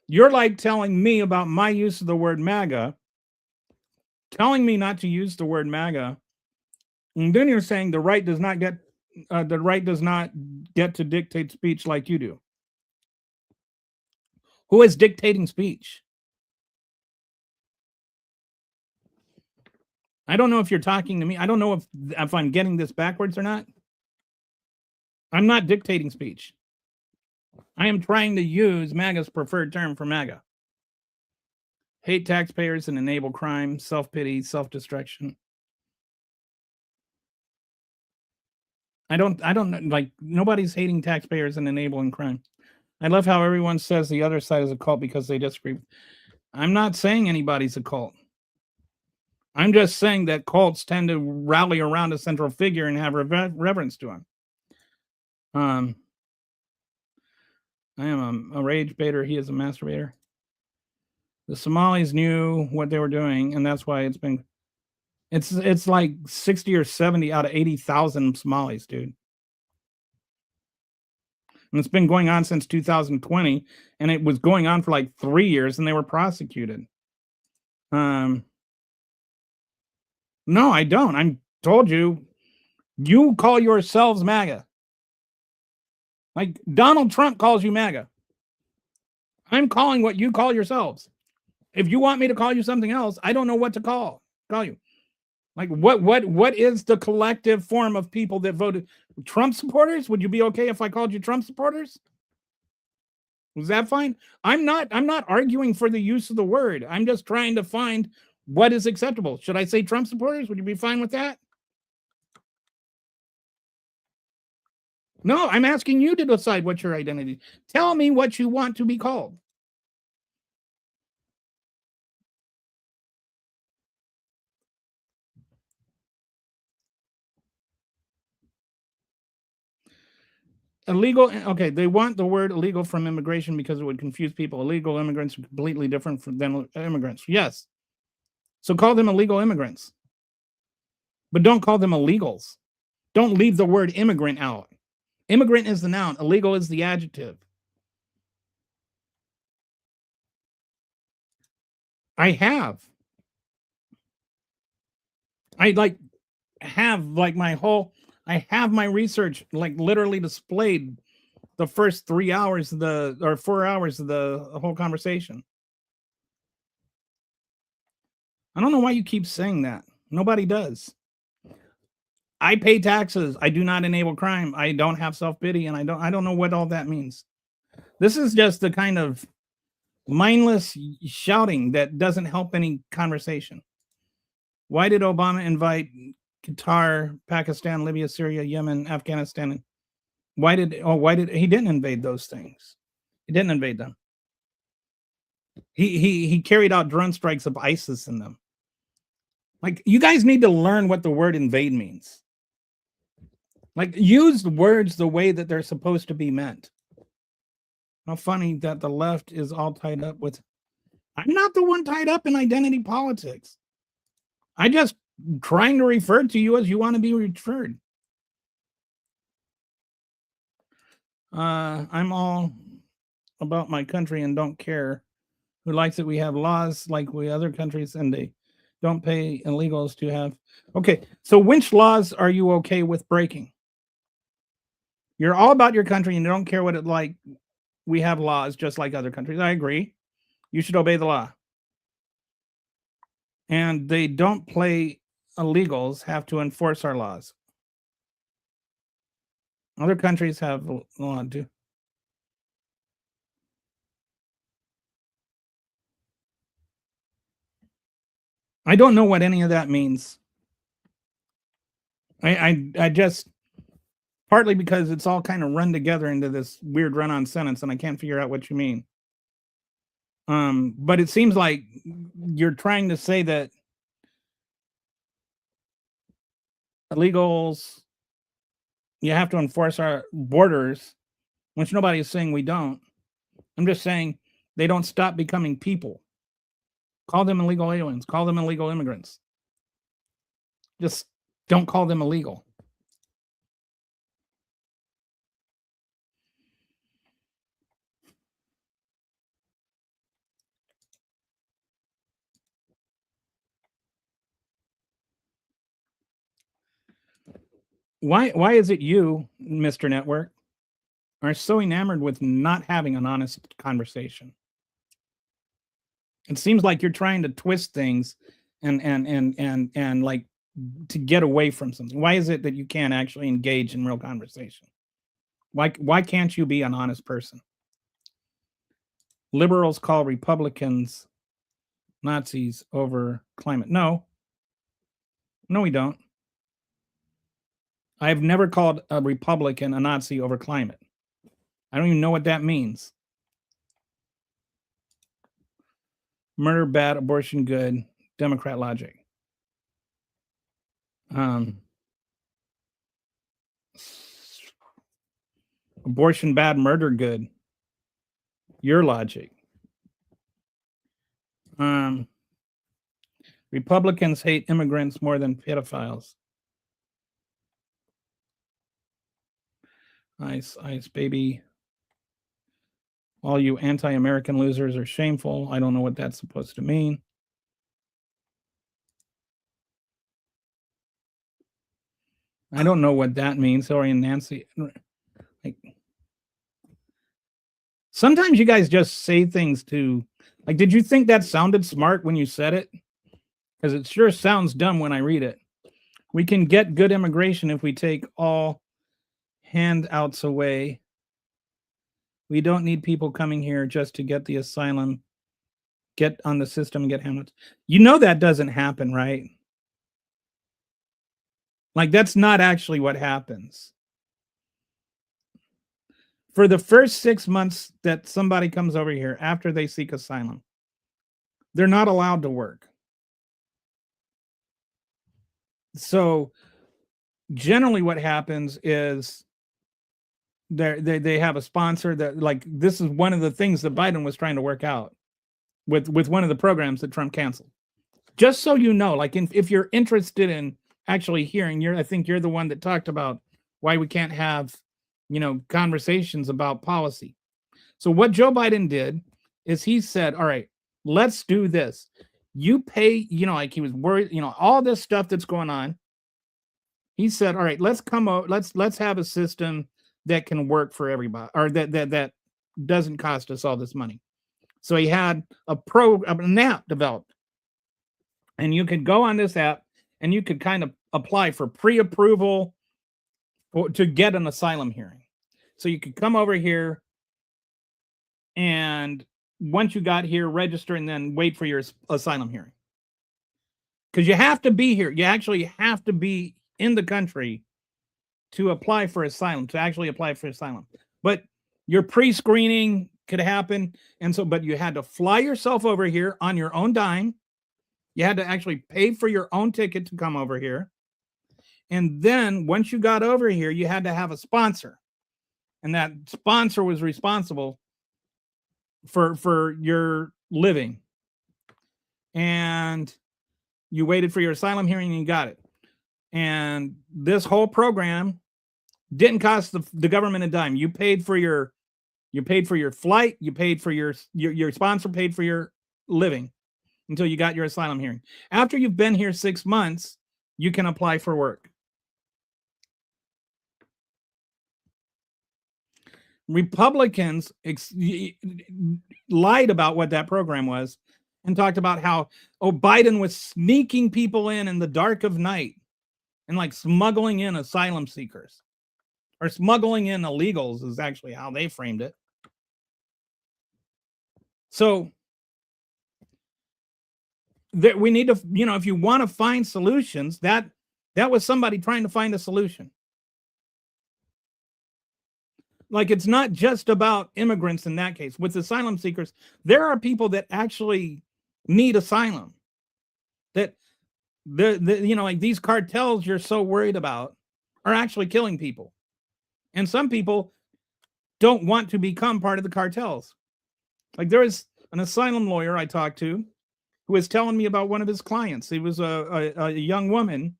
You're like telling me about my use of the word MAGA, telling me not to use the word MAGA, and then you're saying the right does not get to dictate speech like you do. Who is dictating speech? I don't know if you're talking to me. I don't know if I'm getting this backwards or not. I'm not dictating speech. I am trying to use MAGA's preferred term for MAGA. Hate taxpayers and enable crime, self-pity, self-destruction. I don't like, nobody's hating taxpayers and enabling crime. I love how everyone says the other side is a cult because they disagree. I'm not saying anybody's a cult. I'm just saying that cults tend to rally around a central figure and have reverence to him. I am a rage baiter. He is a masturbator. The Somalis knew what they were doing, and that's why it's like 60 or 70 out of 80,000 Somalis, dude. And it's been going on since 2020, and it was going on for like 3 years, and they were prosecuted. No, I don't. I told you, you call yourselves MAGA. Like Donald Trump calls you MAGA. I'm calling what you call yourselves. If you want me to call you something else, I don't know what to call you. Like what is the collective form of people that voted Trump supporters? Would you be okay if I called you Trump supporters? Was that fine? I'm not arguing for the use of the word. I'm just trying to find what is acceptable. Should I say Trump supporters? Would you be fine with that? No, I'm asking you to decide what's your identity. Tell me what you want to be called. Illegal, okay, they want the word illegal from immigration because it would confuse people. Illegal immigrants are completely different than immigrants. Yes. So call them illegal immigrants. But don't call them illegals. Don't leave the word immigrant out. Immigrant is the noun. Illegal is the adjective. I have I have my research like literally displayed the first 3 hours or 4 hours of the whole conversation. I don't know why you keep saying that. Nobody does. I pay taxes. I do not enable crime. I don't have self-pity, and I don't know what all that means. This is just the kind of mindless shouting that doesn't help any conversation. Why did Obama invite Qatar, Pakistan, Libya, Syria, Yemen, Afghanistan? Why did he didn't invade those things? He didn't invade them. He carried out drone strikes of ISIS in them. Like, you guys need to learn what the word invade means. Like, use the words the way that they're supposed to be meant. How funny that the left is all tied up with. I'm not the one tied up in identity politics. I just trying to refer to you as you want to be referred. I'm all about my country and don't care who likes it. We have laws like we other countries, and they don't pay illegals to have. Okay, so which laws are you okay with breaking? You're all about your country and you don't care what it like. We have laws just like other countries. I agree. You should obey the law. And they don't play illegals have to enforce our laws. Other countries have a law too. I don't know what any of that means. I just partly because it's all kind of run together into this weird run-on sentence, and I can't figure out what you mean. But it seems like you're trying to say that illegals, you have to enforce our borders, which nobody is saying we don't. I'm just saying they don't stop becoming people. Call them illegal aliens. Call them illegal immigrants. Just don't call them illegal. Why is it you, Mr. Network, are so enamored with not having an honest conversation? It seems like you're trying to twist things and like to get away from something. Why is it that you can't actually engage in real conversation? Why can't you be an honest person? Liberals call Republicans Nazis over climate. No, we don't. I've never called a Republican a Nazi over climate. I don't even know what that means. Murder bad, abortion good, Democrat logic. Abortion bad, murder good. Your logic. Republicans hate immigrants more than pedophiles. Ice, baby. All you anti-American losers are shameful. I don't know what that's supposed to mean. I don't know what that means. Hillary and Nancy. Like, sometimes you guys just say things to, like, did you think that sounded smart when you said it? Because it sure sounds dumb when I read it. We can get good immigration if we take all handouts away. We don't need people coming here just to get the asylum, get on the system and get handouts. You know that doesn't happen, right? Like, that's not actually what happens. For the first 6 months that somebody comes over here after they seek asylum, they're not allowed to work. So generally what happens is they have a sponsor that, like, this is one of the things that Biden was trying to work out with one of the programs that Trump canceled. Just so you know, like, if you're interested in actually hearing, I think you're the one that talked about why we can't have, conversations about policy. So what Joe Biden did is he said, all right, let's do this. You pay, like he was worried, all this stuff that's going on. He said, all right, let's come out, let's have a system that can work for everybody, or that doesn't cost us all this money. So he had an app developed, and you could go on this app and you could kind of apply for pre-approval to get an asylum hearing. So you could come over here, and once you got here, register and then wait for your asylum hearing. Because you have to be here. You actually have to be in the country to apply for asylum, But your pre-screening could happen. But you had to fly yourself over here on your own dime. You had to actually pay for your own ticket to come over here. And then once you got over here, you had to have a sponsor. And that sponsor was responsible for your living. And you waited for your asylum hearing and you got it. And this whole program didn't cost the government a dime. You paid for your flight, you paid for your sponsor paid for your living until you got your asylum hearing. After you've been here 6 months, you can apply for work. Republicans lied about what that program was and talked about how, Biden was sneaking people in the dark of night and like smuggling in asylum seekers, or smuggling in illegals is actually how they framed it. So that we need to, if you want to find solutions, that was somebody trying to find a solution. Like, it's not just about immigrants in that case. With asylum seekers, there are people that actually need asylum. That like these cartels you're so worried about are actually killing people. And some people don't want to become part of the cartels. Like, there was an asylum lawyer I talked to who was telling me about one of his clients. He was a young woman,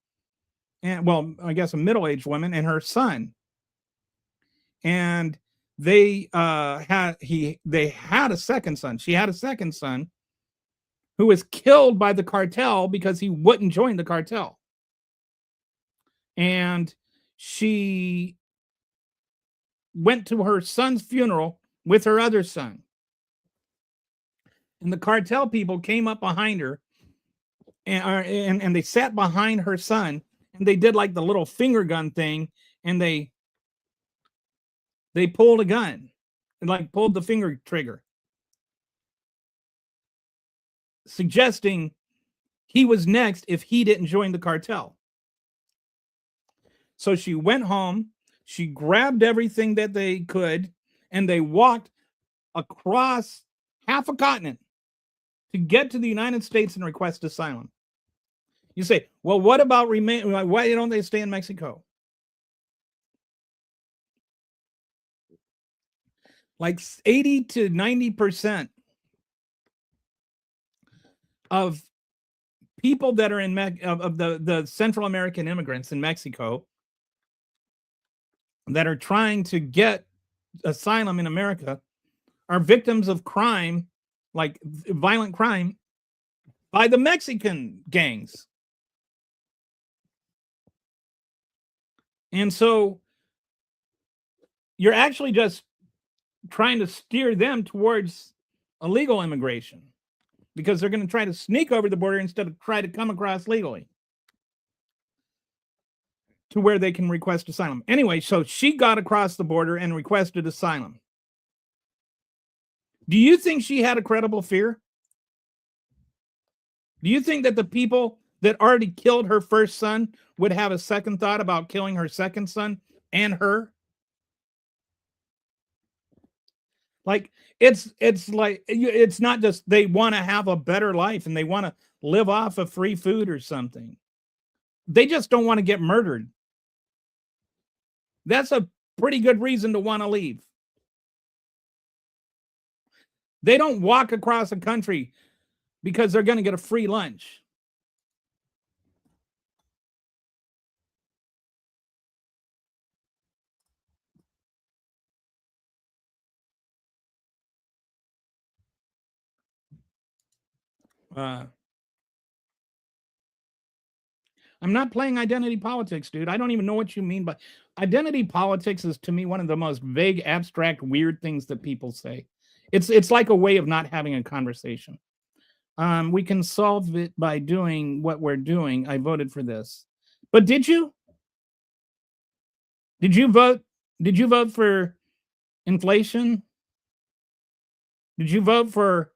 and, well, I guess a middle-aged woman, and her son. And they had a second son. She had a second son who was killed by the cartel because he wouldn't join the cartel. And she went to her son's funeral with her other son. And the cartel people came up behind her and they sat behind her son, and they did like the little finger gun thing, and they pulled a gun and like pulled the finger trigger, suggesting he was next if he didn't join the cartel. So she went home, she grabbed everything that they could, and they walked across half a continent to get to the United States and request asylum. You say, well, what about why don't they stay in Mexico? Like 80 to 90% of people that are in of the Central American immigrants in Mexico that are trying to get asylum in America are victims of crime, like violent crime, by the Mexican gangs. And so you're actually just trying to steer them towards illegal immigration, because they're going to try to sneak over the border instead of try to come across legally to where they can request asylum. Anyway, so she got across the border and requested asylum. Do you think she had a credible fear? Do you think that the people that already killed her first son would have a second thought about killing her second son and her? Like, it's like, it's not just they want to have a better life and they want to live off of free food or something. They just don't want to get murdered. That's a pretty good reason to want to leave. They don't walk across the country because they're going to get a free lunch. I'm not playing identity politics, dude. I don't even know what you mean by identity politics. Is to me one of the most vague, abstract, weird things that people say. It's like a way of not having a conversation. We can solve it by doing what we're doing. I voted for this. But did you? Did you vote? Did you vote for inflation? Did you vote for,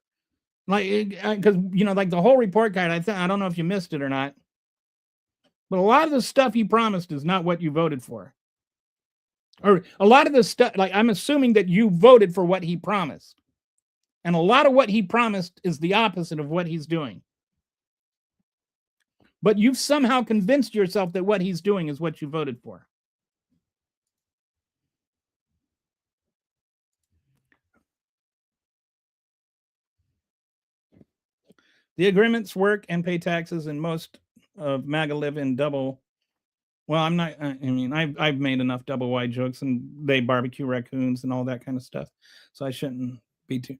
like, because you know, like the whole report card? I don't know if you missed it or not, but a lot of the stuff he promised is not what you voted for. Or a lot of the stuff, like, I'm assuming that you voted for what he promised. And a lot of what he promised is the opposite of what he's doing. But you've somehow convinced yourself that what he's doing is what you voted for. The agreements work and pay taxes, and most of MAGA live in double. Well, I'm not, I mean, I've made enough double wide jokes, and they barbecue raccoons and all that kind of stuff. So I shouldn't be too,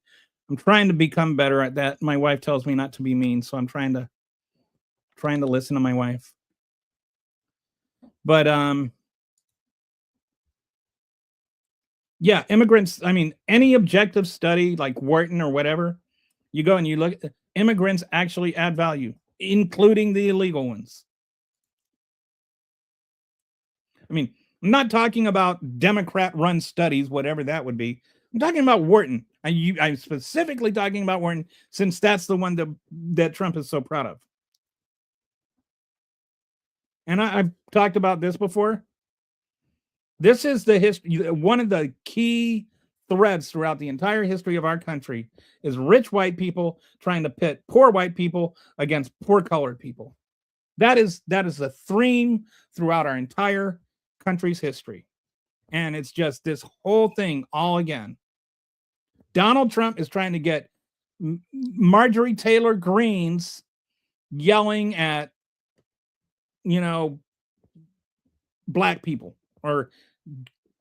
I'm trying to become better at that. My wife tells me not to be mean, so I'm trying to listen to my wife. But yeah, immigrants, I mean, any objective study like Wharton or whatever, you go and you look, immigrants actually add value, including the illegal ones. I mean, I'm not talking about Democrat-run studies, whatever that would be. I'm talking about Wharton. I'm specifically talking about Wharton, since that's the one that Trump is so proud of. And I've talked about this before. This is the history. One of the key threads throughout the entire history of our country is rich white people trying to pit poor white people against poor colored people. That is a theme throughout our entire country's history. And it's just this whole thing all again. Donald Trump is trying to get Marjorie Taylor Greene's yelling at, you know, black people or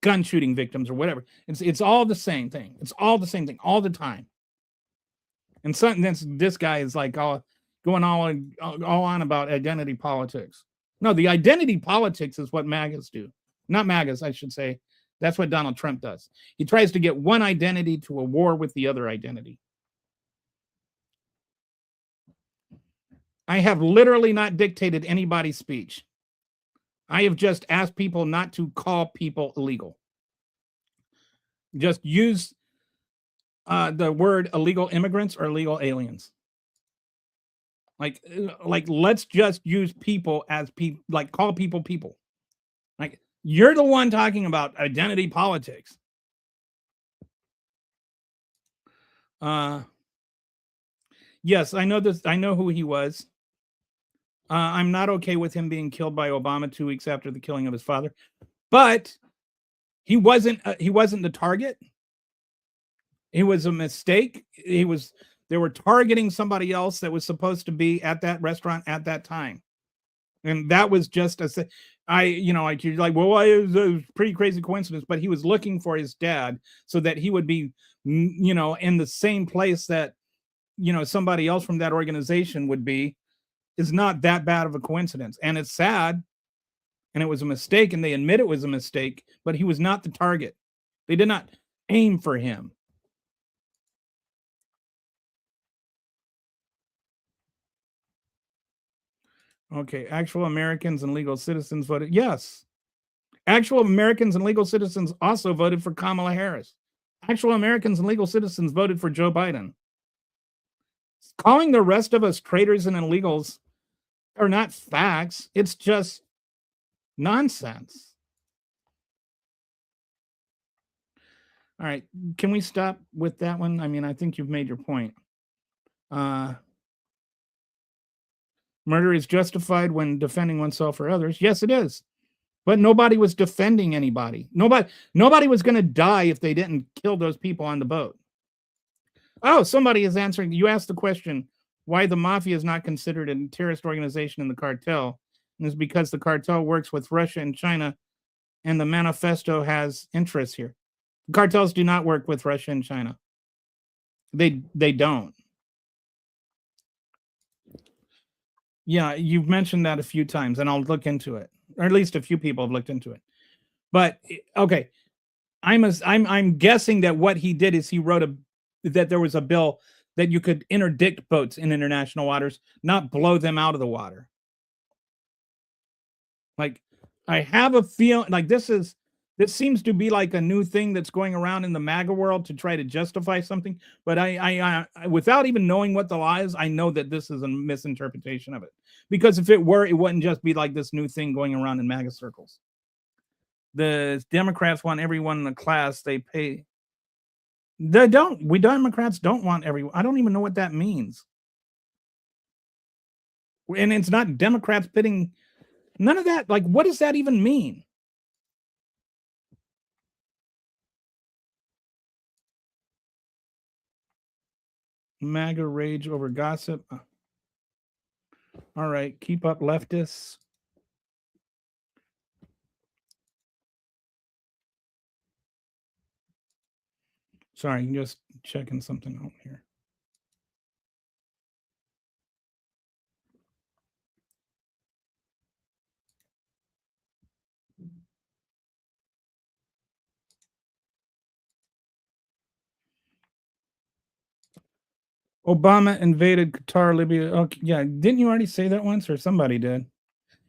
gun shooting victims or whatever. It's all the same thing. It's all the same thing all the time. And this guy is like going all on about identity politics. No, the identity politics is what MAGAs do. not MAGAs, I should say. That's what Donald Trump does. He tries to get one identity to a war with the other identity. I have literally not dictated anybody's speech. I have just asked people not to call people illegal. Just use the word illegal immigrants or illegal aliens. Like let's just use people as people, like call people people. Like you're the one talking about identity politics. Yes, I know this. I know who he was. I'm not okay with him being killed by Obama 2 weeks after the killing of his father, but he wasn't the target. It was a mistake. They were targeting somebody else that was supposed to be at that restaurant at that time. And that was just you're like, well, it was a pretty crazy coincidence, but he was looking for his dad so that he would be, in the same place that, somebody else from that organization would be. Is not that bad of a coincidence. And it's sad. And it was a mistake. And they admit it was a mistake, but he was not the target. They did not aim for him. Okay, actual Americans and legal citizens voted. Yes. Actual Americans and legal citizens also voted for Kamala Harris. Actual Americans and legal citizens voted for Joe Biden. Calling the rest of us traitors and illegals are not facts. It's just nonsense. All right. Can we stop with that one? I mean, I think you've made your point. Murder is justified when defending oneself or others. Yes, it is. But nobody was defending anybody. Nobody was going to die if they didn't kill those people on the boat. Oh, somebody is answering. You asked the question why the mafia is not considered a terrorist organization in the cartel. And it's because the cartel works with Russia and China, and the manifesto has interests here. Cartels do not work with Russia and China. They don't. Yeah, you've mentioned that a few times, and I'll look into it. Or at least a few people have looked into it. But okay, I'm guessing that what he did is he wrote that there was a bill that you could interdict boats in international waters, not blow them out of the water. Like I have a feeling like this seems to be like a new thing that's going around in the MAGA world to try to justify something. But I without even knowing what the law is, I know that this is a misinterpretation of it. Because if it were, it wouldn't just be like this new thing going around in MAGA circles. The Democrats want everyone in the class they pay. They don't. We Democrats don't want everyone. I don't even know what that means. And it's not Democrats pitting. None of that. Like, what does that even mean? MAGA rage over gossip. All right, keep up, leftists. Sorry, I'm just checking something out here. Obama invaded Qatar, Libya. Okay, yeah, didn't you already say that once, or somebody did?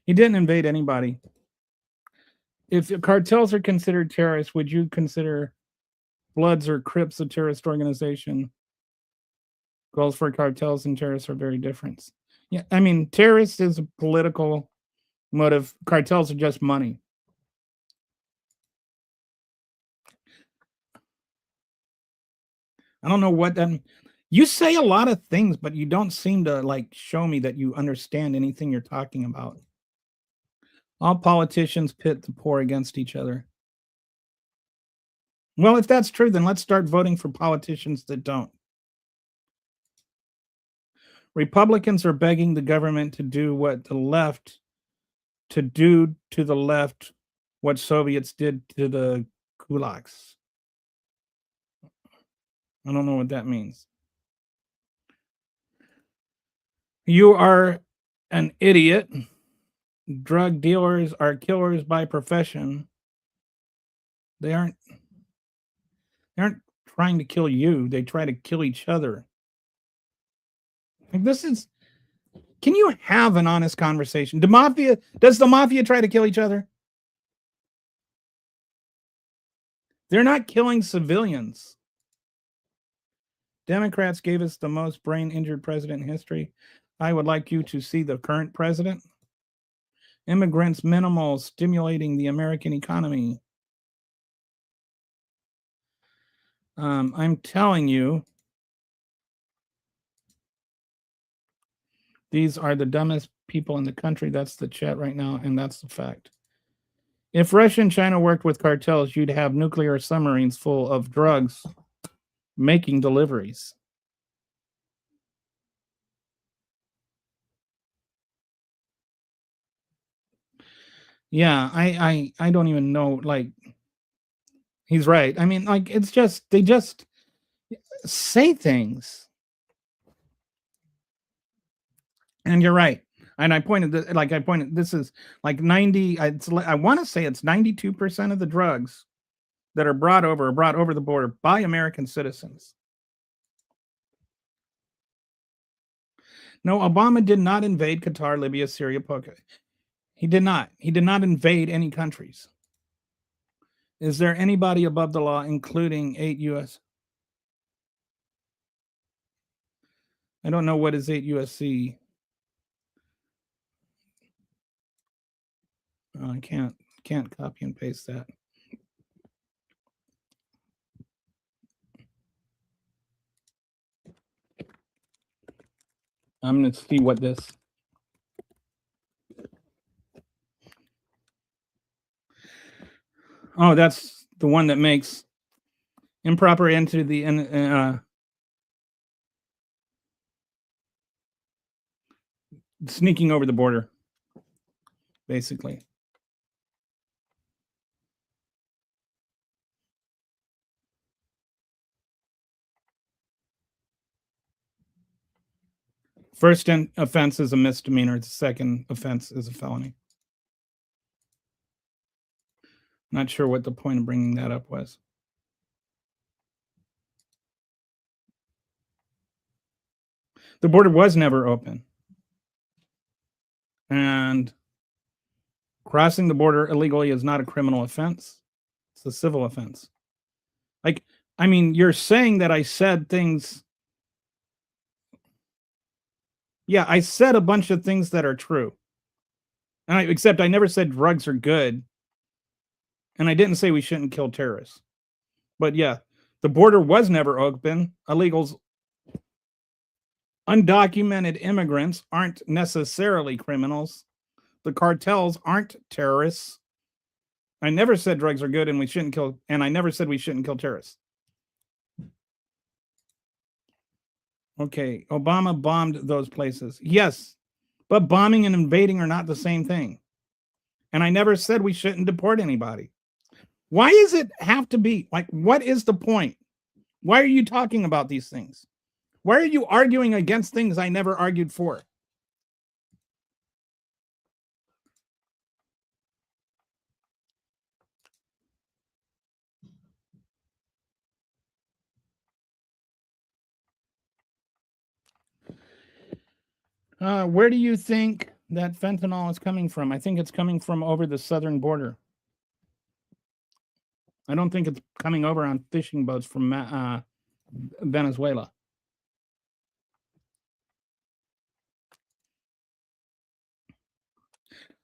He didn't invade anybody. If cartels are considered terrorists, would you consider Bloods or Crips a terrorist organization? Goals for cartels and terrorists are very different. Yeah, I mean, terrorists is a political motive. Cartels are just money. I don't know what that. You say a lot of things, but you don't seem to like show me that you understand anything you're talking about. All politicians pit the poor against each other. Well, if that's true, then let's start voting for politicians that don't. Republicans are begging the government to do what the left, to the left what Soviets did to the kulaks. I don't know what that means. You are an idiot. Drug dealers are killers by profession. They aren't trying to kill you. They try to kill each other. Like, this is, can you have an honest conversation? Does the mafia try to kill each other? They're not killing civilians. Democrats gave us the most brain injured president in history. I would like you to see the current president. Immigrants minimal, stimulating the American economy. I'm telling you, these are the dumbest people in the country. That's the chat right now, and that's the fact. If Russia and China worked with cartels, you'd have nuclear submarines full of drugs making deliveries. Yeah, I don't even know, like, he's right. I mean, like, it's just, they just say things. And you're right. And I pointed, this is like 90, I want to say it's 92% of the drugs that are brought over the border by American citizens. No, Obama did not invade Qatar, Libya, Syria, Poca. He did not. He did not invade any countries. Is there anybody above the law, including 8 U.S.? I don't know what is 8 USC. I can't copy and paste that. I'm going to see what this. Oh, that's the one that makes improper entry the sneaking over the border, basically. First offense is a misdemeanor. The second offense is a felony. Not sure what the point of bringing that up was. The border was never open. And crossing the border illegally is not a criminal offense. It's a civil offense. Like, I mean, you're saying that I said things. Yeah, I said a bunch of things that are true. Except I never said drugs are good. And I didn't say we shouldn't kill terrorists. But yeah, the border was never open. Illegals, undocumented immigrants aren't necessarily criminals. The cartels aren't terrorists. I never said drugs are good and we shouldn't kill, and I never said we shouldn't kill terrorists. Okay, Obama bombed those places. Yes, but bombing and invading are not the same thing. And I never said we shouldn't deport anybody. Why does it have to be? Like, what is the point? Why are you talking about these things? Why are you arguing against things I never argued for? Where do you think that fentanyl is coming from? I think it's coming from over the southern border. I don't think it's coming over on fishing boats from Venezuela.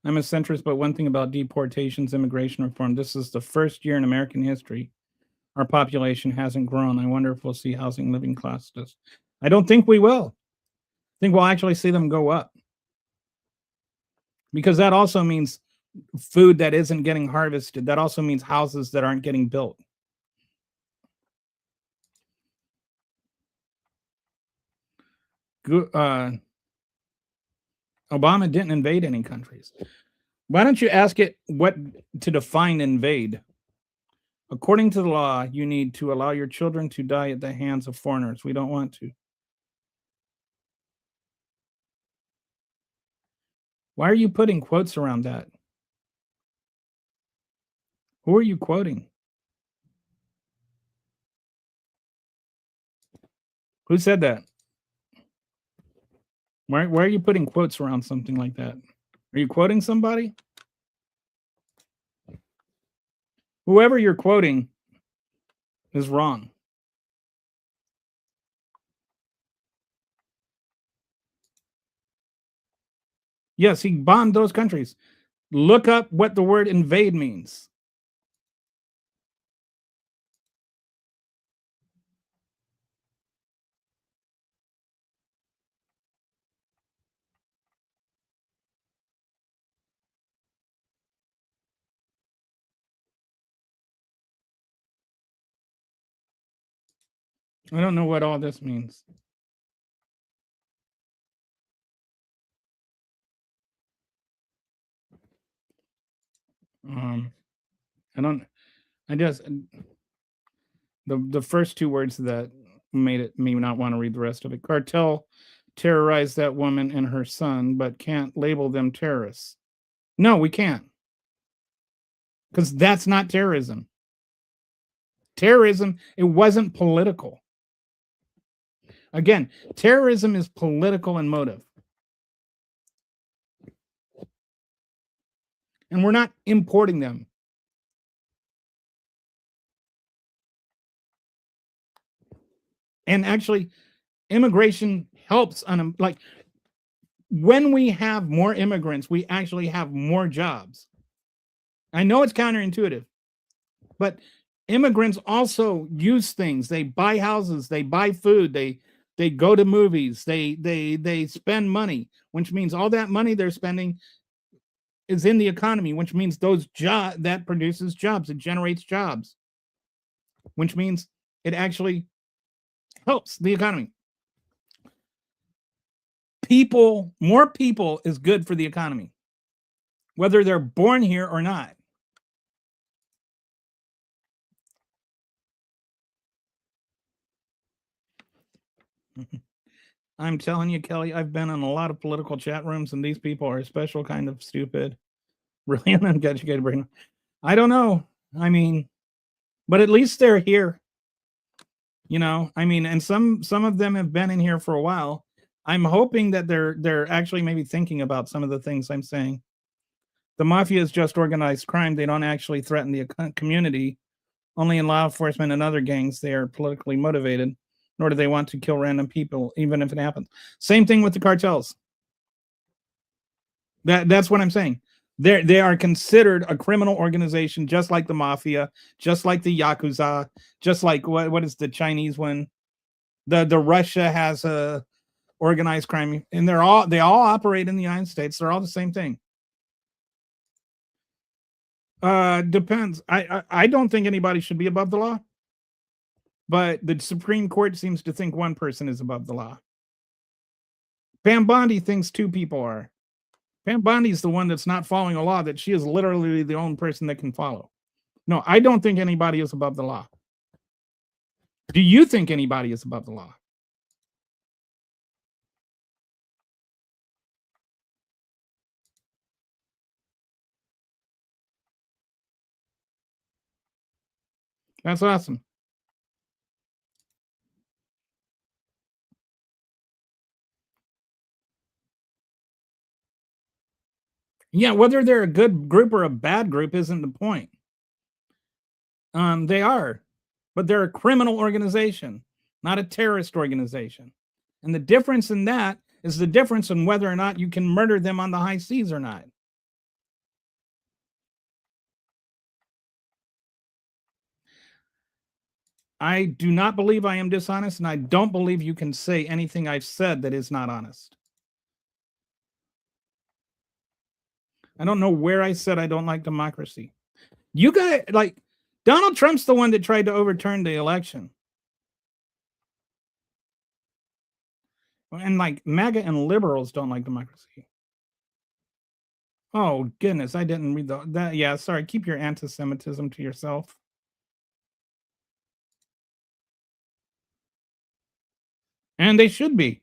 I'm a centrist, but one thing about deportations, immigration reform, this is the first year in American history our population hasn't grown. I wonder if we'll see housing living classes. I don't think we will. I think we'll actually see them go up. Because that also means food that isn't getting harvested. That also means houses that aren't getting built. Obama didn't invade any countries. Why don't you ask it what to define invade? According to the law, you need to allow your children to die at the hands of foreigners. We don't want to. Why are you putting quotes around that? Who are you quoting? Who said that? Why are you putting quotes around something like that? Are you quoting somebody? Whoever you're quoting is wrong. Yes, he bombed those countries. Look up what the word invade means. I don't know what all this means. I just the first two words that made me not want to read the rest of it. Cartel terrorized that woman and her son, but can't label them terrorists. No, we can't. Because that's not terrorism. Terrorism, it wasn't political. Again, terrorism is political in motive. And we're not importing them. And actually, immigration helps on like when we have more immigrants, we actually have more jobs. I know it's counterintuitive, but immigrants also use things. They buy houses, they buy food, they go to movies, they spend money, which means all that money they're spending is in the economy, which means those jobs that produces jobs, it generates jobs, which means it actually helps the economy. More people is good for the economy, whether they're born here or not. I'm telling you, Kelly, I've been in a lot of political chat rooms, and these people are a special kind of stupid, really uneducated brain. I don't know. I mean, but at least they're here. You know, I mean, and some of them have been in here for a while. I'm hoping that they're actually maybe thinking about some of the things I'm saying. The mafia is just organized crime. They don't actually threaten the community. Only in law enforcement and other gangs, they are politically motivated, nor do they want to kill random people, even if it happens. Same thing with the cartels. That's what I'm saying. They are considered a criminal organization, just like the mafia, just like the Yakuza, just like what is the Chinese one? The Russia has a organized crime, and they all operate in the United States. They're all the same thing. Depends. I don't think anybody should be above the law, but the Supreme Court seems to think one person is above the law. Pam Bondi thinks two people are. Pam Bondi is the one that's not following a law that she is literally the only person that can follow. No, I don't think anybody is above the law. Do you think anybody is above the law? That's awesome. Yeah, whether they're a good group or a bad group isn't the point. They are, but they're a criminal organization, not a terrorist organization. And the difference in that is the difference in whether or not you can murder them on the high seas or not. I do not believe I am dishonest, and I don't believe you can say anything I've said that is not honest. I don't know where I said I don't like democracy. You guys, like, Donald Trump's the one that tried to overturn the election. And like MAGA and liberals don't like democracy. Oh goodness, I didn't read that. Yeah, sorry. Keep your anti-Semitism to yourself. And they should be.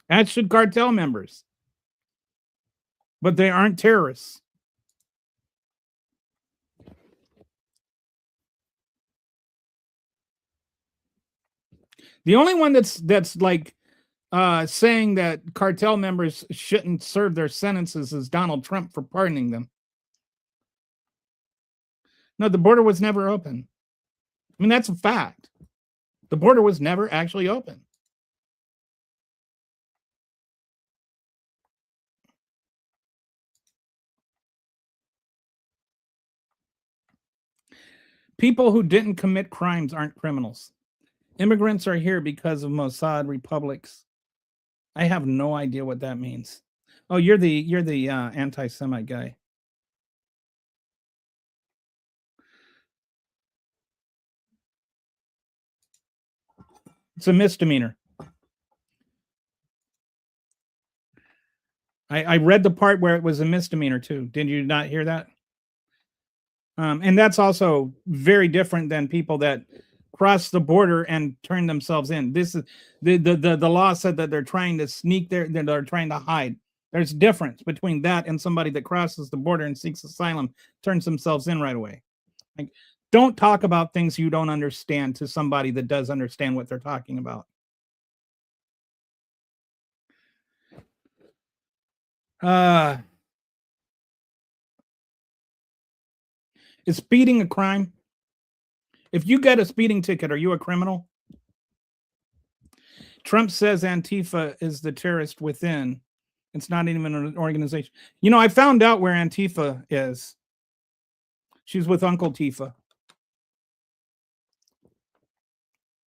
As should cartel members. But they aren't terrorists. The only one that's like saying that cartel members shouldn't serve their sentences is Donald Trump for pardoning them. No, the border was never open. I mean, that's a fact. The border was never actually open. People who didn't commit crimes aren't criminals. Immigrants are here because of Mossad republics. I have no idea what that means. Oh, you're the anti-Semite guy. It's a misdemeanor. I read the part where it was a misdemeanor too. Did you not hear that? And that's also very different than people that cross the border and turn themselves in. This is the law said that they're trying to sneak there, they're trying to hide. There's a difference between that and somebody that crosses the border and seeks asylum, turns themselves in right away. Like, don't talk about things you don't understand to somebody that does understand what they're talking about. Is speeding a crime? If you get a speeding ticket, are you a criminal? Trump says Antifa is the terrorist within. It's not even an organization. You know, I found out where Antifa is. She's with Uncle Tifa.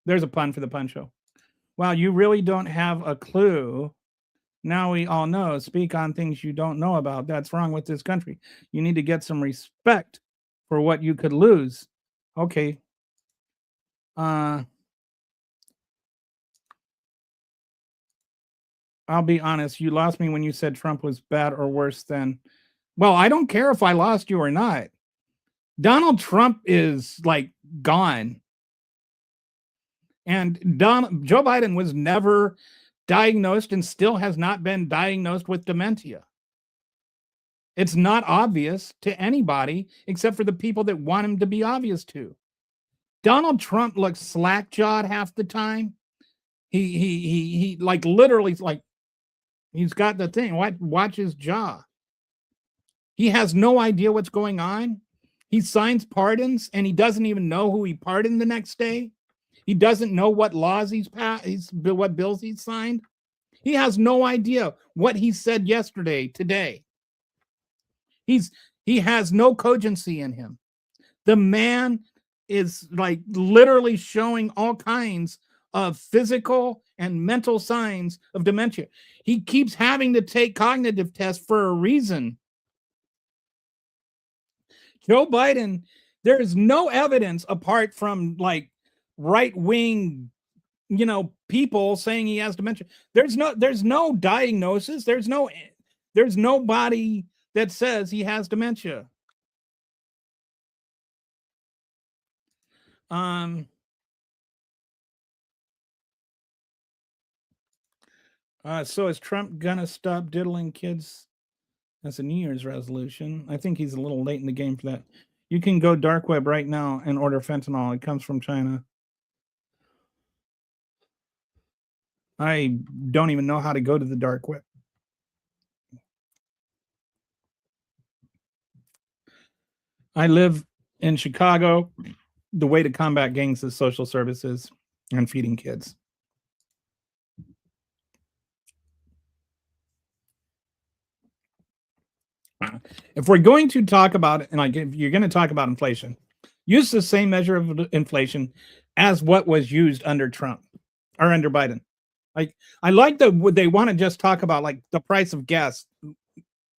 There's a pun for the pun show. Wow, you really don't have a clue. Now we all know. Speak on things you don't know about. That's wrong with this country. You need to get some respect for what you could lose. Okay. I'll be honest. You lost me when you said Trump was bad or worse than. Well, I don't care if I lost you or not. Donald Trump is like gone. And Joe Biden was never diagnosed and still has not been diagnosed with dementia. It's not obvious to anybody except for the people that want him to be obvious to. Donald Trump looks slack-jawed half the time. He like literally like he's got the thing. Watch his jaw. He has no idea what's going on. He signs pardons and he doesn't even know who he pardoned the next day. He doesn't know what laws he's passed, what bills he's signed. He has no idea what he said yesterday, today. He has no cogency in him. The man is like literally showing all kinds of physical and mental signs of dementia. He keeps having to take cognitive tests for a reason. Joe Biden, there is no evidence apart from like right-wing, people saying he has dementia. There's no diagnosis. There's nobody that says he has dementia. So is Trump gonna stop diddling kids? That's a New Year's resolution. I think he's a little late in the game for that. You can go dark web right now and order fentanyl. It comes from China. I don't even know how to go to the dark web. I live in Chicago. The way to combat gangs is social services and feeding kids. If we're going to talk about it, and like if you're going to talk about inflation, use the same measure of inflation as what was used under Trump or under Biden. Like, I like they want to just talk about like the price of gas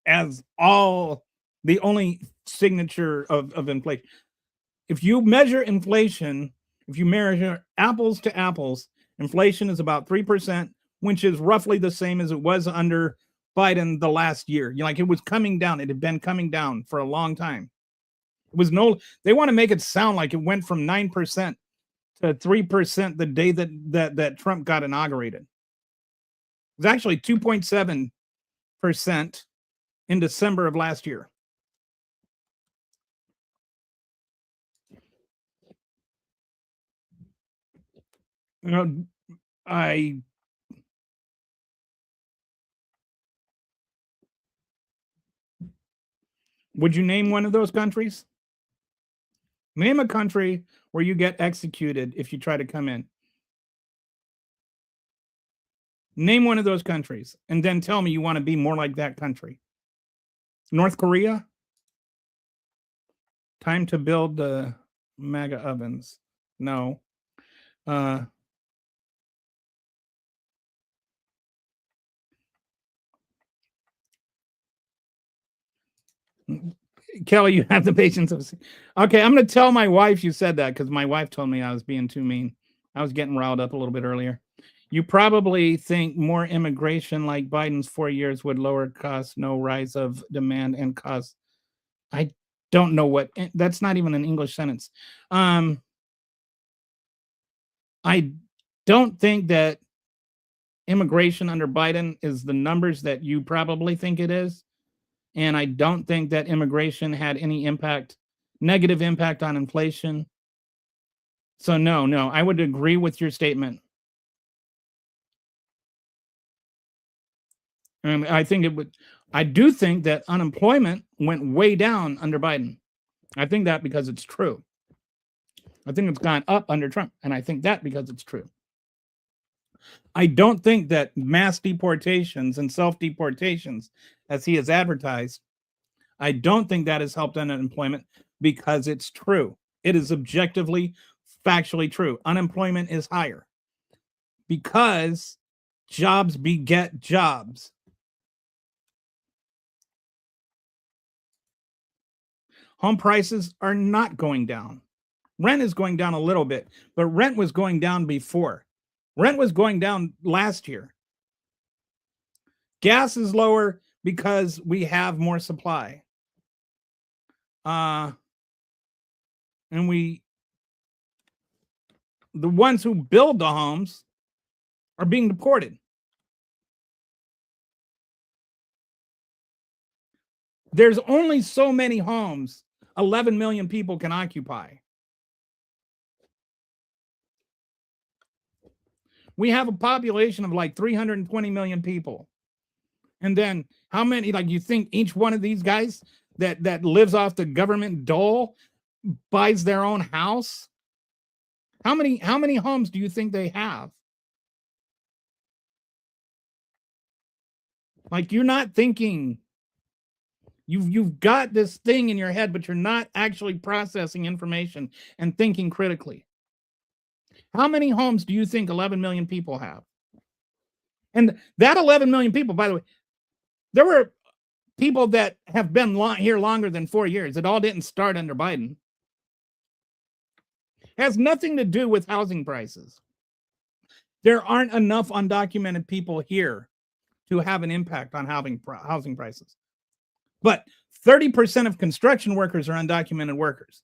as the only signature of inflation. If you measure inflation, if you measure apples to apples, inflation is about 3%, which is roughly the same as it was under Biden the last year. It was coming down. It had been coming down for a long time. They want to make it sound like it went from 9% to 3% the day that Trump got inaugurated. It was actually 2.7% in December of last year. Would you name one of those countries? Name a country where you get executed if you try to come in. Name one of those countries and then tell me you want to be more like that country. North Korea? Time to build the mega ovens. No. Kelly, you have the patience of. Okay, I'm going to tell my wife you said that because my wife told me I was being too mean. I was getting riled up a little bit earlier. You probably think more immigration like Biden's 4 years would lower costs, no rise of demand and costs. I don't know what that's not even an English sentence. I don't think that immigration under Biden is the numbers that you probably think it is. And I don't think that immigration had any impact, negative impact on inflation. So no, I would agree with your statement. And I think it would, I do think that unemployment went way down under Biden. I think that because it's true. I think it's gone up under Trump. And I think that because it's true. I don't think that mass deportations and self-deportations, as he has advertised, I don't think that has helped unemployment because it's true. It is objectively, factually true. Unemployment is higher because jobs beget jobs. Home prices are not going down. Rent is going down a little bit, but rent was going down before. Rent was going down last year. Gas is lower because we have more supply. And the ones who build the homes are being deported. There's only so many homes 11 million people can occupy. We have a population of like 320 million people. And then how many, like you think each one of these guys that lives off the government dole buys their own house? How many homes do you think they have? Like you're not thinking, you've got this thing in your head, but you're not actually processing information and thinking critically. How many homes do you think 11 million people have? And that 11 million people, by the way, there were people that have been here longer than 4 years. It all didn't start under Biden. It has nothing to do with housing prices. There aren't enough undocumented people here to have an impact on housing prices. But 30% of construction workers are undocumented workers.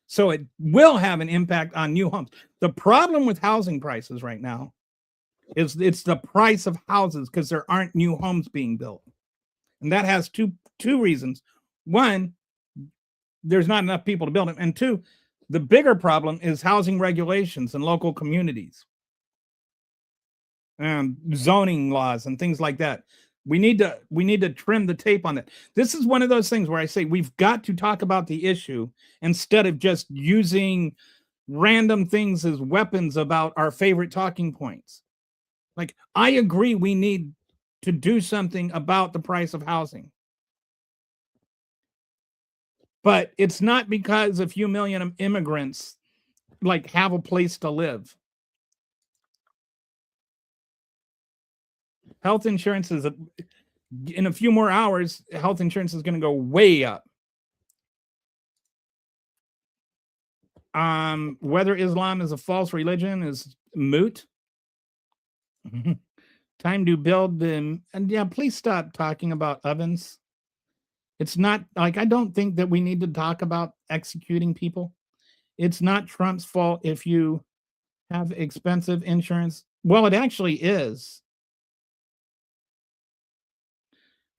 So it will have an impact on new homes. The problem with housing prices right now is it's the price of houses because there aren't new homes being built. And that has two reasons. One, there's not enough people to build them. And two, the bigger problem is housing regulations in local communities and zoning laws and things like that. We need to trim the tape on that. This is one of those things where I say we've got to talk about the issue instead of just using random things as weapons about our favorite talking points. Like, I agree we need to do something about the price of housing. But it's not because a few million immigrants like have a place to live. Health insurance is in a few more hours, health insurance is going to go way up. Whether Islam is a false religion is moot. Time to build them. And yeah, please stop talking about ovens. It's not like, I don't think that we need to talk about executing people. It's not Trump's fault if you have expensive insurance. Well, it actually is.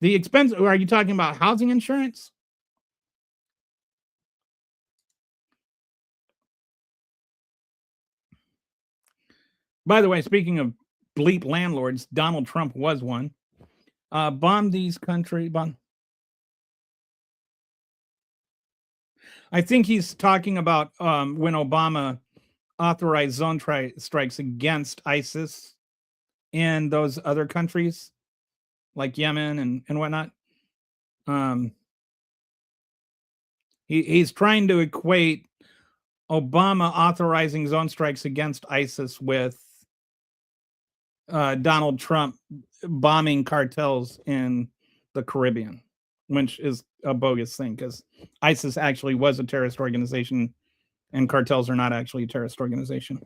The expense, are you talking about housing insurance? By the way, speaking of bleep landlords, Donald Trump was one. Bomb these country. I think he's talking about when Obama authorized zone strikes against ISIS in those other countries like Yemen and whatnot. He's trying to equate Obama authorizing zone strikes against ISIS with Donald Trump bombing cartels in the Caribbean, which is a bogus thing because ISIS actually was a terrorist organization and cartels are not actually a terrorist organization.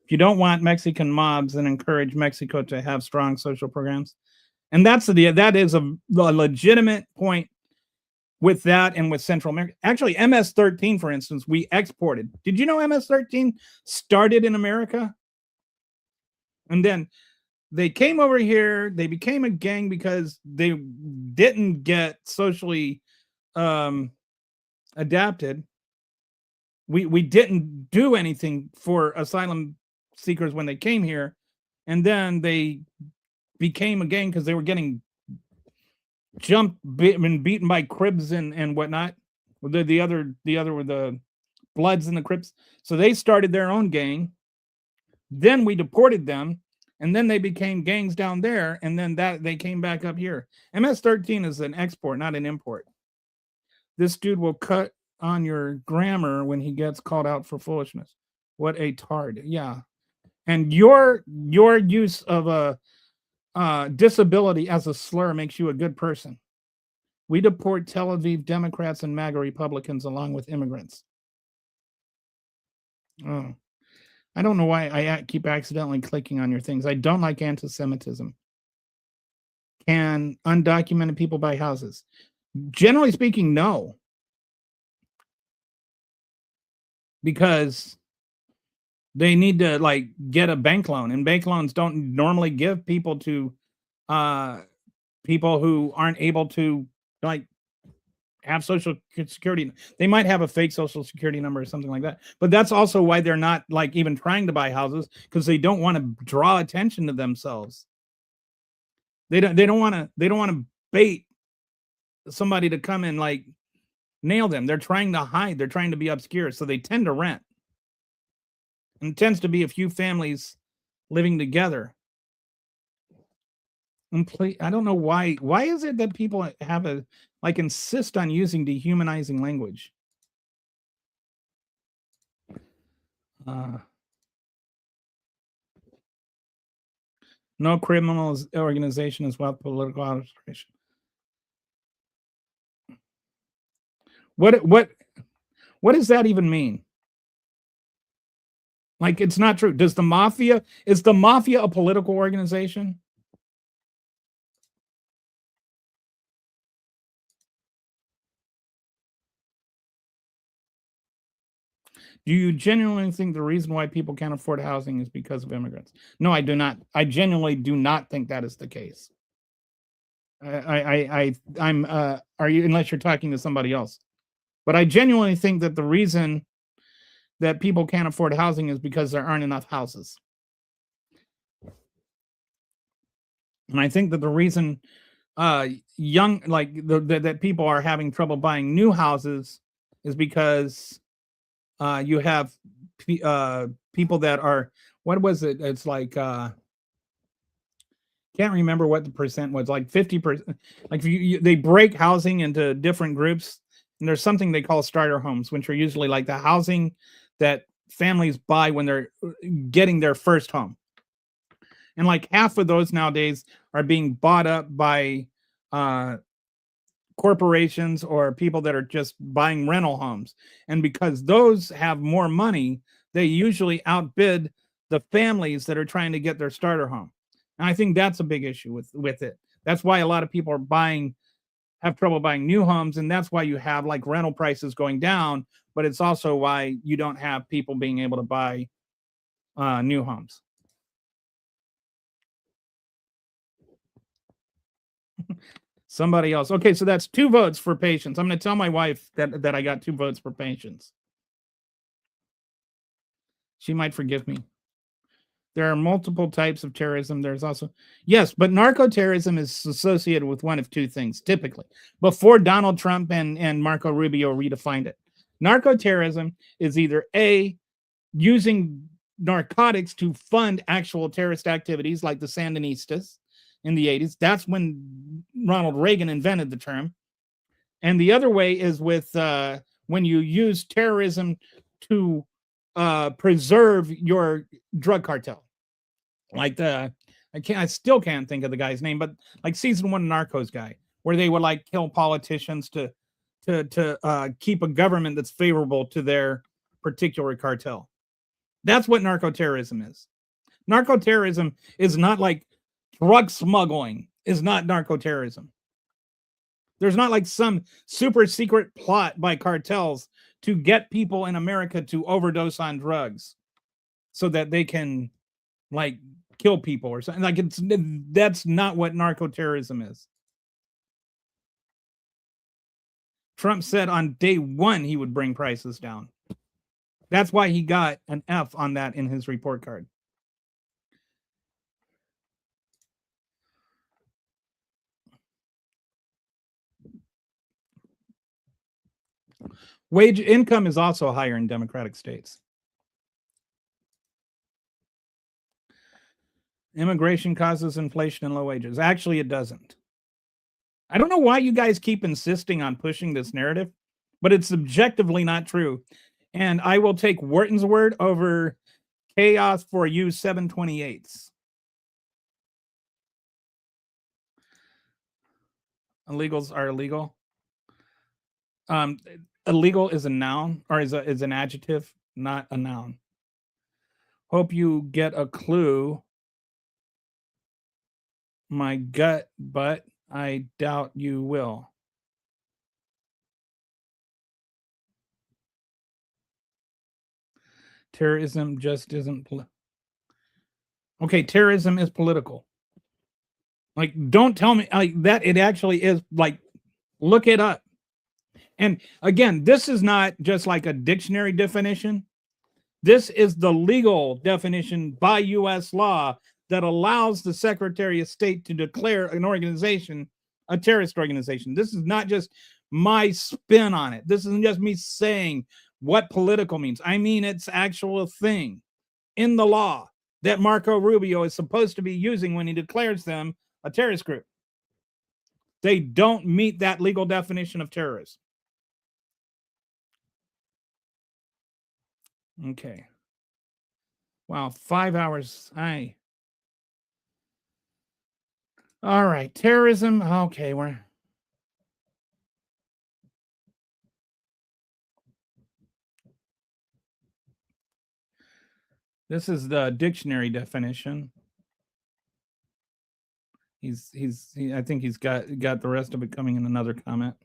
If you don't want Mexican mobs, then encourage Mexico to have strong social programs. And that is a legitimate point with that and with Central America. Actually, MS-13, for instance, we exported. Did you know MS-13 started in America? And then they came over here. They became a gang because they didn't get socially adapted. We didn't do anything for asylum seekers when they came here. And then they became a gang because they were getting jumped and beaten by Cribs and whatnot. The other were the Bloods and the Crips. So they started their own gang. Then we deported them, and then they became gangs down there, and then they came back up here. MS-13 is an export, not an import. This dude will cut on your grammar when he gets called out for foolishness. What a tard. Yeah. And your use of a disability as a slur makes you a good person. We deport Tel Aviv Democrats and MAGA Republicans along with immigrants. Oh, I don't know why I keep accidentally clicking on your things. I don't like anti-Semitism. Can undocumented people buy houses? Generally speaking, no. Because they need to get a bank loan, and bank loans don't normally give people to people who aren't able to have social security. They might have a fake social security number or something like that, but that's also why they're not even trying to buy houses, because they don't want to draw attention to themselves. They don't want to bait somebody to come and nail them. They're trying to hide. They're trying to be obscure, so they tend to rent. And it tends to be a few families living together. I don't know why. Why is it that people have insist on using dehumanizing language? No criminal organization is without political administration. What does that even mean? It's not true. Is the mafia a political organization? Do you genuinely think the reason why people can't afford housing is because of immigrants? No, I do not. I genuinely do not think that is the case. I'm unless you're talking to somebody else. But I genuinely think that the reason that people can't afford housing is because there aren't enough houses. And I think that the reason that people are having trouble buying new houses is because you have people that are, what was it? It's can't remember what the percent was, 50%. They break housing into different groups, and there's something they call starter homes, which are usually the housing that families buy when they're getting their first home. And half of those nowadays are being bought up by corporations or people that are just buying rental homes. And because those have more money, they usually outbid the families that are trying to get their starter home. And I think that's a big issue with it. That's why a lot of people have trouble buying new homes, and that's why you have rental prices going down, but it's also why you don't have people being able to buy new homes. Somebody else. Okay, so that's 2 votes for patience. I'm going to tell my wife that I got 2 votes for patience. She might forgive me. There are multiple types of terrorism. There's also, yes, but narco-terrorism is associated with one of two things, typically, before Donald Trump and Marco Rubio redefined it. Narco-terrorism is either A, using narcotics to fund actual terrorist activities like the Sandinistas in the 80s. That's when Ronald Reagan invented the term. And the other way is with when you use terrorism to preserve your drug cartel. Like I still can't think of the guy's name, but like season 1 Narcos guy, where they would like kill politicians to keep a government that's favorable to their particular cartel. That's what narco-terrorism is. Narco-terrorism is not like drug smuggling is not narco-terrorism. There's not like some super secret plot by cartels to get people in America to overdose on drugs so that they can like kill people or something. Like that's not what narco-terrorism is. Trump said on day 1 he would bring prices down. That's why he got an F on that in his report card. Wage income is also higher in Democratic states. Immigration causes inflation and low wages. Actually, it doesn't. I don't know why you guys keep insisting on pushing this narrative, but it's objectively not true. And I will take Wharton's word over Chaos for You 728s. Illegals are illegal. Illegal is a noun, or is an adjective, not a noun. Hope you get a clue. My gut, but I doubt you will. Terrorism just isn't. Okay, terrorism is political. Like, don't tell me like that. It actually is. Like, look it up. And again, this is not just like a dictionary definition. This is the legal definition by U.S. law that allows the Secretary of State to declare an organization a terrorist organization. This is not just my spin on it. This isn't just me saying what political means. I mean, it's actual thing in the law that Marco Rubio is supposed to be using when he declares them a terrorist group. They don't meet that legal definition of terrorism. Okay. Wow, 5 hours. All right, terrorism. Okay, this is the dictionary definition. I think he's got the rest of it coming in another comment.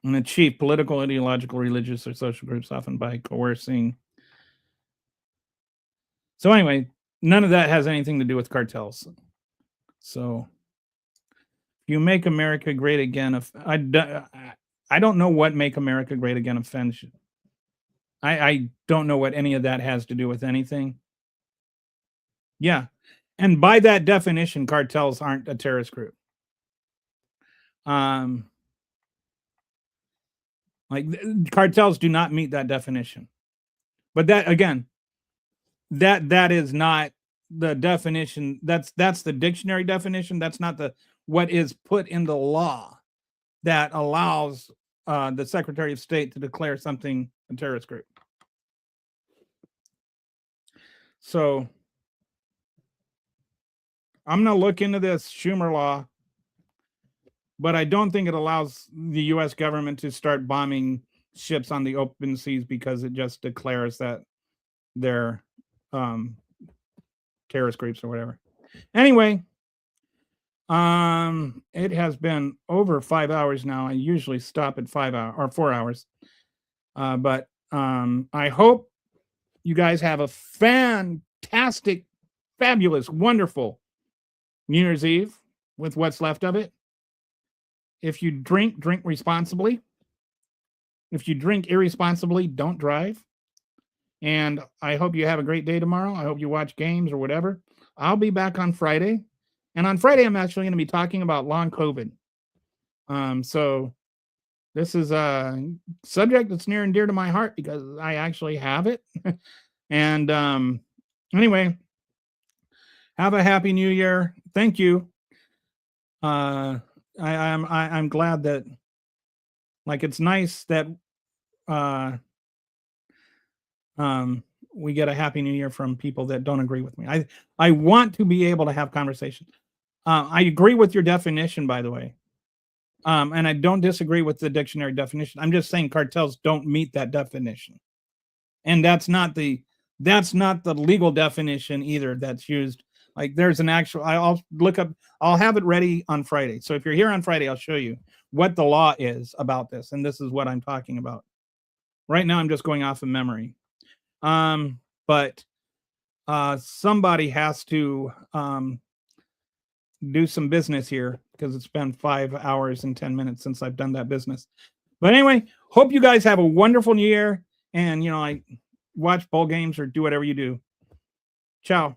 And achieve political, ideological, religious, or social groups, often by coercing. So anyway, none of that has anything to do with cartels. So you make America great again. I don't know what make America great again offends you. I don't know what any of that has to do with anything. Yeah. And by that definition, cartels aren't a terrorist group. Like cartels do not meet that definition. But that again, that is not the definition. That's the dictionary definition. That's not what is put in the law that allows the Secretary of State to declare something a terrorist group. So I'm going to look into this Schumer law, but I don't think it allows the U.S. government to start bombing ships on the open seas because it just declares that they're terrorist groups or whatever. Anyway, it has been over 5 hours now. I usually stop at 5 hours or 4 hours. But I hope you guys have a fantastic, fabulous, wonderful New Year's Eve with what's left of it. If you drink responsibly. If you drink irresponsibly, don't drive. And I hope you have a great day tomorrow. I hope you watch games or whatever. I'll be back on Friday. And on Friday, I'm actually going to be talking about long COVID. So this is a subject that's near and dear to my heart because I actually have it. And anyway, have a happy new year. Thank you. I'm glad that, like, it's nice that we get a happy new year from people that don't agree with me. I want to be able to have conversations. I agree with your definition, by the way. And I don't disagree with the dictionary definition. I'm just saying cartels don't meet that definition. And that's not the legal definition either that's used. Like, there's an actual, I'll have it ready on Friday. So if you're here on Friday, I'll show you what the law is about this. And this is what I'm talking about. Right now, I'm just going off of memory. But somebody has to do some business here because it's been 5 hours and 10 minutes since I've done that business. But anyway, hope you guys have a wonderful new year. And, I watch bowl games or do whatever you do. Ciao.